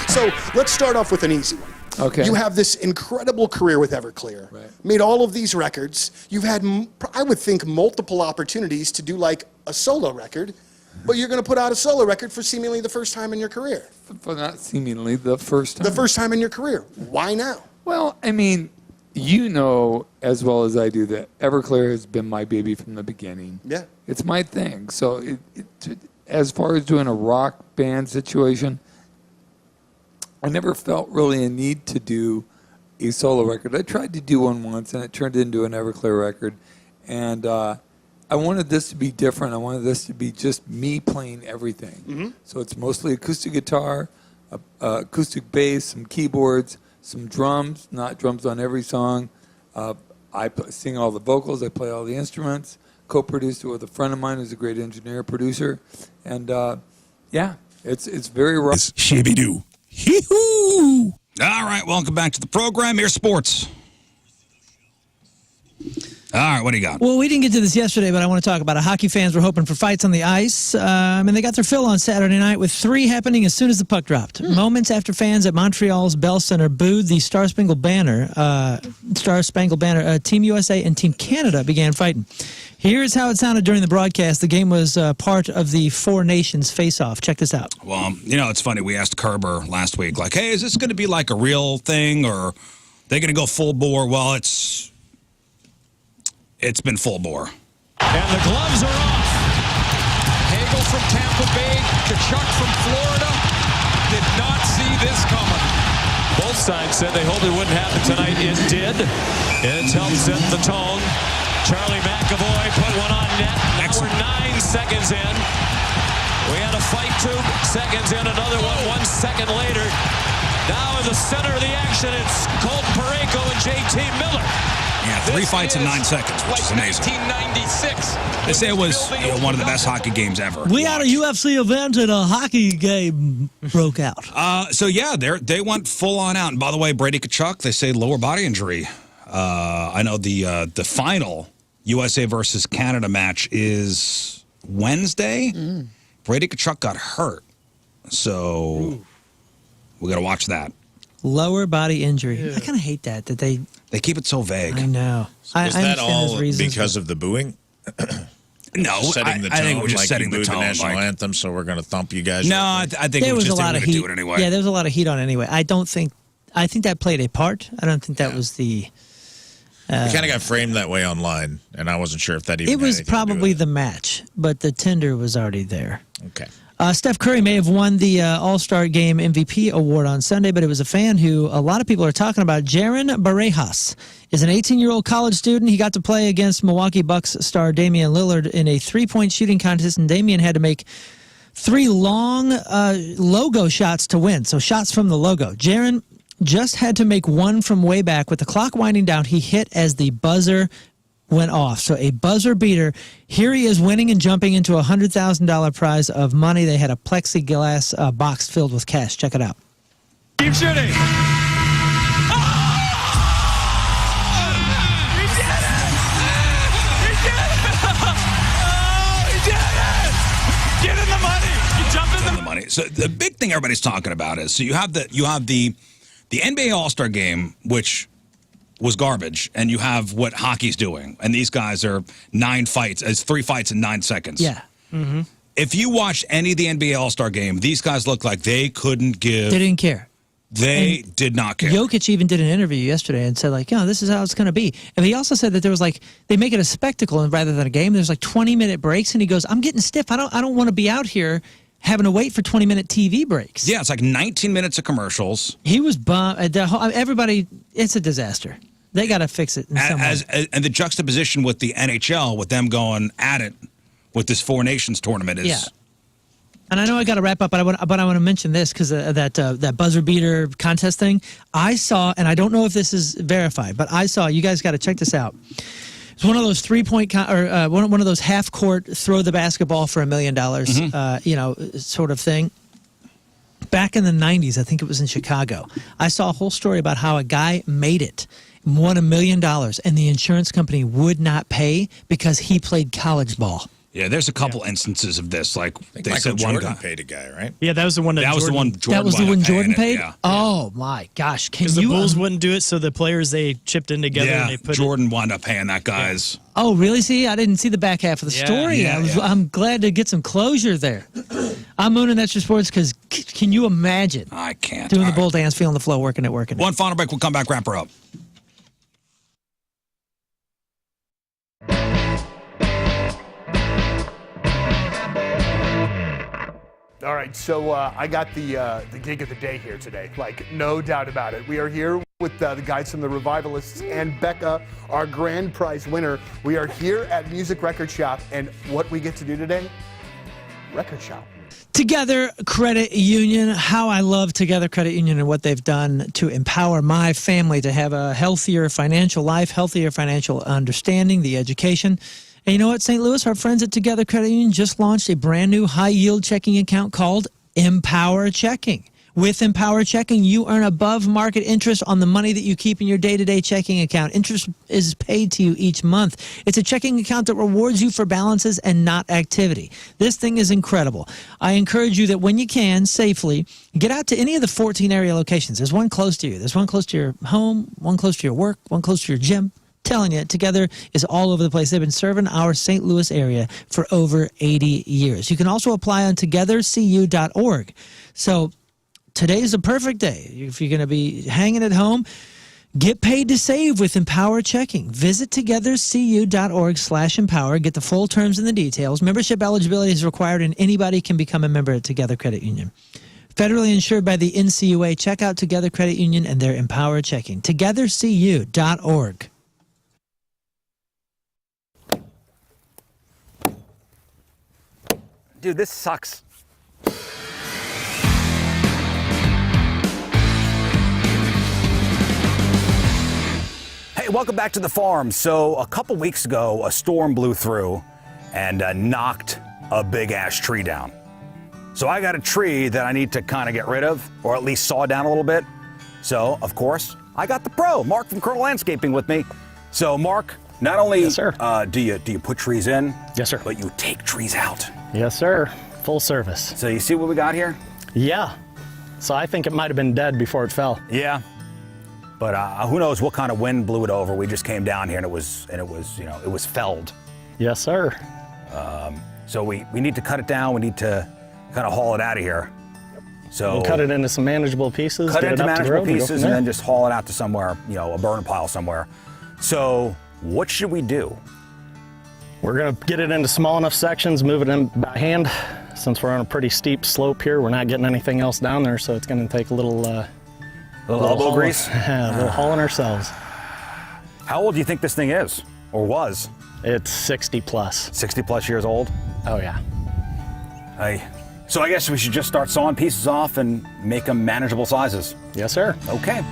So let's start off with an easy one. Okay. You have this incredible career with Everclear. Right. Made all of these records. You've had, I would think, multiple opportunities to do like a solo record, but you're going to put out a solo record for seemingly the first time in your career. For not seemingly the first time. The first time in your career. Why now? Well, I mean, you know as well as I do that Everclear has been my baby from the beginning. Yeah. It's my thing. So as far as doing a rock band situation, I never felt really a need to do a solo record. I tried to do one once, and it turned into an Everclear record. And I wanted this to be different. I wanted this to be just me playing everything. Mm-hmm. So it's mostly acoustic guitar, acoustic bass, some keyboards, some drums, not drums on every song, I sing all the vocals. I play all the instruments. Co-produced it with a friend of mine who's a great engineer, producer. And, yeah, it's very rough. Shibby-doo. Hee-hoo! All right, welcome back to the program. Here's sports. All right, what do you got? Well, we didn't get to this yesterday, but I want to talk about it. Hockey fans were hoping for fights on the ice, and they got their fill on Saturday night with 3 happening as soon as the puck dropped. Moments after fans at Montreal's Bell Center booed the Star-Spangled Banner, Team USA and Team Canada began fighting. Here's how it sounded during the broadcast. The game was part of the Four Nations face-off. Check this out. Well, it's funny. We asked Kerber last week, like, hey, is this going to be like a real thing, or are they going to go full bore? Well, it's been full bore. And the gloves are off. Hagel from Tampa Bay, Kachuk from Florida. Did not see this coming. Both sides said they hoped it wouldn't happen tonight. It did. It helped set the tone. Charlie McAvoy put one on net. Now we're 9 seconds in. We had a fight 2 seconds in, another one 1 second later. Now in the center of the action, it's Colton Parayko and JT Miller. Yeah, 3 fights in 9 seconds, which is amazing. 1996. They say it was one of the best hockey games ever. We had a UFC event and a hockey game broke out. So yeah, they went full on out. And by the way, Brady Kachuk, they say lower body injury. I know the final USA versus Canada match is Wednesday. Brady Kachuk got hurt, so we got to watch that. Lower body injury. I kind of hate that they keep it so vague. I know. Was that all because of the booing? No, setting the tone, I think we're just setting the tone. The national anthem, so we're going to thump you guys. No, I think there it was a just lot of heat. Do it anyway. Yeah, there was a lot of heat on it anyway. I think that played a part. I don't think that was the. It kind of got framed that way online, and I wasn't sure if that even. It was probably the match, but the tender was already there. Okay. Steph Curry may have won the All-Star Game MVP award on Sunday, but it was a fan who a lot of people are talking about. Jaren Barejas is an 18-year-old college student. He got to play against Milwaukee Bucks star Damian Lillard in a 3-point shooting contest, and Damian had to make 3 long logo shots to win, so shots from the logo. Jaren just had to make 1 from way back. With the clock winding down, he hit as the buzzer went off. So a buzzer beater. Here he is winning and jumping into a $100,000 prize of money. They had a plexiglass box filled with cash. Check it out. Keep shooting. Get in the money. You jump in the money. So the big thing everybody's talking about is you have the NBA All-Star Game, which was garbage, and you have what hockey's doing, and these guys are 9 fights, it's 3 fights in 9 seconds. Yeah. Mm-hmm. If you watch any of the NBA All-Star Game, these guys look like they couldn't give. They didn't care. They did not care. Jokic even did an interview yesterday and said, like, this is how it's going to be. And he also said that there was, like, they make it a spectacle rather than a game. There's, like, 20-minute breaks, and he goes, I'm getting stiff. I don't want to be out here having to wait for 20-minute TV breaks. Yeah, it's like 19 minutes of commercials. He was bummed. Everybody, it's a disaster. They got to fix it in some way. And the juxtaposition with the NHL, with them going at it with this Four Nations tournament is. Yeah. And I know I got to wrap up, but I want to mention this because that buzzer beater contest thing. I saw, and I don't know if this is verified, but I saw. You guys got to check this out. It's one of those 3-point one of those half-court throw the basketball for $1 million, sort of thing. Back in the 90s, I think it was in Chicago. I saw a whole story about how a guy made it, won $1 million, and the insurance company would not pay because he played college ball. Yeah, there's a couple instances of this. Like they Michael said, one Jordan guy paid a guy, right? Yeah, that was the one that was the one. That was the one Jordan paid. Yeah. Oh my gosh! Because the Bulls wouldn't do it, so the players they chipped in together. Yeah, and they put Jordan wound up paying that guy's. Yeah. Oh, really? See, I didn't see the back half of the story. I'm glad to get some closure there. I'm Moon and that's your sports because can you imagine? I can't. Doing the bull dance, feeling the flow, working it. One final break. We'll come back, wrap her up. All right, so I got the gig of the day here today, like no doubt about it. We are here with the guys from the Revivalists and Becca, our grand prize winner. We are here at Music Record Shop, and what we get to do today? Record shop. Together Credit Union, how I love Together Credit Union and what they've done to empower my family to have a healthier financial life, healthier financial understanding, the education. And you know what, St. Louis, our friends at Together Credit Union just launched a brand new high-yield checking account called Empower Checking. With Empower Checking, you earn above-market interest on the money that you keep in your day-to-day checking account. Interest is paid to you each month. It's a checking account that rewards you for balances and not activity. This thing is incredible. I encourage you that when you can, safely, get out to any of the 14 area locations. There's one close to you. There's one close to your home, one close to your work, one close to your gym. Telling you, Together is all over the place. They've been serving our St. Louis area for over 80 years. You can also apply on togethercu.org. So today's a perfect day. If you're going to be hanging at home, get paid to save with Empower Checking. Visit togethercu.org/empower. Get the full terms and the details. Membership eligibility is required, and anybody can become a member at Together Credit Union. Federally insured by the NCUA. Check out Together Credit Union and their Empower Checking. togethercu.org. Dude, this sucks. Hey, welcome back to the farm. So a couple weeks ago, a storm blew through and knocked a big-ass tree down. So I got a tree that I need to kind of get rid of, or at least saw down a little bit. So, of course, I got the pro, Mark from Colonel Landscaping, with me. So, Mark, not only yes, sir. Do you put trees in, yes, sir, but you take trees out. Yes, sir. Full service. So you see what we got here? Yeah. So I think it might have been dead before it fell. Yeah. But who knows what kind of wind blew it over? We just came down here and it was it was felled. Yes, sir. So we need to cut it down. We need to kind of haul it out of here. So we'll cut it into some manageable pieces. Cut it into up manageable the road, pieces and then just haul it out to somewhere, a burn pile somewhere. So what should we do? We're going to get it into small enough sections, move it in by hand. Since we're on a pretty steep slope here, we're not getting anything else down there, so it's going to take a little elbow grease? A little hauling ourselves. How old do you think this thing is, or was? It's 60 plus. 60 plus years old? Oh, yeah. So I guess we should just start sawing pieces off and make them manageable sizes. Yes, sir. Okay.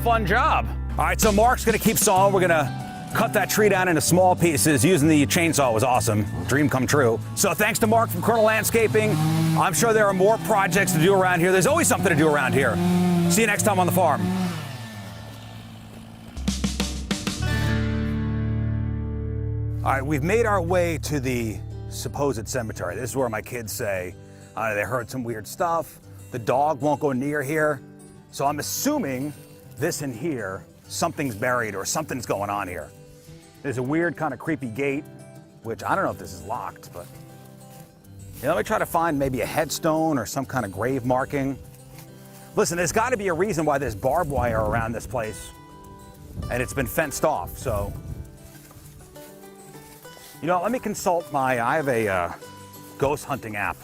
Fun job. All right, so Mark's gonna keep sawing. We're gonna cut that tree down into small pieces. Using the chainsaw was awesome. Dream come true. So thanks to Mark from Colonel Landscaping. I'm sure there are more projects to do around here. There's always something to do around here. See you next time on the farm. All right, we've made our way to the supposed cemetery. This is where my kids say they heard some weird stuff. The dog won't go near here. So I'm assuming this in here, something's buried or something's going on here. There's a weird kind of creepy gate, which I don't know if this is locked, but let me try to find maybe a headstone or some kind of grave marking. Listen, there's got to be a reason why there's barbed wire around this place and it's been fenced off. So, let me consult I have a ghost hunting app.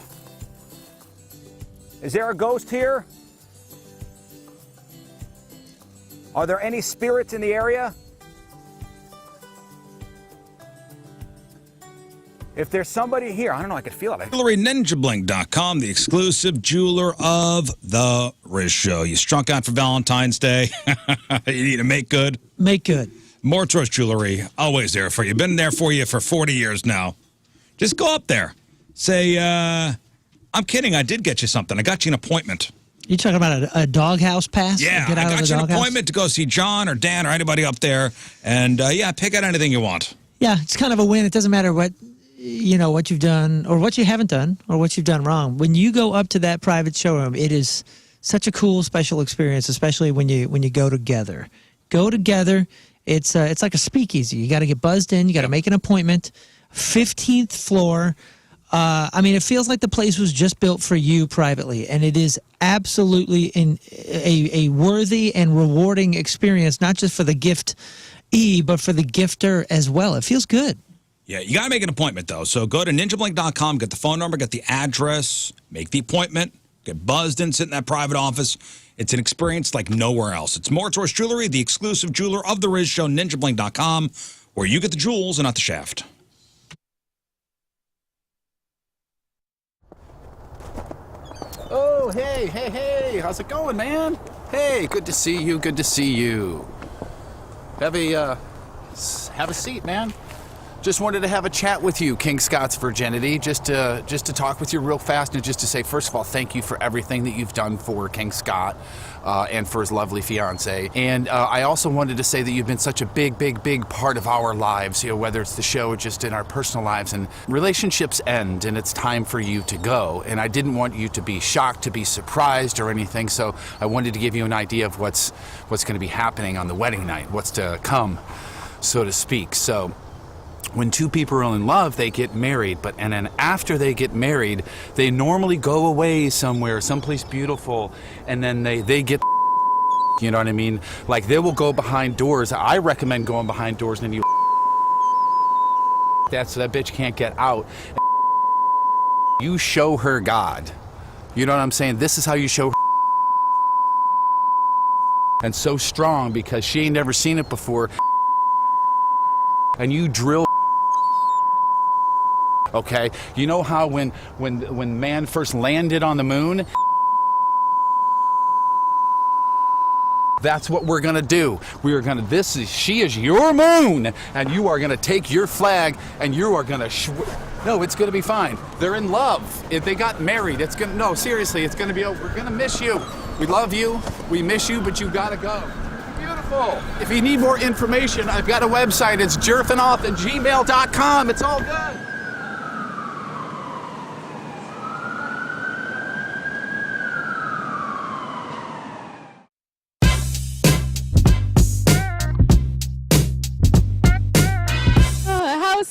Is there a ghost here? Are there any spirits in the area? If there's somebody here, I don't know, I could feel it. JewelryNinjaBlink.com, the exclusive jeweler of the Riz Show. You struck out for Valentine's Day. You need to make good. Make good. More Trust Jewelry, always there for you. Been there for you for 40 years now. Just go up there. Say, I'm kidding, I did get you something. I got you an appointment. You talking about a doghouse pass? Yeah, Get out I got you an doghouse? appointment to go see John or Dan or anybody up there, and pick out anything you want. Yeah, it's kind of a win. It doesn't matter what you've done or what you haven't done or what you've done wrong. When you go up to that private showroom, it is such a cool, special experience, especially when you go together. Go together. It's like a speakeasy. You got to get buzzed in. You got to make an appointment. 15th floor. I mean, it feels like the place was just built for you privately, and it is absolutely a worthy and rewarding experience, not just for the giftee, but for the gifter as well. It feels good. Yeah, you got to make an appointment, though. So go to ninjablink.com, get the phone number, get the address, make the appointment, get buzzed in, sit in that private office. It's an experience like nowhere else. It's More Tourist Jewelry, the exclusive jeweler of the Riz Show, ninjablink.com, where you get the jewels and not the shaft. Oh, hey, how's it going, man? Hey, good to see you, good to see you. Have a seat, man. Just wanted to have a chat with you, King Scott's Virginity, just to talk with you real fast and just to say, first of all, thank you for everything that you've done for King Scott and for his lovely fiance. And I also wanted to say that you've been such a big part of our lives, you know, whether it's the show or just in our personal lives. And relationships end, and it's time for you to go. And I didn't want you to be shocked, to be surprised or anything, so I wanted to give you an idea of what's going to be happening on the wedding night, what's to come, so to speak. So when two people are in love, they get married, and then after they get married, they normally go away somewhere, someplace beautiful, and then they get, you know what I mean? Like, they will go behind doors. I recommend going behind doors, and you so that bitch can't get out. You show her God. You know what I'm saying? This is how you show her. And so strong because she ain't never seen it before. And you drill. Okay, you know how when man first landed on the moon? That's what we're gonna do. She is your moon, and you are gonna take your flag, and you are gonna. No, it's gonna be fine. They're in love. If they got married, seriously, it's gonna be over. We're gonna miss you. We love you. We miss you, but you gotta go. Beautiful. If you need more information, I've got a website. It's jerfinoff@gmail.com. It's all good.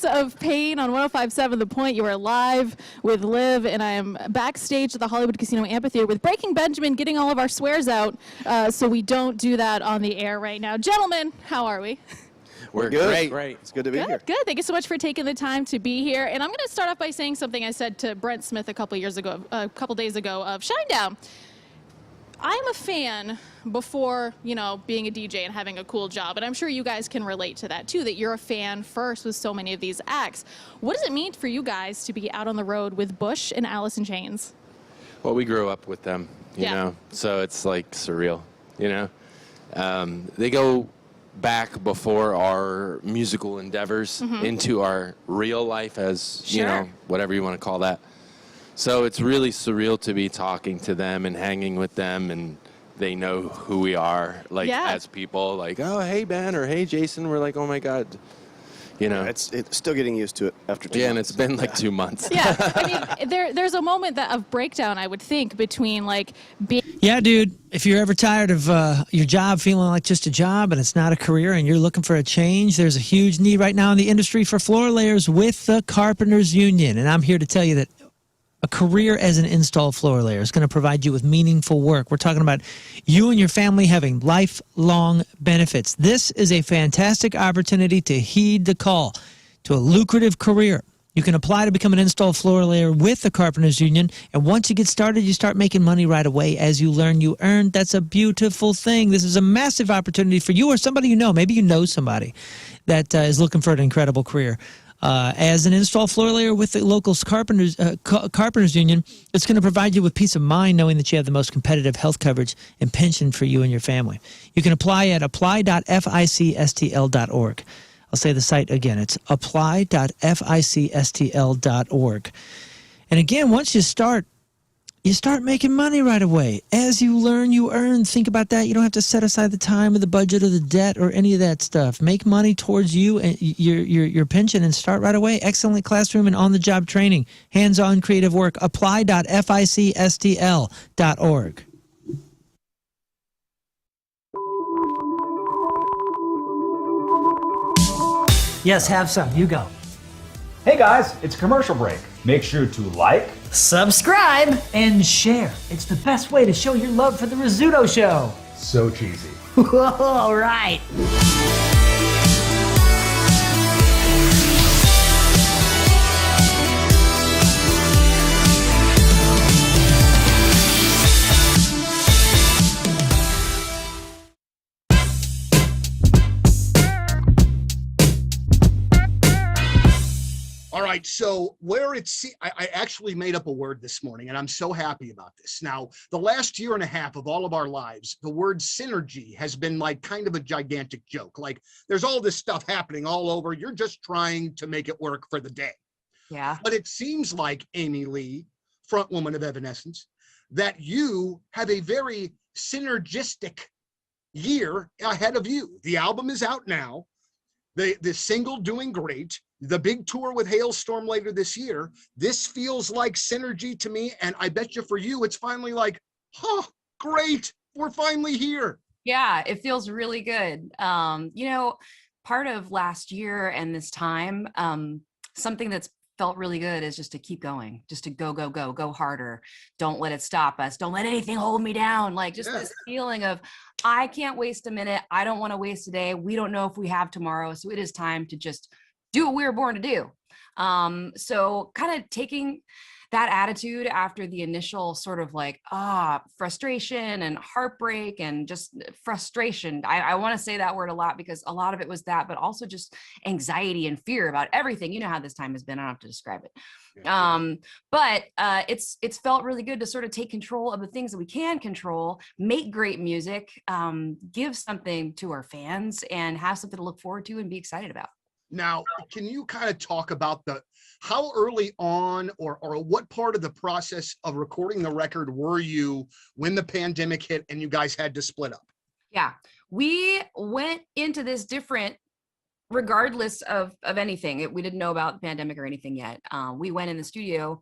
Of Pain on 105.7 The Point. You are live with Liv, and I am backstage at the Hollywood Casino Amphitheater with Breaking Benjamin, getting all of our swears out so we don't do that on the air right now. Gentlemen, how are we? We're good. Great. It's good to be here. Good. Thank you so much for taking the time to be here. And I'm going to start off by saying something I said to Brent Smith a couple days ago of Shinedown. I'm a fan before, being a DJ and having a cool job. And I'm sure you guys can relate to that, too, that you're a fan first with so many of these acts. What does it mean for you guys to be out on the road with Bush and Alice in Chains? Well, we grew up with them, you know, so it's like surreal, They go back before our musical endeavors into our real life as, whatever you want to call that. So it's really surreal to be talking to them and hanging with them, and they know who we are, as people, oh, hey, Ben, or hey, Jason. We're like, oh, my God. It's still getting used to it after 2 months. Yeah, and it's been 2 months. Yeah, I mean, there's a moment of breakdown, I would think, between, being... Yeah, dude, if you're ever tired of your job feeling like just a job and it's not a career and you're looking for a change, there's a huge need right now in the industry for floor layers with the Carpenters Union. And I'm here to tell you that a career as an install floor layer is going to provide you with meaningful work. We're talking about you and your family having lifelong benefits. This is a fantastic opportunity to heed the call to a lucrative career. You can apply to become an install floor layer with the Carpenters Union, and once you get started, you start making money right away. As you learn, you earn. That's a beautiful thing. This is a massive opportunity for you or somebody you know. Maybe you know somebody that is looking for an incredible career. As an install floor layer with the local Carpenters Union, it's going to provide you with peace of mind knowing that you have the most competitive health coverage and pension for you and your family. You can apply at apply.ficstl.org. I'll say the site again. It's apply.ficstl.org. And again, once you start making money right away. As you learn, you earn. Think about that. You don't have to set aside the time or the budget or the debt or any of that stuff. Make money towards you and your pension and start right away. Excellent classroom and on-the-job training. Hands-on creative work. Apply.ficstl.org. Yes, have some. You go. Hey guys, it's a commercial break. Make sure to like, subscribe, and share. It's the best way to show your love for the Rizzuto Show. So cheesy. All right. All right, so where it's, I actually made up a word this morning, and I'm so happy about this. Now, the last year and a half of all of our lives, the word synergy has been like kind of a gigantic joke. Like, there's all this stuff happening all over. You're just trying to make it work for the day. Yeah. But it seems like, Amy Lee, front woman of Evanescence, that you have a very synergistic year ahead of you. The album is out now. The single doing great. The big tour with Hailstorm later this year. This feels like synergy to me, and I bet you for you, it's finally like, oh, great, we're finally here. Yeah, it feels really good. You know, part of last year and this time, something that's felt really good is just to keep going, just to go harder. Don't let it stop us. Don't let anything hold me down. Like just this feeling of, I can't waste a minute. I don't want to waste a day. We don't know if we have tomorrow. So it is time to just do what we were born to do. So kind of taking that attitude after the initial sort of like, frustration and heartbreak and just frustration. I want to say that word a lot because a lot of it was that, but also just anxiety and fear about everything. You know how this time has been. I don't have to describe it. But it's felt really good to sort of take control of the things that we can control, make great music, give something to our fans and have something to look forward to and be excited about. Now, can you kind of talk about how early on or what part of the process of recording the record were you when the pandemic hit and you guys had to split up? Yeah, we went into this different regardless of anything. We didn't know about the pandemic or anything yet. We went in the studio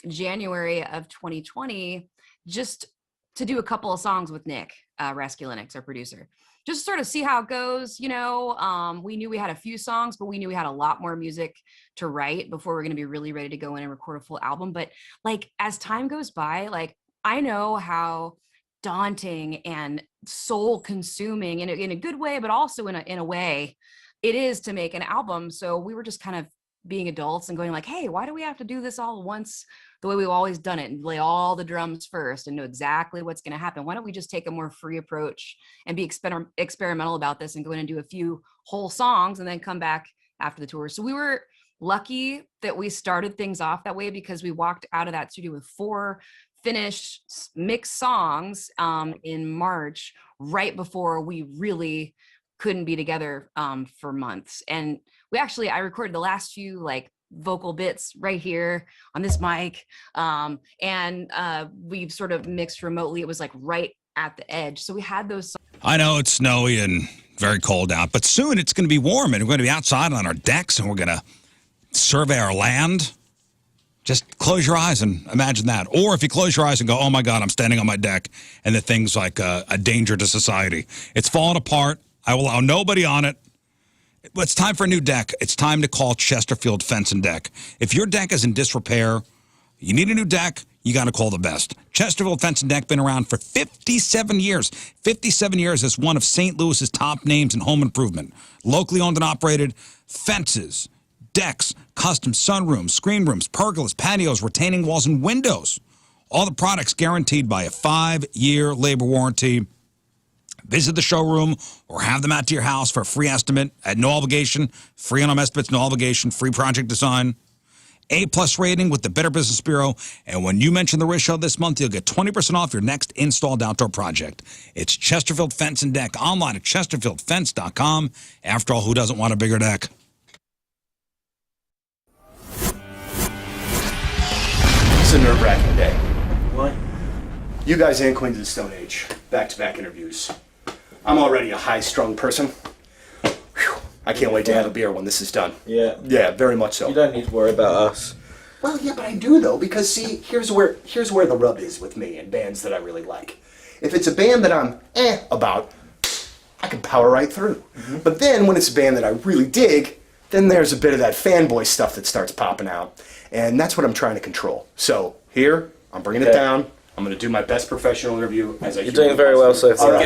January of 2020 just to do a couple of songs with Nick Raskulinix, our producer. Just sort of see how it goes, you know. We knew we had a few songs, but we knew we had a lot more music to write before we're going to be really ready to go in and record a full album. But like as time goes by, like I know how daunting and soul consuming in a good way, but also in a way it is to make an album. So we were just kind of being adults and going like, hey, why do we have to do this all at once the way we've always done it and lay all the drums first and know exactly what's going to happen? Why don't we just take a more free approach and be experimental about this and go in and do a few whole songs and then come back after the tour? So we were lucky that we started things off that way because we walked out of that studio with 4 finished mixed songs in March, right before we really couldn't be together for months. And I recorded the last few like vocal bits right here on this mic. And we've sort of mixed remotely. It was like right at the edge. So we had those songs. I know it's snowy and very cold out, but soon it's going to be warm and we're going to be outside on our decks and we're going to survey our land. Just close your eyes and imagine that. Or if you close your eyes and go, oh my God, I'm standing on my deck and the thing's like a danger to society. It's falling apart. I will allow nobody on it. It's time for a new deck. It's time to call Chesterfield Fence and Deck. If your deck is in disrepair, you need a new deck, you got to call the best. Chesterfield Fence and Deck been around for 57 years. 57 years as one of St. Louis's top names in home improvement. Locally owned and operated fences, decks, custom sunrooms, screen rooms, pergolas, patios, retaining walls, and windows. All the products guaranteed by a 5-year labor warranty. Visit the showroom or have them out to your house for a free estimate at no obligation, free on estimates, no obligation, free project design. A+ rating with the Better Business Bureau. And when you mention the Riz Show this month, you'll get 20% off your next installed outdoor project. It's Chesterfield Fence and Deck online at chesterfieldfence.com. After all, who doesn't want a bigger deck? It's a nerve-wracking day. What? You guys and Queens of the Stone Age, back-to-back interviews. I'm already a high-strung person. Whew. I can't wait to have a beer when this is done. Yeah. Yeah, very much so. You don't need to worry about us. Well, yeah, but I do, though, because, see, here's where the rub is with me and bands that I really like. If it's a band that I'm about, I can power right through. Mm-hmm. But then when it's a band that I really dig, then there's a bit of that fanboy stuff that starts popping out. And that's what I'm trying to control. So here, I'm bringing it down. I'm going to do my best professional interview as I You're doing very well so far.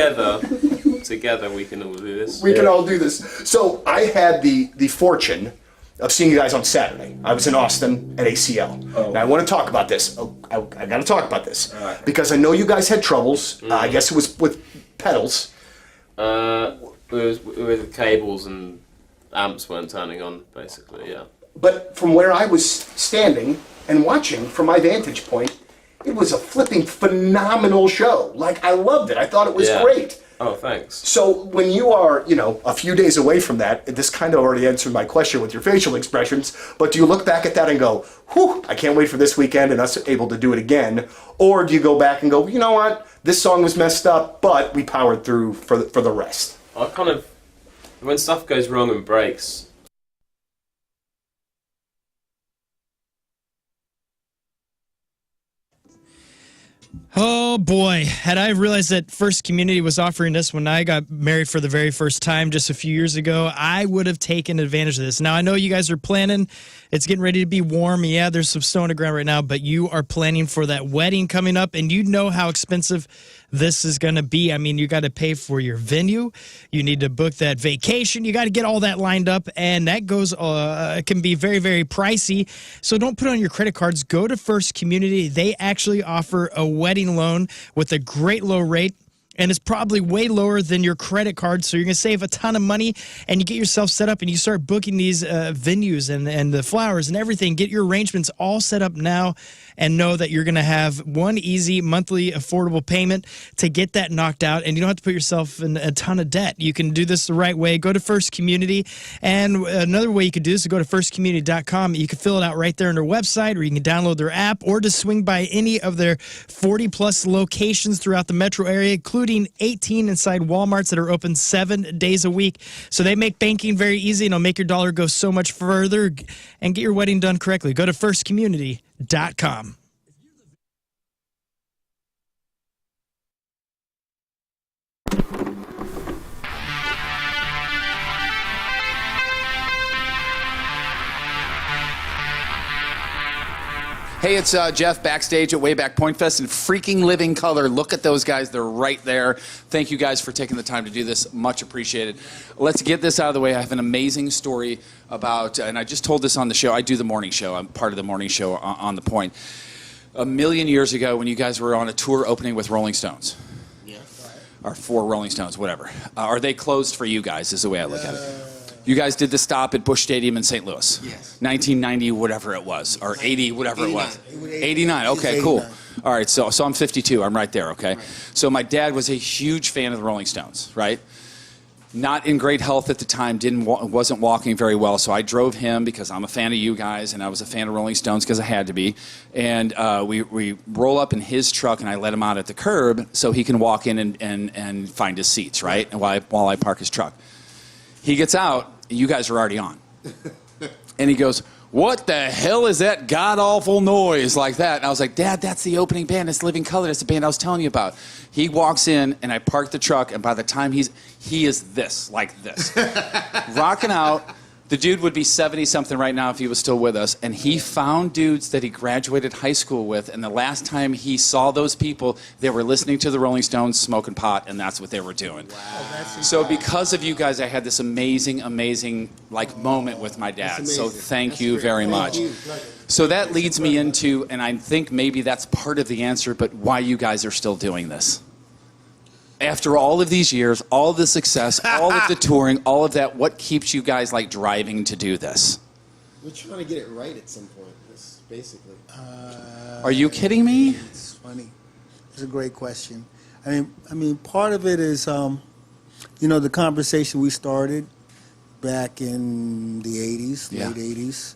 Together we can all do this. We can all do this. So I had the fortune of seeing you guys on Saturday. I was in Austin at ACL. Now I want to talk about this. I got to talk about this because I know you guys had troubles. I guess it was with pedals. With cables and amps weren't turning on, basically. Yeah. But from where I was standing and watching from my vantage point, it was a flipping phenomenal show. Like, I loved it. I thought it was great. Oh, thanks. So when you are, a few days away from that, this kind of already answered my question with your facial expressions, but do you look back at that and go, whew, I can't wait for this weekend and us able to do it again? Or do you go back and go, you know what, this song was messed up, but we powered through for the rest? I kind of, when stuff goes wrong and breaks, Oh boy, had I realized that First Community was offering this when I got married for the very first time just a few years ago, I would have taken advantage of this. Now, I know you guys are planning, it's getting ready to be warm. Yeah, there's some snow on the ground right now, but you are planning for that wedding coming up, and you know how expensive this is going to be. I mean, you got to pay for your venue. You need to book that vacation. You got to get all that lined up, and that goes can be very, very pricey. So don't put it on your credit cards. Go to First Community. They actually offer a wedding loan with a great low rate. And it's probably way lower than your credit card, so you're going to save a ton of money, and you get yourself set up, and you start booking these venues and the flowers and everything. Get your arrangements all set up now, and know that you're going to have one easy monthly affordable payment to get that knocked out, and you don't have to put yourself in a ton of debt. You can do this the right way. Go to First Community, and another way you could do this is go to firstcommunity.com. You can fill it out right there on their website, or you can download their app, or just swing by any of their 40-plus locations throughout the metro area, including 18 inside Walmarts that are open 7 days a week. So they make banking very easy, and it'll make your dollar go so much further and get your wedding done correctly. Go to firstcommunity.com. Hey, it's Jeff backstage at Wayback Point Fest in freaking living color. Look at those guys. They're right there. Thank you guys for taking the time to do this. Much appreciated. Let's get this out of the way. I have an amazing story about, and I just told this on the show. I do the morning show. I'm part of the morning show on The Point. A million years ago when you guys were on a tour opening with Rolling Stones. Yeah. Or for Rolling Stones, whatever. Are they closed for you guys is the way I look at it. You guys did the stop at Busch Stadium in St. Louis. Yes. 1990, whatever it was, or 80, whatever 89. It was. 89. Okay, cool. 89. All right, so I'm 52. I'm right there. Okay. Right. So my dad was a huge fan of the Rolling Stones. Right. Not in great health at the time. Wasn't walking very well. So I drove him because I'm a fan of you guys, and I was a fan of Rolling Stones because I had to be. And we roll up in his truck, and I let him out at the curb so he can walk in and find his seats. Right. And while I park his truck. He gets out, you guys are already on. And he goes, what the hell is that god-awful noise like that? And I was like, Dad, that's the opening band. It's Living Color. That's the band I was telling you about. He walks in, and I park the truck, and by the time he is this, like this. Rocking out. The dude would be 70-something right now if he was still with us, and he found dudes that he graduated high school with, and the last time he saw those people, they were listening to the Rolling Stones, smoking pot, and that's what they were doing. Wow. So because of you guys, I had this amazing, moment with my dad. So thank you very much. So that leads me into, and I think maybe that's part of the answer, but why you guys are still doing this. After all of these years, all of the success, all of the touring, all of that, what keeps you guys driving to do this? We're trying to get it right at some point, basically. Are you kidding me? It's funny. It's a great question. I mean, part of it is, the conversation we started back in the 80s, late 80s.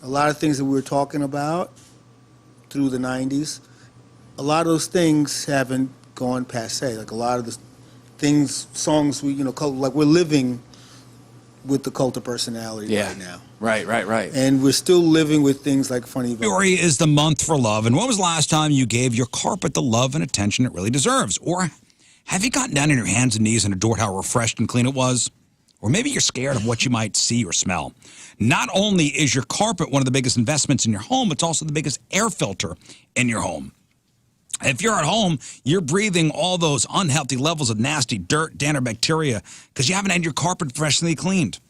A lot of things that we were talking about through the 90s, a lot of those things haven't gone passe. Like a lot of the songs we, like we're living with the cult of personality right now. Right. And we're still living with things like funny. February is the month for love. And when was the last time you gave your carpet the love and attention it really deserves? Or have you gotten down on your hands and knees and adored how refreshed and clean it was? Or maybe you're scared of what you might see or smell. Not only is your carpet one of the biggest investments in your home, it's also the biggest air filter in your home. If you're at home, you're breathing all those unhealthy levels of nasty dirt, dander, bacteria because you haven't had your carpet professionally cleaned.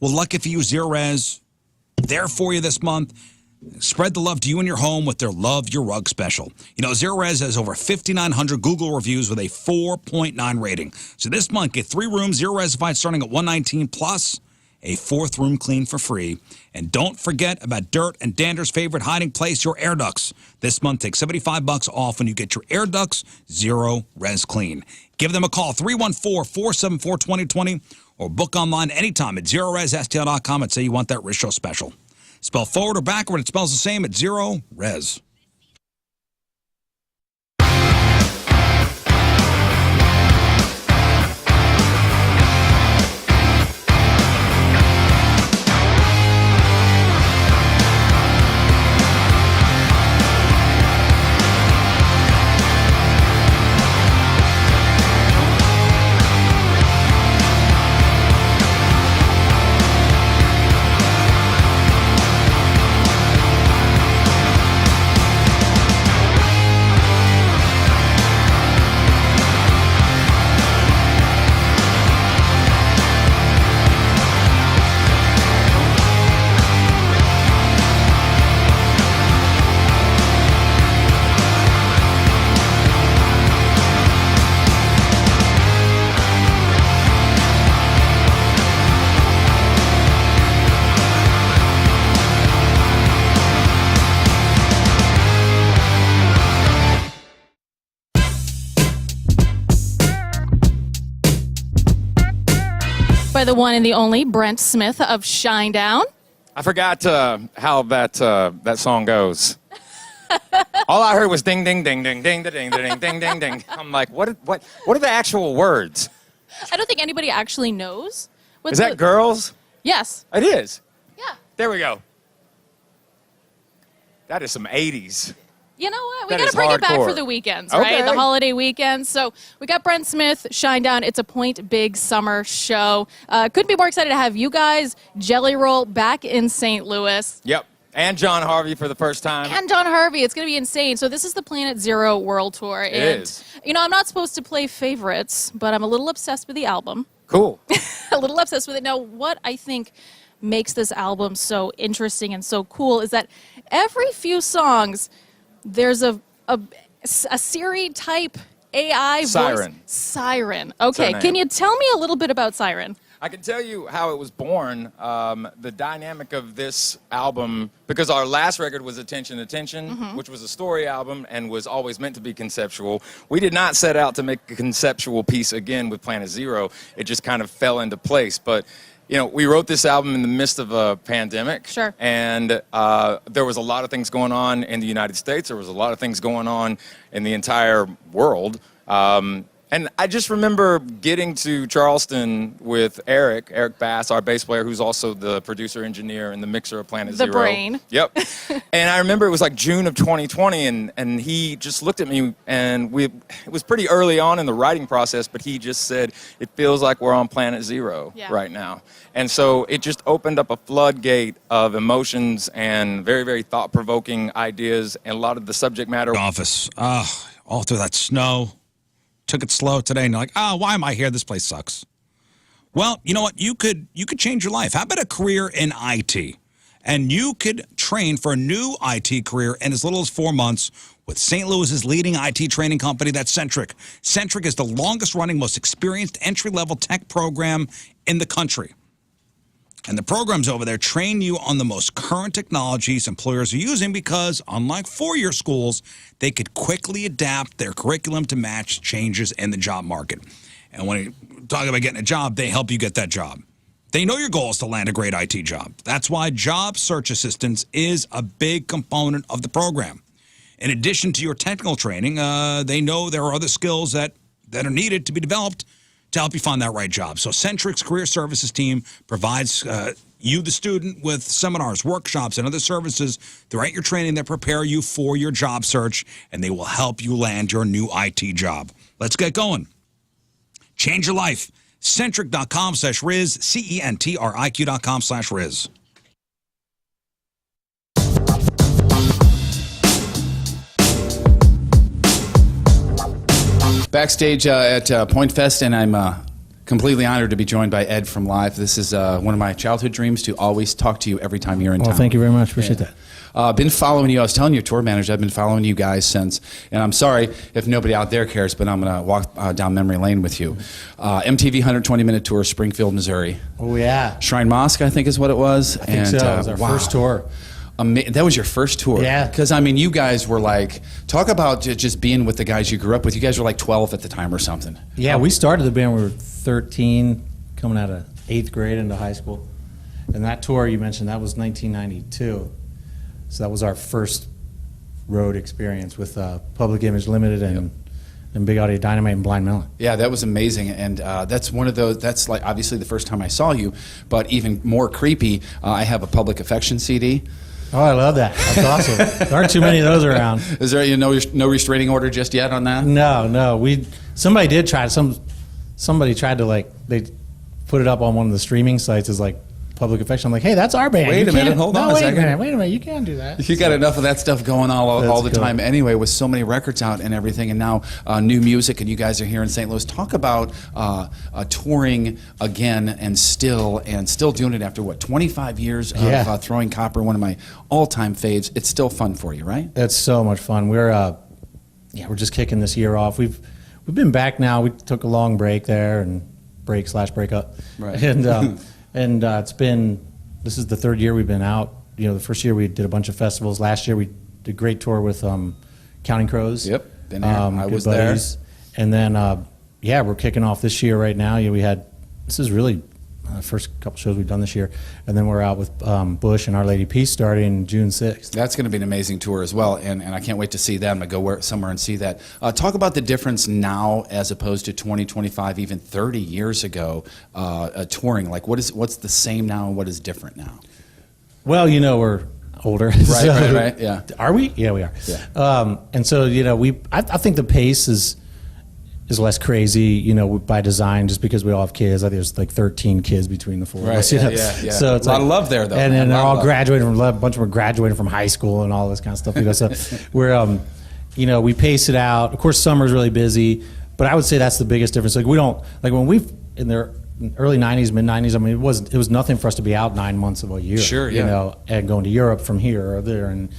Well, lucky for you, Zero Res, there for you this month. Spread the love to you and your home with their Love Your Rug special. You know, Zero Res has over 5,900 Google reviews with a 4.9 rating. So this month, get 3 rooms, Zero Resified, starting at $119 plus a 4th room clean for free. And don't forget about Dirt and Dander's favorite hiding place, your air ducts. This month, take $75 off when you get your air ducts Zero Res clean. Give them a call, 314-474-2020, or book online anytime at ZeroResSTL.com and say you want that Riz Show special. Spell forward or backward, it spells the same at Zero Res. By the one and the only Brent Smith of Shinedown. I forgot how that song goes. All I heard was ding, ding, ding, ding, ding, ding, ding, ding, ding, ding, ding. I'm like, what are the actual words? I don't think anybody actually knows. Is that Girls? Yes. It is. Yeah. There we go. That is some 80s. You know what? We That got is to bring it back hardcore. for the weekends, Okay. right? The holiday weekends. So we got Brent Smith, Shinedown. It's a Point Big summer show. Couldn't be more excited to have you guys, Jelly Roll, back in St. Louis. Yep. And John Harvey for the first time. And Don Harvey. It's going to be insane. So this is the Planet Zero World Tour. It and, is. You know, I'm not supposed to play favorites, but I'm a little obsessed with the album. Cool. A little obsessed with it. Now, what I think makes this album so interesting and so cool is that every few songs, there's a Siri type AI Siren. voice. Siren. That's her Okay, name. can you tell me a little bit about Siren? I can tell you how it was born, the dynamic of this album, because our last record was Attention, Attention, which was a story album and was always meant to be conceptual. We did not set out to make a conceptual piece again with Planet Zero. It just kind of fell into place. But, you know, we wrote this album in the midst of a pandemic. Sure. And there was a lot of things going on in the United States. There was a lot of things going on in the entire world. And I just remember getting to Charleston with Eric Bass, our bass player, who's also the producer, engineer, and the mixer of Planet The Zero. brain. Yep. And I remember it was like June of 2020, and he just looked at me, and it was pretty early on in the writing process, but he just said, it feels like we're on Planet Zero right now. And so it just opened up a floodgate of emotions and very, very thought-provoking ideas, and a lot of the subject matter. Office. All through that snow. Took it slow today, and you're like, why am I here? This place sucks. Well, you know what? You could change your life. How about a career in IT? And you could train for a new IT career in as little as 4 months with St. Louis's leading IT training company, that's Centric. Centric is the longest-running, most experienced entry-level tech program in the country. And the programs over there train you on the most current technologies employers are using because, unlike four-year schools, they could quickly adapt their curriculum to match changes in the job market. And when you talk about getting a job, they help you get that job. They know your goal is to land a great IT job. That's why Job Search Assistance is a big component of the program. In addition to your technical training, they know there are other skills that are needed to be developed to help you find that right job. So Centric's Career Services team provides you, the student, with seminars, workshops, and other services throughout your training that prepare you for your job search, and they will help you land your new IT job. Let's get going. Change your life. centric.com/Riz, centriq.com/Riz. Backstage at Point Fest, and I'm completely honored to be joined by Ed from Live. This is one of my childhood dreams, to always talk to you every time you're in town. Well, thank you very much. Appreciate that. Been following you. I was telling your tour manager, I've been following you guys since, and I'm sorry if nobody out there cares, but I'm going to walk down memory lane with you. MTV 120-minute tour, Springfield, Missouri. Oh, yeah. Shrine Mosque, I think is what it was. I think so. It was our first tour. That was your first tour? Yeah. Because, I mean, you guys were like, talk about just being with the guys you grew up with. You guys were like 12 at the time or something. Yeah, we started the band when we were 13, coming out of 8th grade into high school. And that tour you mentioned, that was 1992. So that was our first road experience with Public Image Limited and Big Audio Dynamite and Blind Melon. Yeah, that was amazing, and that's one of those. That's like obviously the first time I saw you, but even more creepy. I have a Public Affection CD. Oh, I love that. That's awesome. There aren't too many of those around. Is there no restraining order just yet on that? No. Somebody did try. Somebody tried to they put it up on one of the streaming sites as like Public Affection. I'm like, hey, that's our band. Wait a minute, hold on a second. Wait a minute, you can't do that. You got enough of that stuff going on all the time anyway, with so many records out and everything, and now new music, and you guys are here in St. Louis. Talk about touring again and still doing it after, what, 25 years of Throwing Copper, one of my all-time faves. It's still fun for you, right? It's so much fun. We're just kicking this year off. We've been back now. We took a long break there, and break/breakup. Right. And this is the third year we've been out. You know, the first year we did a bunch of festivals. Last year we did a great tour with Counting Crows. Yep, been there. I was buddies. There. And then, we're kicking off this year right now. This is really the first couple shows we've done this year. And then we're out with Bush and Our Lady Peace starting June 6th. That's going to be an amazing tour as well, and I can't wait to see them. I'm going to go somewhere and see that. Talk about the difference now as opposed to 20, 25, even 30 years ago touring. Like, what's the same now and what is different now? Well, we're older. Right, yeah. Are we? Yeah, we are. Yeah. And so, I think the pace is less crazy, by design, just because we all have kids. I think there's like 13 kids between the four of us. Yeah. So it's a lot of love there, though. And then they're all graduating from, a bunch of them are graduating from high school and all this kind of stuff. So we're, we pace it out. Of course, summer's really busy, but I would say that's the biggest difference. Like, we don't, like when in the early 90s, mid 90s, I mean, it was nothing for us to be out 9 months of a year. Sure, yeah. And going to Europe from here or there, and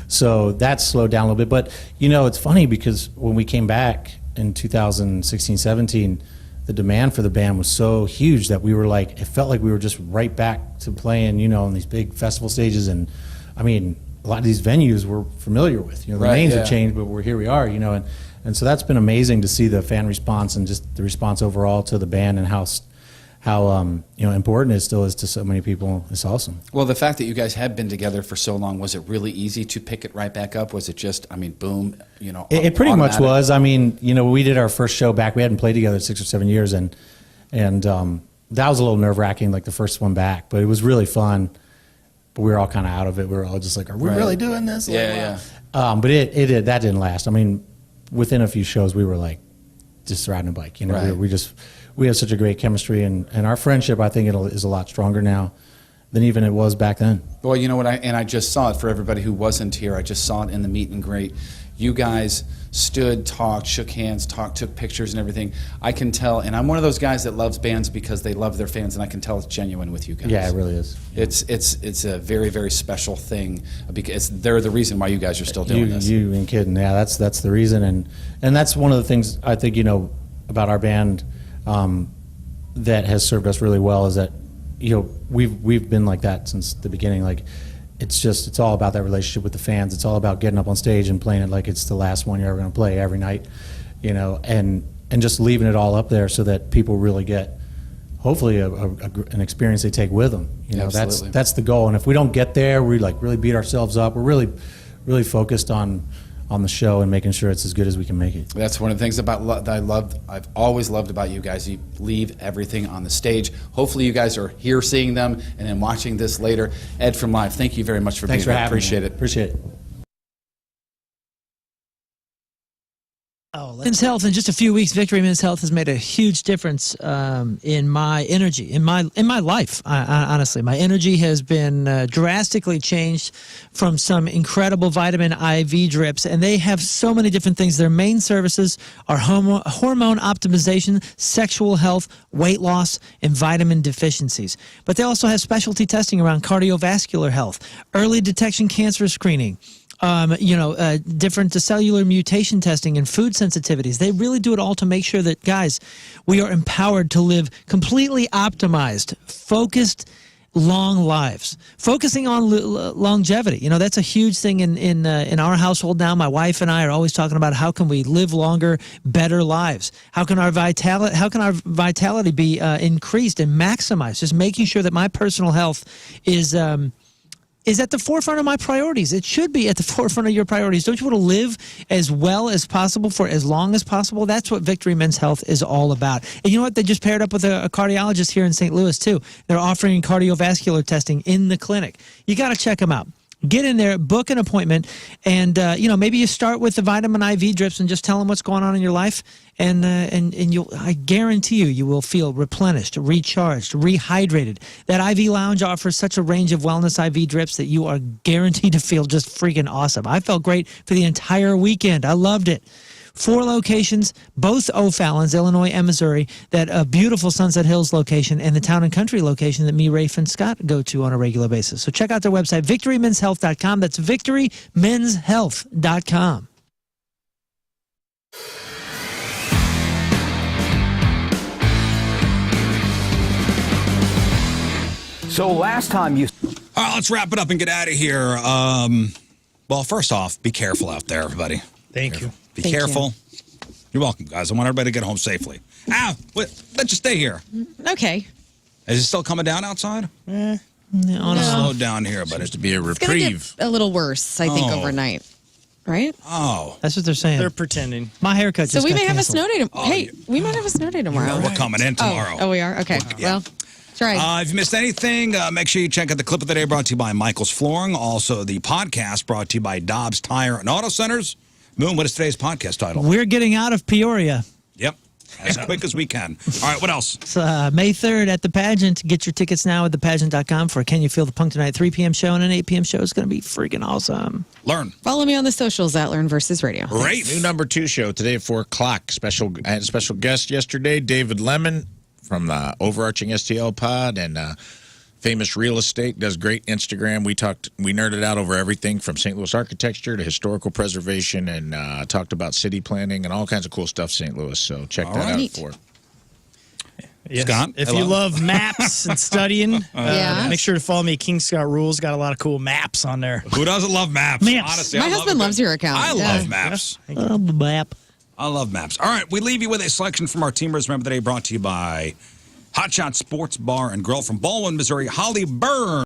so that's slowed down a little bit. But it's funny because when we came back in 2016-17, the demand for the band was so huge that we were like, it felt like we were just right back to playing, on these big festival stages. And I mean, a lot of these venues we're familiar with. The names have changed, but here we are. And so that's been amazing to see the fan response and just the response overall to the band, and how important it still is to so many people. It's awesome. Well, the fact that you guys had been together for so long, was it really easy to pick it right back up? Was it just, boom, It pretty much was. We did our first show back. We hadn't played together 6 or 7 years, and that was a little nerve-wracking, like the first one back. But it was really fun. But we were all kind of out of it. We were all just like, are we really doing this? Yeah. But that didn't last. Within a few shows, we were like just riding a bike. We have such a great chemistry, and our friendship, I think, is a lot stronger now than even it was back then. Well, you know what? I just saw it for everybody who wasn't here. I just saw it in the meet and greet. You guys stood, talked, shook hands, took pictures and everything. I can tell, and I'm one of those guys that loves bands because they love their fans, and I can tell it's genuine with you guys. Yeah, it really is. It's a very, very special thing, because they're the reason why you guys are still doing this. You ain't kidding. Yeah, that's the reason, and that's one of the things I think about our band. That has served us really well is that we've been like that since the beginning. Like, it's all about that relationship with the fans. It's all about getting up on stage and playing it like it's the last one you're ever going to play every night, and just leaving it all up there so that people really get, hopefully, an experience they take with them. That's the goal. And if we don't get there, we really beat ourselves up. We're really focused on the show and making sure it's as good as we can make it. That's one of the things that I've always loved about you guys. You leave everything on the stage. Hopefully you guys are here seeing them and then watching this later. Ed from Live, thank you very much for being here. Thanks for having me. Appreciate it. Appreciate it. Oh, Men's Health. In just a few weeks, Victory Men's Health has made a huge difference in my energy, in my life. Honestly, my energy has been drastically changed from some incredible vitamin IV drips, and they have so many different things. Their main services are hormone optimization, sexual health, weight loss, and vitamin deficiencies. But they also have specialty testing around cardiovascular health, early detection cancer screening, different cellular mutation testing and food sensitivities. They really do it all to make sure that, guys, we are empowered to live completely optimized, focused, long lives. Focusing on longevity. That's a huge thing in our household now. My wife and I are always talking about how can we live longer, better lives. How can our vitality be increased and maximized? Just making sure that my personal health is at the forefront of my priorities. It should be at the forefront of your priorities. Don't you want to live as well as possible for as long as possible? That's what Victory Men's Health is all about. And you know what? They just paired up with a cardiologist here in St. Louis, too. They're offering cardiovascular testing in the clinic. You got to check them out. Get in there, book an appointment, and maybe you start with the vitamin IV drips and just tell them what's going on in your life, and I guarantee you will feel replenished, recharged, rehydrated. That IV Lounge offers such a range of wellness IV drips that you are guaranteed to feel just freaking awesome. I felt great for the entire weekend. I loved it. 4 locations, both O'Fallons, Illinois and Missouri, that beautiful Sunset Hills location, and the Town and Country location that me, Rafe, and Scott go to on a regular basis. So check out their website, victorymenshealth.com. That's victorymenshealth.com. So last time you... All right, let's wrap it up and get out of here. Well, first off, be careful out there, everybody. Thank you. Be careful. You're welcome, guys. I want everybody to get home safely. Let's just stay here. Okay. Is it still coming down outside? Slow down here, but it's to be a reprieve. A little worse, I think, overnight. Right? Oh. That's what they're saying. They're pretending. My haircut just So we got may have a canceled. snow day. Hey, we might have a snow day tomorrow. We're coming in tomorrow. Oh, we are? Okay. Well, try. If you missed anything, make sure you check out the clip of the day brought to you by Michael's Flooring. Also, the podcast brought to you by Dobbs Tire and Auto Centers. Moon, what is today's podcast title? We're getting out of Peoria. Yep. As quick as we can. All right, what else? It's May 3rd at the pageant. Get your tickets now at thepageant.com for Can You Feel the Punk Tonight 3 p.m. show and an 8 p.m. show. It's going to be freaking awesome. Learn. Follow me on the socials at Lern versus Radio. New number 2 show today at 4 o'clock. I had a special guest yesterday, David Lemon from the Overarching STL Pod and famous real estate, does great Instagram. We nerded out over everything from St. Louis architecture to historical preservation and talked about city planning and all kinds of cool stuff St. Louis. So check that out for. Yes. Scott, if you love maps and studying, make sure to follow me. King Scott Rules got a lot of cool maps on there. Who doesn't love maps? Honestly, My husband loves your account. I love maps. I love the map. I love maps. All right, we leave you with a selection from our teamers. Remember the day brought to you by Hot Shot Sports Bar and Grill from Ballwin, Missouri. Holly Byrne.